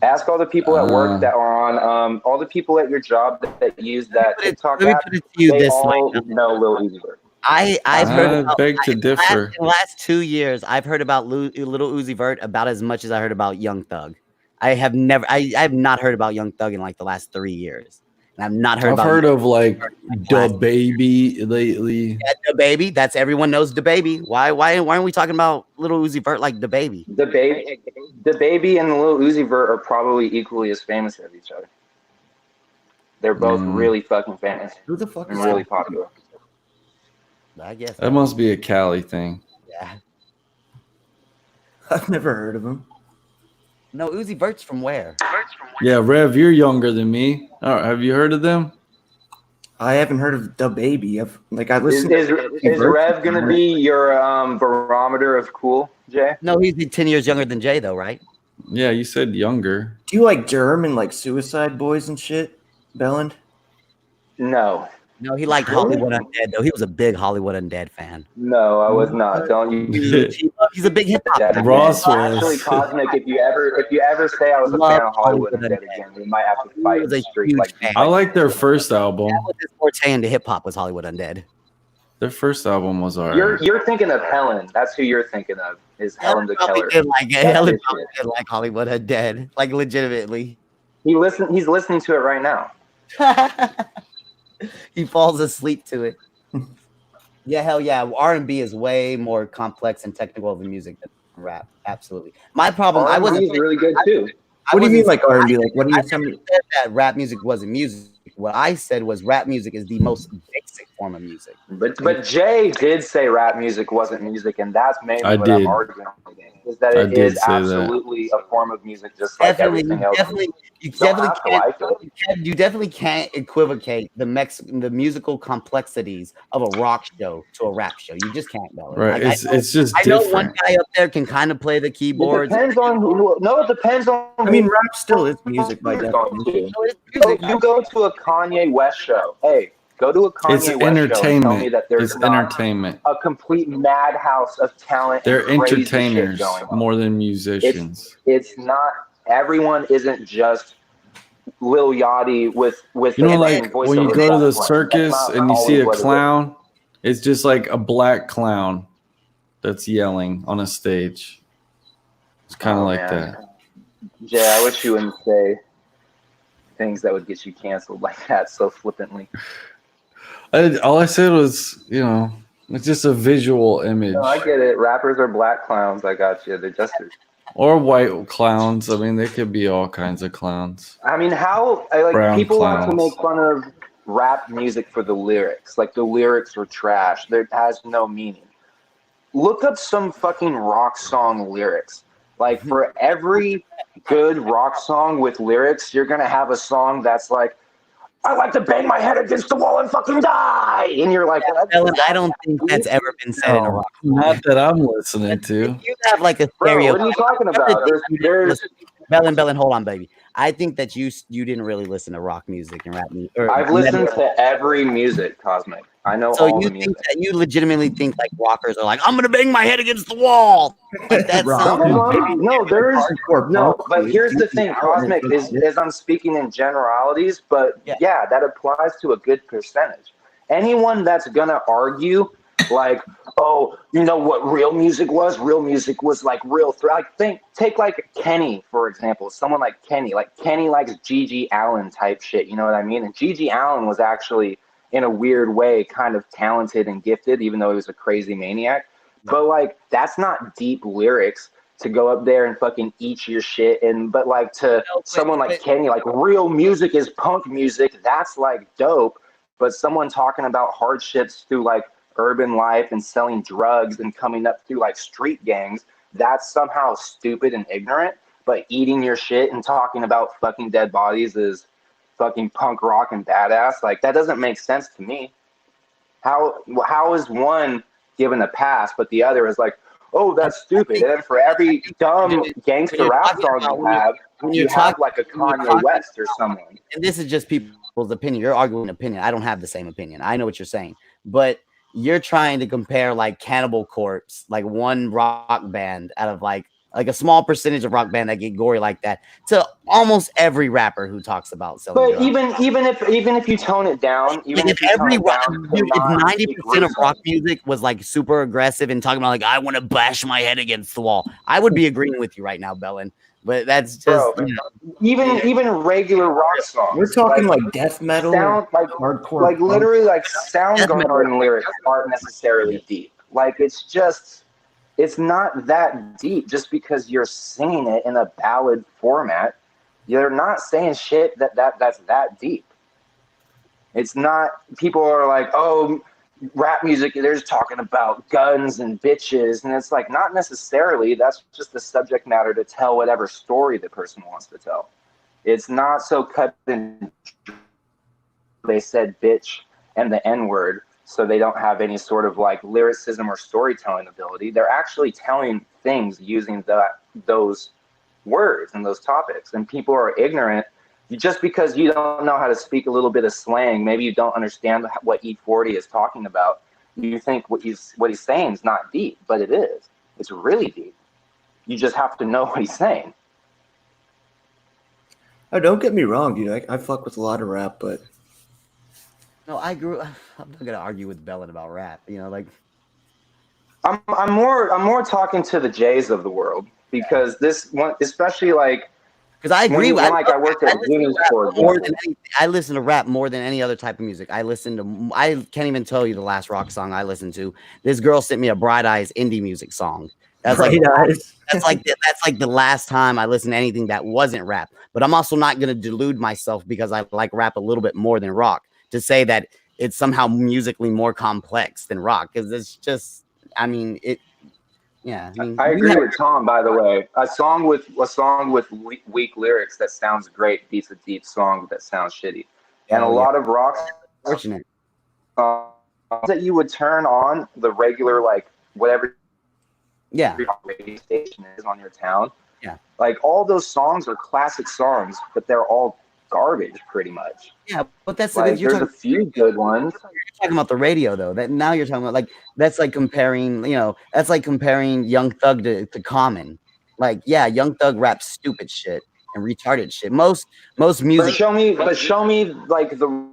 Ask all the people at work that are on, all the people at your job that use that TikTok let me app. put it to you They this all way. know Lil Uzi Vert. I've heard about, beg to differ. in the last 2 years, I've heard about Little Uzi Vert about as much as I heard about Young Thug. I have not heard about Young Thug in like the last 3 years. And I've not heard I've about heard Young of like Thug. Da Baby lately. Yeah, Da Baby. That's everyone knows Da Baby. Why aren't we talking about Little Uzi Vert like Da Baby? The Baby and Lil Uzi Vert are probably equally as famous as each other. They're both really fucking famous. Who the fuck and is really that? popular. I guess That must be a Cali thing. Yeah. I've never heard of him. No, Uzi Vert's from where? Yeah, Rev, you're younger than me. All right, have you heard of them? I haven't heard of Da Baby. I Is, listened. is Rev gonna be your barometer of cool, Jay? No, he's 10 years younger than Jay, though, right? Yeah, you said younger. Do you like Germ and like Suicide Boys and shit, Belland? No. No, he liked Hollywood Undead, though. He was a big Hollywood Undead fan. No, I was not. Don't you? He's a big hip hop fan. Ross was. Actually, Cosmic, if you ever say I was a fan of Hollywood Undead again, we might have to fight in the street. Like, I like their first album. That was his forte into hip hop was Hollywood Undead. Their first album was alright. you're thinking of Helen. That's who you're thinking of. Is Helen DeKellar. Helen probably did like Hollywood Undead, like legitimately. He's listening to it right now. He falls asleep to it. Yeah, hell yeah. R&B is way more complex and technical of a music than rap. Absolutely. My problem, I wasn't really good too. What do you mean, like R&B? Like, what do you I never said that rap music wasn't music. What I said was rap music is the most basic form of music. But Jay did say rap music wasn't music, and that's mainly I what did. I'm arguing against. Is that I it did is say that. absolutely a form of music, just like everything else. You don't have to like it. you definitely can't equivocate the musical complexities of a rock show to a rap show. You just can't, though. Right. Like, It's just I know different. one guy up there can kind of play the It keyboards. depends on who. No, it depends on. I mean, rap still is music by definition. You go to a Kanye West show. Hey, go to a Kanye It's West show and tell me entertainment. that there's It's not entertainment. a complete madhouse of talent. They're and crazy shit entertainers going on. more than musicians. It's not. Everyone isn't just Lil Yachty with. You know, a like voice when you over go to the background. circus That's not and you see always a what it is. clown, it's just like a black clown that's yelling on a stage. It's kind of Oh, like man. that. Jay, I wish you wouldn't say things that would get you canceled like that so flippantly. All I said was, it's just a visual image. No, I get it. Rappers are black clowns. I got you. They're just. Or white clowns. I mean, they could be all kinds of clowns. I mean, Brown people want to clowns. make fun of rap music for the lyrics. Like the lyrics are trash. It has no meaning. Look up some fucking rock song lyrics. Like for every good rock song with lyrics, you're gonna have a song that's like, I like to bang my head against the wall and fucking die. And you're like, Ellen, I don't think that's ever been said in a rock. Not that I'm listening to. You have like a bro, stereo. what are you talking about? Bellin, hold on, baby. I think that you didn't really listen to rock music and rap music. I've listened to every music, Cosmic. I know So all you the think music. that you legitimately think like rockers are like, I'm gonna bang my head against the wall. Like that sounds No, but here's the thing, Cosmic is I'm speaking in generalities, but yeah, that applies to a good percentage. Anyone that's gonna argue like, oh, you know what real music was? Real music was like real take like Kenny, for example. Someone like Kenny. Like Kenny likes Gigi Allen type shit, you know what I mean? And Gigi Allen was actually in a weird way kind of talented and gifted, even though he was a crazy maniac. But like that's not deep lyrics to go up there and fucking eat your shit. But like to someone like Kenny, like real music is punk music. That's like dope. But someone talking about hardships through like urban life and selling drugs and coming up through like street gangs, that's somehow stupid and ignorant. But eating your shit and talking about fucking dead bodies is fucking punk rock and badass. Like that doesn't make sense to me. How is one given a pass, but the other is like, oh, that's stupid. And then for every dumb gangster rap song you have like a Kanye West or someone. And this is just people's opinion. You're arguing opinion. I don't have the same opinion. I know what you're saying, but you're trying to compare like Cannibal Corpse, like one rock band out of like a small percentage of rock band that get gory like that, to almost every rapper who talks about selling But drugs. even if you tone it down, if 90% of rock music was like super aggressive and talking about like I want to bash my head against the wall, I would be agreeing with you right now, Bellin. But that's just even regular rock songs. We're talking like death metal, hardcore, like literally like Soundgarden lyrics aren't necessarily deep. Like it's not that deep just because you're singing it in a ballad format. You're not saying shit that's that deep. It's not, people are like, oh, rap music, they're just talking about guns and bitches. And it's like, not necessarily. That's just the subject matter to tell whatever story the person wants to tell. It's not so cut and they said bitch and the N-word, so they don't have any sort of like lyricism or storytelling ability. They're actually telling things using those words and those topics, and people are ignorant. Just because you don't know how to speak a little bit of slang, maybe you don't understand what E40 is talking about, you think what he's saying is not deep, but it is. It's really deep. You just have to know what he's saying. Oh, don't get me wrong, dude. I fuck with a lot of rap, but no, I'm not gonna argue with Bellin about rap. You know, like I'm more talking to the Jays of the world, because this one, especially like, because I agree with I worked at Williamsport. I listen to rap more than any other type of music. I can't even tell you the last rock song I listened to. This girl sent me a Bright Eyes indie music song. That's like the last time I listened to anything that wasn't rap. But I'm also not gonna delude myself because I like rap a little bit more than rock to say that it's somehow musically more complex than rock, because it's just, I mean, it. Yeah, I agree with Tom. By the way, a song with weak lyrics that sounds great beats a deep song that sounds shitty. And a lot of rock, fortunate that you would turn on the regular, like whatever radio station is on your town. Yeah, like all those songs are classic songs, but they're all garbage pretty much. Yeah, but that's like, there's a few good ones. You're talking about the radio though. That now you're talking about like that's like comparing, that's like comparing Young Thug to Common. Like, yeah, Young Thug raps stupid shit and retarded shit. Most music. But show me like the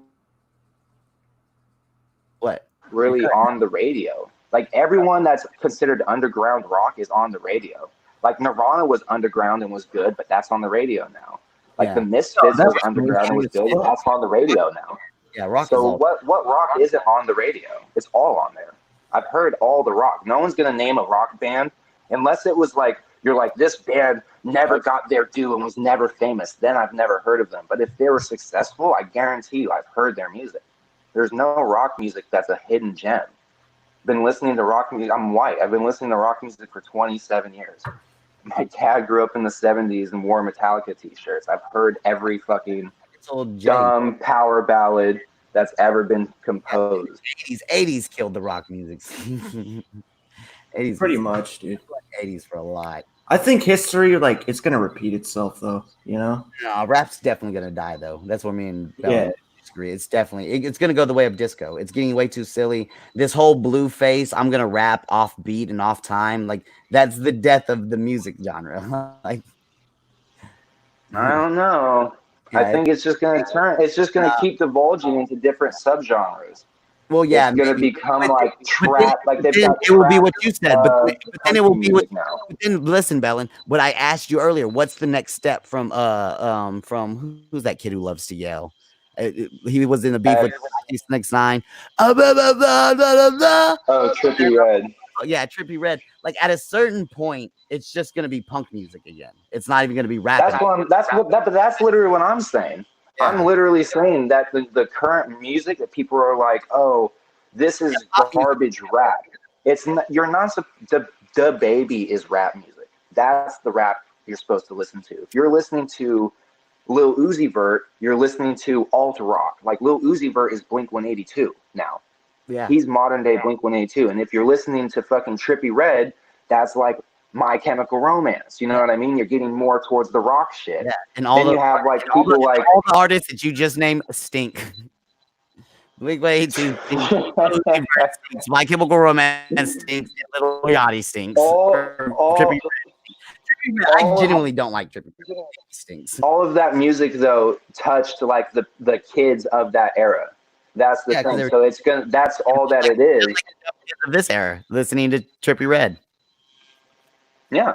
what really on the radio. Like everyone that's considered underground rock is on the radio. Like Nirvana was underground and was good, but that's on the radio now. Like the Misfits was underground and was good. That's on the radio now. Yeah, rock. So what rock isn't on the radio? It's all on there. I've heard all the rock. No one's gonna name a rock band unless it was like you're like, this band never got their due and was never famous. Then I've never heard of them. But if they were successful, I guarantee you I've heard their music. There's no rock music that's a hidden gem. Been listening to rock music. I'm white. I've been listening to rock music for 27 years. My dad grew up in the 70s and wore Metallica t-shirts. I've heard every fucking dumb power ballad that's ever been composed. 80s killed the rock music. 80s pretty much, dude. 80s for a lot. I think history, like, it's gonna repeat itself, though. No, rap's definitely gonna die, though. That's what me and Bella disagree. It's definitely it's gonna go the way of disco. It's getting way too silly. This whole blue face, I'm gonna rap off beat and off time. Like, that's the death of the music genre. Like, I don't know. I think it's just gonna keep divulging into different subgenres. Well, yeah, it's gonna become like trap. Like they've got it will be what you said, but then it will be what. But then listen, Bellin, what I asked you earlier. What's the next step from who's that kid who loves to yell? He was in the beef with 6ix9ine. Oh, Trippie Redd. yeah, Trippie Redd. Like at a certain point, it's just gonna be punk music again. It's not even gonna be rap. But that's literally what I'm saying. Yeah. I'm literally saying that the current music that people are like, oh, this is garbage rap. It's not, you're not the baby is rap music. That's the rap you're supposed to listen to. If you're listening to Lil Uzi Vert, you're listening to alt rock. Like Lil Uzi Vert is Blink 182 now. Yeah. He's modern day Blink 182. And if you're listening to fucking Trippie Redd, that's like My Chemical Romance. You know what I mean? You're getting more towards the rock shit. Yeah. And all then you have like people like all the artists that you just named stink. Blink 182 stinks. My Chemical Romance stinks. Little Yachty stinks. I genuinely don't like Trippie Redd. Stinks. All of that music though touched like the kids of that era. That's the thing. So that's all that it is. This era, listening to Trippie Redd. Yeah.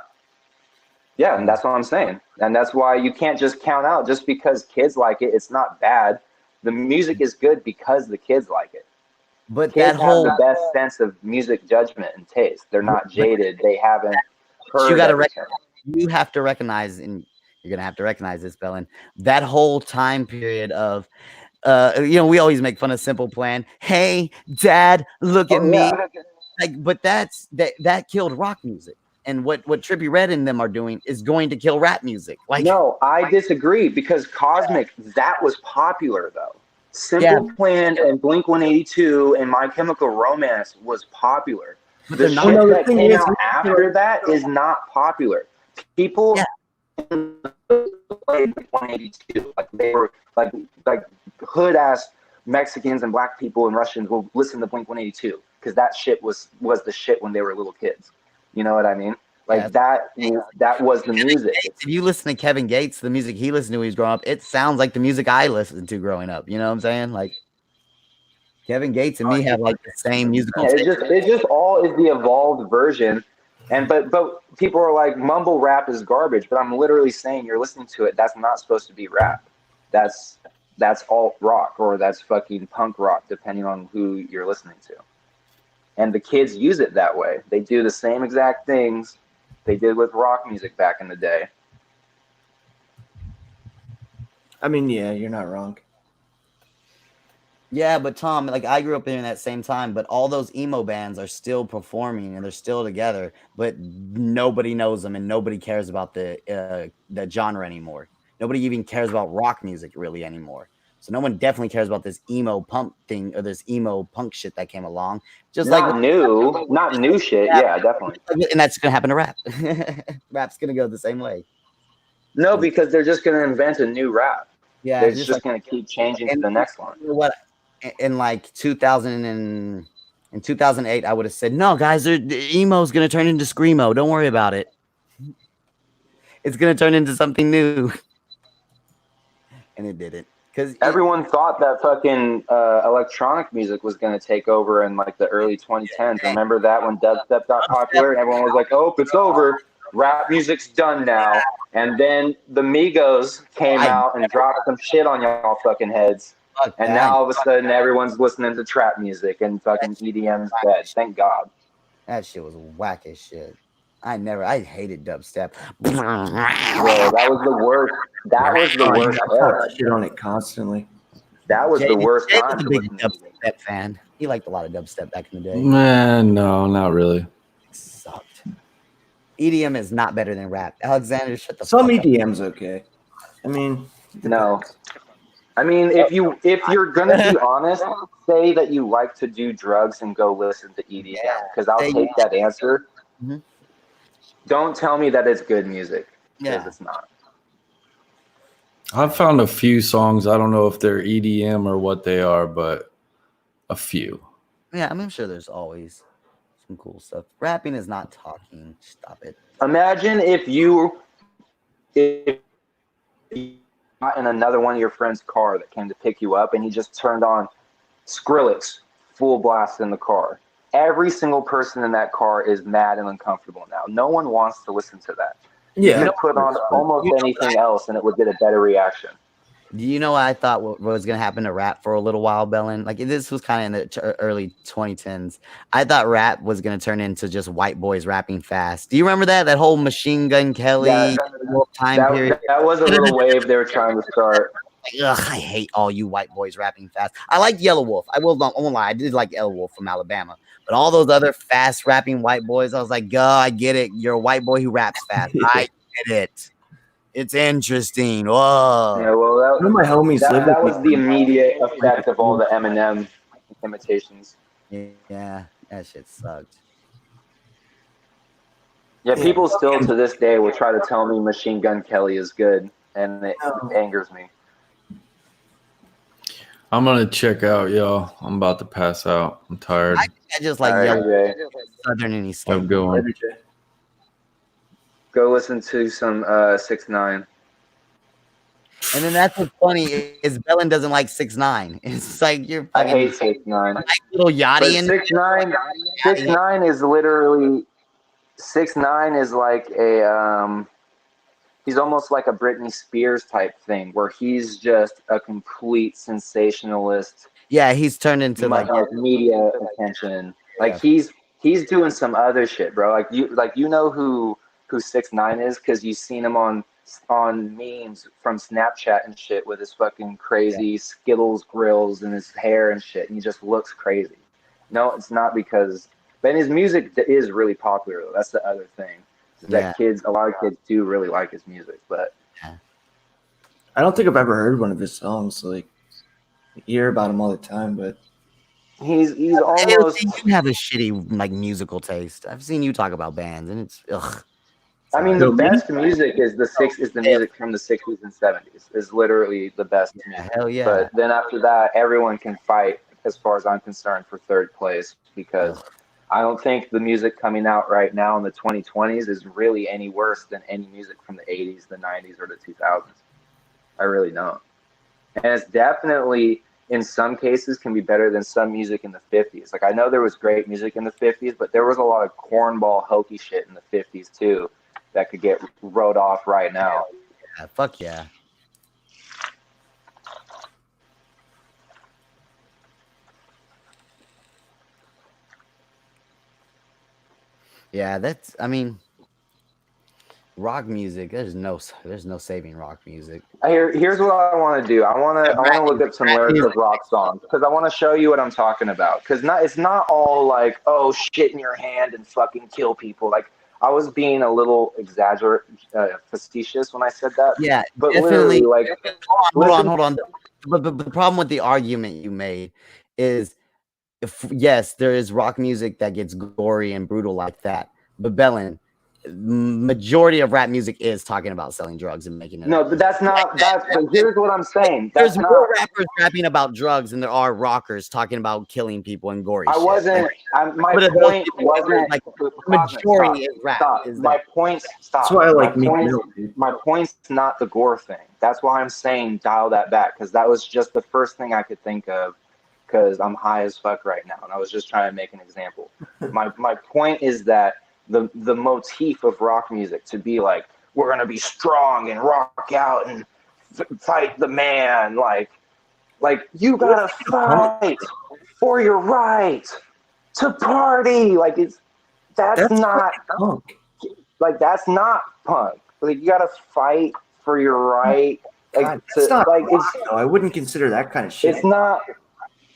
Yeah, and that's what I'm saying. And that's why you can't just count out just because kids like it, it's not bad. The music is good because the kids like it. But kids have the best sense of music judgment and taste. They're not jaded. They haven't heard you have to recognize, and you're gonna have to recognize this, Bellin, that whole time period of we always make fun of Simple Plan. Hey, Dad, look at me. Like, but that killed rock music. And what Trippie Redd and them are doing is going to kill rap music. Like, no, I disagree because Cosmic, that was popular though. Simple Plan and Blink 182 and My Chemical Romance was popular. But the shit that came out after that is not popular. People Blink 182, like they were like hood ass Mexicans and black people and Russians will listen to Blink 182 because that shit was the shit when they were little kids. You know what I mean? Like that was the music. If you listen to Kevin Gates, the music he listened to when he was growing up, it sounds like the music I listened to growing up. You know what I'm saying? Like Kevin Gates and me have like the same musical. It just all is the evolved version. And but people are like mumble rap is garbage, but I'm literally saying you're listening to it. That's not supposed to be rap. That's alt rock or that's fucking punk rock, depending on who you're listening to. And the kids use it that way. They do the same exact things they did with rock music back in the day. I mean, yeah, you're not wrong. Yeah, but Tom, like I grew up in that same time, but all those emo bands are still performing and they're still together, but nobody knows them and nobody cares about the genre anymore. Nobody even cares about rock music really anymore. So no one definitely cares about this emo punk thing or this emo punk shit that came along. Just not new shit. Yeah, definitely. And that's gonna happen to rap. Rap's gonna go the same way. No, because they're just gonna invent a new rap. Yeah, they're just gonna keep changing to the next one. You know what? In like 2000 and in 2008, I would have said, "No, guys, emo's gonna turn into screamo. Don't worry about it. It's gonna turn into something new." And it didn't. Because everyone thought that fucking electronic music was going to take over in like the early 2010s. Remember that when dubstep got popular and everyone was like, "Oh, it's over. Rap music's done now." And then the Migos came out and dropped some shit on y'all fucking heads. And now all of a sudden everyone's listening to trap music and fucking EDM's dead. Thank God. That shit was whack as shit. I hated dubstep. Bro, that was the worst. That was the worst era. Shit on it constantly. That was the worst Jay time. was a big dubstep fan. He liked a lot of dubstep back in the day. Man, no, not really. It sucked. EDM is not better than rap. Alexander, shut the Some fuck up. EDM's okay. I mean, no. I mean, if you're gonna be honest, say that you like to do drugs and go listen to EDM, because I'll take that answer. Mm-hmm. Don't tell me that it's good music, because Yeah. it's not. I've found a few songs. I don't know if they're EDM or what they are, but a few. Yeah, I'm sure there's always some cool stuff. Rapping is not talking. Stop it. Imagine if you got in another one of your friend's car that came to pick you up and he just turned on Skrillex full blast in the car. Every single person in that car is mad and uncomfortable now. No one wants to listen to that. yeah. You could put on almost anything else and it would get a better reaction. Do you know what I thought what was going to happen to rap for a little while, Bellin? Like this was kind of in the early 2010s. I thought rap was going to turn into just white boys rapping fast. Do you remember that whole Machine Gun Kelly time period? That was a little wave they were trying to start. Ugh, I hate all you white boys rapping fast. I like Yellow Wolf. I won't lie. I did like Yellow Wolf from Alabama. But all those other fast rapping white boys, I was like, God, I get it. You're a white boy who raps fast. I get it. It's interesting. Whoa. Yeah, well, One of my homies lived that with was me. the immediate effect of all the Eminem imitations. Yeah, that shit sucked. Yeah, people still to this day will try to tell me Machine Gun Kelly is good, and it angers me. I'm gonna check out, y'all. I'm about to pass out. I'm tired. I just like Southern and East. I'm going. Go listen to some 6ix9ine. And then that's what's funny is Bellin doesn't like 6ix9ine. It's like you're. I hate 6ix9ine. Like little Yachty and 6ix9ine is literally 6ix9ine is like a he's almost like a Britney Spears type thing where he's just a complete sensationalist. Yeah, he's turned into like media attention. Like he's doing some other shit, bro. Like you know who 6ix9ine is because you've seen him on memes from Snapchat and shit with his fucking crazy Skittles grills and his hair and shit, and he just looks crazy. No, it's not because. But his music is really popular though. That's the other thing. That a lot of kids do really like his music, but I don't think I've ever heard one of his songs. Like, you hear about him all the time, but he's almost. You have a shitty like musical taste. I've seen you talk about bands, and it's ugh. I mean, the best music is the music from the 60s and 70s. Is literally the best music. Hell yeah! But then after that, everyone can fight, as far as I'm concerned, for third place because. I don't think the music coming out right now in the 2020s is really any worse than any music from the 80s, the 90s, or the 2000s. I really don't. And it's definitely, in some cases, can be better than some music in the 50s. Like, I know there was great music in the 50s, but there was a lot of cornball, hokey shit in the 50s, too, that could get wrote off right now. Yeah, fuck yeah. Yeah, I mean, rock music. There's no saving rock music. Here's what I want to do. I want to look up some lyrics of rock songs because I want to show you what I'm talking about. Because it's not all like, oh, shit in your hand and fucking kill people. Like I was being a little facetious when I said that. Yeah, but definitely. Like, hold on. But the problem with the argument you made is. Yes, there is rock music that gets gory and brutal like that. But Bellin, majority of rap music is talking about selling drugs and making it. No, but that's not. But here's what I'm saying. There's more rappers rapping about drugs than there are rockers talking about killing people and gory. I wasn't. My point wasn't like majority is rap. My point. Stop. That's why I like my point's not the gore thing. That's why I'm saying dial that back because that was just the first thing I could think of. Because I'm high as fuck right now, and I was just trying to make an example. My point is that the motif of rock music to be like we're gonna be strong and rock out and fight the man, like you gotta fight for your right to party. Like that's not punk. Like that's not punk. Like you gotta fight for your right. Like it's not like I wouldn't consider that kind of shit. It's not.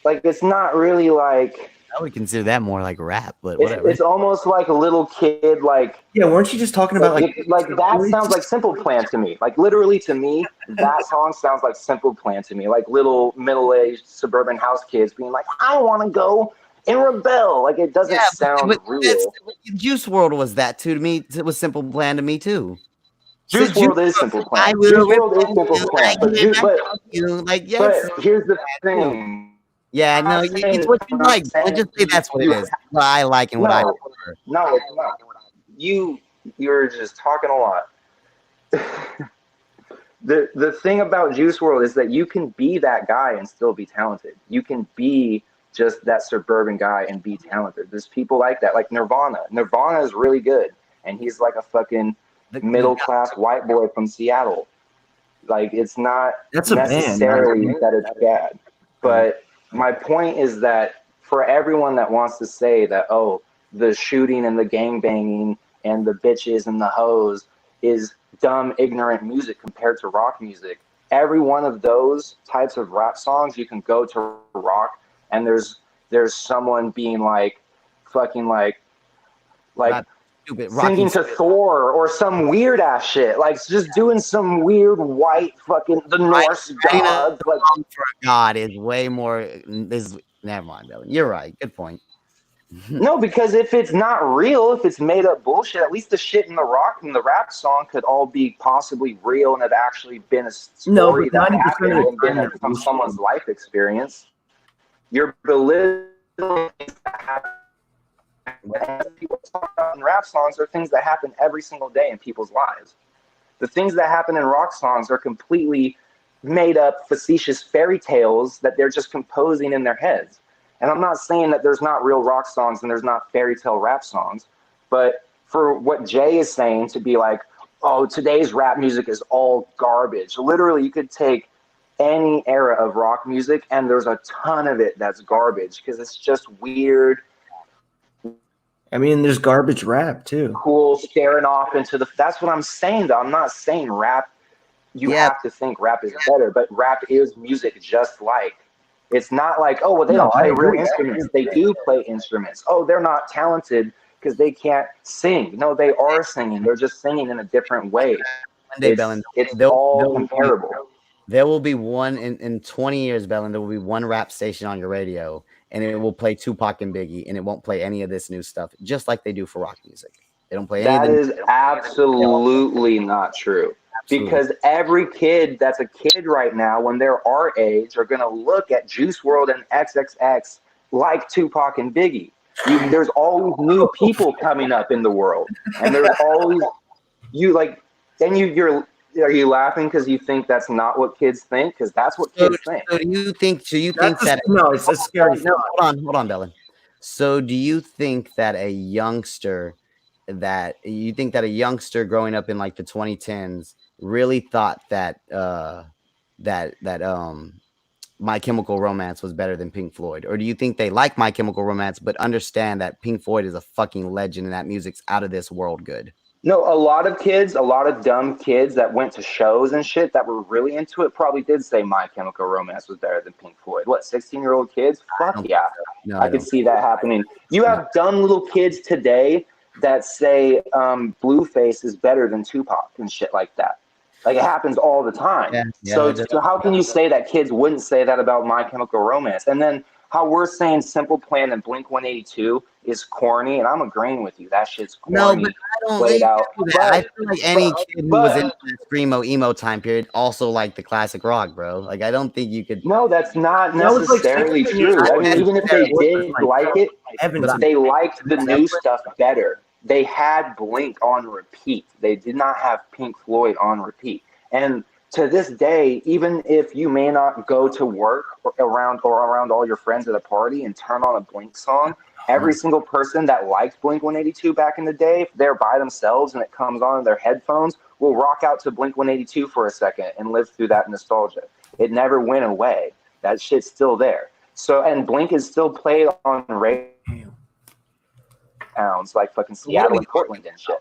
Like it's not really like I would consider that more like rap, but whatever. It's almost like a little kid, like weren't you just talking about like that sounds like Simple Plan to me. Like literally to me, that song sounds like Simple Plan to me. Like little middle-aged suburban house kids being like, I want to go and rebel. Like it doesn't sound real. Juice WRLD was that too to me. It was Simple Plan to me too. Juice WRLD is Simple Plan. Juice WRLD is Simple Plan. But here's the thing. Yeah, no, it's what you like. I just say that's what it is. What I like and what I prefer. No, it's not. You're just talking a lot. The thing about Juice WRLD is that you can be that guy and still be talented. You can be just that suburban guy and be talented. There's people like that, like Nirvana. Nirvana is really good, and he's like a fucking middle class white boy from Seattle. Like, it's not That's a band, necessarily right? that it's bad. But my point is that for everyone that wants to say that, oh, the shooting and the gang banging and the bitches and the hoes is dumb, ignorant music compared to rock music, every one of those types of rap songs, you can go to rock and there's someone being like fucking like stupid singing Rocky to Thor or some weird ass shit, like just doing some weird white fucking the Norse god. Like, for God is way more. Never mind, Dylan. You're right. Good point. no, because if it's not real, if it's made up bullshit, at least the shit in the rock and the rap song could all be possibly real and have actually been a story but that 90% happened of the and been time from someone's life experience. You're belittling things that happen. People talk about in rap songs are things that happen every single day in people's lives. The things that happen in rock songs are completely made up, facetious fairy tales that they're just composing in their heads. And I'm not saying that there's not real rock songs and there's not fairy tale rap songs, but for what Jay is saying to be like, oh, today's rap music is all garbage. Literally, you could take any era of rock music and there's a ton of it that's garbage because it's just weird. I mean, there's garbage rap too. Cool, staring off into the. That's what I'm saying, though. I'm not saying rap. You have to think rap is better, but rap is music just like. It's not like, oh, well, they don't play real instruments. They do play instruments. Oh, they're not talented because they can't sing. No, they are singing. They're just singing in a different way. One day, Bellin, It's all comparable. There will be one in 20 years, Bellin. There will be one rap station on your radio, and it will play Tupac and Biggie, and it won't play any of this new stuff, just like they do for rock music. They don't play any That of is absolutely not true. Because every kid that's a kid right now, when they're our age, are going to look at Juice WRLD and XXX like Tupac and Biggie. There's always new people coming up in the world, and there's always are you laughing because you think that's not what kids think? Because that's what kids think. So do you think that? No, it's a scary. No, hold on, Bellin. So do you think that a youngster growing up in like the 2010s really thought that My Chemical Romance was better than Pink Floyd? Or do you think they like My Chemical Romance but understand that Pink Floyd is a fucking legend and that music's out of this world good? No, a lot of dumb kids that went to shows and shit that were really into it probably did say My Chemical Romance was better than Pink Floyd. What, 16-year-old kids? Fuck yeah. No, I could see that happening. You have dumb little kids today that say Blueface is better than Tupac and shit like that. Like, it happens all the time. So how can you say that kids wouldn't say that about My Chemical Romance? And then how we're saying Simple Plan and Blink-182 is corny, and I'm agreeing with you. That shit's corny. No, but I don't played out. I feel like any kid who was in the screamo emo time period also liked the classic rock, bro. Like, I don't think you could. No, that's not necessarily true. I mean, even if they did like it, they liked the new stuff better. They had Blink on repeat. They did not have Pink Floyd on repeat. And to this day, even if you may not go to work or around all your friends at a party and turn on a Blink song, every single person that liked Blink-182 back in the day, if they're by themselves and it comes on in their headphones, will rock out to Blink-182 for a second and live through that nostalgia. It never went away. That shit's still there. So, and Blink is still played on radio towns like fucking Seattle and Portland and shit.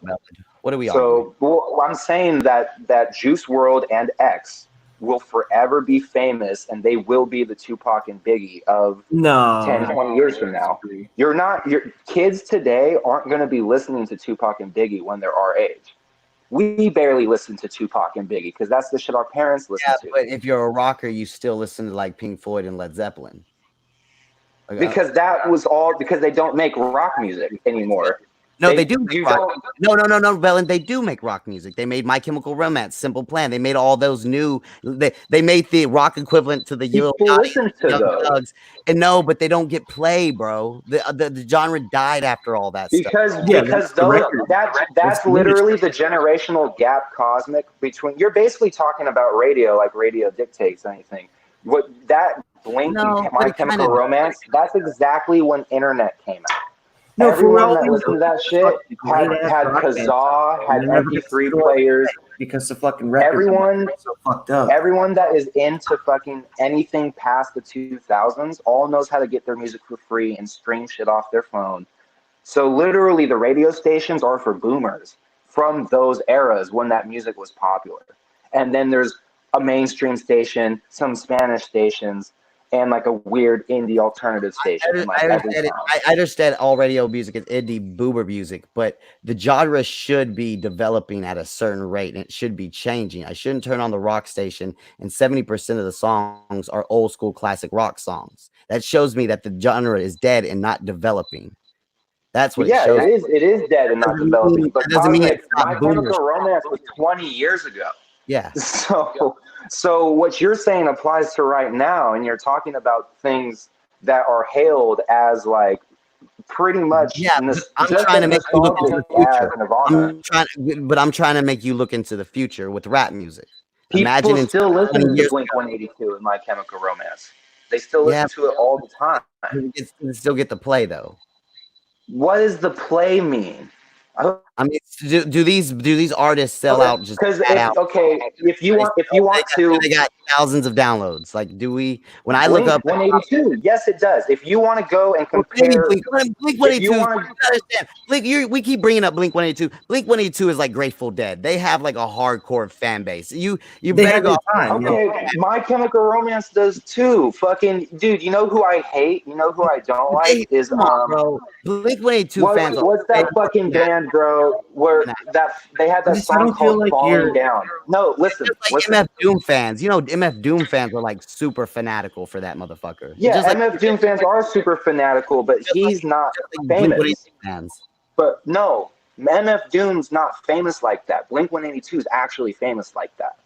What are we on? So well, I'm saying that Juice WRLD and X will forever be famous, and they will be the Tupac and Biggie of 10, 20 years from now. Your kids today aren't going to be listening to Tupac and Biggie when they're our age. We barely listen to Tupac and Biggie because that's the shit our parents listen to. But if you're a rocker, you still listen to like Pink Floyd and Led Zeppelin. Because that was all because they don't make rock music anymore. No, they do. No, Bellin. They do make rock music. They made My Chemical Romance, Simple Plan. They made all those new. They made the rock equivalent to the Young Thugs. And no, but they don't get play, bro. The genre died after all that stuff. Because that's literally the generational gap cosmic between. You're basically talking about radio, like radio dictates anything. What that Blink, My Chemical Romance. That's exactly when internet came out. Everyone that listened to that shit had Kazaa, had MP3 players, because the fucking records Everyone, are so fucked up. everyone that is into fucking anything past the 2000s all knows how to get their music for free and stream shit off their phone. So literally the radio stations are for boomers from those eras when that music was popular. And then there's a mainstream station, some Spanish stations, and like a weird indie alternative station. in like every town. I understand all radio music is indie boomer music, but the genre should be developing at a certain rate and it should be changing. I shouldn't turn on the rock station and 70% of the songs are old school classic rock songs. That shows me that the genre is dead and not developing. That's what Yeah, it shows. it is dead and not Doesn't developing. mean- But that doesn't mean Cosmic, it's not My boomer Chemical shit. Romance was 20 years ago. Yeah. So what you're saying applies to right now, and you're talking about things that are hailed as like pretty much. Yeah, but I'm trying to make you look into the future. I'm trying to make you look into the future with rap music. People in still 20 listen to years Blink 182 and My Chemical Romance. They still listen to it all the time. You still get the play though. What does the play mean? I mean, do these artists sell out just because flat out? okay, if you want they got thousands of downloads. Like, do we? When I look up 182, yes, it does. If you want to go and compare, Blink 182. We keep bringing up Blink 182. Blink 182 is like Grateful Dead. They have like a hardcore fan base. You better go. Okay, My Chemical Romance does too. Fucking dude, you know who I hate? You know who I don't like is bro. Blink 182 fans. What's that fucking band, bro? Where that they had that song called "Falling Down." No, listen, like MF Doom fans. You know, MF Doom fans are like super fanatical for that motherfucker. Yeah, just like MF Doom fans are super fanatical, but he's not famous. Fans. But no, MF Doom's not famous like that. Blink 182 is actually famous like that.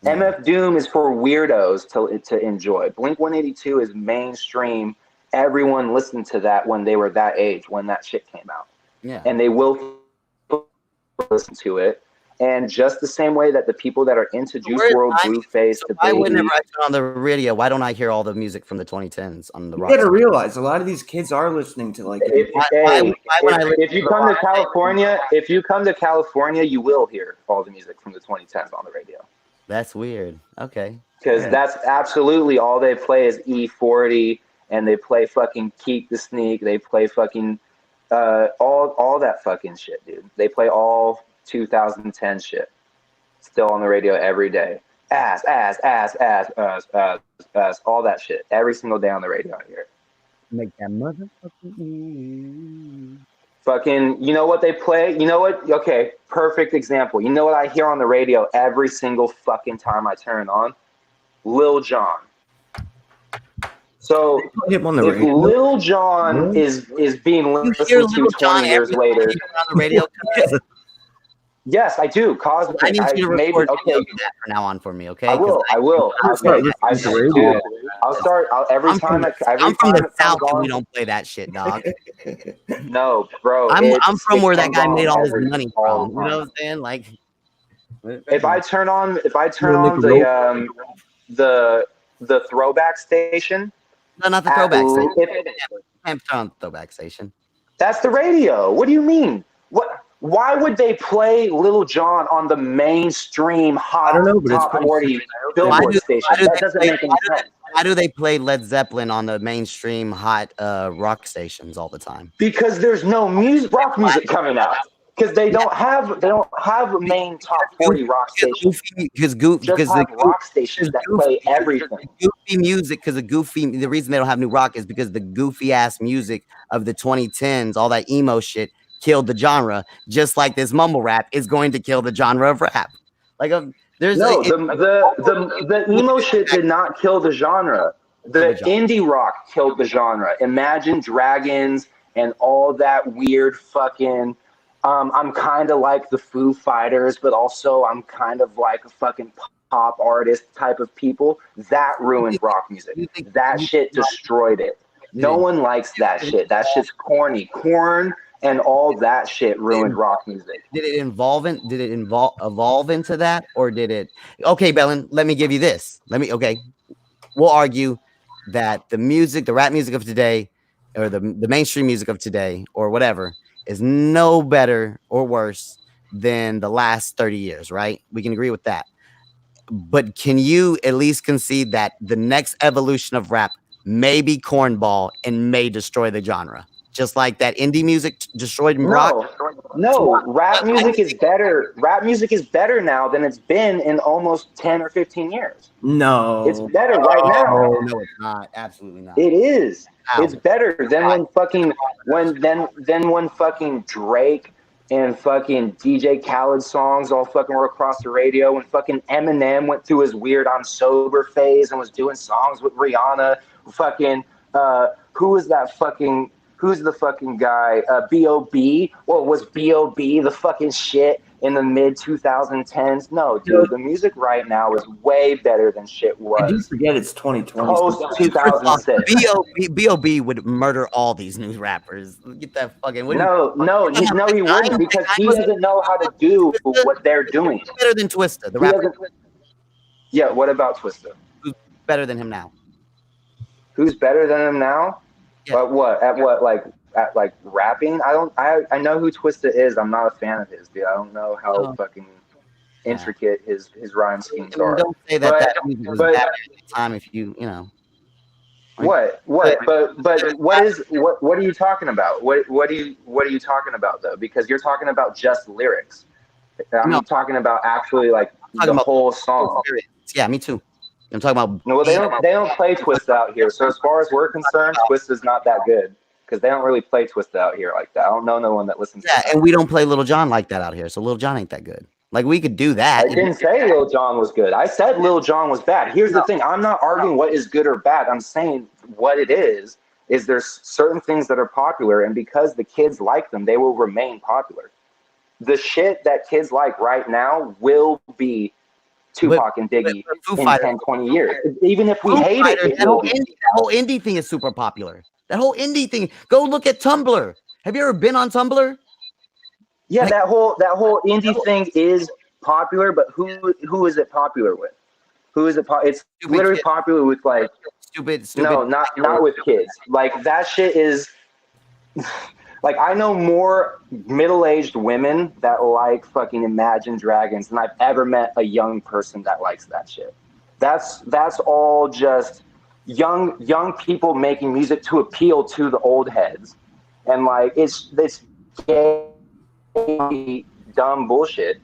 MF Doom is for weirdos to enjoy. Blink 182 is mainstream. Everyone listened to that when they were that age, when that shit came out. Yeah. And they will listen to it. And just the same way that the people that are into Juice WRLD, Blueface, the Why Baby, whenever I turn on the radio, why don't I hear all the music from the 2010s on the rock? You gotta realize a lot of these kids are listening to like. If you come to California, you will hear all the music from the 2010s on the radio. That's weird. Okay. Because that's absolutely all they play is E40, and they play fucking Keep the Sneak. They play fucking all that fucking shit, dude. They play all 2010 shit. Still on the radio every day. Ass, all that shit. Every single day on the radio I hear it. Make that motherfucking fucking, you know what they play? You know what? Okay, perfect example. You know what I hear on the radio every single fucking time I turn it on? Lil Jon. So if Lil Jon is being listened to 20 years later, on the radio. Yes, I do. Cosmic. I need you to record okay. that from now on for me, okay? I will. I'll start every I'm time. I'm from the South, and we don't play that shit, dog. No, bro. I'm from where that guy made all his money from. You know what I'm saying? Like, if I turn on the throwback station. No, not the throwback station. I'm on the throwback station. That's the radio. What do you mean? What? Why would they play Lil Jon on the mainstream hot top 40 Billboard station? That doesn't make any sense. Why do they play Led Zeppelin on the mainstream hot rock stations all the time? Because there's no rock music coming out. Because they don't have main top 40 rock stations. Because the rock stations that play everything. Goofy music, the reason they don't have new rock is because the goofy ass music of the 2010s, all that emo shit, killed the genre, just like this mumble rap is going to kill the genre of rap. Like there's the emo shit did not kill the genre. The indie rock killed the genre. Imagine Dragons and all that weird fucking I'm kind of like the Foo Fighters, but also I'm kind of like a fucking pop artist type of people. That ruined rock music. That shit destroyed it. No one likes that shit. That shit's corny. Korn and all that shit ruined rock music. Did it evolve into that, or did it? Okay, Bellin, let me give you this. We'll argue that the rap music of today, or the mainstream music of today, or whatever, is no better or worse than the last 30 years, right? We can agree with that. But can you at least concede that the next evolution of rap may be cornball and may destroy the genre? Just like that indie music destroyed rock? No, rap music is better. Rap music is better now than it's been in almost 10 or 15 years. No. It's better right now. No, it's not. Absolutely not. It is. How? It's better than when fucking Drake and fucking DJ Khaled songs all fucking were across the radio, when fucking Eminem went through his weird I'm sober phase and was doing songs with Rihanna. Fucking who's the fucking guy? B.O.B. Well, was B.O.B. the fucking shit in the mid 2010s? No, dude, the music right now is way better than shit was. I do forget it's 2020. Post 2006. B.O.B. would murder all these new rappers. Get that fucking... No, he wouldn't, because he doesn't know how to do what they're doing. Better than Twista, the rapper. Yeah, what about Twista? Who's better than him now? Who's better than him now? Yeah. At rapping? I know who Twista is. I'm not a fan of his, dude. I don't know how fucking intricate his rhyme schemes are. Don't say that music was bad at the time if you know. What? But what are you talking about? What are you talking about though? Because you're talking about just lyrics. I'm talking about actually like the whole song. Yeah, me too. I'm talking about... No, they don't play Twista out here. So as far as we're concerned, Twista's not that good, because they don't really play Twista out here like that. I don't know no one that listens to that. And we don't play Lil Jon like that out here, so Lil Jon ain't that good. Like, we could do that. I didn't say Lil Jon was good. I said Lil Jon was bad. Here's the thing. I'm not arguing what is good or bad. I'm saying what it is there's certain things that are popular, and because the kids like them, they will remain popular. The shit that kids like right now will be Tupac and Biggie in 10, 20 years. Even if we hate it. That whole indie thing is super popular. That whole indie thing. Go look at Tumblr. Have you ever been on Tumblr? Yeah, that whole indie thing is popular, but who is it popular with? Who is it? It's literally popular with like stupid. No, not with kids. Like that shit is. Like, I know more middle-aged women that like fucking Imagine Dragons than I've ever met a young person that likes that shit. That's all just young people making music to appeal to the old heads. And like it's gay, dumb bullshit.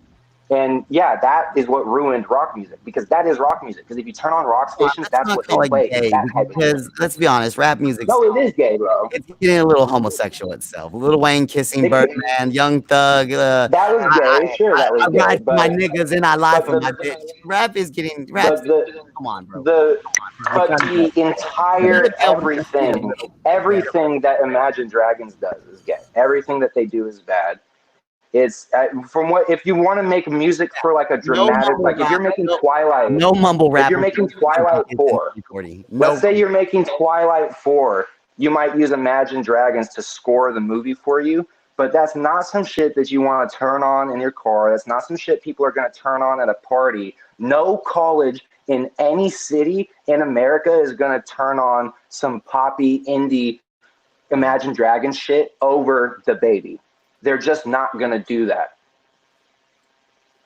And yeah, that is what ruined rock music, because that is rock music. Because if you turn on rock stations, that's what they play. Because let's be honest, rap music. No, it is gay, bro. It's getting a little homosexual itself. Lil Wayne kissing Birdman, Young Thug. That was gay. Sure, that was I gay. ride for my niggas and I lie for my bitch. Rap is getting. Come on, bro. But the entire everything that Imagine Dragons does is gay. Everything that they do is bad. It's from what if you want to make music for like a dramatic, like if you're making Twilight, no mumble rap. If you're making Twilight 4, let's say you're making Twilight 4, you might use Imagine Dragons to score the movie for you, but that's not some shit that you want to turn on in your car. That's not some shit people are going to turn on at a party. No college in any city in America is going to turn on some poppy indie Imagine Dragons shit over the baby. They're just not going to do that.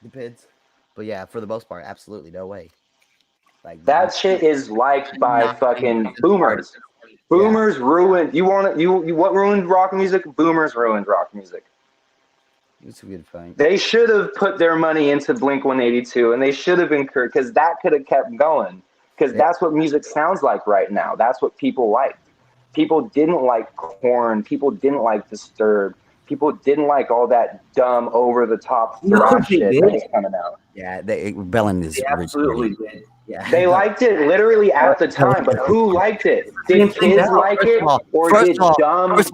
Depends. But yeah, for the most part, absolutely no way. Like that shit is liked by fucking boomers. Boomers ruined. What ruined rock music? Boomers ruined rock music. It's a good fight. They should have put their money into Blink-182, and they should have incurred, because that could have kept going. Because that's what music sounds like right now. That's what people like. People didn't like Korn. People didn't like Disturbed. People didn't like all that dumb, over-the-top thrash shit that was coming out. Yeah, Bellin is absolutely did. Yeah, they liked it literally at the time, but who liked it? Did kids like it, or did dumb parents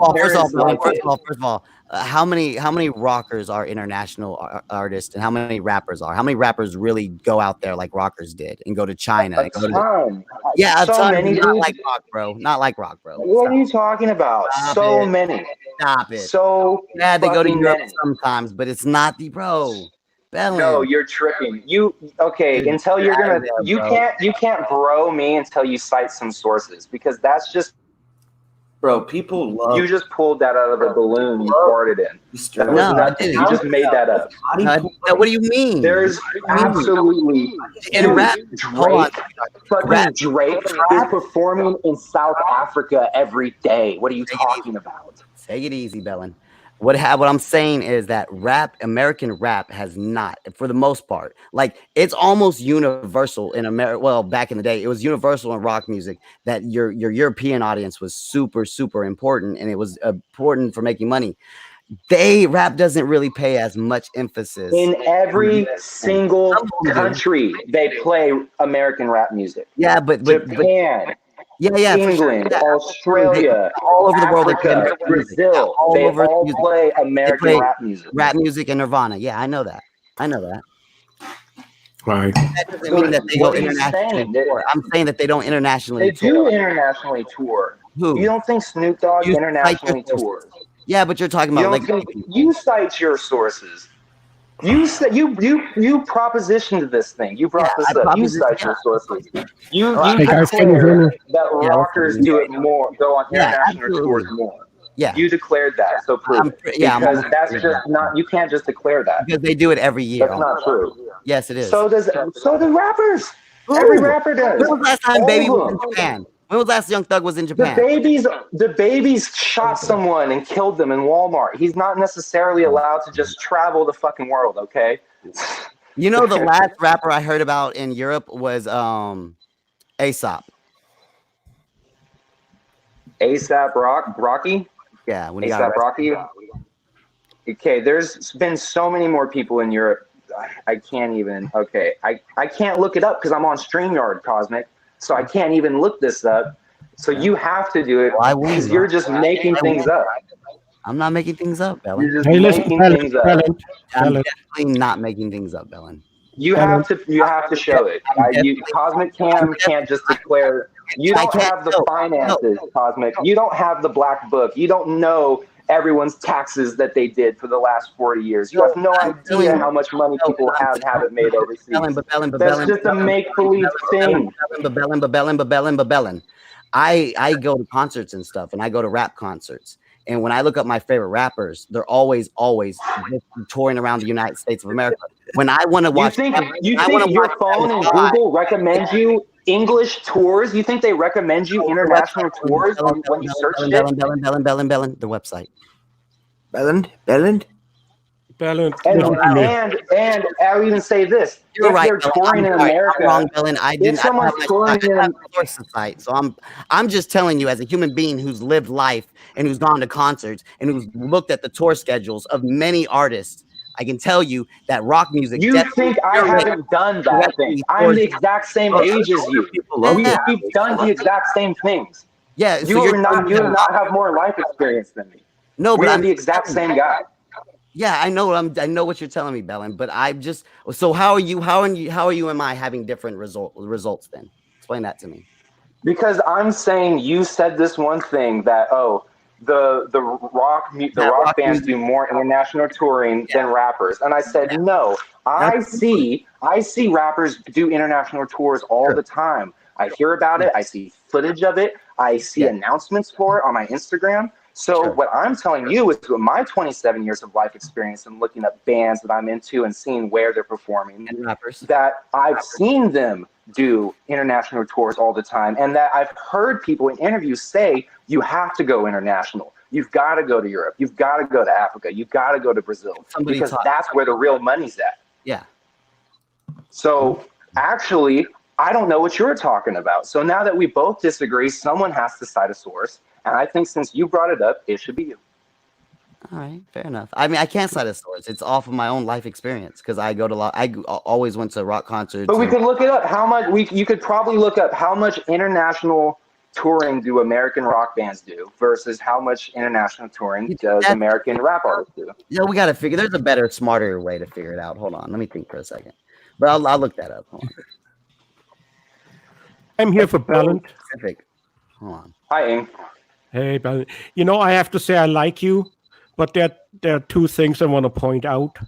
like it? First of all, how many rockers are international artists, and how many rappers are? How many rappers really go out there like rockers did and go to China? A ton. Yeah, a ton. Many, not like rock, bro. Not like rock, bro. What are you talking about? So many. Stop it. So yeah, they go to Europe sometimes, but it's not the bro. Bellin. No, you're tripping. Until you're gonna, you can't bro me until you cite some sources, because that's just Bro, people love. You just pulled that out of a balloon you farted in. No, I didn't. You just made that up. What do you mean? There's absolutely in rap. Drake is performing in South Africa every day. What are you talking about? Take it easy, Bellin. What I'm saying is that American rap has not, for the most part, like it's almost universal in America. Well, back in the day, it was universal in rock music that your European audience was super, super important, and it was important for making money. Rap doesn't really pay as much emphasis. In every single country, they play American rap music. Yeah, but Japan. Yeah, England, sure. Australia, all over Africa, the world, Brazil, they all play American rap music. Rap music and Nirvana. Yeah, I know that. Right. That doesn't mean that they go internationally tour. I'm saying that they don't internationally tour. They do internationally tour. Who? You don't think Snoop Dogg internationally tours? Yeah, but you're talking about you cite your sources. You said you propositioned this thing. You brought this up. You cite your sources. You declare that rockers do it more, go on international tours more. Yeah, you declared that. So prove it. Because that's just not. You can't just declare that. Because they do it every year. That's not true. Yes, it is. So do rappers. Every rapper does. When was the last time Baby was in Japan? When was the last Young Thug was in Japan? The babies shot someone and killed them in Walmart. He's not necessarily allowed to just travel the fucking world, okay? You know, the last rapper I heard about in Europe was A$AP. A$AP Rocky? Yeah, when A$AP Rocky. Okay, there's been so many more people in Europe. I can't even. Okay, I can't look it up because I'm on StreamYard, Cosmic. So I can't even look this up. So you have to do it because you're just making things up. I'm not making things up, Bellin. You're just making things up. I'm definitely not making things up, Bellin. You have to show it. Cosmic Cam can't just declare. You don't have the finances, Cosmic. You don't have the black book. You don't know everyone's taxes that they did for the last 40 years. You have no idea how much money people have and haven't made overseas. That's just a make-believe thing. But Bellin. I go to concerts and stuff, and I go to rap concerts. And when I look up my favorite rappers, they're always touring around the United States of America. When I want to watch, you think your phone and Google recommend you English tours? You think they recommend you international tours when you search it? Bellin, the website. Bellin. And I'll even say this: You're if right, they're touring in America, I'm wrong, Bellin. I didn't. If someone's touring in a site, so I'm just telling you, as a human being who's lived life and who's gone to concerts and who's looked at the tour schedules of many artists, I can tell you that rock music. You think I haven't done that thing? I'm the exact same age as you. We've done the exact same things. Yeah, you do not have more life experience than me. No, but I'm the exact same guy. Yeah, I know. I know what you're telling me, Bellin. But I'm just so. How are you? How are you? Am I having different results? Then explain that to me. Because I'm saying you said this one thing that the rock bands do more international touring than rappers, and I said no. I see rappers do international tours all the time. I hear about it. I see footage of it. I see announcements for it on my Instagram. So what I'm telling you is with my 27 years of life experience and looking at bands that I'm into and seeing where they're performing, and rappers, that I've seen them do international tours all the time, and that I've heard people in interviews say you have to go international. You've got to go to Europe. You've got to go to Africa. You've got to go to Brazil because that's where the real money's at. Yeah. So actually, I don't know what you're talking about. So now that we both disagree, someone has to cite a source. And I think since you brought it up, it should be you. All right, fair enough. I mean, I can't cite a source. It's off of my own life experience because I always went to rock concerts. But we could look it up. How much? You could probably look up how much international touring do American rock bands do versus how much international touring does American rap artists do. Yeah, we got to figure. There's a better, smarter way to figure it out. Hold on, let me think for a second. But I'll look that up. Hold on. I'm here for Bellin. Hold on. Hi, Aim. Hey, Bellin. You know, I have to say I like you, but there are two things I want to point out.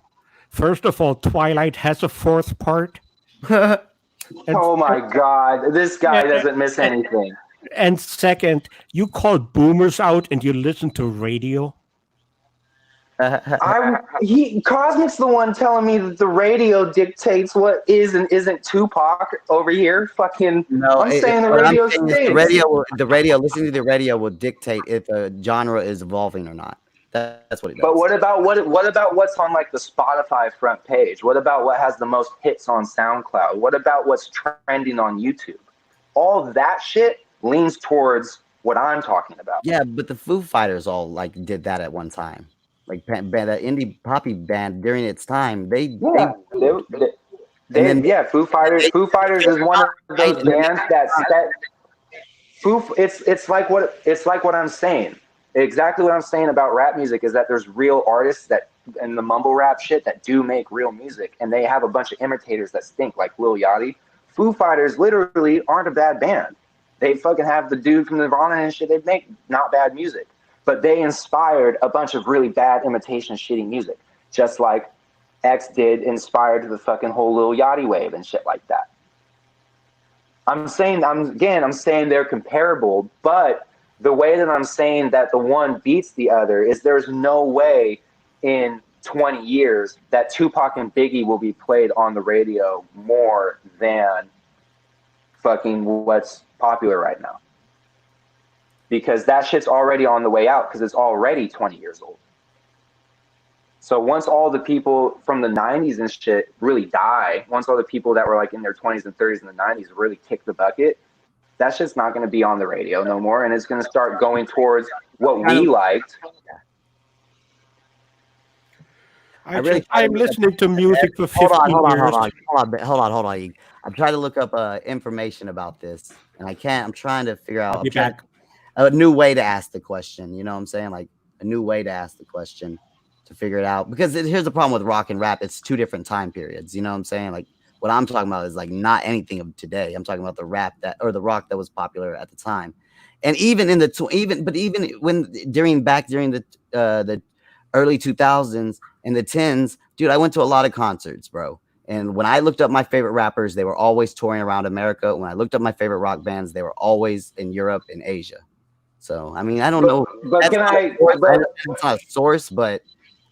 First of all, Twilight has a fourth part. Oh my God, this guy doesn't miss anything. And second, you call boomers out and you listen to radio. Cosmic's the one telling me that the radio dictates what is and isn't Tupac over here. Fucking, No, I'm saying the radio stinks. the radio, listening to the radio will dictate if a genre is evolving or not. That's what it does. But what about what's on like the Spotify front page? What about what has the most hits on SoundCloud? What about what's trending on YouTube? All that shit leans towards what I'm talking about. Yeah, but the Foo Fighters all like did that at one time. Like that indie poppy band during its time, Foo Fighters is one of those bands that it's like what I'm saying. Exactly what I'm saying about rap music is that there's real artists that and the mumble rap shit that do make real music, and they have a bunch of imitators that stink, like Lil Yachty. Foo Fighters literally aren't a bad band. They fucking have the dude from Nirvana and shit. They make not bad music. But they inspired a bunch of really bad imitation shitty music, just like X did inspired the fucking whole Lil Yachty wave and shit like that. I'm saying they're comparable, but the way that I'm saying that the one beats the other is there's no way in 20 years that Tupac and Biggie will be played on the radio more than fucking what's popular right now. Because that shit's already on the way out because it's already 20 years old. So once all the people from the 90s and shit really die, once all the people that were like in their 20s and 30s in the 90s really kick the bucket, that shit's not going to be on the radio no more, and it's going to start going towards what we liked. I'm listening to music for 15 years. Hold on. I'm trying to look up information about this, and I can't. I'm trying to figure out a new way to ask the question. You know what I'm saying? Like a new way to ask the question to figure it out. Because here's the problem with rock and rap. It's two different time periods. You know what I'm saying? Like what I'm talking about is like not anything of today. I'm talking about the rap the rock that was popular at the time. And even in the during the early 2000s and the 10s, dude, I went to a lot of concerts, bro. And when I looked up my favorite rappers, they were always touring around America. When I looked up my favorant rock bands, they were always in Europe and Asia. So, I mean, I don't know. But it's not a source, but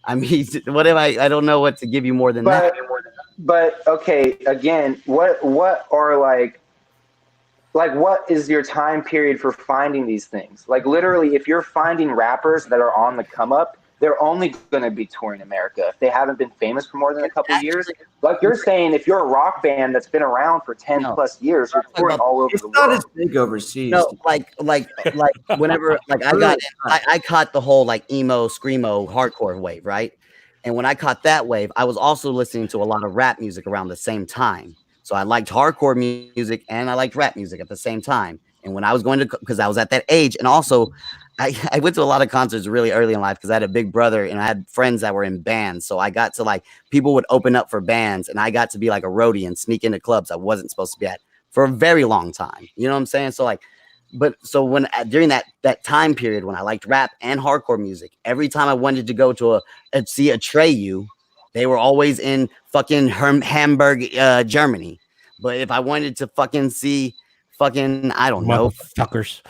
I mean, what if I don't know what to give you more than that. But okay, again, what are like what is your time period for finding these things? Like literally, if you're finding rappers that are on the come up, they're only going to be touring America. If they haven't been famous for more than a couple of years, like you're saying, if you're a rock band that's been around for 10 plus years, you're touring all over the world. It's not as big overseas. No, like whenever I caught the whole like emo, screamo, hardcore wave, right? And when I caught that wave, I was also listening to a lot of rap music around the same time. So I liked hardcore music and I liked rap music at the same time. And when I was going to, because I was at that age, and also I went to a lot of concerts really early in life because I had a big brother and I had friends that were in bands. So I got to like, people would open up for bands and I got to be like a roadie and sneak into clubs I wasn't supposed to be at for a very long time. You know what I'm saying? So like, so when during that time period when I liked rap and hardcore music, every time I wanted to go to see Atreyu, they were always in fucking Hamburg, Germany. But if I wanted to fucking see fucking, I don't know, fuckers.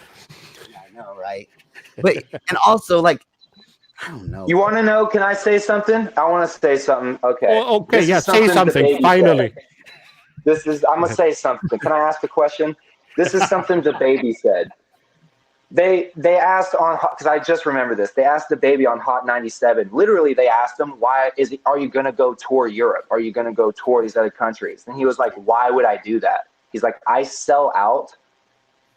I know, right? But and also like, I don't know. You want to know? Can I say something? I want to say something. Okay. Oh, okay. Yeah. Say something. Finally. I'm gonna say something. Can I ask a question? This is something the baby said. They asked on, because I just remember this. They asked the baby on Hot 97. Literally, they asked him, are you gonna go tour Europe? Are you gonna go tour these other countries? And he was like, why would I do that? He's like, I sell out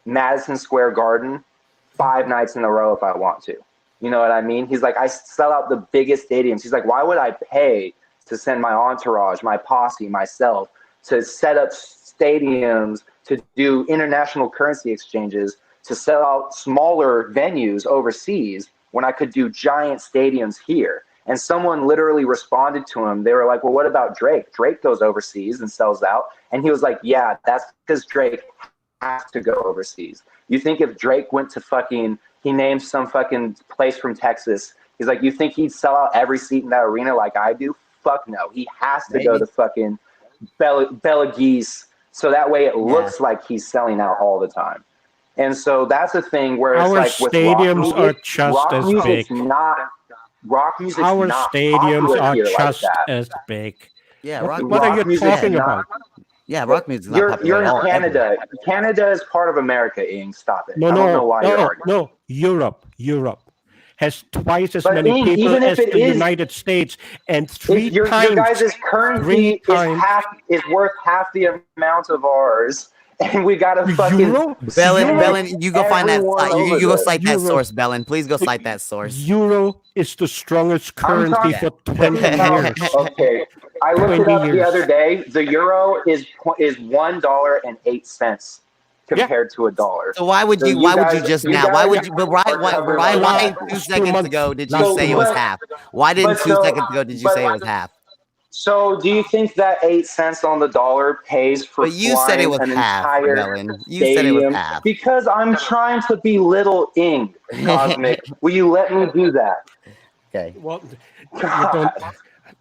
Madison Square Garden 5 nights in a row if I want to. You know what I mean? He's like, I sell out the biggest stadiums. He's like, why would I pay to send my entourage, my posse, myself, to set up stadiums, to do international currency exchanges, to sell out smaller venues overseas when I could do giant stadiums here? And someone literally responded to him. They were like, well, what about Drake? Drake goes overseas and sells out. And he was like, yeah, that's because Drake has to go overseas. You think if Drake went to he named some fucking place from Texas, he's like, you think he'd sell out every seat in that arena like I do? Fuck no. He has to go to fucking Belize, so that way it looks like he's selling out all the time. And so that's a thing where it's Our like with stadiums are just rock as music's big. not rock music's Our not stadiums popular are here like just that. as big. Yeah, What, rock what are Rock you music's talking not- about? Yeah, rock music is not You're popular at all. in ever. Canada. Canada is part of America, Ing. Stop it. No, I don't know no, why you're no, arguing. no. Europe has twice as But many Ing, people even as if it the is- United States, and If three your times. guys' currency is worth half the amount of ours, and we gotta fucking Euro? Bellin, you go find that. everyone You over go there. cite that Euro. source, Bellin. Please go cite that source. Euro is the strongest I'm currency talking for 20 years. Okay, I looked it 20 up the years. other day. The euro is $1.08 compared to $1. So why would So you? Why would you guys- just you now? Why guys would you? But why? are Why? covering Why? up Why? that. 2 2 seconds months- ago did you last say two it was months. half? Why didn't But 2 so- seconds ago did you but- say it was half? So do you think that 8 cents on the dollar pays for But you said it flying was an half, entire Bellin. You said it was stadium? half. Because I'm trying to belittle Ing, Cosmic. Will you let me do that? Okay. Well, you God. don't,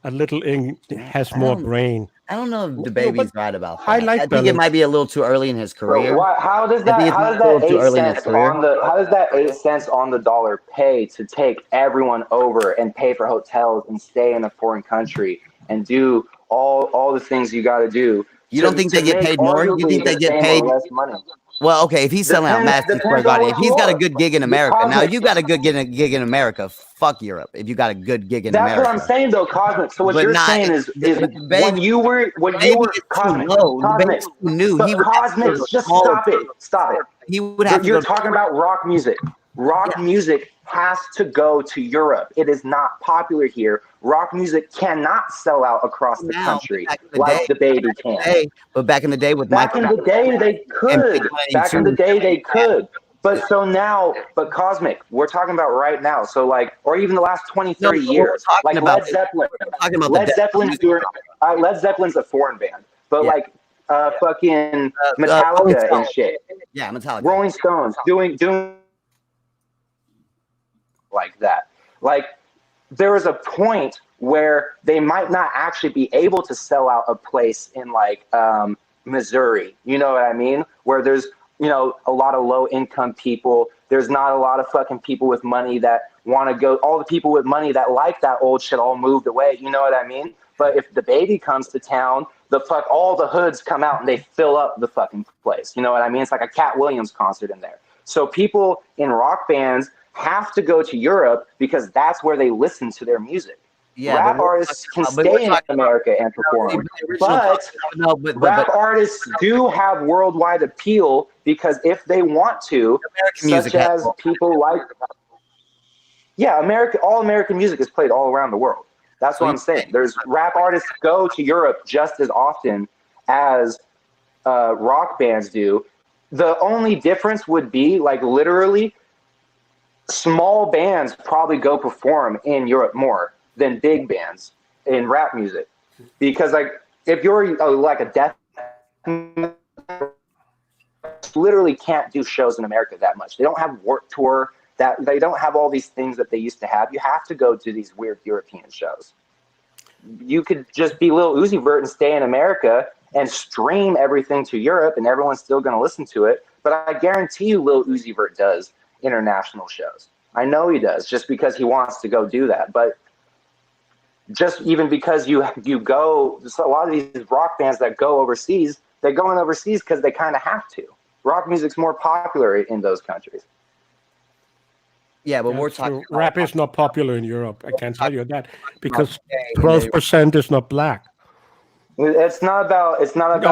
a little ing has more don't- brain. I don't know if the No, baby's but right about that. I like I think Bellin. it might be a little too early in his career. Bro, how does I think that it's a little too 8 early in his cents career. on the how does that 8 cents on the dollar pay to take everyone over and pay for hotels and stay in a foreign country and do all the things you got to do? You don't think they get paid more? You think they get paid? less money? Well, okay, if he's selling out Madison Square Depends on Garden, what if you he's got a want. good gig in America, now Cosmic. you got a good gig in America. Fuck Europe. If you got a good gig in That's America, what I'm saying, though, Cosmic. So what But you're not- saying is the when you were Baby is too Cosmic, low. The Cosmic, baby's too new. but He would have to Cosmic, go to just smaller- stop it. He would have to You're go. talking about rock music. Rock music has to go to Europe. It is not popular here. Rock music cannot sell out across the Now, country back in the like day- the baby can. Hey, but back in the day with Back in Michael, the day, they could. Back in the day, they could. But so now, but Cosmic, we're talking about right now. So like, or even the last 20, 30 No, we're years. talking Like about- Led Zeppelin. talking about the Led death Zeppelin's music. doing, Led Zeppelin's a foreign band. But Yeah. like, fucking Rolling Metallica and Stones. shit. yeah, Metallica. Rolling Stones doing like that. Like there was a point where they might not actually be able to sell out a place in like Missouri. You know what I mean? Where there's, you know, a lot of low income people. There's not a lot of fucking people with money that want to go. All the people with money that like that old shit all moved away. You know what I mean? But if the baby comes to town, all the hoods come out and they fill up the fucking place. You know what I mean? It's like a Cat Williams concert in there. So people in rock bands have to go to Europe because that's where they listen to their music. Yeah, Rap but we're artists can talking about- but we're stay in talking about- America and perform. The original But concept- no, but rap artists do have worldwide appeal because if they want to, American music such has as people like, yeah, all American music is played all around the world. That's what I'm saying. There's rap artists go to Europe just as often as rock bands do. The only difference would be like literally small bands probably go perform in Europe more than big bands in rap music. Because like if you're like a death literally can't do shows in America that much. They don't have Warped Tour, that they don't have all these things that they used to have. You have to go to these weird European shows. You could just be Lil Uzi Vert and stay in America and stream everything to Europe and everyone's still going to listen to it. But I guarantee you Lil Uzi Vert does international shows. I know he does just because he wants to go do that. But just even because you go, so a lot of these rock bands that go overseas, they're going overseas because they kind of have to. Rock music's more popular in those countries. Yeah, but we're That's talking true. Rap is not popular in Europe. I can tell you that because 12% is not black. It's not about it's not.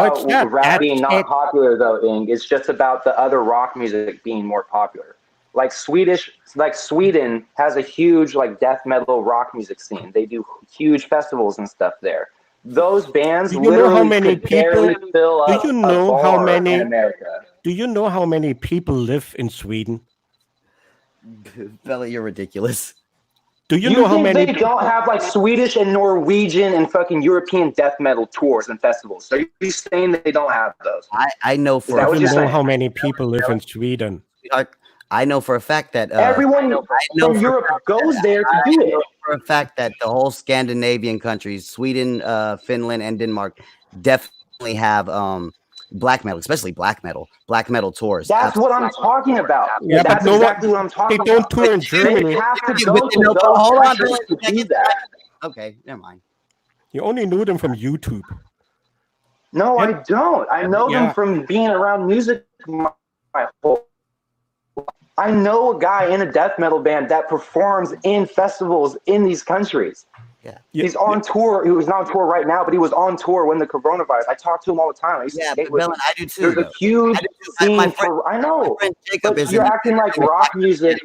rap being That's not it. popular though, Ing. It's just about the other rock music being more popular. Like Sweden has a huge like death metal rock music scene. They do huge festivals and stuff there. Those bands Do you know literally how many could barely people? fill Do up you a know how bar many? in America. Do you know how many people live in Sweden? Belly, you're ridiculous. Do you know how think many? they don't have like Swedish and Norwegian and fucking European death metal tours and festivals? Are you saying they don't have those? I know for that a what Do you're you know saying? how many people live in Sweden? I know for a fact that Everyone know from for- Europe goes there to do I know it. for a fact that the whole Scandinavian countries, Sweden, Finland, and Denmark, definitely have black metal, especially black metal tours. That's what I'm talking about. Yeah, That's but no exactly what I'm talking they don't about. tour in They Germany. have to Yeah, go but to no, those hold on, countries to do that. Okay, never mind. You only knew them from YouTube. No, And- I don't. I know Yeah. them from being around music my whole. I know a guy in a death metal band that performs in festivals in these countries. Yeah. He's on tour. He was not on tour right now, but he was on tour when the coronavirus. I talk to him all the time. I used to Yeah, skate but with Bellin, him. I do too. There's a though. huge I do too. scene My friend, for. I know, my friend Jacob but is you're in, acting like rock music.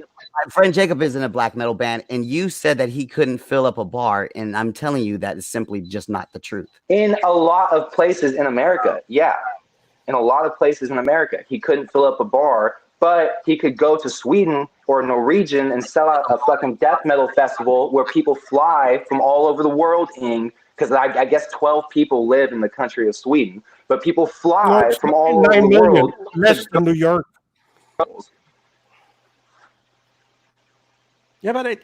my friend Jacob is in a black metal band, and you said that he couldn't fill up a bar, and I'm telling you that is simply just not the truth. In a lot of places in America, yeah. In a lot of places in America, he couldn't fill up a bar, but he could go to Sweden or Norwegian and sell out a fucking death metal festival where people fly from all over the world in, because I guess 12 people live in the country of Sweden, but people fly No, from all over 9 the million, world. less than New York. Yeah, but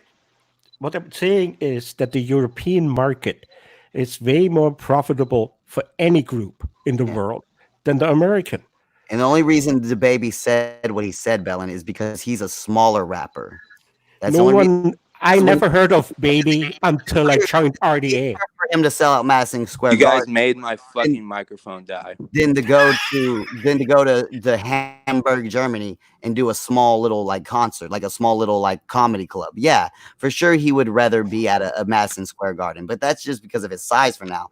what I'm saying is that the European market is way more profitable for any group in the world than the American. And the only reason the baby said what he said, Bellin, is because he's a smaller rapper. That's the No only reason one, I never heard of Baby until I joined RDA. for him to sell out Madison Square You guys Garden. made my fucking microphone die. Then to go to Hamburg, Germany, and do a small little like concert, like a small little like comedy club. Yeah, for sure he would rather be at a Madison Square Garden, but that's just because of his size for now.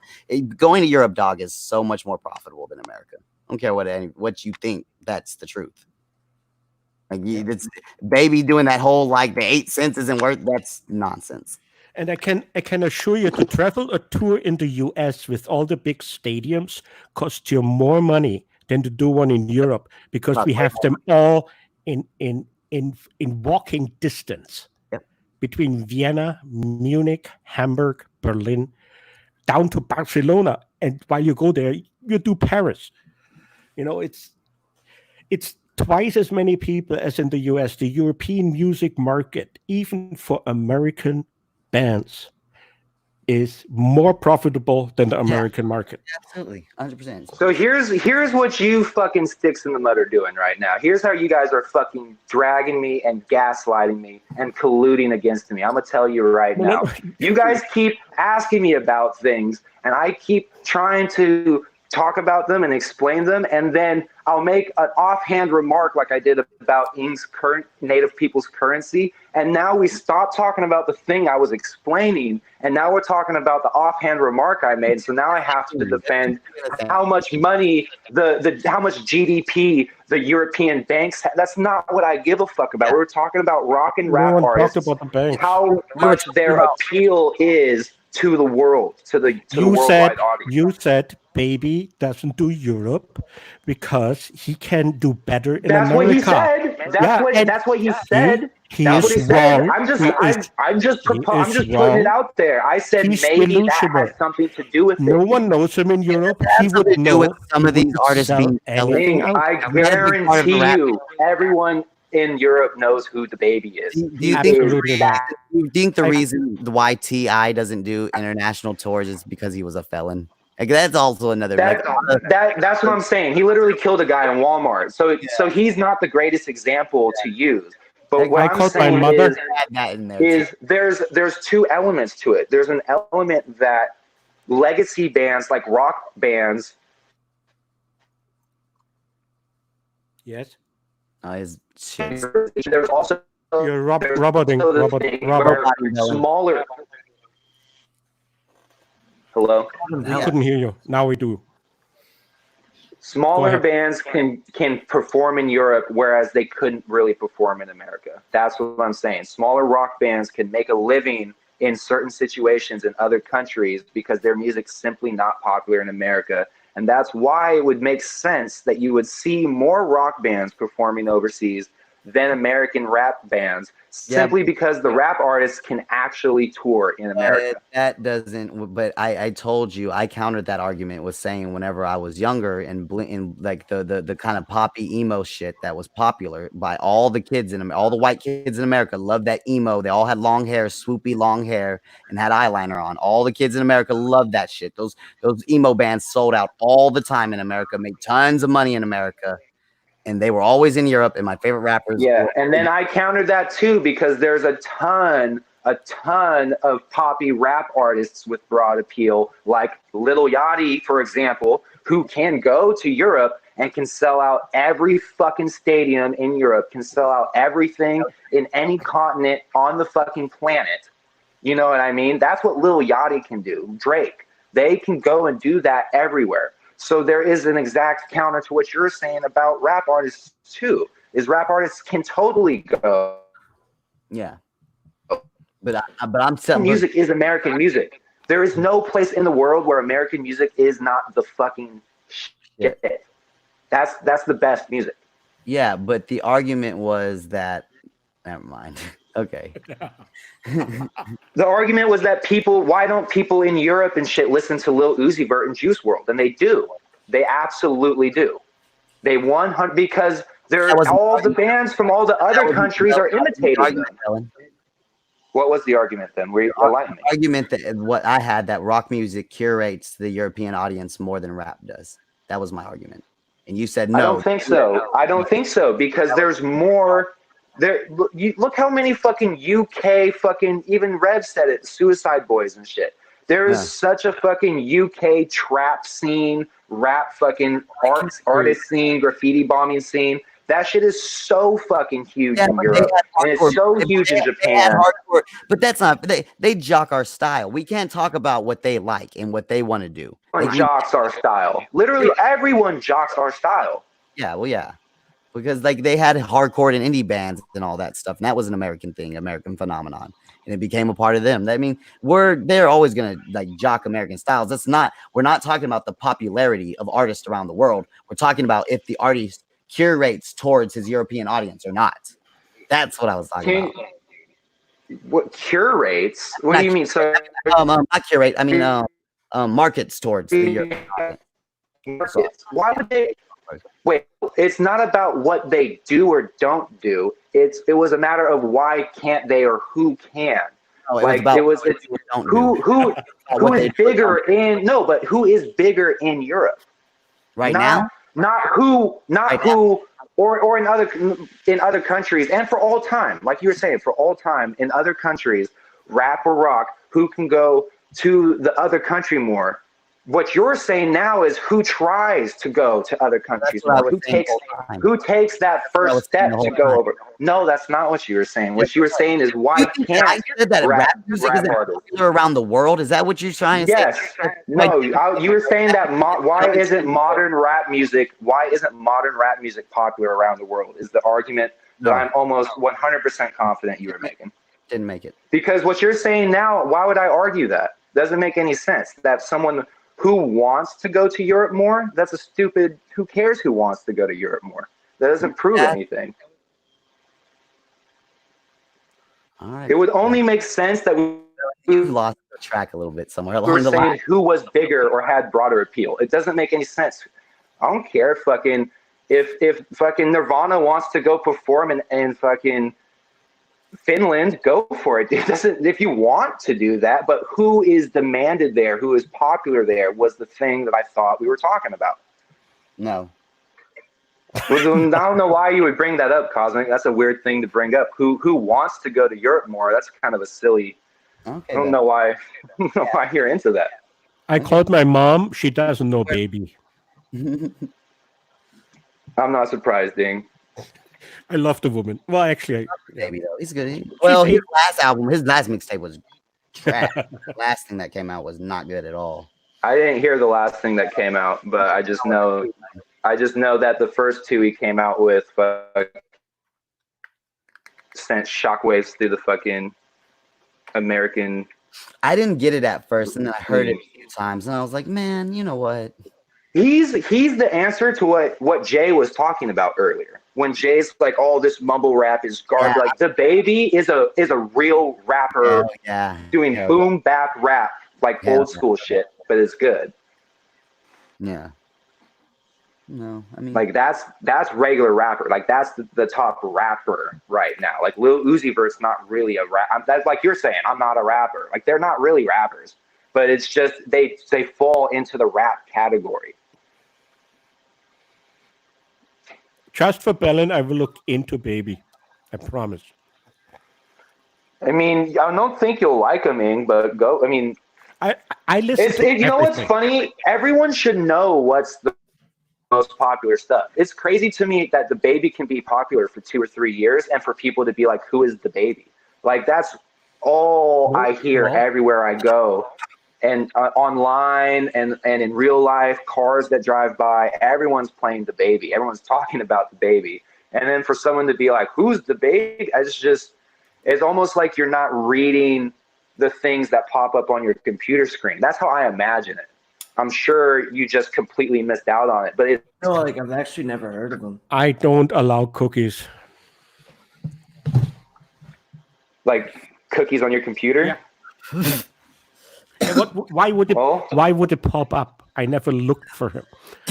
Going to Europe, dog, is so much more profitable than America. I don't care what you think. That's the truth. Like it's baby doing that whole like the 8 cents isn't worth. That's nonsense. And I can assure you to travel a tour in the US with all the big stadiums costs you more money than to do one in Europe because we have them all in walking distance between Vienna, Munich, Hamburg, Berlin, down to Barcelona. And while you go there, you do Paris. You know, it's twice as many people as in the US. The European music market, even for American bands, is more profitable than the American market. Absolutely, 100%. So here's what you fucking sticks in the mud are doing right now. Here's how you guys are fucking dragging me and gaslighting me and colluding against me. I'm gonna tell you right now. You guys keep asking me about things, and I keep trying to talk about them and explain them, and then I'll make an offhand remark like I did about Ing's current native people's currency, and now we stop talking about the thing I was explaining, and now we're talking about the offhand remark I made. So now I have to defend how much money how much GDP the European banks that's not what I give a fuck about. We're talking about rock and rap artists, about the banks. how much their appeal is to the world, to the worldwide audience. You said Baby doesn't do Europe because he can do better in That's America. what he said. That's what he said. He That's is what he said. wrong. I'm just putting wrong. it out there. I said He's maybe that delusional. has something to do with No it. one knows him in Europe. He Something would to do know with some of he these wouldn't artists sell being anything out. I I'm not a big part of the guarantee rap you, everyone in Europe knows who the baby is. Do He you think Absolutely not. you think the reason why T.I. doesn't do international tours is because he was a felon? Like that's also another. That's what I'm saying. He literally killed a guy in Walmart. So he's not the greatest example to use. But what I I'm caught my saying mother. is there's two elements to it. There's an element that legacy bands like rock bands. Yes. His shit. There's also You're there's roboting. also the thing where smaller. Hello. We couldn't hear you. Now we do. Smaller bands can perform in Europe, whereas they couldn't really perform in America. That's what I'm saying. Smaller rock bands can make a living in certain situations in other countries because their music's simply not popular in America. And that's why it would make sense that you would see more rock bands performing overseas than American rap bands, simply because the rap artists can actually tour in America. That doesn't. But I told you I countered that argument with saying whenever I was younger and like the kind of poppy emo shit that was popular by all the kids in all the white kids in America loved that emo. They all had long hair, swoopy long hair, and had eyeliner on. All the kids in America loved that shit. Those emo bands sold out all the time in America, made tons of money in America. And they were always in Europe, and my favorite rappers. Yeah, and then I countered that too because there's a ton of poppy rap artists with broad appeal, like Lil Yachty, for example, who can go to Europe and can sell out every fucking stadium in Europe, can sell out everything in any continent on the fucking planet. You know what I mean? That's what Lil Yachty can do. Drake, they can go and do that everywhere. So there is an exact counter to what you're saying about rap artists too, is rap artists can totally go. Yeah. But I'm telling music is American music. There is no place in the world where American music is not the fucking shit. That's the best music. Yeah, but the argument was that never mind. Okay. The argument was that why don't people in Europe and shit listen to Lil Uzi Vert and Juice WRLD? And they do. They absolutely do. They 100 because all the bands from all the other countries are imitating them. What was the argument then? The argument that what I had that rock music curates the European audience more than rap does. That was my argument. And you said no. I don't think so. I don't think so because there's more. Look how many fucking UK fucking, even Rev said it, Suicide Boys and shit. There is such a fucking UK trap scene, rap fucking artist scene, graffiti bombing scene. That shit is so fucking huge in Europe, and it's so huge in Japan. But that's not, they jock our style. We can't talk about what they like and what they want to do. Jocks our style. Literally everyone jocks our style. Yeah, well, yeah. Because like they had hardcore and indie bands and all that stuff, and that was an American thing, American phenomenon, and it became a part of them. I mean, they're always gonna like jock American styles. We're not talking about the popularity of artists around the world. We're talking about if the artist curates towards his European audience or not. That's what I was talking about. What curates? What do you mean? So not curate. I mean, markets towards the European audience. Why would they? Wait, it's not about what they do or don't do. It was a matter of why can't they or who can. Oh, who is bigger in but who is bigger in Europe now? Not who or in other countries and for all time, like you were saying, for all time in other countries, rap or rock, who can go to the other country more. What you're saying now is who tries to go to other countries more, who takes that first step to go over. No, that's not what you were saying. What you were saying is why can't I said that rap music is popular around the world? Is that what you're trying to say? Yes. No, you were saying that why isn't modern rap music popular around the world is the argument that I'm almost 100% confident you were making. Didn't make it. Because what you're saying now, why would I argue that? Doesn't make any sense. That someone who wants to go to Europe more, that's a stupid, who cares who wants to go to Europe more? That doesn't prove anything. All right. It would only make sense that we've lost the track a little bit somewhere along the line. Who was bigger or had broader appeal. It doesn't make any sense. I don't care if fucking Nirvana wants to go perform in fucking Finland, go for it. It doesn't, if you want to do that, but who is demanded there, who is popular there was the thing that I thought we were talking about. No. Well, I don't know why you would bring that up, Cosmic. That's a weird thing to bring up. Who wants to go to Europe more? That's kind of a silly. Okay, I don't know why you're into that. I called my mom. She doesn't know baby. I'm not surprised, Ding. I love the woman. Well, actually, baby though, he's good. Well, his last mixtape was trash. The last thing that came out was not good at all. I didn't hear the last thing that came out, but I just know that the first two he came out with sent shockwaves through the fucking American. I didn't get it at first, and then I heard it a few times, and I was like, man, you know what? He's the answer to what Jay was talking about earlier. when Jay's like, "Oh, this mumble rap is garbage." Like the baby is a real rapper doing boom bap rap, like old school shit, but it's good. Yeah. No, I mean, like that's regular rapper. Like that's the top rapper right now. Like Lil Uzi Vert's not really a rap. That's like you're saying, I'm not a rapper. Like they're not really rappers, but it's just they fall into the rap category. Just for Belen, I will look into Baby. I promise. I mean, I don't think you'll like him, Ing, but go. I mean, I listen to you know what's funny? Everyone should know what's the most popular stuff. It's crazy to me that the Baby can be popular for 2 or 3 years, and for people to be like, "Who is the Baby?" Like that's all I hear everywhere I go, and online and in real life, cars that drive by, everyone's playing the Baby. Everyone's talking about the Baby, and then for someone to be like, "Who's the Baby?" It's almost like you're not reading the things that pop up on your computer screen. That's how I imagine it. I'm sure you just completely missed out on it, but like I've actually never heard of them. I don't allow cookies. Like cookies on your computer? Yeah. Why would it pop up? I never looked for him.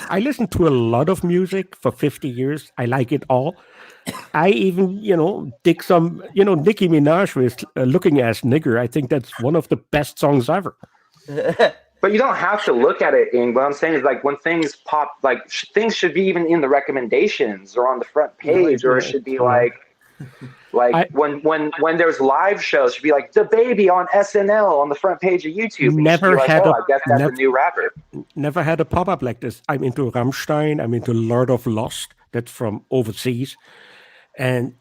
I listen to a lot of music for 50 years. I like it all. I even, dig some, Nicki Minaj with Looking Ass Nigger. I think that's one of the best songs ever. But you don't have to look at it, Ing. What I'm saying is, like, when things pop, like, things should be even in the recommendations or on the front page, or it should be like when there's live shows, it should be like the Baby on SNL on the front page of YouTube. Never had I guess that's a new rapper. Never had a pop-up like this. I'm into Rammstein. I'm into Lord of Lost. That's from overseas. And,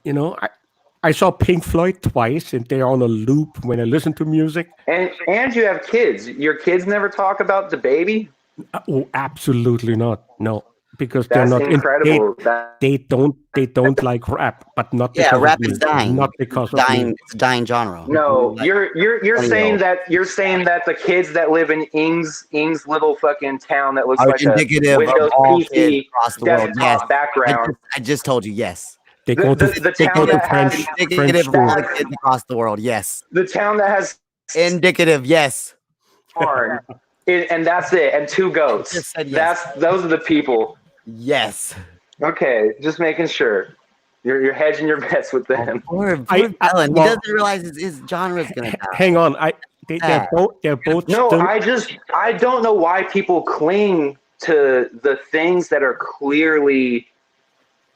I saw Pink Floyd twice, and they're on a loop when I listen to music. And you have kids. Your kids never talk about the Baby? Oh, absolutely not. No, because that's they're not incredible. They don't like rap, but not because rap is dying. Not because it's a dying genre. No, you're saying that the kids that live in Ing's little fucking town that looks are like indicative a Windows of all PC kids across the world. Yes, background. I just told you yes. They go to French school. Kids across the world. Yes. The town that has indicative. Yes. Barn, and that's it. And 2 goats. Just said yes. Those are the people. Yes. Okay, just making sure. You're hedging your bets with them. Poor Alan. He doesn't realize his genre is gonna die. Hang on. They're both. No, I don't know why people cling to the things that are clearly.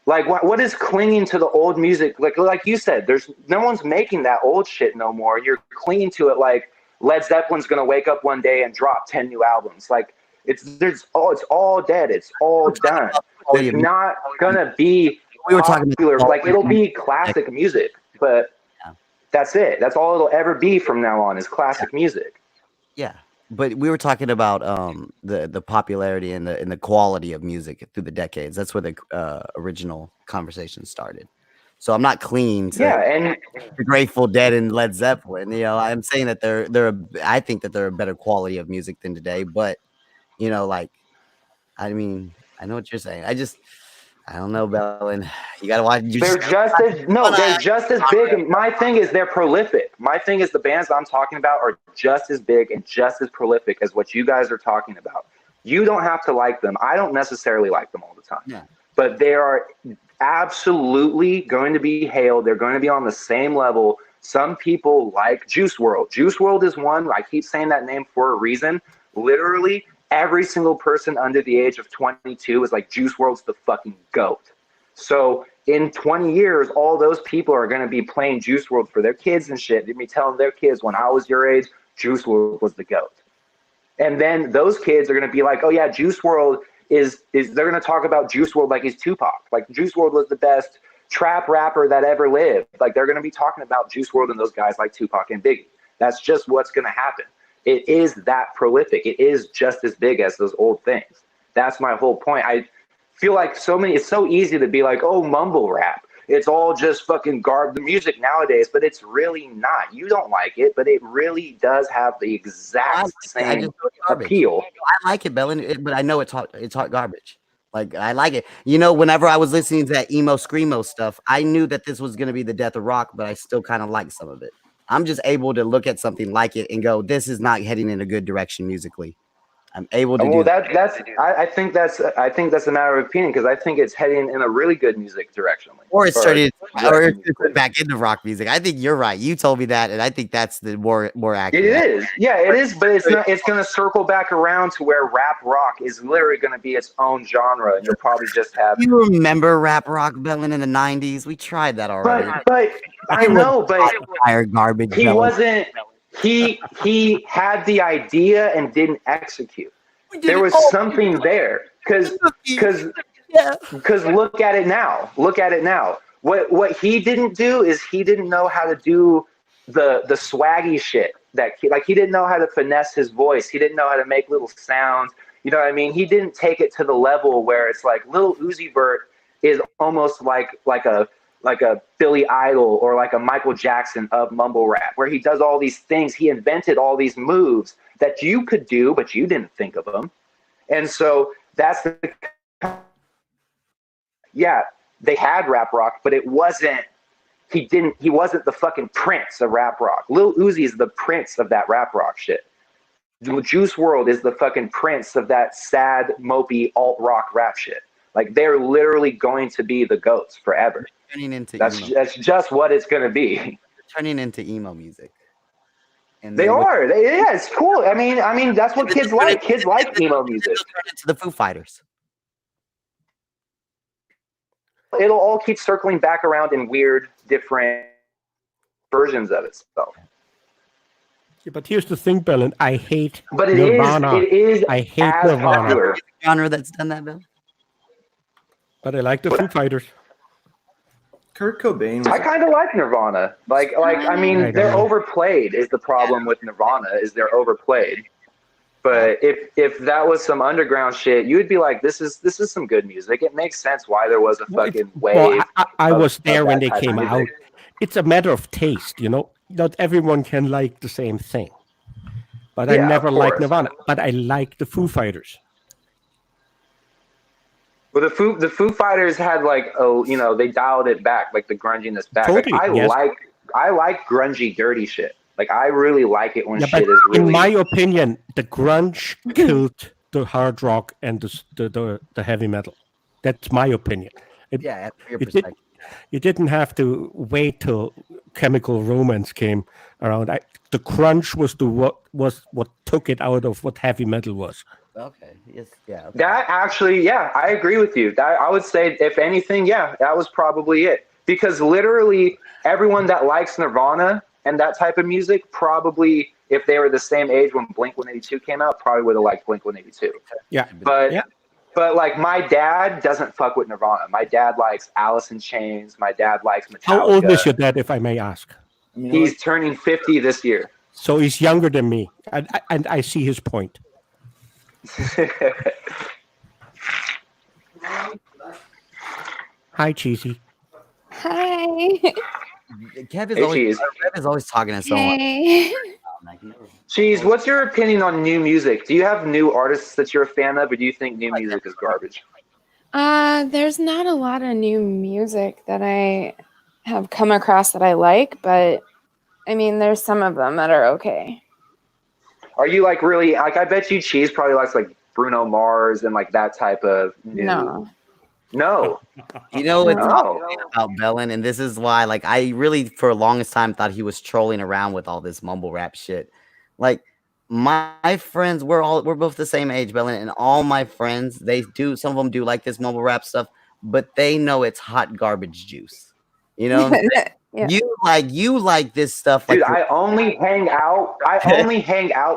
Like what is clinging to the old music? Like you said, there's no one's making that old shit no more. You're clinging to it like Led Zeppelin's gonna wake up one day and drop 10 new albums. Like it's all dead. It's all done. It's not gonna be popular. Like it'll be classic music, but that's it. That's all it'll ever be from now on is classic music. Yeah. But we were talking about the popularity and the quality of music through the decades. That's where the original conversation started. So I'm not clinging to and the Grateful Dead and Led Zeppelin. I'm saying that I think that they're a better quality of music than today. But I know what you're saying. I don't know, Belen. You gotta watch. They're just as big. My thing is they're prolific. My thing is the bands I'm talking about are just as big and just as prolific as what you guys are talking about. You don't have to like them. I don't necessarily like them all the time. Yeah. But they are absolutely going to be hailed. They're going to be on the same level. Some people like Juice WRLD. Juice WRLD is one. I keep saying that name for a reason. Literally, every single person under the age of 22 is like, Juice WRLD's the fucking GOAT. So in 20 years, all those people are going to be playing Juice WRLD for their kids and shit. They'll be telling their kids, when I was your age, Juice WRLD was the GOAT. And then those kids are going to be like, oh yeah, Juice WRLD is they're going to talk about Juice WRLD like he's Tupac. Like Juice WRLD was the best trap rapper that ever lived. Like they're going to be talking about Juice WRLD and those guys like Tupac and Biggie. That's just what's going to happen. It is that prolific. It is just as big as those old things. That's my whole point. I feel like it's so easy to be like, oh, mumble rap. It's all just fucking the music nowadays, but it's really not. You don't like it, but it really does have the exact same appeal. I like it, Belen, but I know it's hot garbage. Like I like it. You know, whenever I was listening to that emo screamo stuff, I knew that this was going to be the death of rock, but I still kind of like some of it. I'm just able to look at something like it and go, "This is not heading in a good direction musically." I'm able to Well, do that. I think that's a matter of opinion, because I think it's heading in a really good music direction. Or it's started, or it's back into rock music. I think you're right. You told me that, and I think that's the more accurate. It is, yeah, it is, but it's not. It's going to circle back around to where rap rock is literally going to be its own genre, and you'll probably just have. You remember rap rock, Bellin, in the '90s? We tried that already. But I know, but fire garbage. He Bellin. wasn't. He had the idea and didn't execute. There was something there, because look at it now. Look at it now. What he didn't do is he didn't know how to do the swaggy shit he didn't know how to finesse his voice. He didn't know how to make little sounds. You know what I mean? He didn't take it to the level where it's like Lil Uzi Vert is almost like a Billy Idol or like a Michael Jackson of mumble rap, where he does all these things. He invented all these moves that you could do, but you didn't think of them. And so that's they had rap rock, but it wasn't, he wasn't the fucking prince of rap rock. Lil Uzi is the prince of that rap rock shit. Juice WRLD is the fucking prince of that sad, mopey, alt rock rap shit. Like, they're literally going to be the GOATs forever. Turning into that's just what it's going to be. Turning into emo music. And they are. Yeah, it's cool. I mean, that's what kids like. Kids like emo music. Turn into the Foo Fighters. It'll all keep circling back around in weird, different versions of itself. Yeah, but here's the thing, Bellin. I hate but it Nirvana. Is I hate Nirvana. Popular. Genre that's done that, Bill. But I like the Foo Fighters. Kurt Cobain. I kind of like Nirvana. I mean, they're overplayed. Is the problem with Nirvana? Is they're overplayed. But if that was some underground shit, you would be like, this is some good music. It makes sense why there was a fucking wave. Well, I was there when they came out. It's a matter of taste, you know. Not everyone can like the same thing. But I never liked Nirvana. But I like the Foo Fighters. Well, the Foo Fighters had they dialed it back, like the grunginess back. Totally, I like grungy, dirty shit. Like, I really like it when shit is really. In my opinion, the grunge killed the hard rock and the heavy metal. That's my opinion. You didn't have to wait till Chemical Romance came around. The grunge was what took it out of what heavy metal was. Okay. Yes. Yeah. Okay. That actually, I agree with you. That I would say, if anything, that was probably it. Because literally everyone that likes Nirvana and that type of music, probably, if they were the same age when Blink-182 came out, probably would have liked Blink-182. Yeah. But like, my dad doesn't fuck with Nirvana. My dad likes Alice in Chains. My dad likes Metallica. How old is your dad, if I may ask? He's turning 50 this year. So he's younger than me, and I see his point. Hi, Cheesy. Hi. Kev is always talking to someone. Hey. Cheese, what's your opinion on new music? Do you have new artists that you're a fan of, or do you think new music is garbage? There's not a lot of new music that I have come across that I like, but I mean, there's some of them that are okay. Are you like really like? I bet you Cheese probably likes like Bruno Mars and like that type of new. No. You know, it's all about Bellin, and this is why, like, I really, for the longest time, thought he was trolling around with all this mumble rap shit. Like, my friends, we're both the same age, Bellin, and all my friends, some of them do like this mumble rap stuff, but they know it's hot garbage juice. You know, yeah. You like this stuff, dude. I only hang out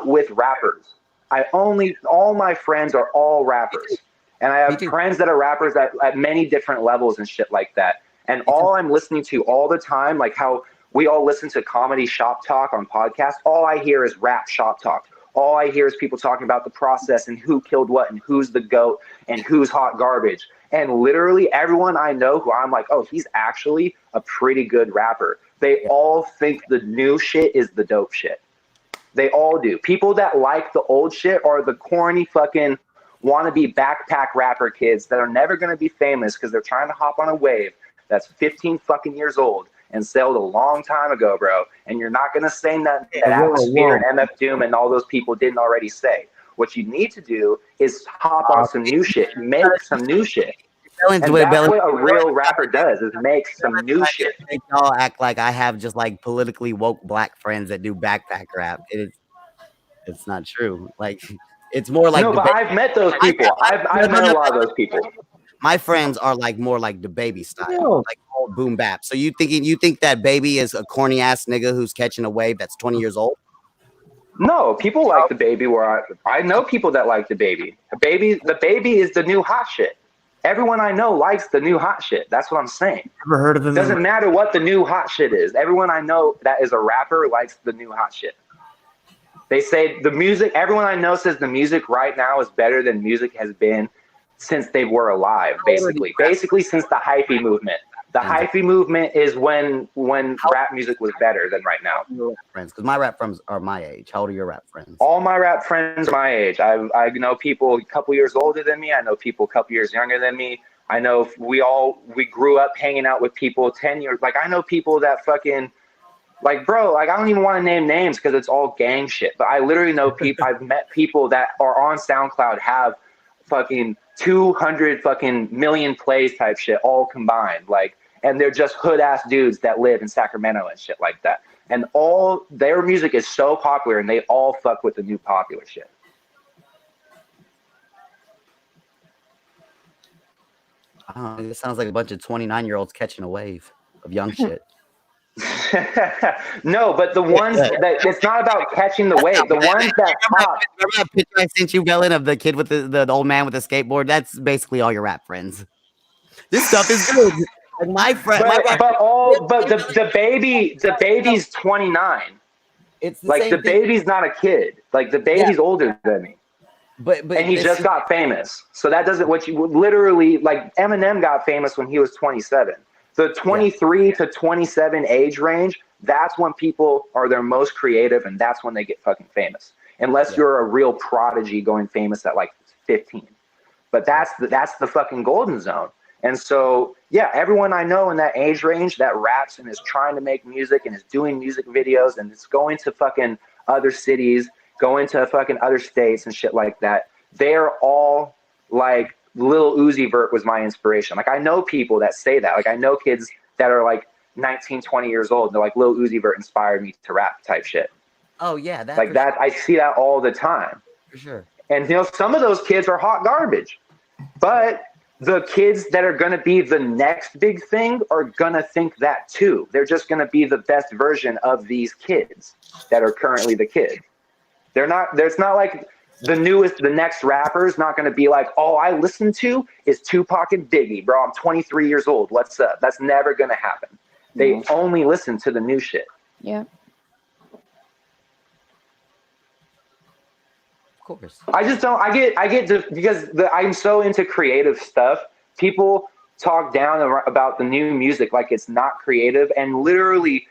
with rappers. All my friends are all rappers. And I have friends that are rappers at many different levels and shit like that. And all I'm listening to all the time, like how we all listen to comedy shop talk on podcasts, all I hear is rap shop talk. All I hear is people talking about the process and who killed what and who's the GOAT and who's hot garbage. And literally everyone I know who I'm like, oh, he's actually a pretty good rapper. They all think the new shit is the dope shit. They all do. People that like the old shit are the corny fucking wannabe backpack rapper kids that are never going to be famous because they're trying to hop on a wave that's 15 fucking years old and sailed a long time ago, bro. And you're not going to say that Atmosphere and MF Doom and all those people didn't already say. What you need to do is hop on some new shit, make some new shit. And that's what a real rapper does, is make some new shit. Y'all act like I have just like politically woke black friends that do backpack rap. It's not true. Like, it's more like... No, but I've met those people. I've met a lot of those people. My friends are like more like the Baby style, like old boom bap. So you think that Baby is a corny ass nigga who's catching a wave that's 20 years old? No, people like the Baby. I know people that like the Baby. The Baby is the new hot shit. Everyone I know likes the new hot shit. That's what I'm saying. Never heard of him. Doesn't matter what the new hot shit is. Everyone I know that is a rapper likes the new hot shit. They say the music. Everyone I know says the music right now is better than music has been since they were alive, basically since the hyphy movement. The hyphy movement is when rap music was better than right now. Friends, because my rap friends are my age. How old are your rap friends? All my rap friends are my age. I know people a couple years older than me. I know people a couple years younger than me. I know we grew up hanging out with people 10 years. Like, I know people that fucking, like, bro, like, I don't even want to name names because it's all gang shit. But I literally know people. I've met people that are on SoundCloud, have fucking 200 fucking million plays type shit all combined, like, and they're just hood ass dudes that live in Sacramento and shit like that, and all their music is so popular and they all fuck with the new popular shit. It sounds like a bunch of 29-year-olds catching a wave of young shit. No, but the ones that, it's not about catching the wave. The ones that pop. Remember that picture I sent you, Bellin, of the kid with the old man with the skateboard? That's basically all your rap friends. This stuff is good. Like my friend, but the baby's 29. It's like the baby's not a kid. Like the baby's older than me. But and he just got famous. So that doesn't what you literally, like, Eminem got famous when he was 27. The 23 to 27 age range, that's when people are their most creative, and that's when they get fucking famous. Unless you're a real prodigy going famous at like 15. But that's the fucking golden zone. And so, yeah, everyone I know in that age range that raps and is trying to make music and is doing music videos and is going to fucking other cities, going to fucking other states and shit like that, they're all like, Lil Uzi Vert was my inspiration. Like, I know people that say that. Like, I know kids that are like 19, 20 years old. They're like, Lil Uzi Vert inspired me to rap type shit. Oh, yeah. Like that. Sure. I see that all the time. For sure. And, you know, some of those kids are hot garbage. But the kids that are going to be the next big thing are going to think that too. They're just going to be the best version of these kids that are currently the kids. There's not like the next rapper is not going to be like, all I listen to is Tupac and Biggie, bro. I'm 23 years old. What's up? That's never going to happen. They only listen to the new shit. Yeah. Of course. I just don't, I get because I'm so into creative stuff. People talk down about the new music like it's not creative, and literally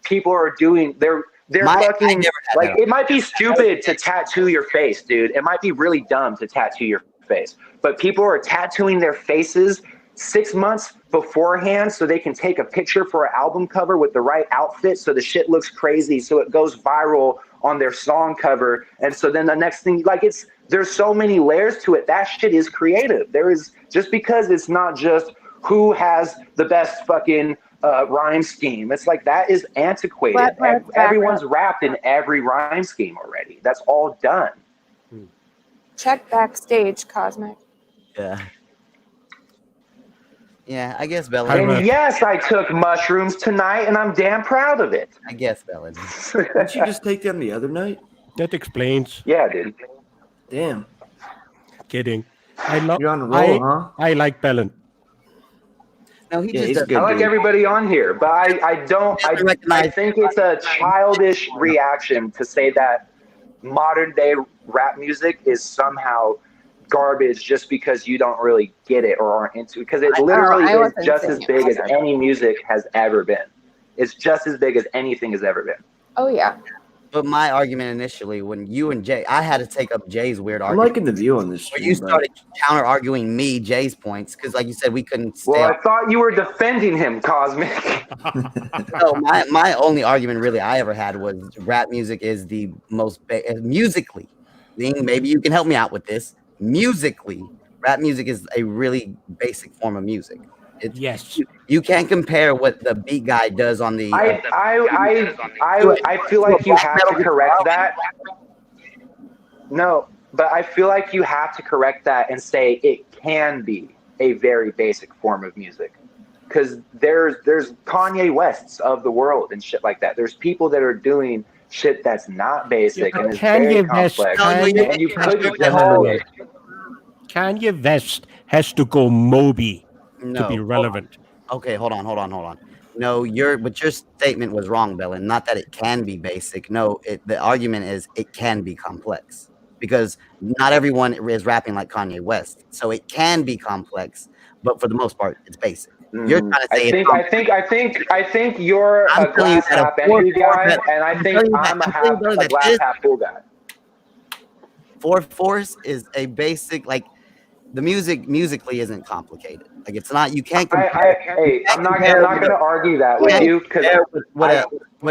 people are doing, they're fucking, like, it might be stupid to tattoo your face, dude. It might be really dumb to tattoo your face, but people are tattooing their faces 6 months beforehand so they can take a picture for an album cover with the right outfit so the shit looks crazy so it goes viral on their song cover. And so then the next thing, like, there's so many layers to it. That shit is creative. There is, just because it's not just who has the best fucking rhyme scheme. It's like, that is antiquated. Everyone's rapped in every rhyme scheme already. That's all done. Check backstage, Cosmic. Yeah. Yeah, I guess, Bella. And yes, I took mushrooms tonight, and I'm damn proud of it. I guess, Bella. Didn't you just take them the other night? That explains. Yeah, dude. Damn. Kidding. You're on a roll, huh? I like Bellin. No, I like everybody on here, but I think it's a childish reaction to say that modern day rap music is somehow garbage just because you don't really get it or aren't into it, because it literally is just as big as any music has ever been. It's just as big as anything has ever been. Oh yeah. But my argument initially, when you and Jay, I had to take up Jay's weird I'm argument. liking the view on this. Where you started counter arguing Jay's points, because like you said, we couldn't stay. Well, I thought you were defending him, Cosmic. No, my only argument really I ever had was rap music is the most musically. Maybe you can help me out with this. Musically, rap music is a really basic form of music. Yes. You can't compare what the beat guy does on the. I feel like you have to correct that. No, but I feel like you have to correct that and say it can be a very basic form of music, because there's Kanye Wests of the world and shit like that. There's people that are doing shit that's not basic and is very complex. And you couldn't call it. Kanye West has to go Moby to be No. relevant. Okay, hold on. No, your statement was wrong, Bellin. Not that it can be basic. No, the argument is it can be complex, because not everyone is rapping like Kanye West. So it can be complex, but for the most part, it's basic. You're trying to say I think you're a glass half empty guy, and I think I'm a glass half full guy. 4/4 is a basic, like, the musically isn't complicated. Like, it's not. You can't. I'm not gonna argue that with you, because what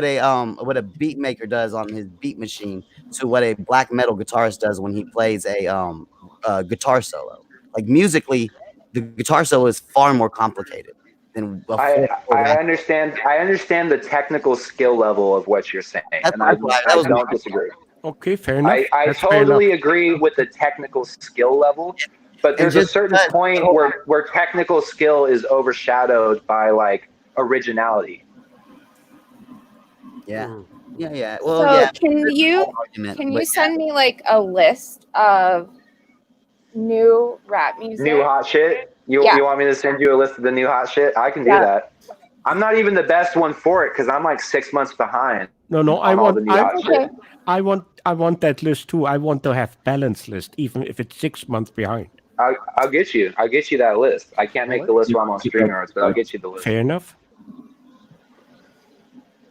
a beat maker does on his beat machine to what a black metal guitarist does when he plays a guitar solo. Like, musically, the guitar solo is far more complicated than. I understand the technical skill level of what you're saying, and I don't disagree. Okay, fair enough. I That's fair totally enough. agree with the technical skill level, but there's a certain point where technical skill is overshadowed by like originality. Yeah. Well, So yeah. can you send me like a list of new rap music? New hot shit? You want me to send you a list of the new hot shit? I can do that. I'm not even the best one for it because I'm like 6 months behind. No, I on all the new hot shit. want that list too. I want to have balanced list, even if it's 6 months behind. I'll get you that list. I can't make the list while I'm on StreamYards, but I'll get you the list. Fair enough.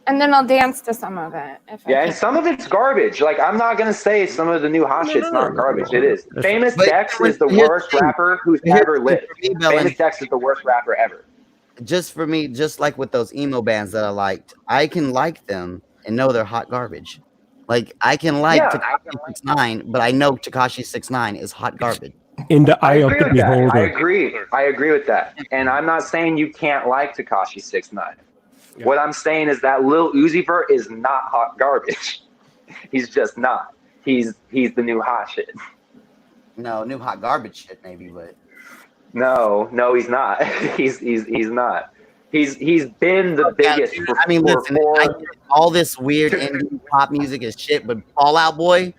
And then I'll dance to some of it. And some of it's garbage. Like, I'm not gonna say some of the new hot shit's not garbage. It is. Famous Dex is the worst rapper who's ever lived. Famous Dex is the worst rapper ever. Just for me, just like with those emo bands that I liked, I can like them and know they're hot garbage. Like, I can like Tekashi 6ix9ine, but I know Tekashi 6ix9ine is hot garbage. In the eye of the beholder. I agree with that. And I'm not saying you can't like Tekashi 6ix9ine. Yeah. What I'm saying is that Lil Uzi Vert is not hot garbage. He's just not. He's the new hot shit. No, new hot garbage shit maybe, but no, he's not. he's not. He's been the biggest. Dude, listen, all this weird indie pop music is shit, but Fall Out Boy,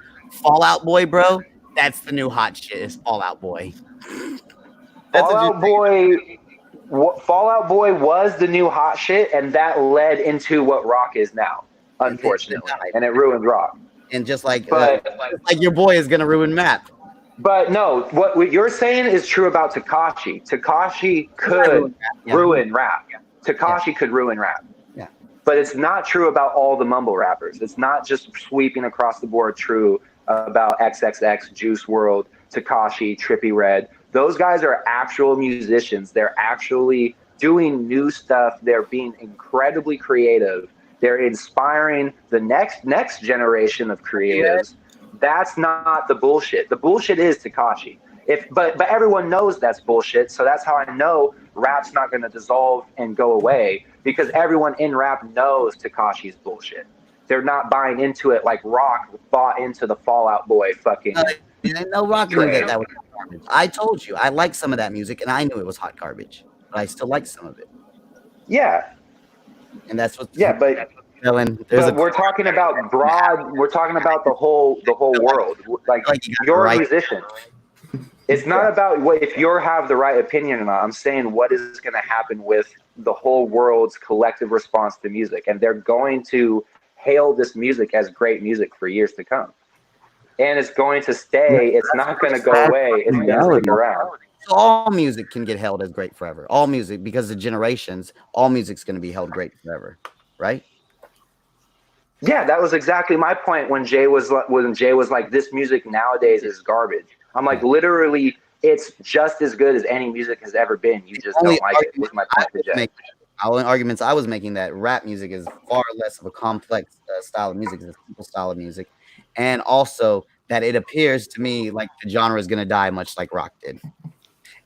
bro, that's the new hot shit. Is Fall Out Boy. Fall Out Boy was the new hot shit, and that led into what rock is now, unfortunately, and it ruined rock. And just like your boy is gonna ruin Map. But no, what you're saying is true about Tekashi. Tekashi could ruin rap. Tekashi could ruin rap. Yeah. But it's not true about all the mumble rappers. It's not just sweeping across the board true about XXX, Juice WRLD, Tekashi, Trippie Redd. Those guys are actual musicians. They're actually doing new stuff. They're being incredibly creative. They're inspiring the next generation of creatives. That's not the bullshit. The bullshit is Tekashi. But everyone knows that's bullshit. So that's how I know rap's not going to dissolve and go away, because everyone in rap knows Tekashi's bullshit. They're not buying into it like rock bought into the Fall Out Boy fucking. No, rock knew that was hot garbage. I told you I liked some of that music, and I knew it was hot garbage, but I still liked some of it. Yeah. And that's what. Yeah, but. We're talking about broad. We're talking about the whole world. Like you're a musician. It's not about if you have the right opinion or not. I'm saying what is going to happen with the whole world's collective response to music, and they're going to hail this music as great music for years to come, and it's going to stay. It's not going to go away. It's going to stick around. So all music can get held as great forever. All music, because of generations, all music's going to be held great forever, right? Yeah, that was exactly my point when Jay was like, this music nowadays is garbage. I'm like, literally, it's just as good as any music has ever been. You just don't like it. Was my point to Jay. Only arguments I was making that rap music is far less of a complex style of music, it's a simple style of music, and also that it appears to me like the genre is going to die much like rock did.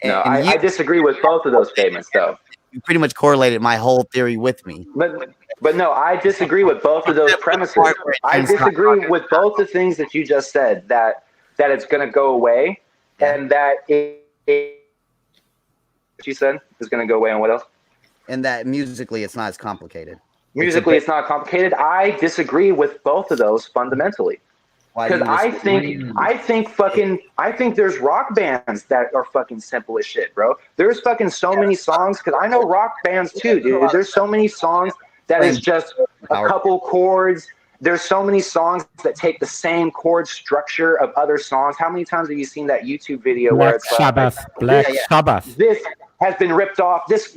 No, I disagree with both of those statements, though. You pretty much correlated my whole theory with me. But no, I disagree with both of those premises. I disagree with both the things that you just said, that it's going to go away, and that what you said is going to go away, and what else? And that musically it's not as complicated. Musically it's not complicated. I disagree with both of those fundamentally. Because I think there's rock bands that are fucking simple as shit, bro. There's fucking so many songs, because I know rock bands too, dude. There's so many songs that is just a couple chords. There's so many songs that take the same chord structure of other songs. How many times have you seen that YouTube video where it's Black Sabbath. This has been ripped off. This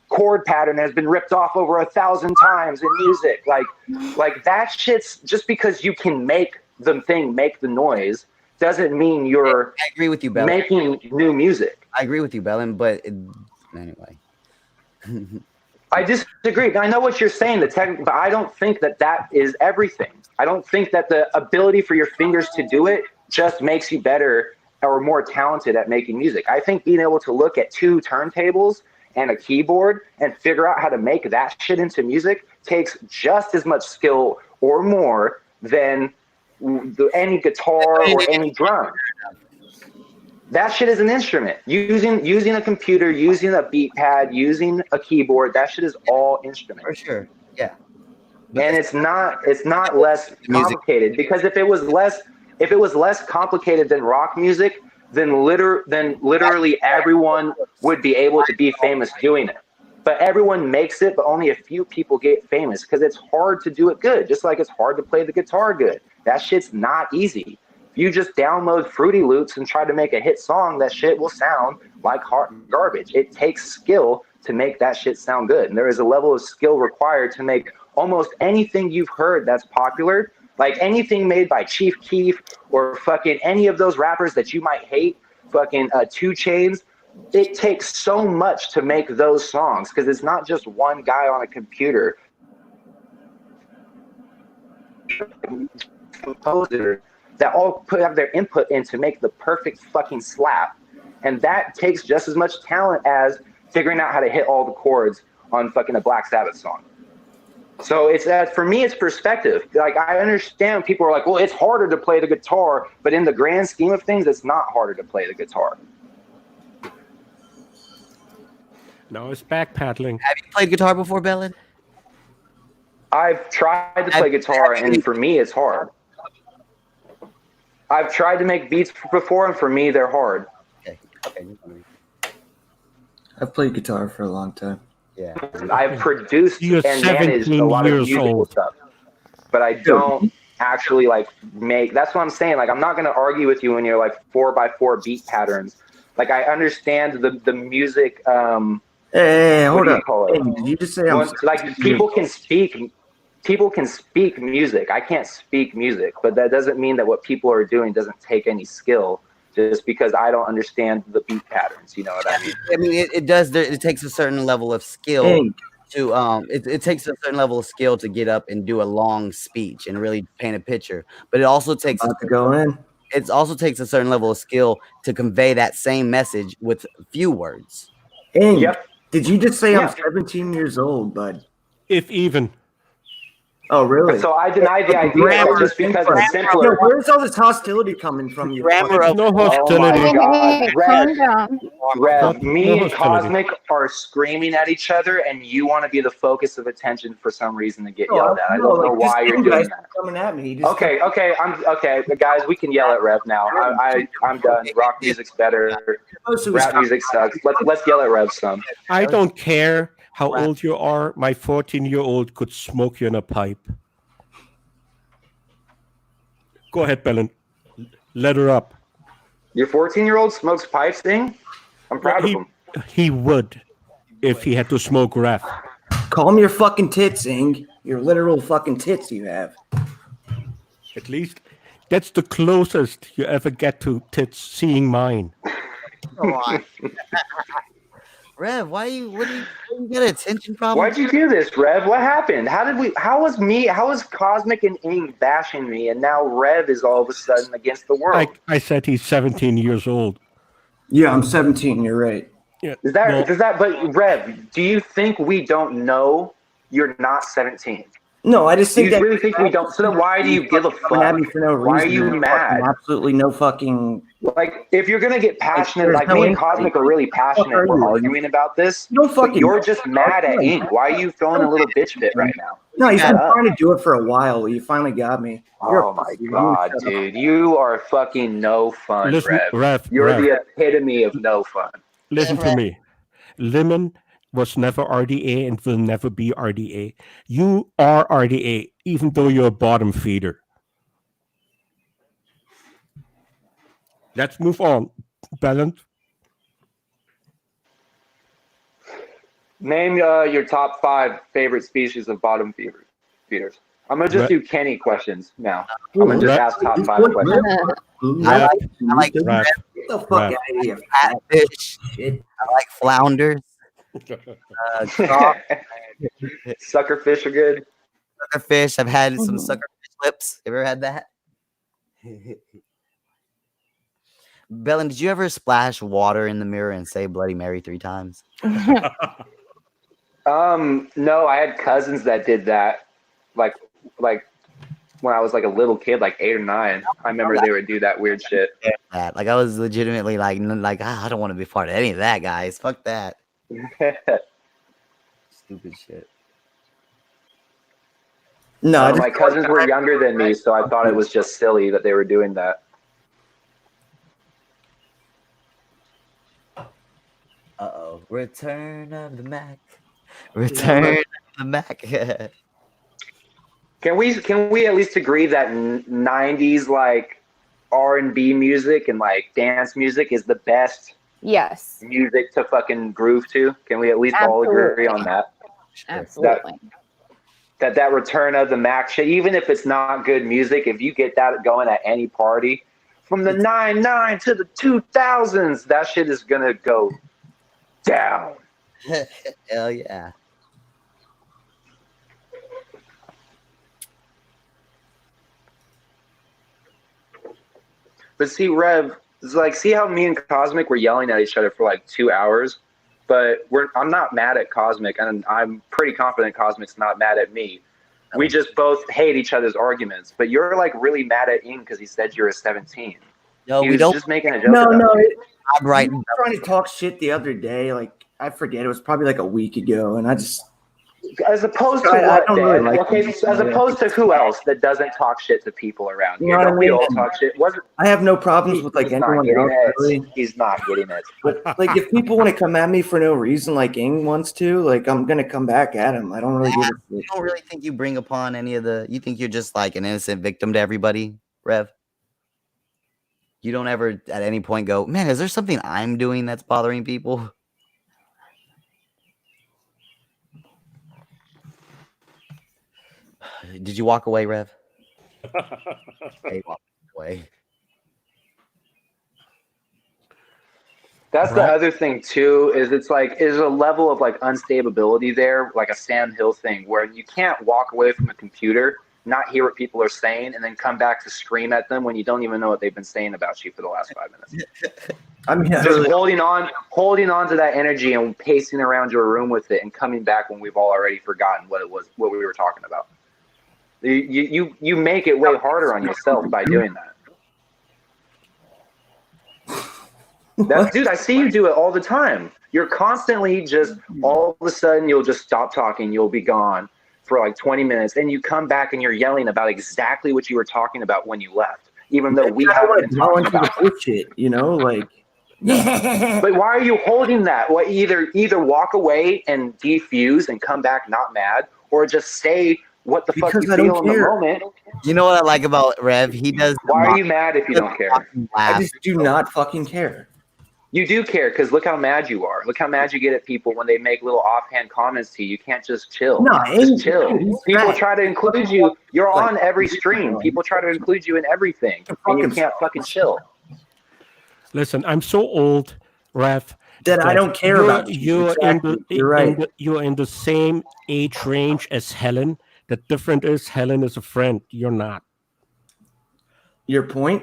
chord pattern has been ripped off over 1,000 times in music. Like that shit's just because you can make the thing make the noise doesn't mean you're I agree with you, Bellin. making new music. I agree with you, Bellin, but anyway. I disagree. I know what you're saying, but I don't think that is everything. I don't think that the ability for your fingers to do it just makes you better or more talented at making music. I think being able to look at 2 turntables and a keyboard and figure out how to make that shit into music takes just as much skill or more than any guitar or any drum. That shit is an instrument. Using a computer, using a beat pad, using a keyboard, that shit is all instrument. For sure. Yeah. And it's not less complicated, because if it was less complicated than rock music, then literally everyone would be able to be famous doing it. But everyone makes it, but only a few people get famous because it's hard to do it good, just like it's hard to play the guitar good. That shit's not easy. If you just download Fruity Loops and try to make a hit song, that shit will sound like garbage. It takes skill to make that shit sound good. And there is a level of skill required to make almost anything you've heard that's popular. Like anything made by Chief Keef or fucking any of those rappers that you might hate, fucking 2 Chainz, it takes so much to make those songs because it's not just one guy on a computer. Composer that all have their input in to make the perfect fucking slap. And that takes just as much talent as figuring out how to hit all the chords on fucking a Black Sabbath song. So it's for me, it's perspective. Like I understand people are like, well, it's harder to play the guitar, but in the grand scheme of things, it's not harder to play the guitar. No, it's backpedaling. Have you played guitar before, Bellin? I've tried to play guitar, and for me, it's hard. I've tried to make beats before, and for me, they're hard. Okay. I've played guitar for a long time. Yeah. I've produced You're and managed a lot of musical old. stuff, but I don't actually like make. That's what I'm saying. Like, I'm not going to argue with you when you're like 4x4 beat patterns. Like, I understand the music. Hey, hold up. Hey, did you just say I'm like people can speak? People can speak music. I can't speak music, but that doesn't mean that what people are doing doesn't take any skill. Just because I don't understand the beat patterns, you know what I mean? I mean, it does. It takes a certain level of skill to it takes a certain level of skill to get up and do a long speech and really paint a picture. But it also takes It also takes a certain level of skill to convey that same message with few words. Hey, did you just say I'm 17 years old, bud? If even. Oh, really? So I denied the idea just because it's simpler. Where's all this hostility coming from? You no hostility. Oh Calm down. Rev, me No and hostility. Cosmic are screaming at each other, and you want to be the focus of attention for some reason to get yelled at. I don't know why you're doing that. Coming at me. Okay, I'm okay, guys. We can yell at Rev now. I'm done. Rock music's better. Rap music sucks. Let's yell at Rev some. I don't care how old you are. My 14-year-old could smoke you in a pipe. Go ahead, Bellin. Let her up. Your 14-year-old smokes pipes, thing? I'm proud of him. He would if he had to smoke rap. Calm your fucking tits, Ing. Your literal fucking tits you have. At least that's the closest you ever get to tits seeing mine. Come on. Rev, what do you get attention problem? Why'd you do this, Rev? What happened? How was Cosmic and Ing bashing me, and now Rev is all of a sudden against the world? I said he's 17 years old. Yeah, I'm 17. You're right. Yeah. But Rev, do you think we don't know you're not 17? No, I just think you really think we don't. So then why do you give a fuck? At me for no reason. Why are you mad? Absolutely no fucking. Like, if you're gonna get passionate, like me and Cosmic are really passionate. We're arguing about this. No fucking. You're just mad at Ing. Why are you throwing a little bitch fit right now? No, he's been trying to do it for a while. You finally got me. Oh my god, dude, you are fucking no fun, Listen, Rev. You're the epitome of no fun. Listen to me. Lemon was never RDA and will never be RDA. You are RDA, even though you're a bottom feeder. Let's move on. Balance. Name your top 5 favorite species of bottom feeders. I'm gonna just do Kenny questions now. I'm gonna just ask top 5 questions. I like Get the fuck out of here. catfish. I like flounders. Suckerfish are good. Suckerfish. I've had some suckerfish lips. Ever had that? Bellin, did you ever splash water in the mirror and say Bloody Mary 3 times? No, I had cousins that did that. Like when I was like a little kid, like 8 or 9. I remember they would do that weird shit. Like I was legitimately like I don't want to be part of any of that, guys. Fuck that. Stupid shit. No, my cousins were younger than me, so I thought it was just silly that they were doing that. Uh-oh. Return of the Mac. Return of the Mac. Can we at least agree that 90s like R&B music and like dance music is the best music to fucking groove to? Can we at least all agree on that? Absolutely. That Return of the Mac shit, even if it's not good music, if you get that going at any party, from the 99 to the 2000s, that shit is gonna go down. Hell yeah. But see, Rev, it's like, see how me and Cosmic were yelling at each other for like 2 hours? But I'm not mad at Cosmic, and I'm pretty confident Cosmic's not mad at me. We just both hate each other's arguments. But you're like really mad at Ing because he said you're a 17. No, he we was don't. just making a joke. No. I'm right. You were trying to talk shit the other day. Like I forget. It was probably like a week ago, and I just. As opposed to I what? don't really like okay, so as opposed to who else that doesn't talk shit to people around You here? know what Don't I we mean? all talk shit? I have no problems with like He's not anyone getting else. it. Really. He's not getting it. But like, if people want to come at me for no reason, like Ing wants to, like I'm gonna come back at him. I don't really give a You shit. don't really think you bring upon any of the. You think you're just like an innocent victim to everybody, Rev? You don't ever at any point go, man, is there something I'm doing that's bothering people? Did you walk away, Rev? Hey, walk away. That's the other thing too, is it's like there's a level of like unstability there, like a Sam Hill thing, where you can't walk away from a computer, not hear what people are saying, and then come back to scream at them when you don't even know what they've been saying about you for the last 5 minutes. I mean, Just holding on to that energy and pacing around your room with it and coming back when we've all already forgotten what we were talking about. You make it way harder on yourself by doing that. Dude, I see you do it all the time. You're constantly just, all of a sudden, you'll just stop talking. You'll be gone for like 20 minutes. And you come back and you're yelling about exactly what you were talking about when you left, even though we haven't been talking about shit, you know, like. But why are you holding that? Well, either walk away and defuse and come back not mad, or just say what the fuck you feel in the moment. You know what I like about Rev? He does. Why are you mad if you don't care? I just do not fucking care. You do care because look how mad you are. Look how mad you get at people when they make little offhand comments to you. You can't just chill. No, just chill. People try to include you. You're on every stream. People try to include you in everything, and you can't fucking chill. Listen, I'm so old, Rev. That I don't care about you. You're right. You're in the same age range as Helen. The difference is Helen is a friend. You're not. Your point?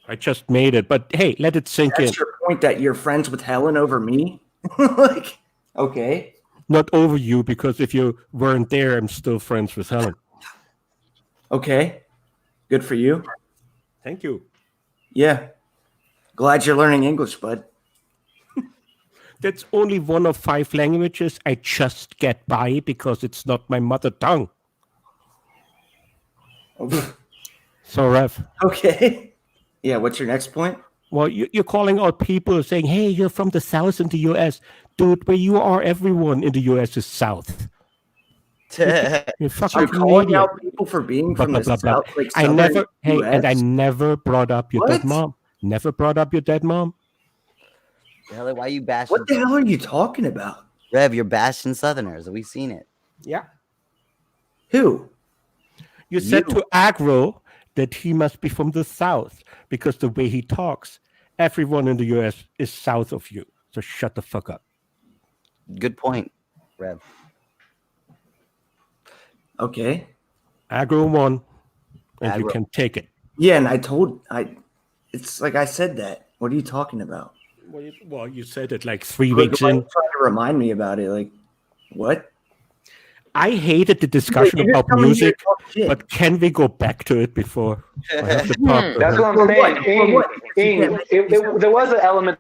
I just made it, but hey, let it sink in. That's your point that you're friends with Helen over me? Like, okay. Not over you, because if you weren't there, I'm still friends with Helen. Okay. Good for you. Thank you. Yeah. Glad you're learning English, bud. That's only one of 5 languages I just get by because it's not my mother tongue. So, Rev. Okay. Yeah, what's your next point? Well, you're calling out people saying, hey, you're from the South in the U.S. Dude, where you are, everyone in the U.S. is South. You're fucking calling Canadian. out people for being from the South, like I Southern never, hey, US? and I never brought up your dead What? mom. Never brought up your dead mom. Hell, why are you bashing? What the hell are you talking about? Rev, you're bashing Southerners. We've seen it. Yeah. Who? You said to Agro that he must be from the South because the way he talks, everyone in the U.S. is south of you. So shut the fuck up. Good point, Rev. Okay. Agro won, and you Agro. can take it. Yeah, and it's like I said that. What are you talking about? Well, you said it like 3 Like, weeks why are in. you trying to remind me about it. Like, what? I hated the discussion Wait, you're about coming here music, to talk shit. but can we go back to it before I have to talk? That's what I'm saying. There was an element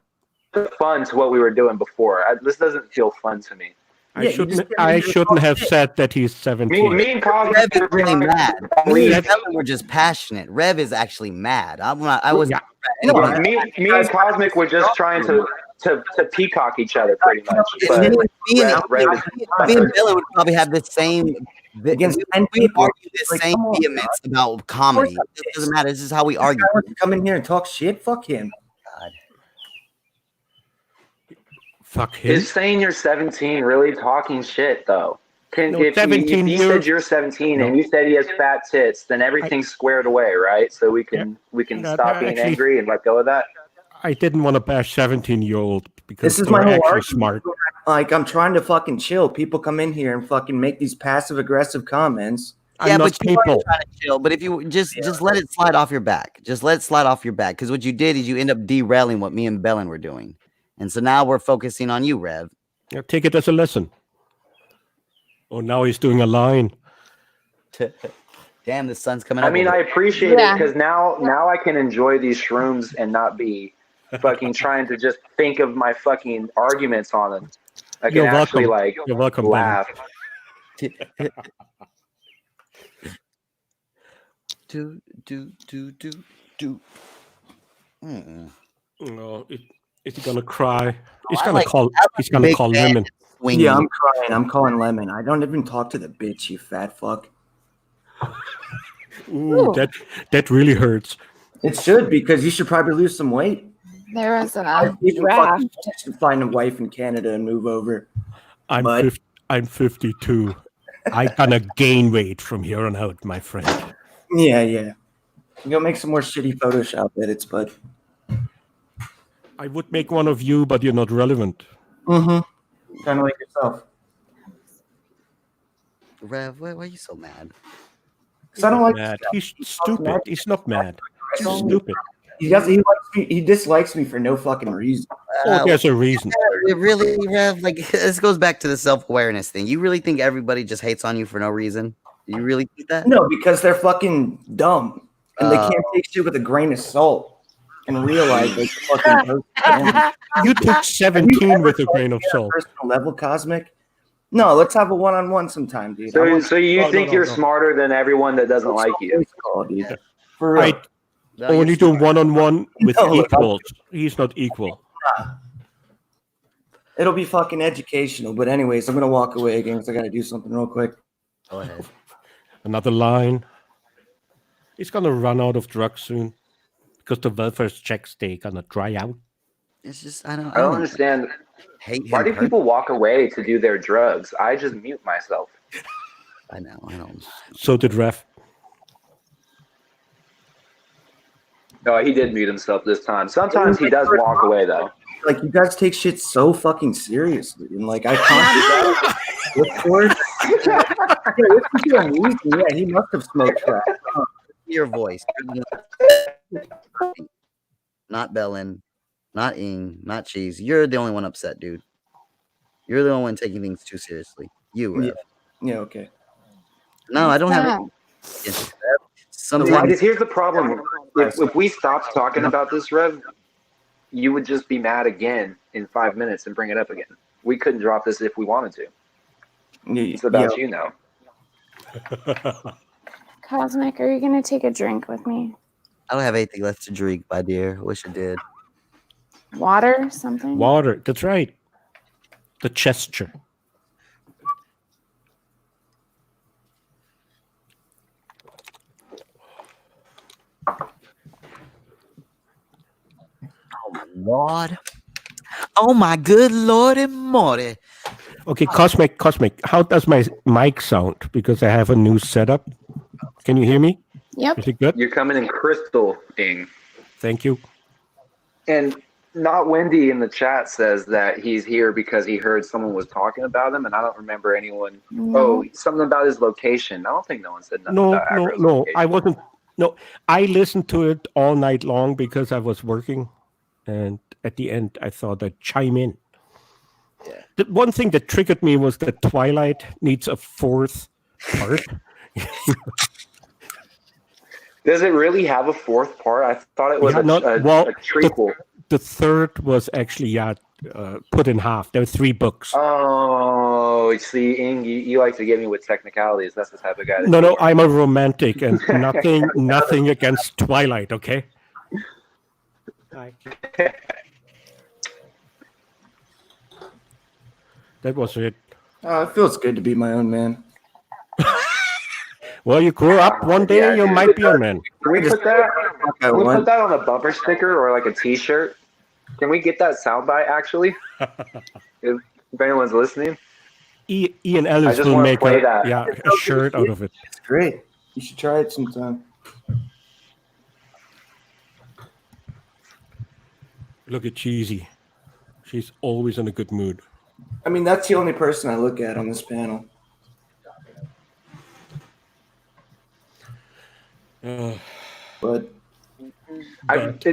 of fun to what we were doing before. This doesn't feel fun to me. I shouldn't have said that he's 17. Me and Cosmic Rev is really mad. Me and Rev- Helen were just passionate. Rev is actually mad. I was. No, me and Cosmic were just trying to peacock each other pretty much. But Me Rev is and Bella would probably have the same. Against 10 we people. argue the Like, same come on, vehemence about comedy. It doesn't matter. This is how we argue. I want to come in here and talk shit. Fuck him. Fuck him. Is saying you're 17 really talking shit though? No, If 17 you said years- you're 17 No. and you said he has fat tits, then everything's squared away, right? So we can No, stop being actually- angry and let go of that. I didn't want to bash 17-year-old because This is they my were whole actually argument. smart. Like, I'm trying to fucking chill. People come in here and fucking make these passive aggressive comments. I'm not but you are people. trying to chill. But if you just let it slide off your back, just let it slide off your back. Because what you did is you end up derailing what me and Bellin were doing, and so now we're focusing on you, Rev. Yeah, take it as a lesson. Oh, now he's doing a line. Damn, the sun's coming up. I mean, over I there. appreciate it Yeah. because now I can enjoy these shrooms and not be fucking trying to just think of my fucking arguments on them. I can You're actually welcome. like You're welcome, laugh. do. Oh, is he gonna cry? He's I gonna like- call. I like He's gonna big call fat women. swinging. Yeah, I'm crying. I'm calling Lemon. I don't even talk to the bitch, you fat fuck. Ooh, that really hurts. It should, because you should probably lose some weight. There was a You should draft. fucking find a wife in Canada and move over. I'm But- I'm 52. I'm gonna gain weight from here on out, my friend. Yeah. Go make some more shitty Photoshop edits, bud. I would make one of you, but you're not relevant. Mm-hmm. Kind of like yourself. Rev, why are you so mad? Because I don't like Mad. He's stupid. He's not mad. He's stupid. He likes me. He dislikes me for no fucking reason. Oh, there's a reason. It really, Rev, like this goes back to the self-awareness thing. You really think everybody just hates on you for no reason? You really think that? No, because they're fucking dumb and they can't take shit with a grain of salt and realize they fucking. You took 17 with a grain of salt. Personal level, Cosmic. No, let's have a one-on-one sometime, dude. So you think you're smarter than everyone that doesn't like you? Dude. For real. I only do one-on-one with No, equals. He's not equal. It'll be fucking educational. But anyways, I'm gonna walk away again because I gotta do something real quick. Go ahead. Another line. He's gonna run out of drugs soon because the welfare checks they gonna dry out. It's just I don't understand. Hate him. Why do people walk away to do their drugs? I just mute myself. I know. So did Ref. No, he did mute himself this time. Sometimes he does walk away though. Like you guys take shit so fucking seriously, and like I can't. Of course. Yeah, he must have smoked crack. Your voice, not Bellin, not Ing, not Cheese. You're the only one upset, dude. You're the only one taking things too seriously. You, Rev. Yeah. Okay. No, I don't have. Sometimes here's the problem. If we stopped talking about this, Rev, you would just be mad again in 5 minutes and bring it up again. We couldn't drop this if we wanted to. It's about you now. Cosmic, are you gonna take a drink with me? I don't have anything left to drink, my dear. Wish I did. Water, something? Water. That's right. The gesture. Oh my Lord. Oh my good Lord and Morty. Okay, Cosmic. How does my mic sound? Because I have a new setup. Can you hear me? Yep. Is it good? You're coming in crystal, Ing. Thank you. And Not Wendy in the chat says that he's here because he heard someone was talking about him, and I don't remember anyone. No. Oh, something about his location. I don't think no one said nothing about Agro's No. location. I wasn't. No, I listened to it all night long because I was working, and at the end, I thought I'd chime in. Yeah. The one thing that triggered me was that Twilight needs a fourth part. Does it really have a fourth part? I thought it was Yeah, a trequel. The third was actually put in half. There were 3 books. Oh, see, Ing, you like to get me with technicalities. That's the type of guy. No, I'm a romantic, and nothing against Twilight. Okay. That was it. It feels good to be my own man. Well, you grew up one day, Yeah, you dude. might be a man. Can we put that? Can we put that on a bumper sticker or like a T-shirt? Can we get that soundbite actually? if anyone's listening, Ian I Ellis just will wanna make play a that. shirt out of it. It's great. You should try it sometime. Look at Cheesy. She's always in a good mood. I mean, that's the only person I look at on this panel. But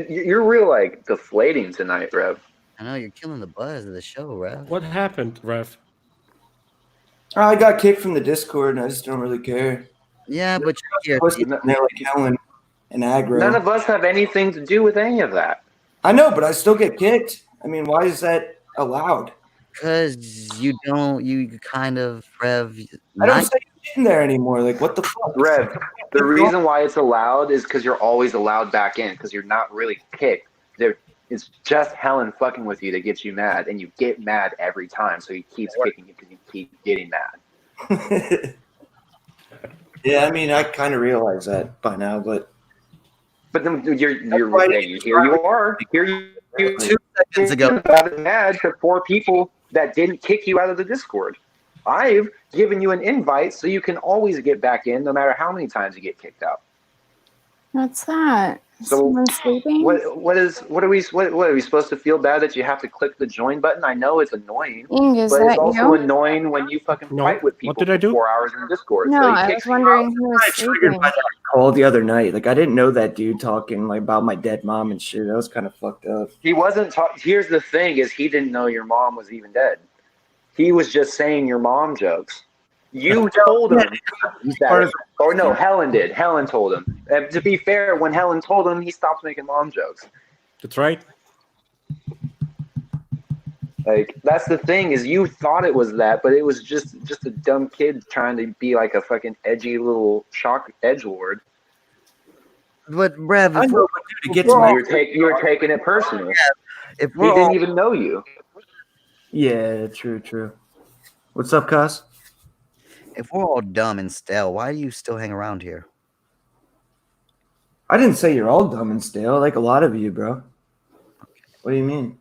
you're real like deflating tonight, Rev. I know you're killing the buzz of the show, Rev. What happened, Rev? I got kicked from the Discord, and I just don't really care. Yeah, but you're here. They're like Helen and Aggro. None of us have anything to do with any of that. I know, but I still get kicked. I mean, why is that allowed? Because you kind of, Rev. I don't say shit in there anymore. Like, what the fuck? Rev, the reason why it's allowed is because you're always allowed back in because you're not really kicked. It's just Helen fucking with you that gets you mad, and you get mad every time, so he keeps kicking you because you keep getting mad. Yeah, I mean, I kind of realize that by now, but then here you are. Here you 2 seconds ago got mad to 4 people that didn't kick you out of the Discord. I've given you an invite so you can always get back in no matter how many times you get kicked out. What's that? So Someone sleeping? what are we supposed to feel bad that you have to click the join button? I know it's annoying, Ing, is but that it's also you? annoying when you fucking fight with people What did I do? for 4 hours in Discord. No, so he I kicks was you wondering out. who was sleeping. call the other night. Like, I didn't know that dude talking like about my dead mom and shit. That was kind of fucked up. He wasn't. Here's the thing: is he didn't know your mom was even dead. He was just saying your mom jokes. You told him that, or no, Helen did. Helen told him. And to be fair, when Helen told him, he stopped making mom jokes. That's right. Like, that's the thing, is you thought it was that, but it was just a dumb kid trying to be like a fucking edgy little shock edgelord. But Rev, I know, but dude, it gets you were taking it personal. If He we're didn't all, even know you. Yeah, true. What's up, Cos? if we're all dumb and stale, why do you still hang around here? I didn't say you're all dumb and stale. Like a lot of you, bro. What do you mean?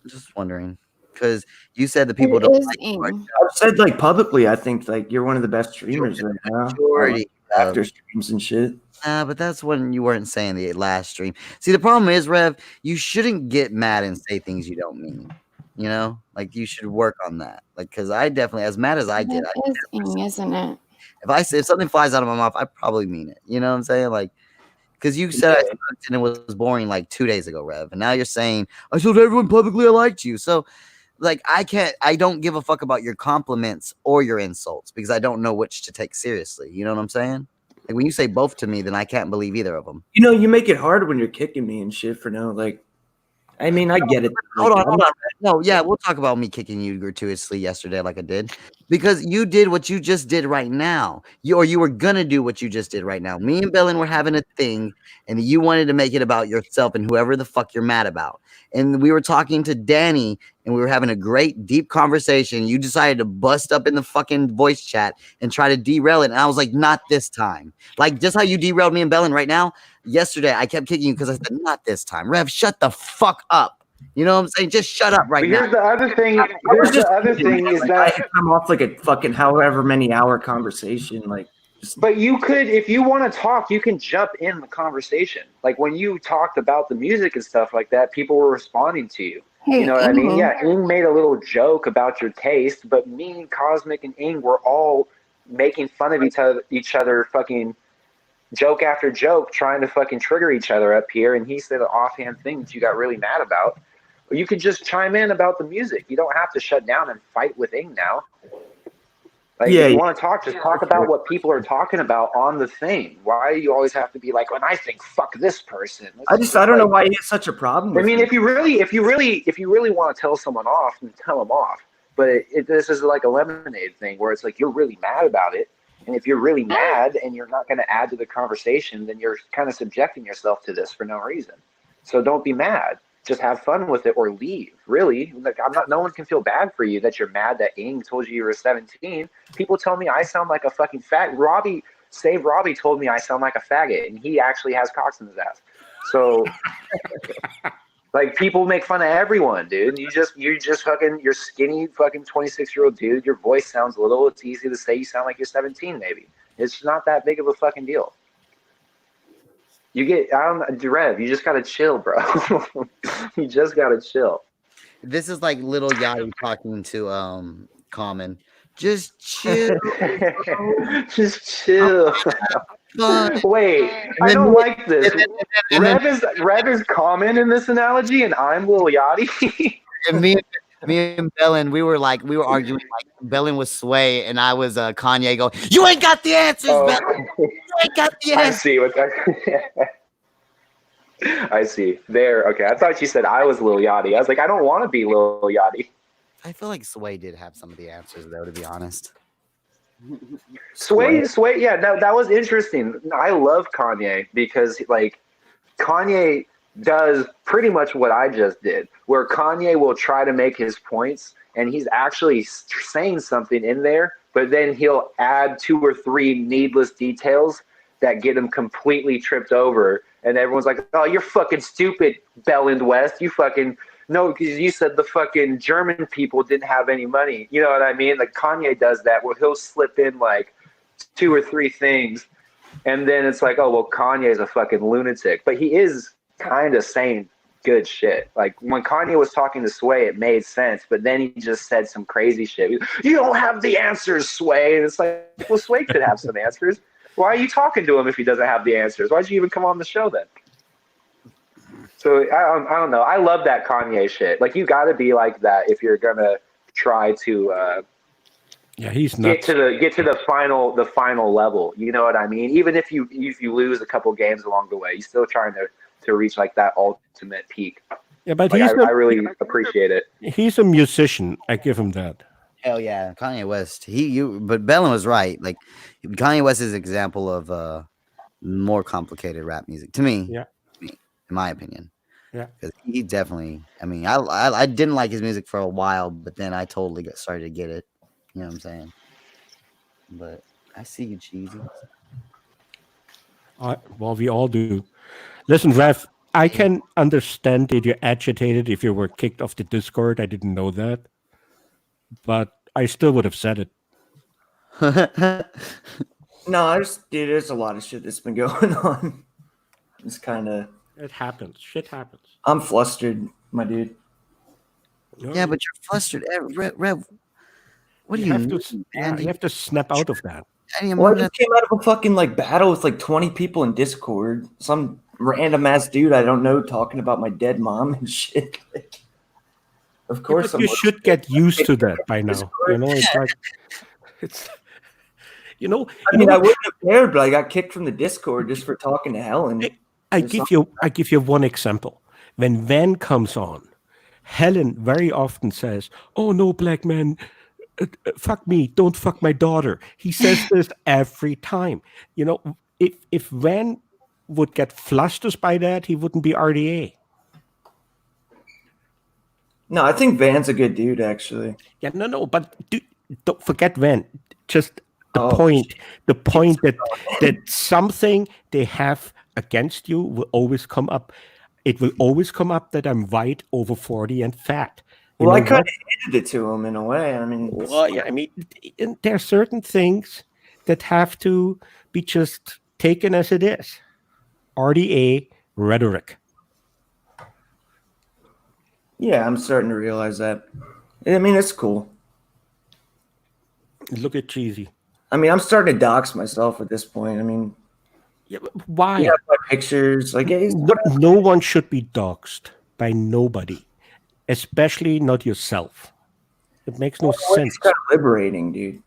Just wondering, because you said the people It don't is like you. Ing. I've said like publicly, I think like you're one of the best streamers right now. Majority of- After streams and shit. But that's when you weren't saying the last stream. See, the problem is, Rev, you shouldn't get mad and say things you don't mean. You know, like you should work on that. Like, because I definitely, as mad as I did, It is Ing, isn't it? if something flies out of my mouth, I probably mean it. You know what I'm saying? Like, because you said I sucked and it was boring like 2 days ago, Rev, and now you're saying I told everyone publicly I liked you. So, like, I don't give a fuck about your compliments or your insults because I don't know which to take seriously. You know what I'm saying? Like when you say both to me, then I can't believe either of them. You know, you make it hard when you're kicking me and shit for no, like, I mean, I get it. Hold on. No, yeah, we'll talk about me kicking you gratuitously yesterday, like I did, because you did what you just did right now. You were gonna do what you just did right now. Me and Bellin were having a thing, and you wanted to make it about yourself and whoever the fuck you're mad about. And we were talking to Danny, and we were having a great, deep conversation. You decided to bust up in the fucking voice chat and try to derail it. And I was like, not this time. Like, just how you derailed me and Bellin right now. Yesterday, I kept kicking you because I said, not this time. Rev, shut the fuck up. You know what I'm saying? Just shut up right But now. here's the other thing. Here's the other thing is that I come off like a fucking however many hour conversation. Like, but you could, if you want to talk, you can jump in the conversation. Like when you talked about the music and stuff like that, people were responding to you. Hey, You know what I mean? Ing. Yeah, Ing made a little joke about your taste, but me, Cosmic, and Ing were all making fun of each other, fucking joke after joke, trying to fucking trigger each other up here. And he said an offhand thing that you got really mad about. But you could just chime in about the music. You don't have to shut down and fight with Ing now. Like, if you want to talk, just talk about what people are talking about on the thing. Why do you always have to be like, when I think, fuck this person? I don't know why he has such a problem with I mean, it. if you really want to tell someone off, then tell them off. But this is like a lemonade thing where it's like you're really mad about it, and if you're really mad and you're not going to add to the conversation, then you're kind of subjecting yourself to this for no reason. So don't be mad. Just have fun with it or leave. Really, like no one can feel bad for you that you're mad that Ing told you were 17. People tell me I sound like a fucking fag. Robbie told me I sound like a faggot, and he actually has cocks in his ass. So, like, people make fun of everyone, dude. You're skinny fucking 26-year-old dude. Your voice sounds little. It's easy to say you sound like you're 17. Maybe it's not that big of a fucking deal. Rev, you just gotta chill, bro. You just gotta chill. This is like Little Yachty talking to Common. Just chill. Just chill. Wait, I don't like this. Rev is Common in this analogy, and I'm Lil Yachty. And me and Bellin, we were arguing like Bellin was Sway and I was Kanye. Go, you ain't got the answers, Bellin. You ain't got the answers. I see what I see. There. Okay, I thought you said I was Lil Yachty. I was like, I don't want to be Lil Yachty. I feel like Sway did have some of the answers, though, to be honest. Sway, yeah, that was interesting. I love Kanye because, like, Kanye does pretty much what I just did, where Kanye will try to make his points, and he's actually saying something in there, but then he'll add 2 or 3 needless details that get him completely tripped over, and everyone's like, oh, you're fucking stupid, Belland West. You fucking... No, because you said the fucking German people didn't have any money. You know what I mean? Like, Kanye does that, where he'll slip in, like, 2 or 3 things, and then it's like, oh, well, Kanye's a fucking lunatic. But he is kind of saying good shit. Like, when Kanye was talking to Sway, it made sense, but then he just said some crazy shit. You don't have the answers, Sway. And it's like, well, Sway could have some answers. Why are you talking to him if he doesn't have the answers? Why'd you even come on the show then? So I don't know. I love that Kanye shit. Like, you got to be like that if you're gonna try to he's nuts. get to the final level. You know what I mean? Even if you lose a couple games along the way, you're still trying to reach like that ultimate peak. Yeah, but like, I really appreciate it. He's a musician. I give him that. Hell yeah, Kanye West. But Bellin was right. Like, Kanye West is an example of more complicated rap music to me. Yeah, in my opinion. Yeah, because he definitely. I mean, I didn't like his music for a while, but then I totally started to get it. You know what I'm saying? But I see you, Cheesy. Well, we all do. Listen, Rev, I can understand that you're agitated if you were kicked off the Discord. I didn't know that, but I still would have said it. No, dude, there's a lot of shit that's been going on. It's kind of. It happens. Shit happens. I'm flustered, my dude. Yeah, but you're flustered. Rev, what do you have to? Yeah, you have to snap out of that. Well, I just came out of a fucking battle with 20 people in Discord. Some random ass dude I don't know talking about my dead mom and shit. Of course, you should get used to that by now. You know, it's like it's. You know, I mean, I wouldn't have cared, but I got kicked from the Discord just for talking to Helen. I give you one example. When Van comes on, Helen very often says, "Oh no, black man, fuck me, don't fuck my daughter." He says this every time. You know, if Van would get flustered by that, he wouldn't be RDA. No, I think Van's a good dude, actually. Yeah, no, but don't forget Van. Just the point that something they have against you will always come up. It will always come up that I'm white, over 40, and fat. Well, I kind of handed it to him in a way. I mean, well, yeah, I mean, there are certain things that have to be just taken as it is. RDA rhetoric. Yeah, I'm starting to realize that. I mean, it's cool. Look at Cheesy. I mean, I'm starting to dox myself at this point. I mean, yeah, why? Yeah, my pictures. No one should be doxed by nobody, especially not yourself. It makes no sense. It's kind of liberating, dude.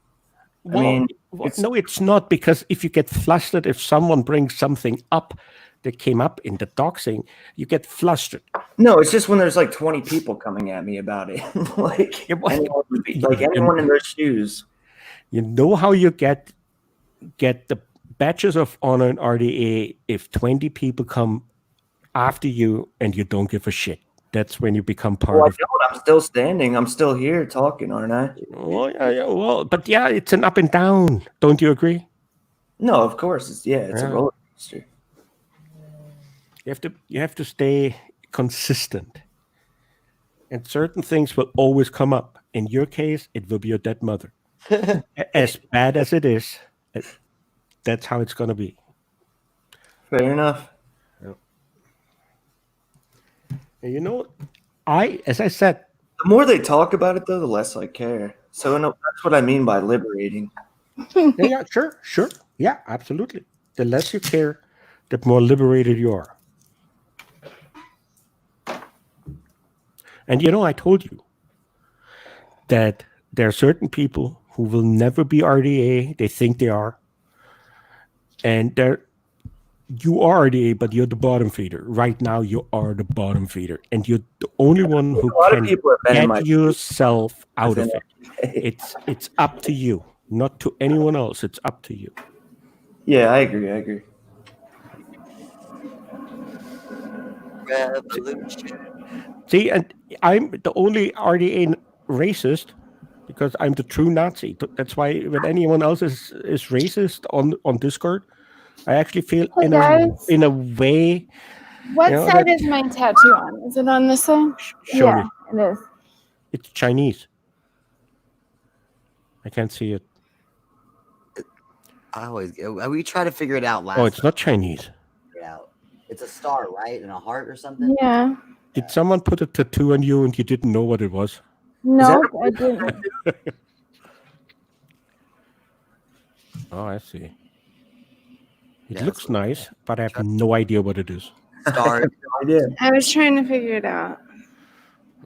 Well, I mean, no, it's not, because if you get flustered, if someone brings something up that came up in the doxing, you get flustered. No, it's just when there's 20 people coming at me about it. Anyone in their shoes. You know how you get the badges of honor in RDA if 20 people come after you and you don't give a shit. That's when you become part of it. I'm still standing. I'm still here talking, aren't I? Well, yeah, but it's an up and down. Don't you agree? No, of course. It's a roller coaster. You have to stay consistent. And certain things will always come up. In your case, it will be your dead mother. As bad as it is, that's how it's going to be. Fair enough. Yeah. And you know, as I said, the more they talk about it, though, the less I care. So that's what I mean by liberating. Yeah, sure. Yeah, absolutely. The less you care, the more liberated you are. And you know, I told you that there are certain people who will never be RDA. They think they are. And you are RDA, but you're the bottom feeder. Right now, you are the bottom feeder. And you're the only one who can get yourself out of it. It's up to you, not to anyone else. It's up to you. Yeah, I agree. Revolution. See, and I'm the only RDA racist because I'm the true Nazi. That's why when anyone else is racist on Discord, I actually feel in a way. What side is my tattoo on? Is it on this side? Surely. Yeah, it is. It's Chinese. I can't see it. We try to figure it out last. Oh, it's not Chinese. It's a star, right? And a heart or something? Yeah. Did someone put a tattoo on you and you didn't know what it was? No, I didn't. Oh, I see. It looks nice, but I have no idea what it is. Star. I was trying to figure it out.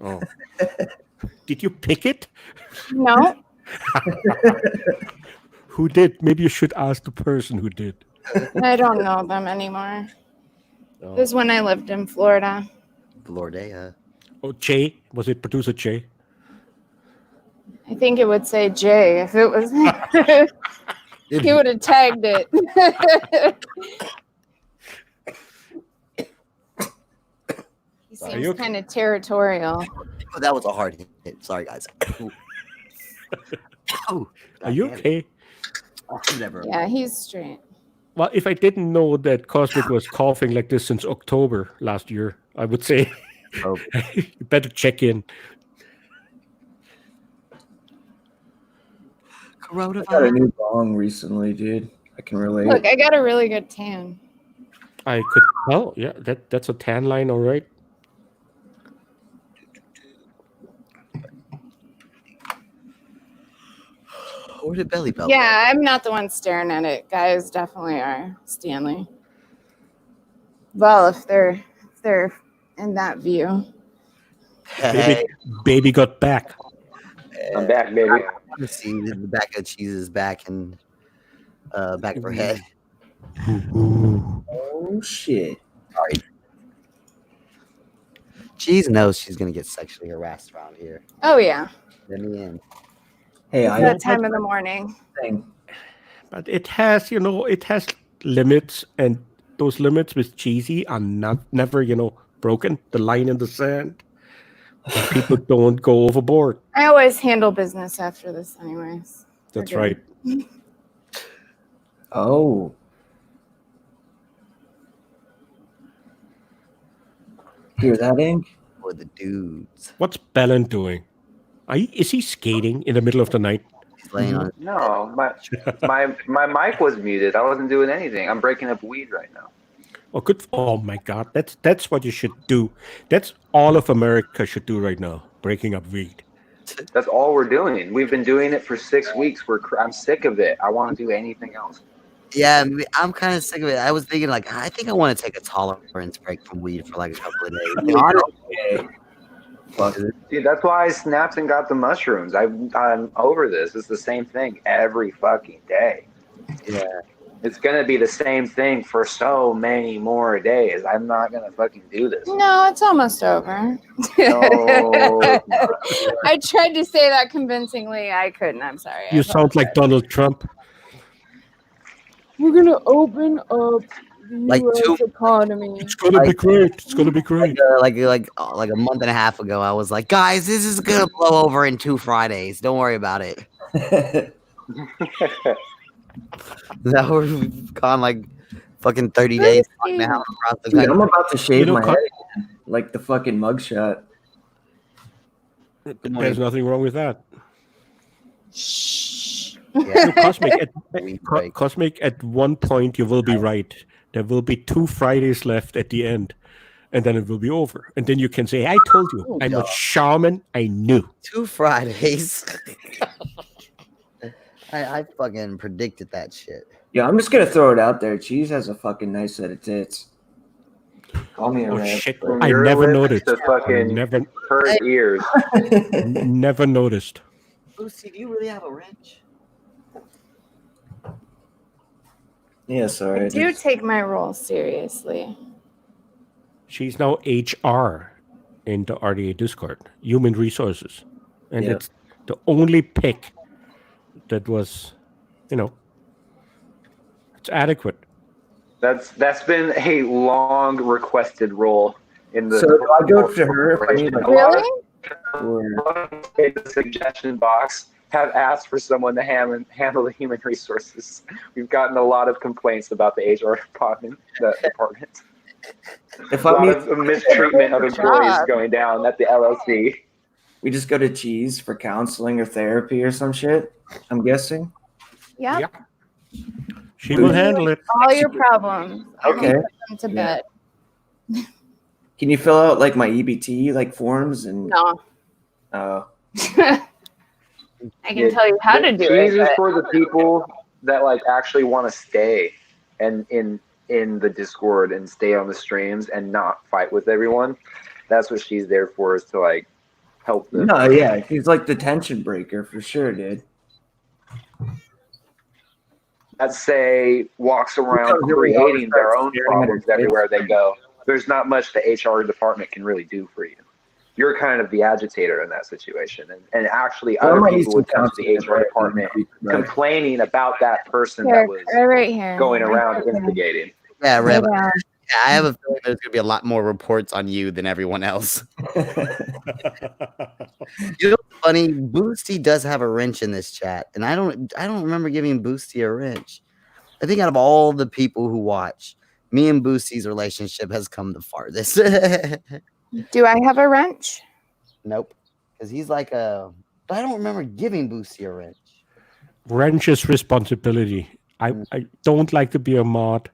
Oh. Did you pick it? No. Who did? Maybe you should ask the person who did. I don't know them anymore. Oh. This is when I lived in Florida. Florida. Oh, Jay? Was it producer Jay? I think it would say Jay if it was. He would have tagged it. He seems kind of territorial. Oh, that was a hard hit. Sorry, guys. Are you okay? Oh, never. Yeah, he's straight. Well, if I didn't know that Cosmic was coughing like this since October last year, I would say Oh. you better check in. I got a Coronavirus. new bong recently, dude. I can relate. Look, I got a really good tan. I could. Oh, yeah, that's a tan line, all right. Where did Belly Belt? Yeah, I'm not the one staring at it. Guys definitely are, Stanley. Well, if they're in that view. Hey, Baby got back. I'm back, baby. I want to see the back of Cheese's back and back of her head. Oh shit. Sorry. Cheese knows she's gonna get sexually harassed around here. Oh yeah, In the end. Hey, it's I that time of the morning. thing. But it has, it has limits, and those limits with Cheesy are never, broken. The line in the sand. People don't go overboard. I always handle business after this, anyways. That's We're right. good. Oh. Hear that, Ink? For the dudes. What's Belen doing? Is he skating in the middle of the night? He's laying on No, my mic was muted. I wasn't doing anything. I'm breaking up weed right now. Oh, good. Oh my God, that's what you should do. That's all of America should do right now. Breaking up weed. That's all we're doing. We've been doing it for 6 weeks. I'm sick of it. I want to do anything else. Yeah, I'm kind of sick of it. I was thinking, like, I think I want to take a tolerance break from weed for like a couple of days. Honestly, Dude, that's why I snapped and got the mushrooms. I'm over this. It's the same thing every fucking day. yeah. It's gonna be the same thing for so many more days. I'm not gonna fucking do this. No, it's almost over. No. I tried to say that convincingly. I couldn't. I'm sorry. You sound like Donald Trump. We're gonna open up the Like U.S. economy. It's gonna be great. It's gonna be great. Like a month and a half ago, I was like, guys, this is gonna blow over in 2 Fridays. Don't worry about it. Now we've gone like fucking 30 days now across the Dude, I'm country. about to shave You know, my head again, like the fucking mugshot. There's nothing wrong with that. Yeah. Cosmic, at one point you will be right. There will be 2 Fridays left at the end, and then it will be over. And then you can say, I told you, I'm a shaman. I knew. 2 Fridays. I fucking predicted that shit. Yeah, I'm just gonna throw it out there. Cheese has a fucking nice set of tits. Call me a Oh, ranch. shit. From I your never lips noticed. to fucking Never, her ears. never noticed. Lucy, do you really have a wrench? Yeah, I sorry. do take my role seriously. She's now HR in the RDA Discord, Human Resources, and Yeah. it's the only pick that was, it's adequate. That's been a long requested role in the. So do I go to her if I need, like, Really? In the suggestion box, have asked for someone to handle the human resources. We've gotten a lot of complaints about the HR department. If A I lot mean, of mistreatment of Good employees job. going down at the LLC. we just go to Cheese for counseling or therapy or some shit. I'm guessing. Yep. Yeah. She will handle it. All your problems. Okay. Put them to Yeah. bed. Can you fill out like my EBT like forms and? No. I can tell you how to do Cheese it. is but- for the people that like actually want to stay and in the Discord and stay on the streams and not fight with everyone. That's what she's there for, is to like help them. No, yeah, he's like the tension breaker for sure, dude. That say walks around Because really all creating their own staring at problems her face. everywhere they go. There's not much the HR department can really do for you. You're kind of the agitator in that situation, and actually Well, I other might need people would some come to the counseling, HR right? department Right. complaining about that person Here, that was right here. going around Right there. instigating. Yeah, Lay Reb, down. I have a feeling there's gonna be a lot more reports on you than everyone else. You know what's funny? Boosty does have a wrench in this chat, and I don't remember giving Boosty a wrench. I think out of all the people who watch, me and Boosie's relationship has come the farthest. Do I have a wrench? Nope. Because he's like I don't remember giving Boosie a wrench. Wrench is responsibility. I don't like to be a mod.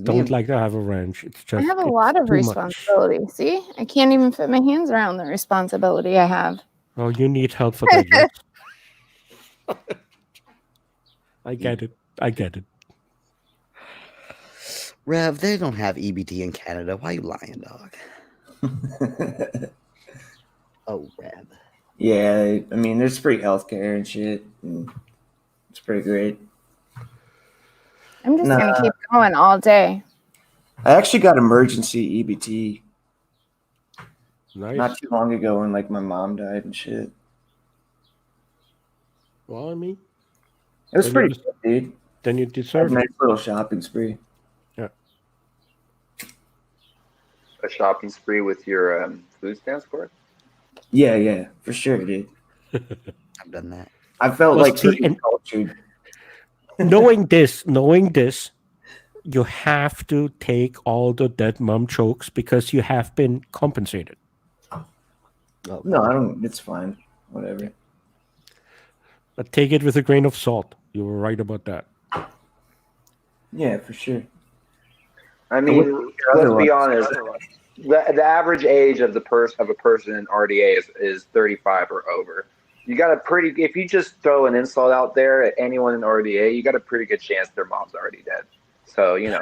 Don't like to have a wrench. It's just I have a it's lot of too much. responsibility. See, I can't even fit my hands around the responsibility I have. Oh, you need help for that. Yes. I get it. I get it. Rev, they don't have EBT in Canada. Why you lying, dog? Oh, Rev. Yeah, I mean, there's free healthcare and shit. And it's pretty great. I'm just gonna keep going all day. I actually got emergency EBT Nice. not too long ago when like my mom died and shit. Well, I mean, It was Then pretty you good, dude. then you Had deserve a it. nice little shopping spree. A shopping spree with your food stamps for? Yeah, for sure, dude. I've done that. I felt Well, like see, pretty and- cultured. knowing this, you have to take all the dead mom jokes because you have been compensated. No, I don't. It's fine. Whatever. But take it with a grain of salt. You were right about that. Yeah, for sure. I mean, let's be honest. The average age of a person in RDA is 35 or over. You got a pretty. If you just throw an insult out there at anyone in RDA, you got a pretty good chance their mom's already dead. So you know.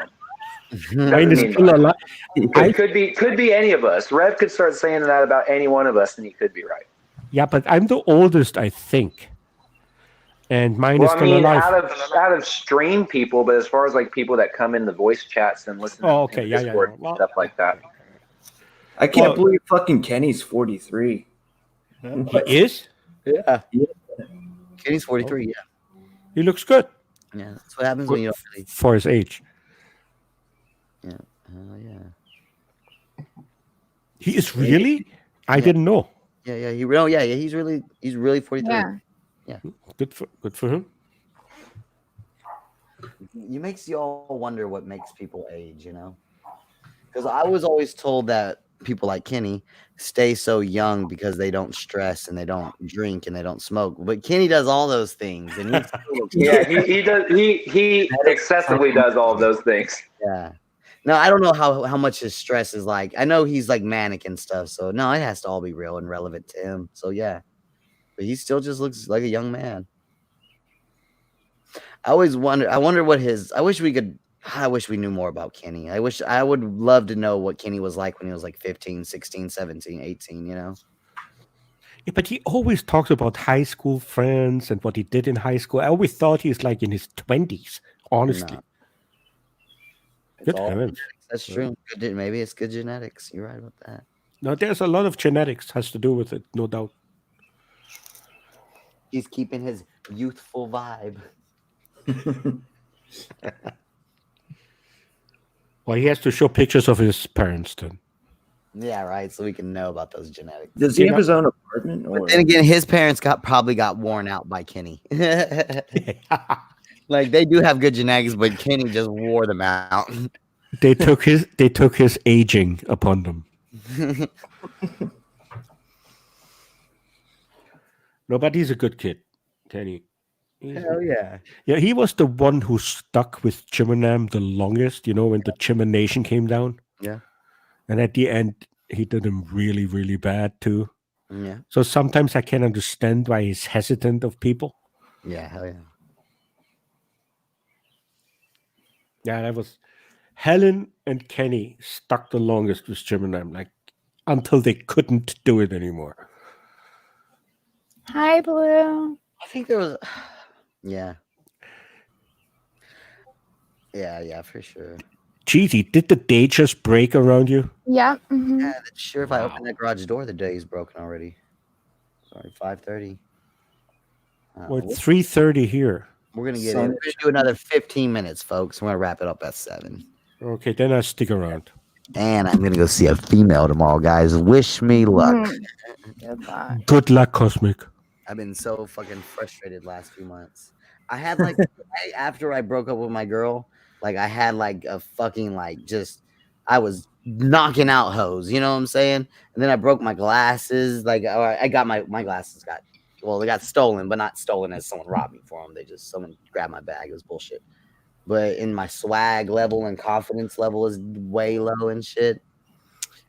Mine is mean still much. alive. Could be any of us. Rev could start saying that about any one of us, and he could be right. Yeah, but I'm the oldest, I think. And mine Well, is I still mean, alive. out of stream people, but as far as like people that come in the voice chats and listen Oh, okay. to Yeah. Discord and Well, stuff like that. I can't Well- believe fucking Kenny's 43. he is? Yeah. Kenny's 43. Yeah. He looks good Yeah. That's what happens when you don't really. for his age. Yeah. Yeah. He is really? I didn't know. Yeah. He's really 43. Yeah. Good for him. It makes you all wonder what makes people age, you know? Because I was always told that people like Kenny stay so young because they don't stress and they don't drink and they don't smoke. But Kenny does all those things, and he's Yeah, he does. He excessively does all of those things. yeah. No, I don't know how much his stress is like. I know he's like manic and stuff, so no, it has to all be real and relevant to him. So yeah, but he still just looks like a young man. I always wonder. I wonder what his. I wish we knew more about Kenny. I would love to know what Kenny was like when he was like 15, 16, 17, 18, you know? Yeah, but he always talks about high school friends and what he did in high school. I always thought he's like in his 20s, honestly. No. Good It's all heavens. That's true. Maybe it's good genetics. You're right about that. No, there's a lot of genetics has to do with it, no doubt. He's keeping his youthful vibe. Well, he has to show pictures of his parents then. Yeah, right. So we can know about those genetics. Does he have his own apartment? Or? But then again, his parents probably got worn out by Kenny. Like they do have good genetics, but Kenny just wore them out. They took his aging upon them. No, but he's a good kid, Kenny. Hell yeah. Yeah, he was the one who stuck with Chimanam the longest, when the Chiman Nation came down. Yeah. And at the end, he did him really, really bad too. Yeah. So sometimes I can understand why he's hesitant of people. Yeah, hell yeah. Yeah, that was Helen and Kenny stuck the longest with Chimanam, like until they couldn't do it anymore. Hi, Blue. I think there was Yeah, for sure. Jeezy, did the day just break around you? Yeah. Mhm. Yeah, that's sure if I open that garage door, the day is broken already. Sorry, 5:30. Well, it's 3:30 here. We're gonna get in. We're gonna do another 15 minutes, folks. We're gonna wrap it up at 7. Okay, then I'll stick around. And I'm gonna go see a female tomorrow, guys. Wish me luck. Good luck. Good luck, Cosmic. I've been so fucking frustrated last few months. I had like after I broke up with my girl, like I had like a fucking like just I was knocking out hoes, you know what I'm saying? And then I broke my glasses. Like I got my glasses they got stolen, but not stolen as someone robbed me for them. Someone grabbed my bag. It was bullshit. But in my swag level and confidence level is way low and shit.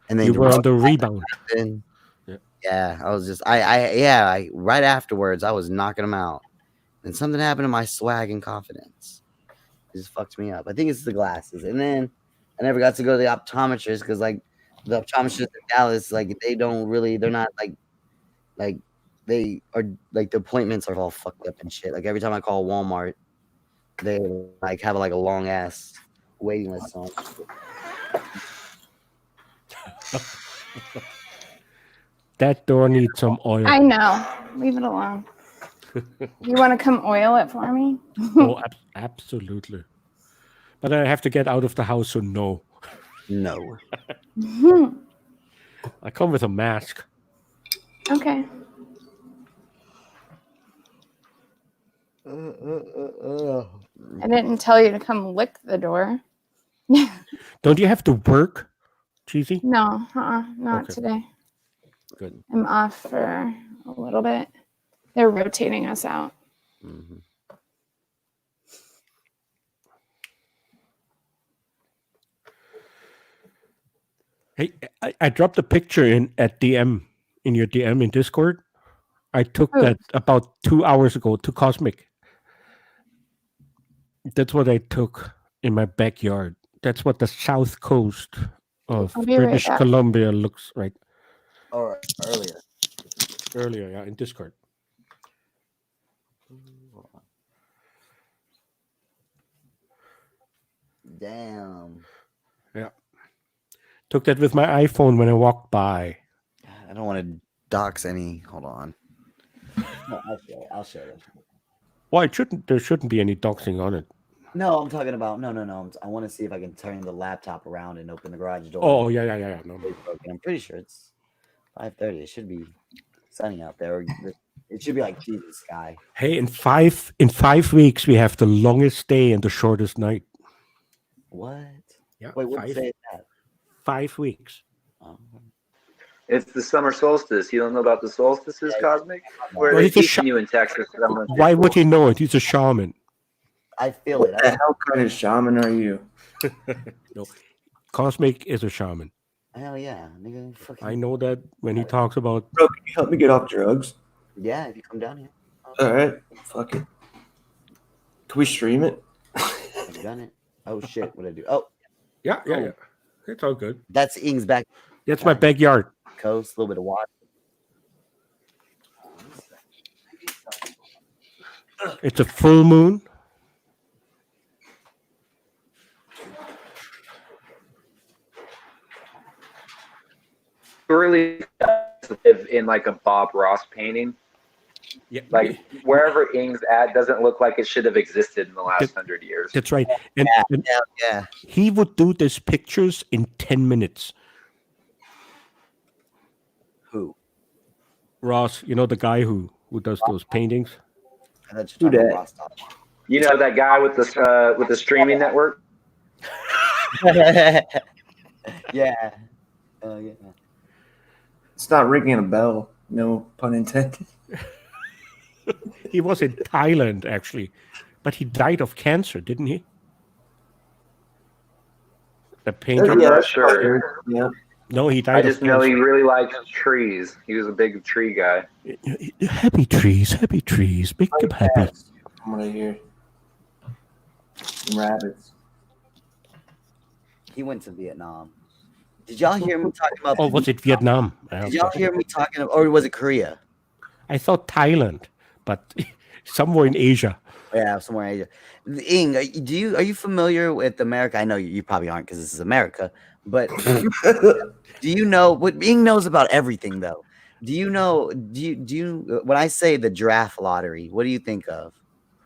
And then You were on the rebound. Yeah, I was just I right afterwards I was knocking them out. And something happened to my swag and confidence. It just fucked me up. I think it's the glasses. And then I never got to go to the optometrist because like the optometrist in Dallas, like they're not like they are like the appointments are all fucked up and shit. Like every time I call Walmart, they like have like a long ass waiting list on. That door needs some oil. I know. Leave it alone. You want to come oil it for me? Oh, absolutely. But I have to get out of the house, so no. No. I come with a mask. Okay. I didn't tell you to come lick the door. Don't you have to work, Cheesy? No, not Okay. today. Good. I'm off for a little bit. They're rotating us out. Mm-hmm. Hey, I dropped a picture in your DM in Discord. I took Oh. that about 2 hours ago to Cosmic. That's what I took in my backyard. That's what the south coast of I'll be right British back. Columbia looks like. Or earlier. Earlier, yeah, in Discord. Damn. Yeah. Took that with my iPhone when I walked by. I don't want to dox any. Hold on. No, I'll share it. Well, there shouldn't be any doxing on it. No, I'm talking about no. I want to see if I can turn the laptop around and open the garage door. Oh, yeah. No. I'm pretty sure it's 5:30. It should be sunny out there. It should be like Jesus sky. Hey, in 5 weeks we have the longest day and the shortest night. What? Yeah. Wait, what day is that? 5 weeks. Oh. It's the summer solstice. You don't know about the solstices, Cosmic? Where Well, they it's a teaching you in Texas. Why would he know it? He's a shaman. I feel it. What the hell kind of shaman are you? No, Cosmic is a shaman. Hell yeah, nigga. Fucking, I know that when he talks about. Bro, can you help me get off drugs? yeah, if you come down here, All right, fuck it. Can we stream it? I've done it. Oh shit, what did I do? Oh, Yeah. It's all good. that's Ing's back That's my backyard. coast. A little bit of water. It's a full moon. Really live in like a Bob Ross painting. Yeah, Like wherever Ing's at doesn't look like it should have existed in the last 100 years. that's right. And Yeah. he would do these pictures in 10 minutes. Who? Ross, you know the guy who does those paintings. I thought Who you were talking dat? about Rostov. You know that guy with the streaming network? Yeah. Yeah. It's not ringing a bell. No pun intended. He was in Thailand actually, but he died of cancer, didn't he? The painter. I'm not sure. Yeah. No, he I died just of know cancer. he really liked trees. He was a big tree guy. Happy trees, make them happy. I'm gonna hear some rabbits. He went to Vietnam. Did y'all hear me talking about? Oh, was it Vietnam? Did y'all hear me talking about, or was it Korea? I thought Thailand, but somewhere in Asia. Yeah, somewhere in Asia. Ing, are you familiar with America? I know you probably aren't because this is America, but do you know what Ing knows about everything though? Do you know? Do you? When I say the draft lottery, what do you think of?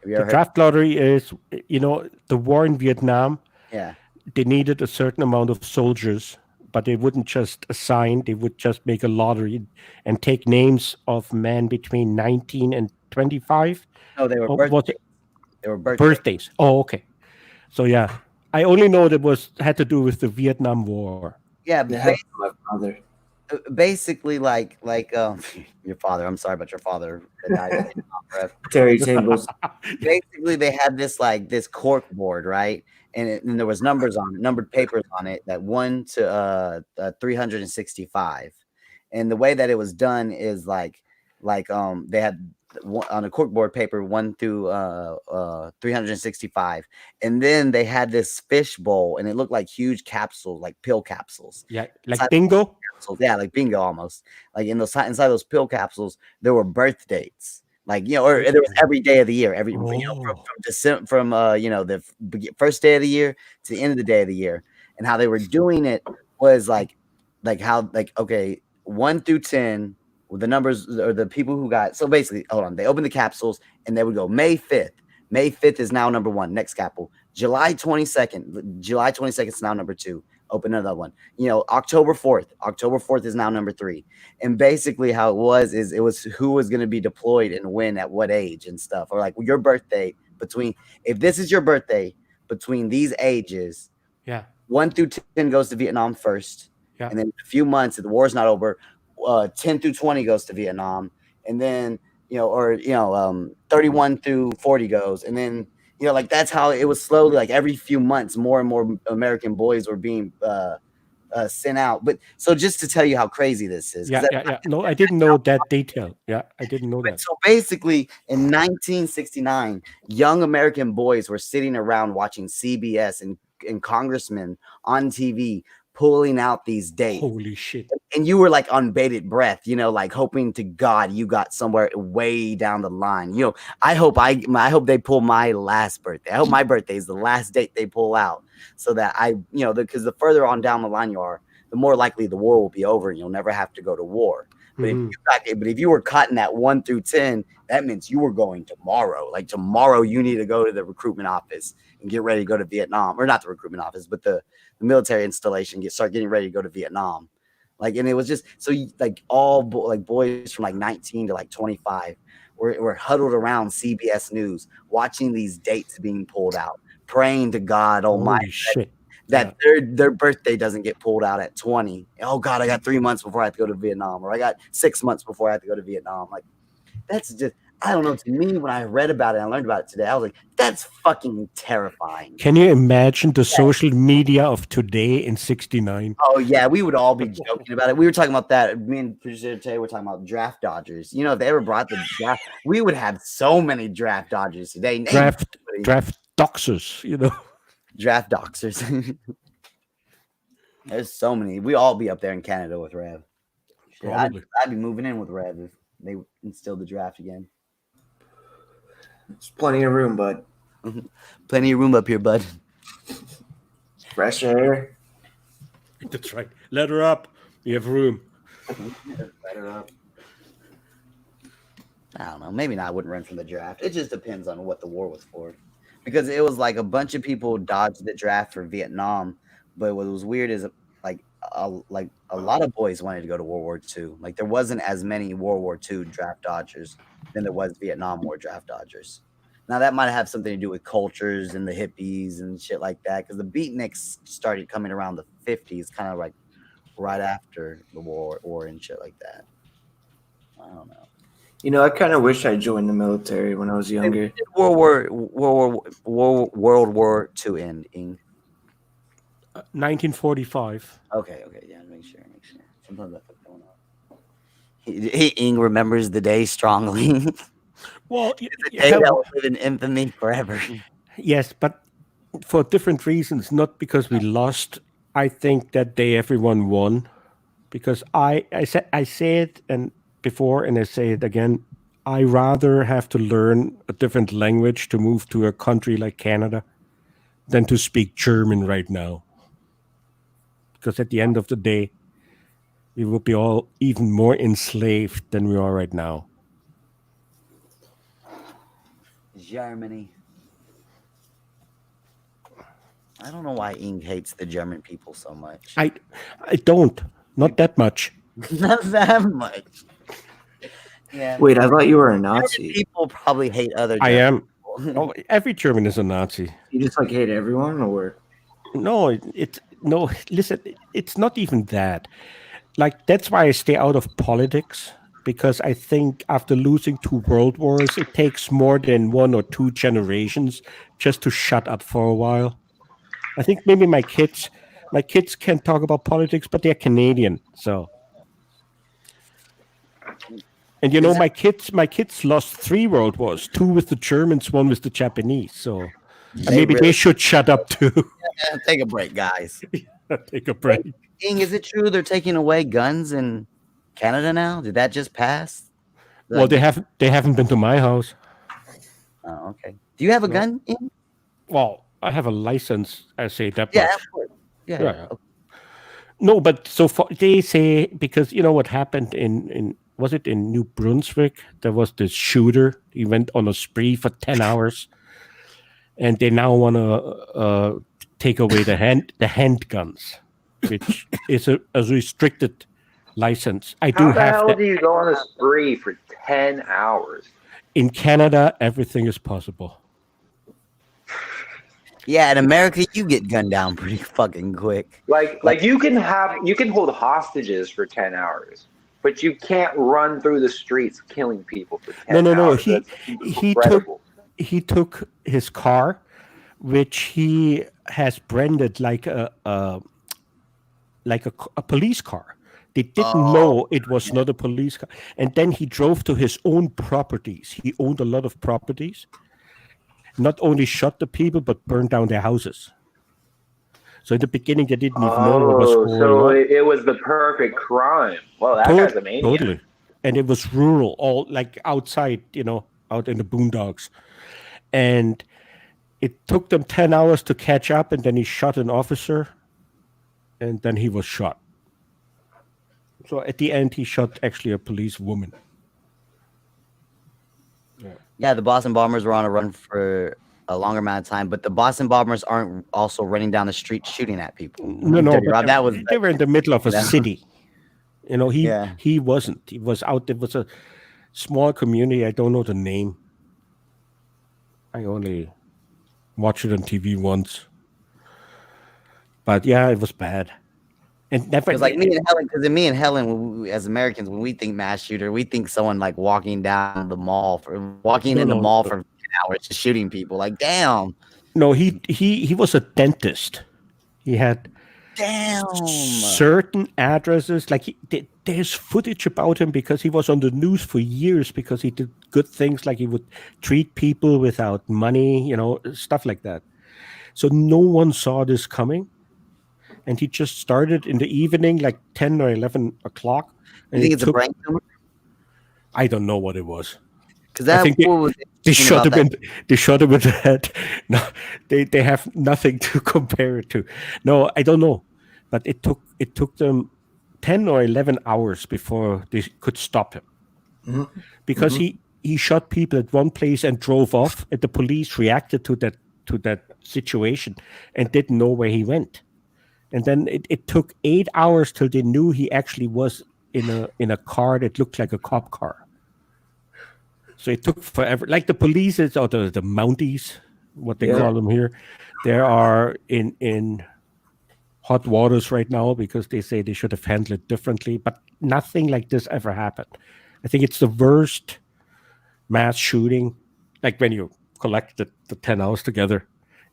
Have you The ever heard? draft lottery is, the war in Vietnam. Yeah. They needed a certain amount of soldiers, but they wouldn't just assign. They would just make a lottery and take names of men between 19 and 25. No, they were Or birth was it They were birthdays. Birthdays. Oh, okay. So yeah, I only know that had to do with the Vietnam War. Yeah, My father. basically like your father. I'm sorry about your father that died in Vietnam, Rev. Terry tables. Basically, they had this cork board, right? And there was numbers on it, numbered papers on it, that 1 to 365. And the way that it was done is they had on a corkboard paper 1 through 365, and then they had this fish bowl, and it looked like huge capsules, like pill capsules. Yeah, like bingo. Yeah, like bingo almost. Like inside those pill capsules, there were birth dates. Like, or there was every day of the year, from the first day of the year to the end of the day of the year. And how they were doing it was okay, 1 through 10 with the numbers or the people who got. So basically, hold on, they opened the capsules and they would go May 5th. May 5th is now number 1. Next capsule. July 22nd is now number 2. Open another one. October 4th. October 4th is now number 3. And basically how it was who was going to be deployed and when at what age and stuff. Or like your birthday if this is your birthday between these ages, 1 through 10 goes to Vietnam first. Yeah. And then a few months, if the war's not over, 10 through 20 goes to Vietnam. And then, 31 through 40 goes. And then, that's how it was slowly, like every few months, more and more American boys were being sent out. But so just to tell you how crazy this is. Yeah. No, I didn't know that detail. Yeah, I didn't know that. So basically, in 1969, young American boys were sitting around watching CBS and congressmen on TV pulling out these dates. Holy shit. And you were like on bated breath, like hoping to God you got somewhere way down the line. I hope they pull my last birthday. I hope my birthday is the last date they pull out, so that because the further on down the line you are, the more likely the war will be over and you'll never have to go to war. But if you were caught in that 1 through 10, that means you were going tomorrow. Like tomorrow, you need to go to the recruitment office and get ready to go to Vietnam, or not the recruitment office, but the military installation. Start getting ready to go to Vietnam. And it was just so all boys from 19 to 25 were huddled around CBS News watching these dates being pulled out, praying to God Almighty that their birthday doesn't get pulled out at 20. Oh God, I got 3 months before I have to go to Vietnam, or I got 6 months before I have to go to Vietnam. That's just, I don't know. To me, when I read about it and I learned about it today, I was like, that's fucking terrifying. Can you imagine the social media of today in 69? Oh yeah, we would all be joking about it. We were talking about that. Me and producer today were talking about draft dodgers. If they ever brought the draft, we would have so many draft dodgers today. Draft doxers, Draft doxers. There's so many. We all be up there in Canada with Rev. I'd be moving in with Rev if they instilled the draft again. There's plenty of room, bud. Plenty of room up here, bud. Fresh air. That's right. Let her up. We have room. Let her up. I don't know. Maybe not. I wouldn't run from the draft. It just depends on what the war was for. Because it was like a bunch of people dodged the draft for Vietnam. But what was weird is a lot of boys wanted to go to World War II. There wasn't as many World War II draft dodgers than there was Vietnam War draft dodgers. Now that might have something to do with cultures and the hippies and shit like that, because the beatniks started coming around the 50s, kind of right after the war and shit like that. I don't know. I kind of wish I joined the military when I was younger. World War II ending. 1945. Okay, yeah, make sure. Sometimes that's what's going on. Ing remembers the day strongly. Well, it's a day that will live in infamy forever. Yes, but for different reasons, not because we lost. I think that day everyone won, because I said and before, and I say it again, I rather have to learn a different language to move to a country like Canada than to speak German right now. Because at the end of the day, we will be all even more enslaved than we are right now. Germany. I don't know why Ing hates the German people so much. I don't. Not that much. Not that much. Yeah. Wait, I thought you were a Nazi. People probably hate other German I am. people. Oh, every German is a Nazi. You just like hate everyone, or No, no. Listen, it's not even that. Like that's why I stay out of politics, because I think after losing 2 world wars, it takes more than 1 or 2 generations just to shut up for a while. I think maybe my kids can talk about politics, but they're Canadian, so. And my kids lost 3 world wars, 2 with the Germans, 1 with the Japanese. So maybe they should shut up too. Yeah, take a break, guys. Take a break. King, is it true they're taking away guns in Canada now? Did that just pass? Well, they haven't been to my house. Oh, okay. Do you have a gun? In? Well, I have a license. I say that Yeah, much. of course. Yeah. Yeah. No, but so far they say, because you know what happened in was it in New Brunswick? There was this shooter. He went on a spree for 10 hours, and they now want to take away the handguns, which is a restricted license. I do How the have hell that. do you go on a spree for 10 hours? In Canada, everything is possible. Yeah, in America, you get gunned down pretty fucking quick. Like you can hold hostages for 10 hours, but you can't run through the streets killing people for 10 No. hours. That's incredible. He took his car, which he has branded like a police car. They didn't know it was not a police car, and then he drove to his own properties. He owned a lot of properties. Not only shot the people, but burned down their houses. So in the beginning, they didn't even know what was going on. It was the perfect crime. Well, that guy's a maniac. Totally. And it was rural, all like outside, out in the boondocks. And it took them 10 hours to catch up, and then he shot an officer, and then he was shot. So at the end, he shot actually a police woman. Yeah, the Boston Bombers were on a run for a longer amount of time, but the Boston Bombers aren't also running down the street shooting at people. No, but that was they were in the middle of a city. He wasn't. He was out. It was a small community. I don't know the name. I only watched it on TV once. But yeah, it was bad. And never, like me and Helen, because me and Helen, as Americans, when we think mass shooter, we think someone like walking down the mall for 10 hours just shooting people. Like, damn. No, he was a dentist. He had certain addresses. Like there's footage about him because he was on the news for years because he did good things, like he would treat people without money, stuff like that. So no one saw this coming. And he just started in the evening, like 10 or 11 o'clock. You think it's a brain tumor? I don't know what it was. Because that they shot him in the head. No, they have nothing to compare it to. No, I don't know. But it took them 10 or 11 hours before they could stop him. Mm-hmm. Because he shot people at one place and drove off, and the police reacted to that situation and didn't know where he went. And then it took 8 hours till they knew he actually was in a car that looked like a cop car. So it took forever. Like the police or the Mounties, what they call them here, they are in hot waters right now because they say they should have handled it differently. But nothing like this ever happened. I think it's the worst mass shooting, like when you collect the 10 hours together,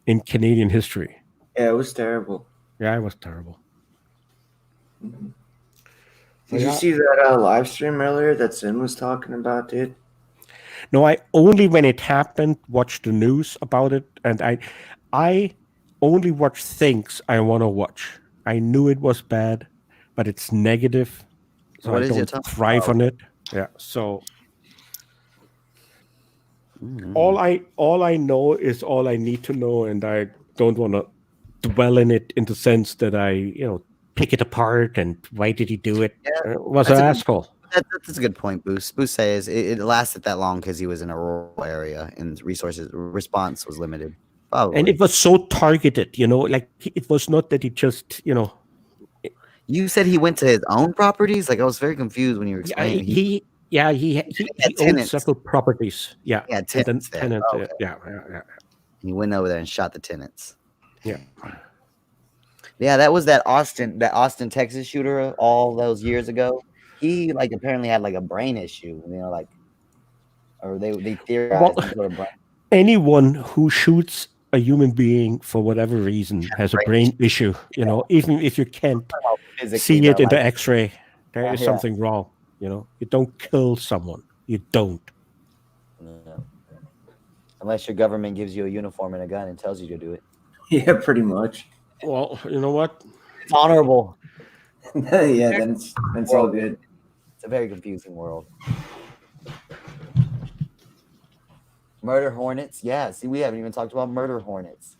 in Canadian history. Yeah, it was terrible. Yeah, it was terrible. Mm-hmm. Did you see that live stream earlier that Sin was talking about, dude? No, I only, when it happened, watched the news about it, and I only watch things I want to watch. I knew it was bad, but it's negative, so I don't thrive on it. Yeah, so all I know is all I need to know, and I don't want to dwell in it in the sense that I, pick it apart and why did he do it? Yeah, was an asshole. That's a good point, Boost. Boost says it lasted that long because he was in a rural area and response was limited. Probably. And it was so targeted, like it was not that he just, You said he went to his own properties? Like I was very confused when you were explaining. Yeah, he had owns tenants. several properties. Yeah, Yeah, and then tenants there. tenant. Oh, okay. Yeah. He went over there and shot the tenants. Yeah. Yeah, that was that Austin, Texas shooter all those years ago. He like apparently had like a brain issue, like, or they theorized Well, some sort of brain. anyone who shoots a human being for whatever reason has a brain issue. Even if you can't see it in the X-ray, there is something wrong. You don't kill someone. You don't. No. Unless your government gives you a uniform and a gun and tells you to do it. Yeah, pretty much. Well, you know what? It's honorable. Yeah, then it's all good. It's a very confusing world. Murder hornets. Yeah, see, we haven't even talked about murder hornets.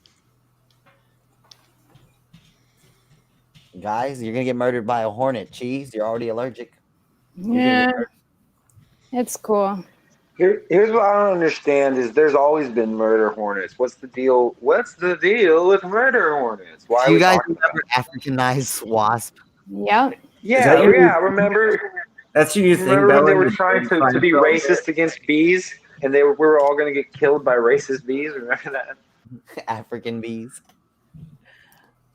Guys, you're going to get murdered by a hornet. Cheese, you're already allergic. Yeah, it's cool. Here's what I don't understand is there's always been murder hornets. What's the deal? What's the deal with murder hornets? Why Do are you we guys talking remember Africanized wasp? Yep. Yeah, remember? That's your new thing. Remember when they Bella? were trying to be racist against bees, and we were all going to get killed by racist bees? Remember that? African bees.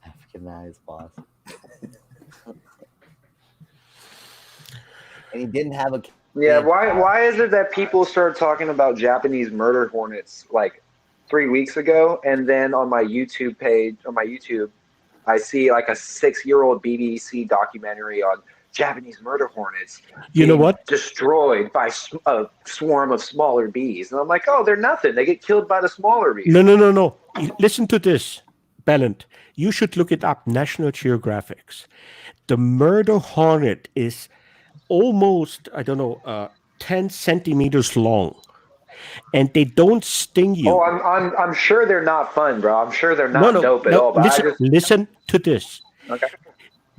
Africanized wasp. And he didn't have a. Yeah, why is it that people started talking about Japanese murder hornets like 3 weeks ago, and then on my YouTube page, I see like a 6-year-old BBC documentary on Japanese murder hornets. You know what? Destroyed by a swarm of smaller bees, and I'm like, oh, they're nothing. They get killed by the smaller bees. No. Listen to this, Ballant. You should look it up. National Geographic. The murder hornet is almost 10 centimeters long, and they don't sting you. Oh, I'm sure they're not fun, bro. I'm sure they're not dope at all. But listen to this. Okay.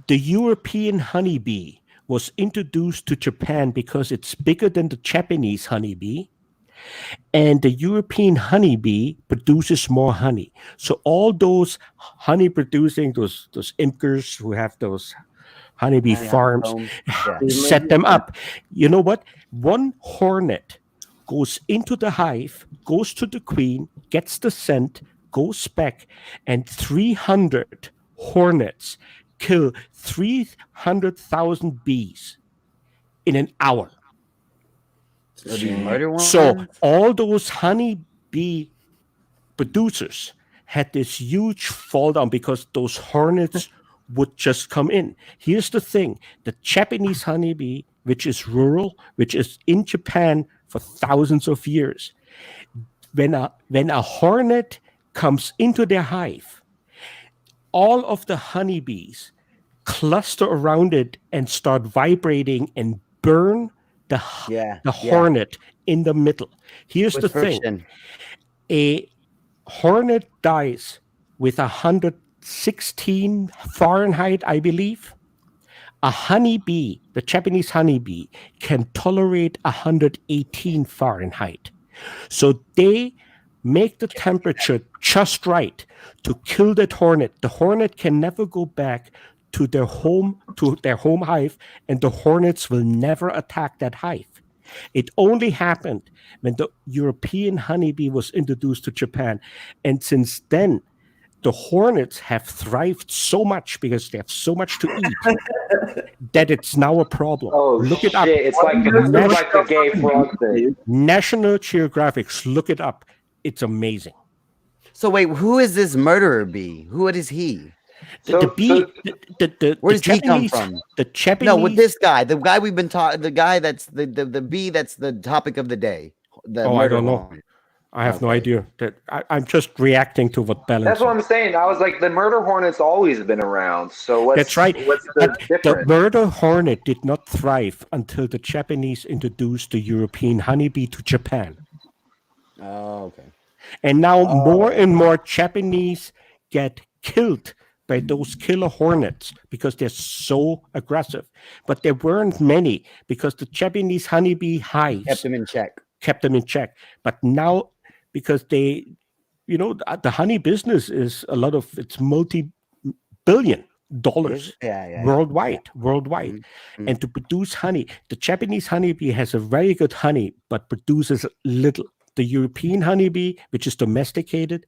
The European honeybee was introduced to Japan because it's bigger than the Japanese honeybee, and the European honeybee produces more honey. So all those honey producing those imkers who have those honeybee farms, set them up. You know what? One hornet goes into the hive, goes to the queen, gets the scent, goes back, and 300 hornets kill 300,000 bees in an hour. So all those honeybee producers had this huge fall down because those hornets would just come in. Here's the thing. The Japanese honeybee, which is rural, which is in Japan for thousands of years, when a hornet comes into their hive, all of the honeybees cluster around it and start vibrating and burn the hornet in the middle. Here's the thing. A hornet dies with 116 Fahrenheit, I believe. A honeybee, the Japanese honeybee, can tolerate 118 Fahrenheit. So they make the temperature just right to kill that hornet. The hornet can never go back to their home hive, and the hornets will never attack that hive. It only happened when the European honeybee was introduced to Japan. And since then, the hornets have thrived so much because they have so much to eat that it's now a problem. Oh, look it up. It's like the gay frog thing. National Geographic, look it up. It's amazing. So wait, who is this murderer bee? What is he? The bee. Where does he come from? The Japanese. No, with this guy, the guy we've been talking, the guy that's the bee that's the topic of the day. I don't know. I have no idea. I'm just reacting to what Ballant That's what I'm saying. I was like, the murder hornet's always been around. So that's right. What's the difference? The murder hornet did not thrive until the Japanese introduced the European honeybee to Japan. Oh, okay. And now more and more Japanese get killed by those killer hornets because they're so aggressive. But there weren't many because the Japanese honeybee hives kept them in check. But now, because they, the honey business is it's multi-billion. worldwide. Mm-hmm. And to produce honey, the Japanese honeybee has a very good honey, but produces little. The European honeybee, which is domesticated,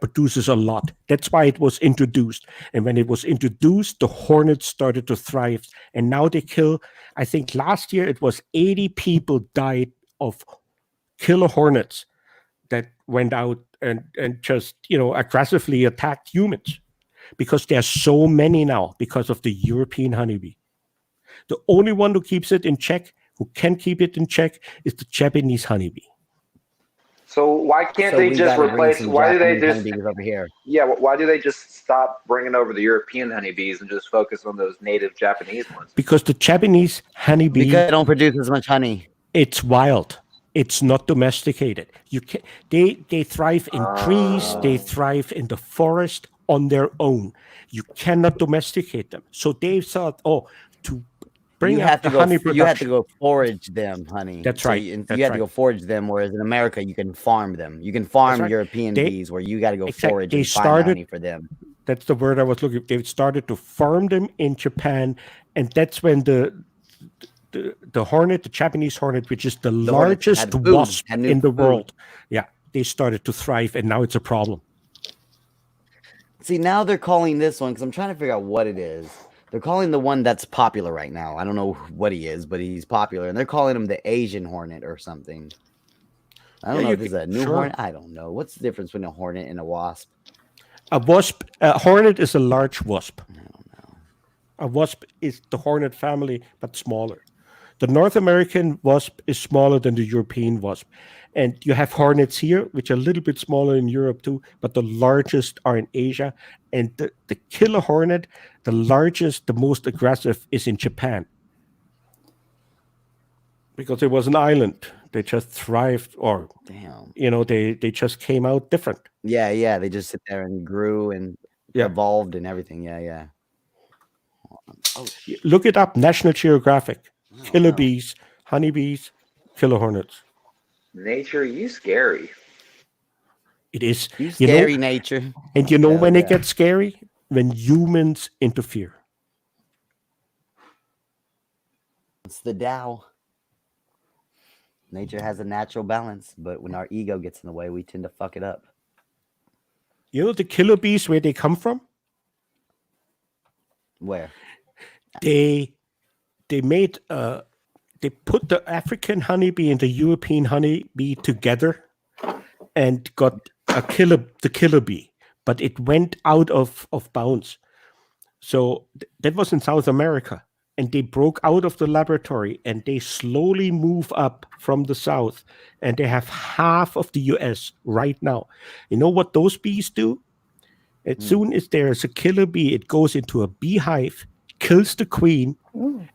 produces a lot. That's why it was introduced. And when it was introduced, the hornets started to thrive. And now they kill, I think last year it was 80 people died of killer hornets that went out and just, aggressively attacked humans, because there's so many now because of the European honeybee. The only one who keeps it in check, who can keep it in check, is the Japanese honeybee. So why can't they just replace? Why do they just over here? Yeah, why do they just stop bringing over the European honeybees and just focus on those native Japanese ones? Because the Japanese honeybee, because they don't produce as much honey. It's wild. It's not domesticated. You can they thrive in trees. They thrive in the forest on their own. You cannot domesticate them. So they thought, to bring up the honey production, you have to go forage them, honey. That's so right. You have to go forage them, whereas in America you can farm them. You can farm European bees, where you got to go forage and find honey for them. That's the word I was looking for. They started to farm them in Japan, and that's when the hornet, the Japanese hornet, which is the largest wasp in the world, they started to thrive, and now it's a problem. See, now they're calling this one, because I'm trying to figure out what it is. They're calling the one that's popular right now. I don't know what he is, but he's popular. And they're calling him the Asian hornet or something. I don't know if it's a new hornet. I don't know. What's the difference between a hornet and a wasp? A hornet is a large wasp. I don't know. A wasp is the hornet family, but smaller. The North American wasp is smaller than the European wasp. And you have hornets here, which are a little bit smaller in Europe too, but the largest are in Asia. And the killer hornet, the largest, the most aggressive, is in Japan. Because it was an island. They just thrived, or, they just came out different. Yeah. They just sit there and grew and evolved and everything. Yeah. Oh, look it up, National Geographic. Killer bees, honeybees, killer hornets. Nature, you scary. It is. You scary, nature. And when it gets scary? When humans interfere. It's the Tao. Nature has a natural balance, but when our ego gets in the way, we tend to fuck it up. The killer bees, where they come from? Where? They made they put the African honeybee and the European honeybee together and got the killer bee, but it went out of bounds. So that was in South America, and they broke out of the laboratory and they slowly move up from the south, and they have half of the US right now. You know what those bees do? As soon as there's a killer bee, it goes into a beehive, kills the queen,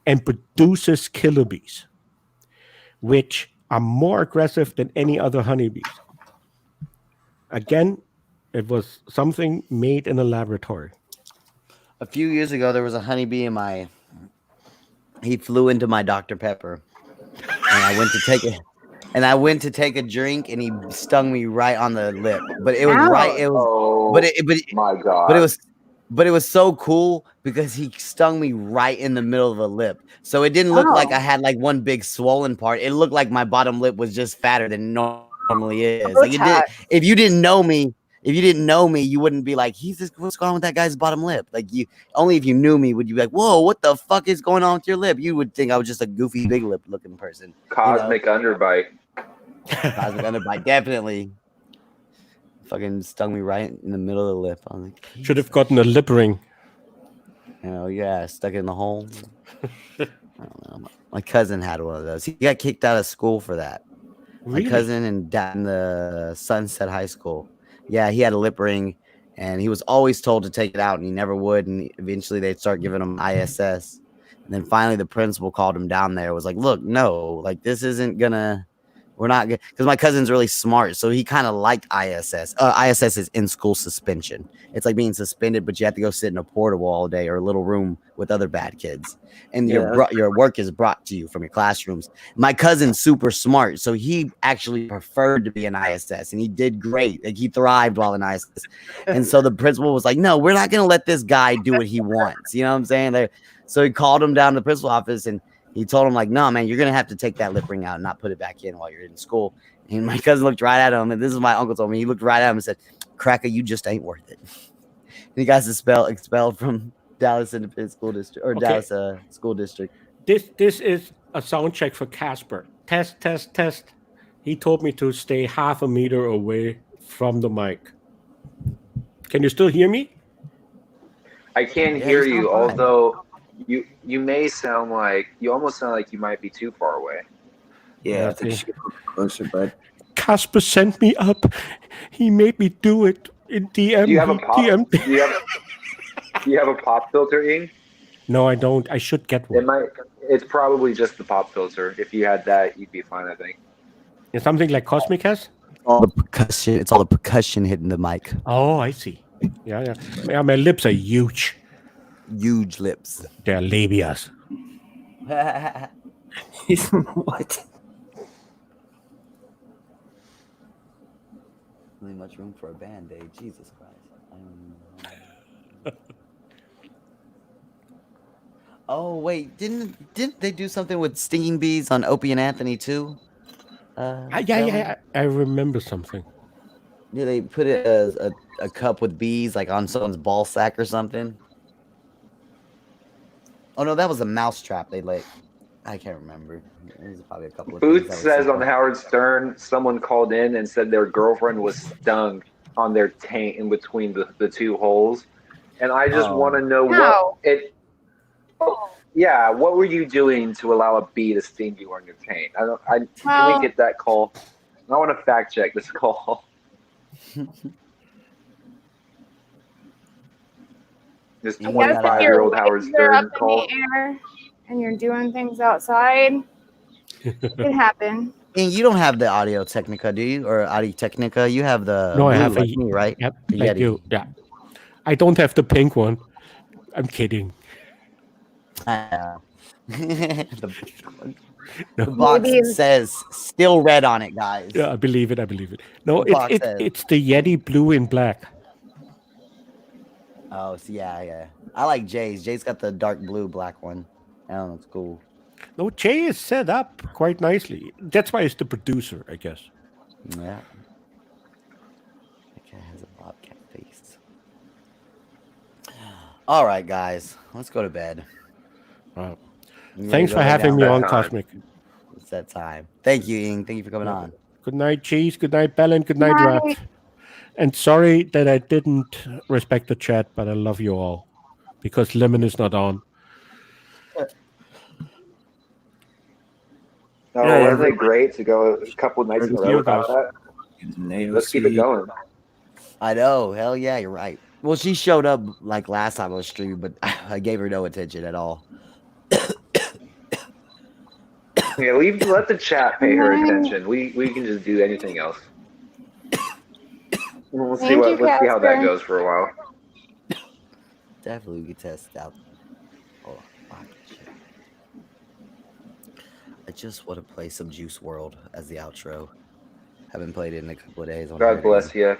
and produces killer bees, which are more aggressive than any other honeybees. Again, it was something made in a laboratory. A few years ago, there was a honeybee he flew into my Dr. Pepper, and I went to take a drink, and he stung me right on the lip. But it was my God. But it was so cool because he stung me right in the middle of the lip. So it didn't look like I had like one big swollen part. It looked like my bottom lip was just fatter than normally is. Like if you didn't know me, you wouldn't be like, what's going on with that guy's bottom lip? Like only if you knew me would you be like, whoa, what the fuck is going on with your lip? You would think I was just a goofy big lip looking person. Cosmic underbite. Cosmic underbite, definitely. Fucking stung me right in the middle of the lip. I was like, should have gotten a lip ring. Stuck it in the hole. I don't know. My cousin had one of those. He got kicked out of school for that. Really? My cousin in the Sunset High School. Yeah, he had a lip ring, and he was always told to take it out, and he never would. And eventually, they'd start giving him ISS. And then finally, the principal called him down there. Was like, "Look, no, like this isn't gonna We're not good because my cousin's really smart, so he kind of liked ISS. ISS is in school suspension. It's like being suspended, but you have to go sit in a portable all day or a little room with other bad kids, and your work is brought to you from your classrooms. My cousin's super smart, so he actually preferred to be in ISS, and he did great. Like he thrived while in ISS, and so the principal was like, "No, we're not gonna let this guy do what he wants." You know what I'm saying? So he called him down to the principal office and he told him, like, no, man, you're going to have to take that lip ring out and not put it back in while you're in school. And my cousin looked right at him. And this is what my uncle told me. He looked right at him and said, Cracker, you just ain't worth it. And he got expelled from Dallas Independent School District or Dallas School District. This is a sound check for Casper. Test, test, test. He told me to stay half a meter away from the mic. Can you still hear me? I can hear you, although you may sound like you almost sound like you might be too far away. Yeah, I think you should get closer, bud. Casper sent me up. He made me do it in DM. Do you have a pop? Do you have a pop filter, Ing? No, I don't. I should get one. It's probably just the pop filter. If you had that, you'd be fine, I think. Is something like Cosmic has? All the percussion. It's all the percussion hitting the mic. Oh, I see. Yeah. My lips are huge. Huge lips. They're labias. What? Really much room for a band-aid. Jesus Christ. Oh wait, didn't they do something with stinging bees on Opie and Anthony too? Yeah. I remember something. Yeah, they put it as a cup with bees like on someone's ball sack or something. Oh no, that was a mouse trap. I can't remember. There's probably a couple of Booth says on Howard Stern, someone called in and said their girlfriend was stung on their taint in between the two holes, and I just want to know what it. Yeah, what were you doing to allow a bee to sting you on your taint? Can we get that call? I want to fact check this call. This 25-year-old Howard Stern call. And you're doing things outside, it happened. And you don't have the Audio Technica, do you? Or Audio Technica? You have the no, I have like me, right? Yep, like you. Yeah, I don't have the pink one. I'm kidding. The box says still red on it, guys. Yeah, I believe it. No, it's the Yeti blue and black. Oh, so yeah. I like Jay's. Jay's got the dark blue black one. I don't know, it's cool. No, Jay is set up quite nicely. That's why it's the producer, I guess. Yeah. That cat has a bobcat face. All right, guys. Let's go to bed. Wow. Thanks for having me on, Cosmic. It's that time. Thank you, Ing. Thank you for coming on. Good night, Cheese. Good night, Belen. Good night, Raph. And sorry that I didn't respect the chat, but I love you all because Lemon is not on. Wasn't it great to go a couple of nights in a row without that? Let's keep it going. I know. Hell yeah, you're right. Well, she showed up like last time I was streaming, but I gave her no attention at all. Yeah, let the chat pay her attention. We can just do anything else. Let's see how that goes for a while. Definitely we can test out. Oh, I just want to play some Juice WRLD as the outro. Haven't played it in a couple of days. God bless you.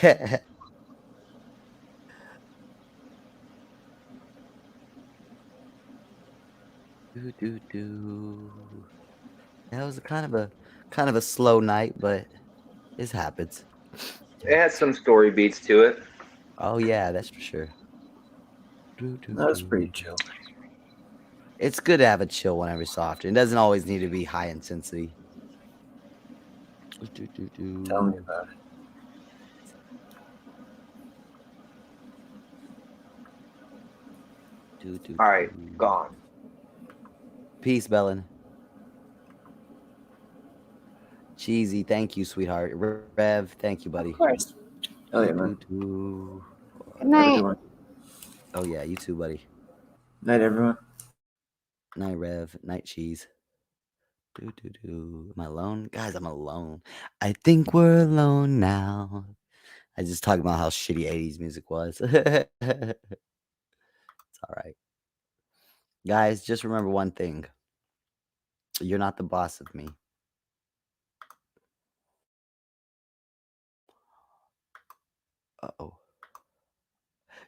That was kind of a slow night, but it happens. It had some story beats to it. Oh yeah, that's for sure. That was pretty chill. It's good to have a chill one every so often. It doesn't always need to be high intensity. Tell me about it. All right, gone. Peace, Belen. Cheesy, thank you, sweetheart. Rev, thank you, buddy. Of course. Oh yeah, man. Good night. Oh yeah, you too, buddy. Night, everyone. Night, Rev. Night, Cheese. Am I alone? Guys, I'm alone. I think we're alone now. I just talking about how shitty 80s music was. It's all right. Guys, just remember one thing. You're not the boss of me. Uh-oh.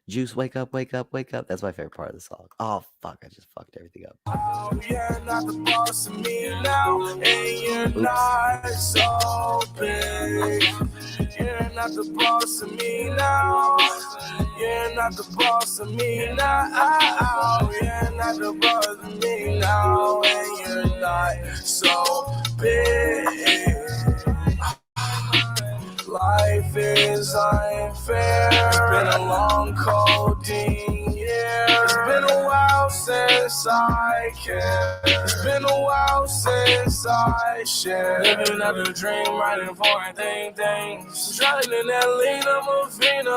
Juice, wake up, wake up, wake up. That's my favorite part of the song. Oh, fuck. I just fucked everything up. Oh, you're not the boss of me now, and you're not so big. You're not the boss of me now. You're not the boss of me now. You're not the boss of me now, and you're not so big. Life is unfair. It's been a long, codeine year. It's been a while since I cared. It's been a while since I shared. Living out a dream, writing for things. Drowning in that lean, I'm a fiend.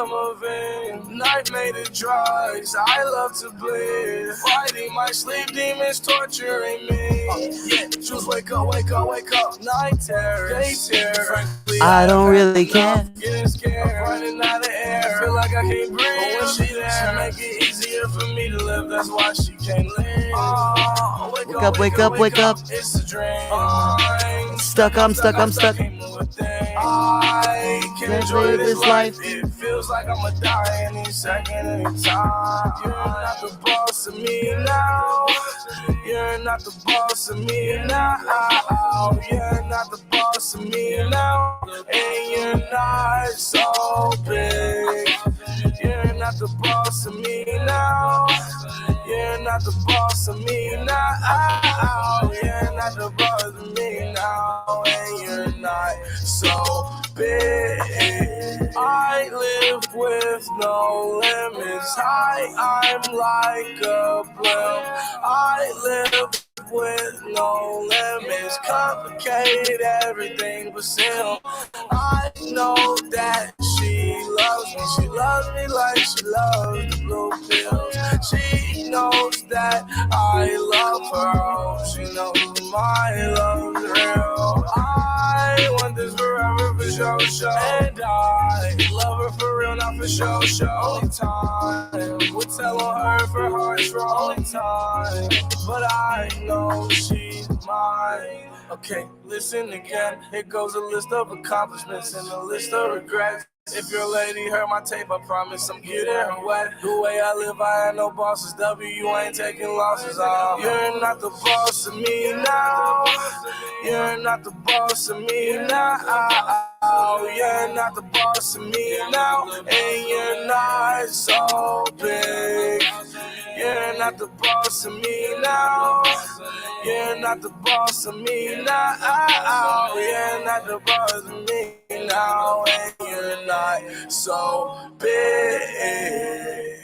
Night made it drugs, I love to bleed. Fighting my sleep demons, torturing me. Yeah, just wake up, wake up, wake up. Night terrors, day terror. I don't really care. Getting scared, I'm running out of air. I feel like I can't breathe. But when she there, she make it easier for me to live. That's why she can't live. Oh, Wake up, wake up, wake up. It's a dream. Stuck, I'm stuck, I'm stuck. I can't enjoy this life. It feels like I'ma die any second, any time. You're not the boss of me now. You're not the boss of me now. You're not the boss of me now. And you're not so big. You're not the boss of me now. You're not the boss of me now. You're not the boss of me now. And you're not so big. I live with no limits. I'm like a blimp. I live with no limits. Complicate everything but still. I know that she loves me. She loves me like she loves the blue pills. She knows that I love her. Oh, she knows my love's real. I want this forever for sure. And I love her for real, not for show. Only time will tell on her for hearts for only time. But I know she's mine. Okay, listen again. Here goes a list of accomplishments and a list of regrets. If your lady heard my tape, I promise I'm getting her wet. The way I live, I had no bosses. W ain't taking losses. You're not the boss of me now. You're not the boss of me now. You're not the boss of me now. And you're not so big. You're not the boss of me now. You're not the boss of me now. You're not the boss of me now. And you're not so big.